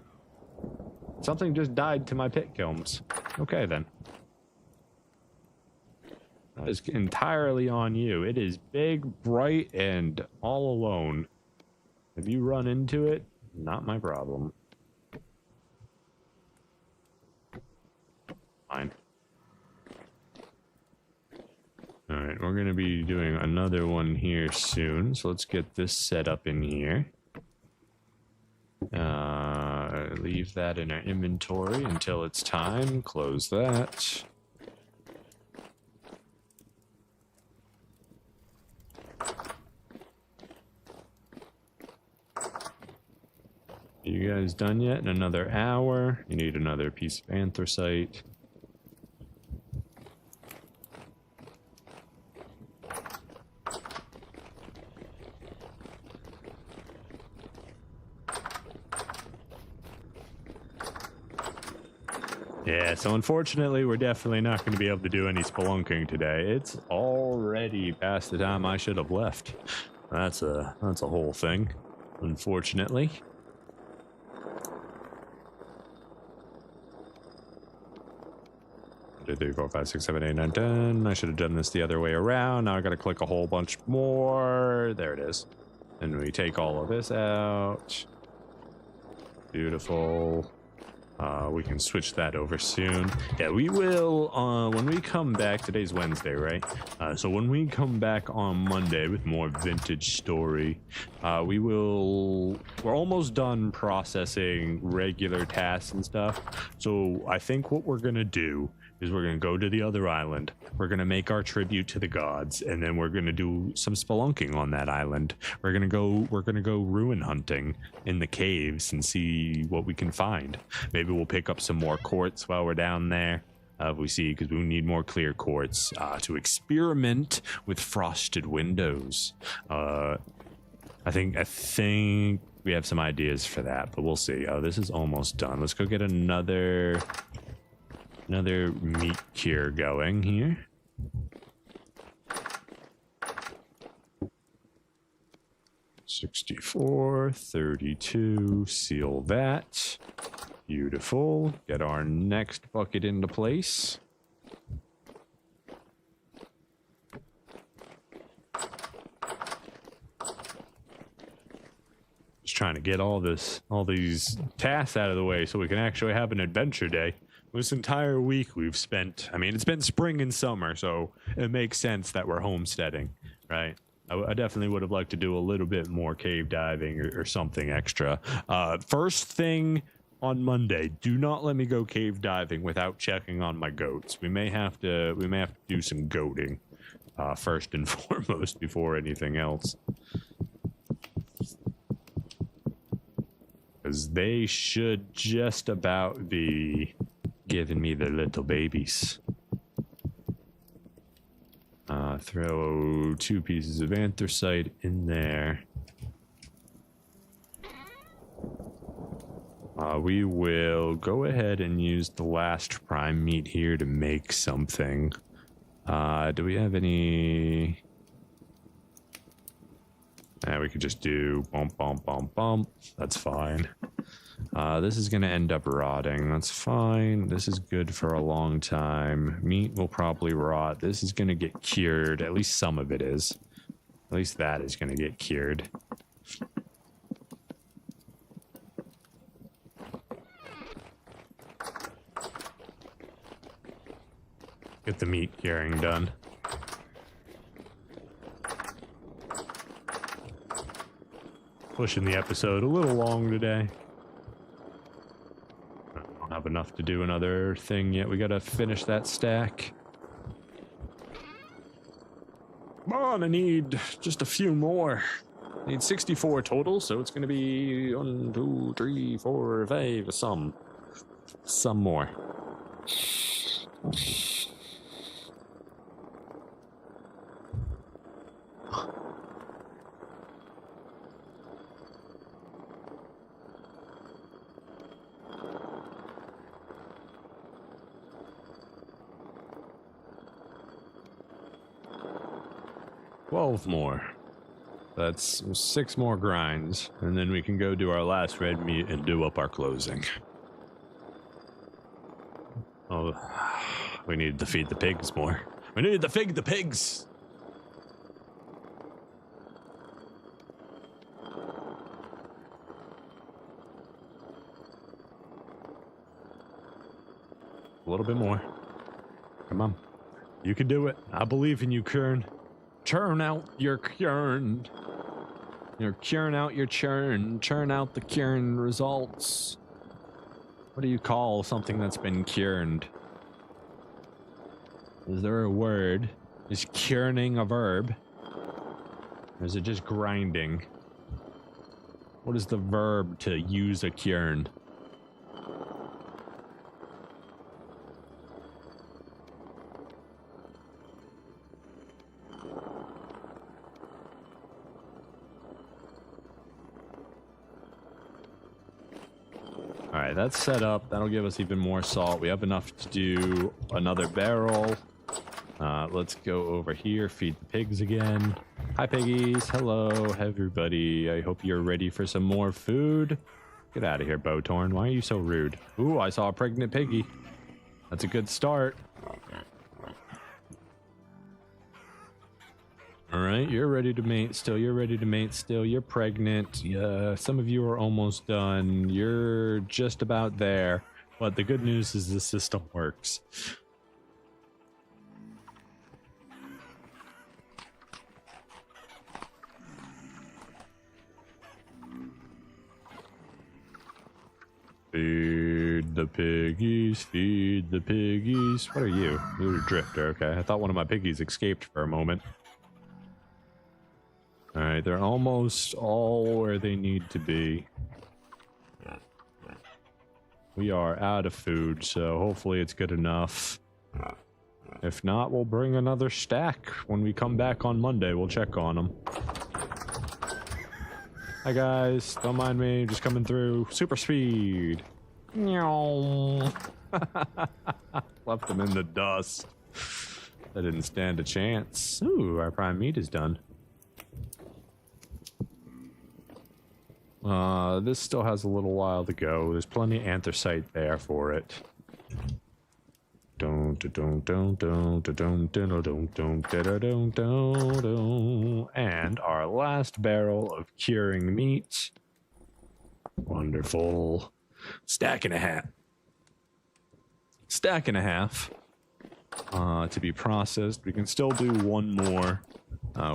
Something just died to my pit kilns. Okay, then. That is entirely on you. It is big, bright, and all alone. If you run into it, not my problem. Fine. Alright, we're going to be doing another one here soon. So let's get this set up in here. Leave that in our inventory until it's time. Close that. You guys done yet? In another hour. You need another piece of anthracite. Yeah, so unfortunately, we're definitely not going to be able to do any spelunking today. It's already past the time I should have left. That's a whole thing, unfortunately. 2, 3, 4, 5, 6, 7, 8, 9, 10. I should have done this the other way around. Now I got to click a whole bunch more. There it is. And we take all of this out. Beautiful. We can switch that over soon. Yeah, we will, when we come back, today's Wednesday, right? So when we come back on Monday with more vintage story, we're almost done processing regular tasks and stuff. So I think what we're going to do is we're going to go to the other island. We're going to make our tribute to the gods, and then we're going to do some spelunking on that island. We're going to go ruin hunting in the caves and see what we can find. Maybe we'll pick up some more quartz while we're down there. If we see, because we need more clear quartz to experiment with frosted windows. I think we have some ideas for that, but we'll see. Oh, this is almost done. Let's go get another meat cure going here. $64, 32, seal that. Beautiful. Get our next bucket into place. Just trying to get all these tasks out of the way so we can actually have an adventure day. This entire week we've spent, I mean, it's been spring and summer, so it makes sense that we're homesteading, right? I definitely would have liked to do a little bit more cave diving or something extra. First thing on Monday, do not let me go cave diving without checking on my goats. We may have to do some goating first and foremost before anything else. Because they should just about be giving me their little babies. Throw 2 pieces of anthracite in there. We will go ahead and use the last prime meat here to make something. Do we have any... we could just do bump, bump, bump, bump. That's fine. This is going to end up rotting. That's fine. This is good for a long time. Meat will probably rot. This is going to get cured. At least some of it is. At least that is going to get cured. Get the meat curing done. Pushing the episode a little long today. I don't have enough to do another thing yet. We gotta finish that stack. Come on, I need just a few more. I need 64 total, so it's gonna be 1, 2, 3, 4, 5, some more. 12 more. That's 6 more grinds, and then we can go do our last red meat and do up our closing. Oh, we need to feed the pigs more. We need to feed the pigs! A little bit more. Come on. You can do it. I believe in you, Kern. Churn out your churn. You're curing out your churn. Churn out the churn results. What do you call something that's been cured? Is there a word? Is churning a verb? Or is it just grinding? What is the verb to use a churn? Alright, that's set up. That'll give us even more salt. We have enough to do another barrel. Let's go over here, feed the pigs again. Hi, piggies. Hello, everybody. I hope you're ready for some more food. Get out of here, Bowtorn. Why are you so rude? Ooh, I saw a pregnant piggy. That's a good start. Alright, you're ready to mate still. You're ready to mate still. You're pregnant. Yeah, some of you are almost done. You're just about there. But the good news is the system works. Feed the piggies, feed the piggies. What are you? You're a drifter, okay. I thought one of my piggies escaped for a moment. Alright, they're almost all where they need to be. We are out of food, so hopefully it's good enough. If not, we'll bring another stack. When we come back on Monday, we'll check on them. Hi guys, don't mind me, just coming through. Super speed. Left them in the dust. They didn't stand a chance. Ooh, our prime meat is done. This still has a little while to go. There's plenty of anthracite there for it. And our last barrel of curing meat. Wonderful. Stack and a half. Stack and a half. To be processed. We can still do one more,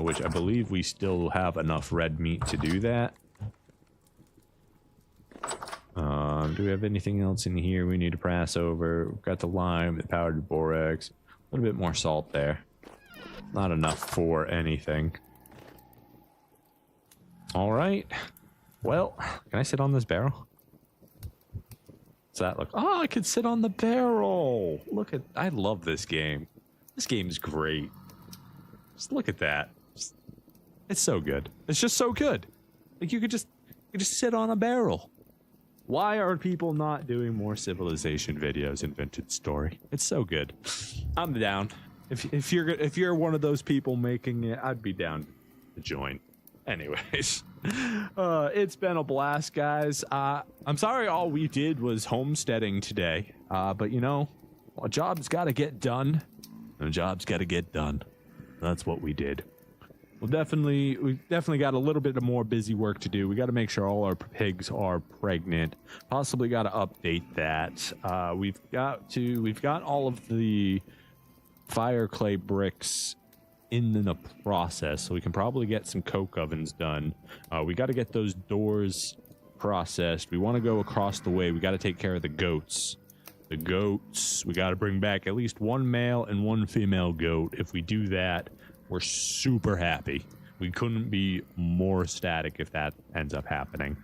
which I believe we still have enough red meat to do that. Do we have anything else in here we need to pass over? We've got the lime, the powdered borax, a little bit more salt there. Not enough for anything. All right. Well, can I sit on this barrel? Does that look? Oh, I could sit on the barrel. Look at, I love this game. This game's great. Just look at that. It's so good. It's just so good. Like you could just sit on a barrel. Why are people not doing more civilization videos in Vintage Story? It's so good. I'm down. If you're one of those people making it, I'd be down to join. Anyways, it's been a blast, guys. I'm sorry all we did was homesteading today, but you know, a job's got to get done. A job's got to get done. That's what we did. We definitely got a little bit of more busy work to do. We got to make sure all our pigs are pregnant. Possibly got to update that. We've got all of the fire clay bricks in the process, so we can probably get some coke ovens done. We got to get those doors processed. We want to go across the way. We got to take care of the goats. We got to bring back at least one male and one female goat. If we do that, we're super happy. We couldn't be more ecstatic if that ends up happening.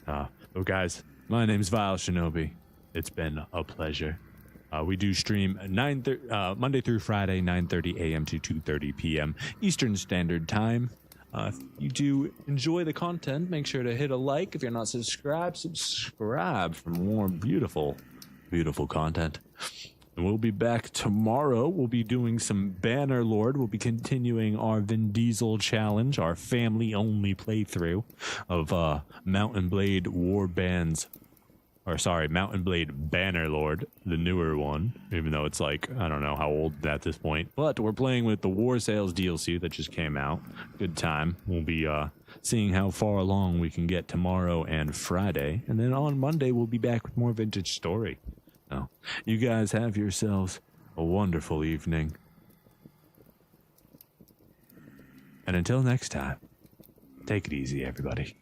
But guys, my name's Vile Shinobi. It's been a pleasure. We do stream Monday through Friday, 9:30 a.m. to 2:30 p.m. Eastern Standard Time. If you do enjoy the content, make sure to hit a like. If you're not subscribed, subscribe for more beautiful, beautiful content. And we'll be back tomorrow. We'll be doing some Bannerlord. We'll be continuing our Vin Diesel challenge, our family-only playthrough of Mountain Blade Bannerlord, the newer one, even though it's like, I don't know how old at this point. But we're playing with the War Sales DLC that just came out. Good time. We'll be seeing how far along we can get tomorrow and Friday. And then on Monday, we'll be back with more Vintage Story. So, you guys have yourselves a wonderful evening. And until next time, take it easy, everybody.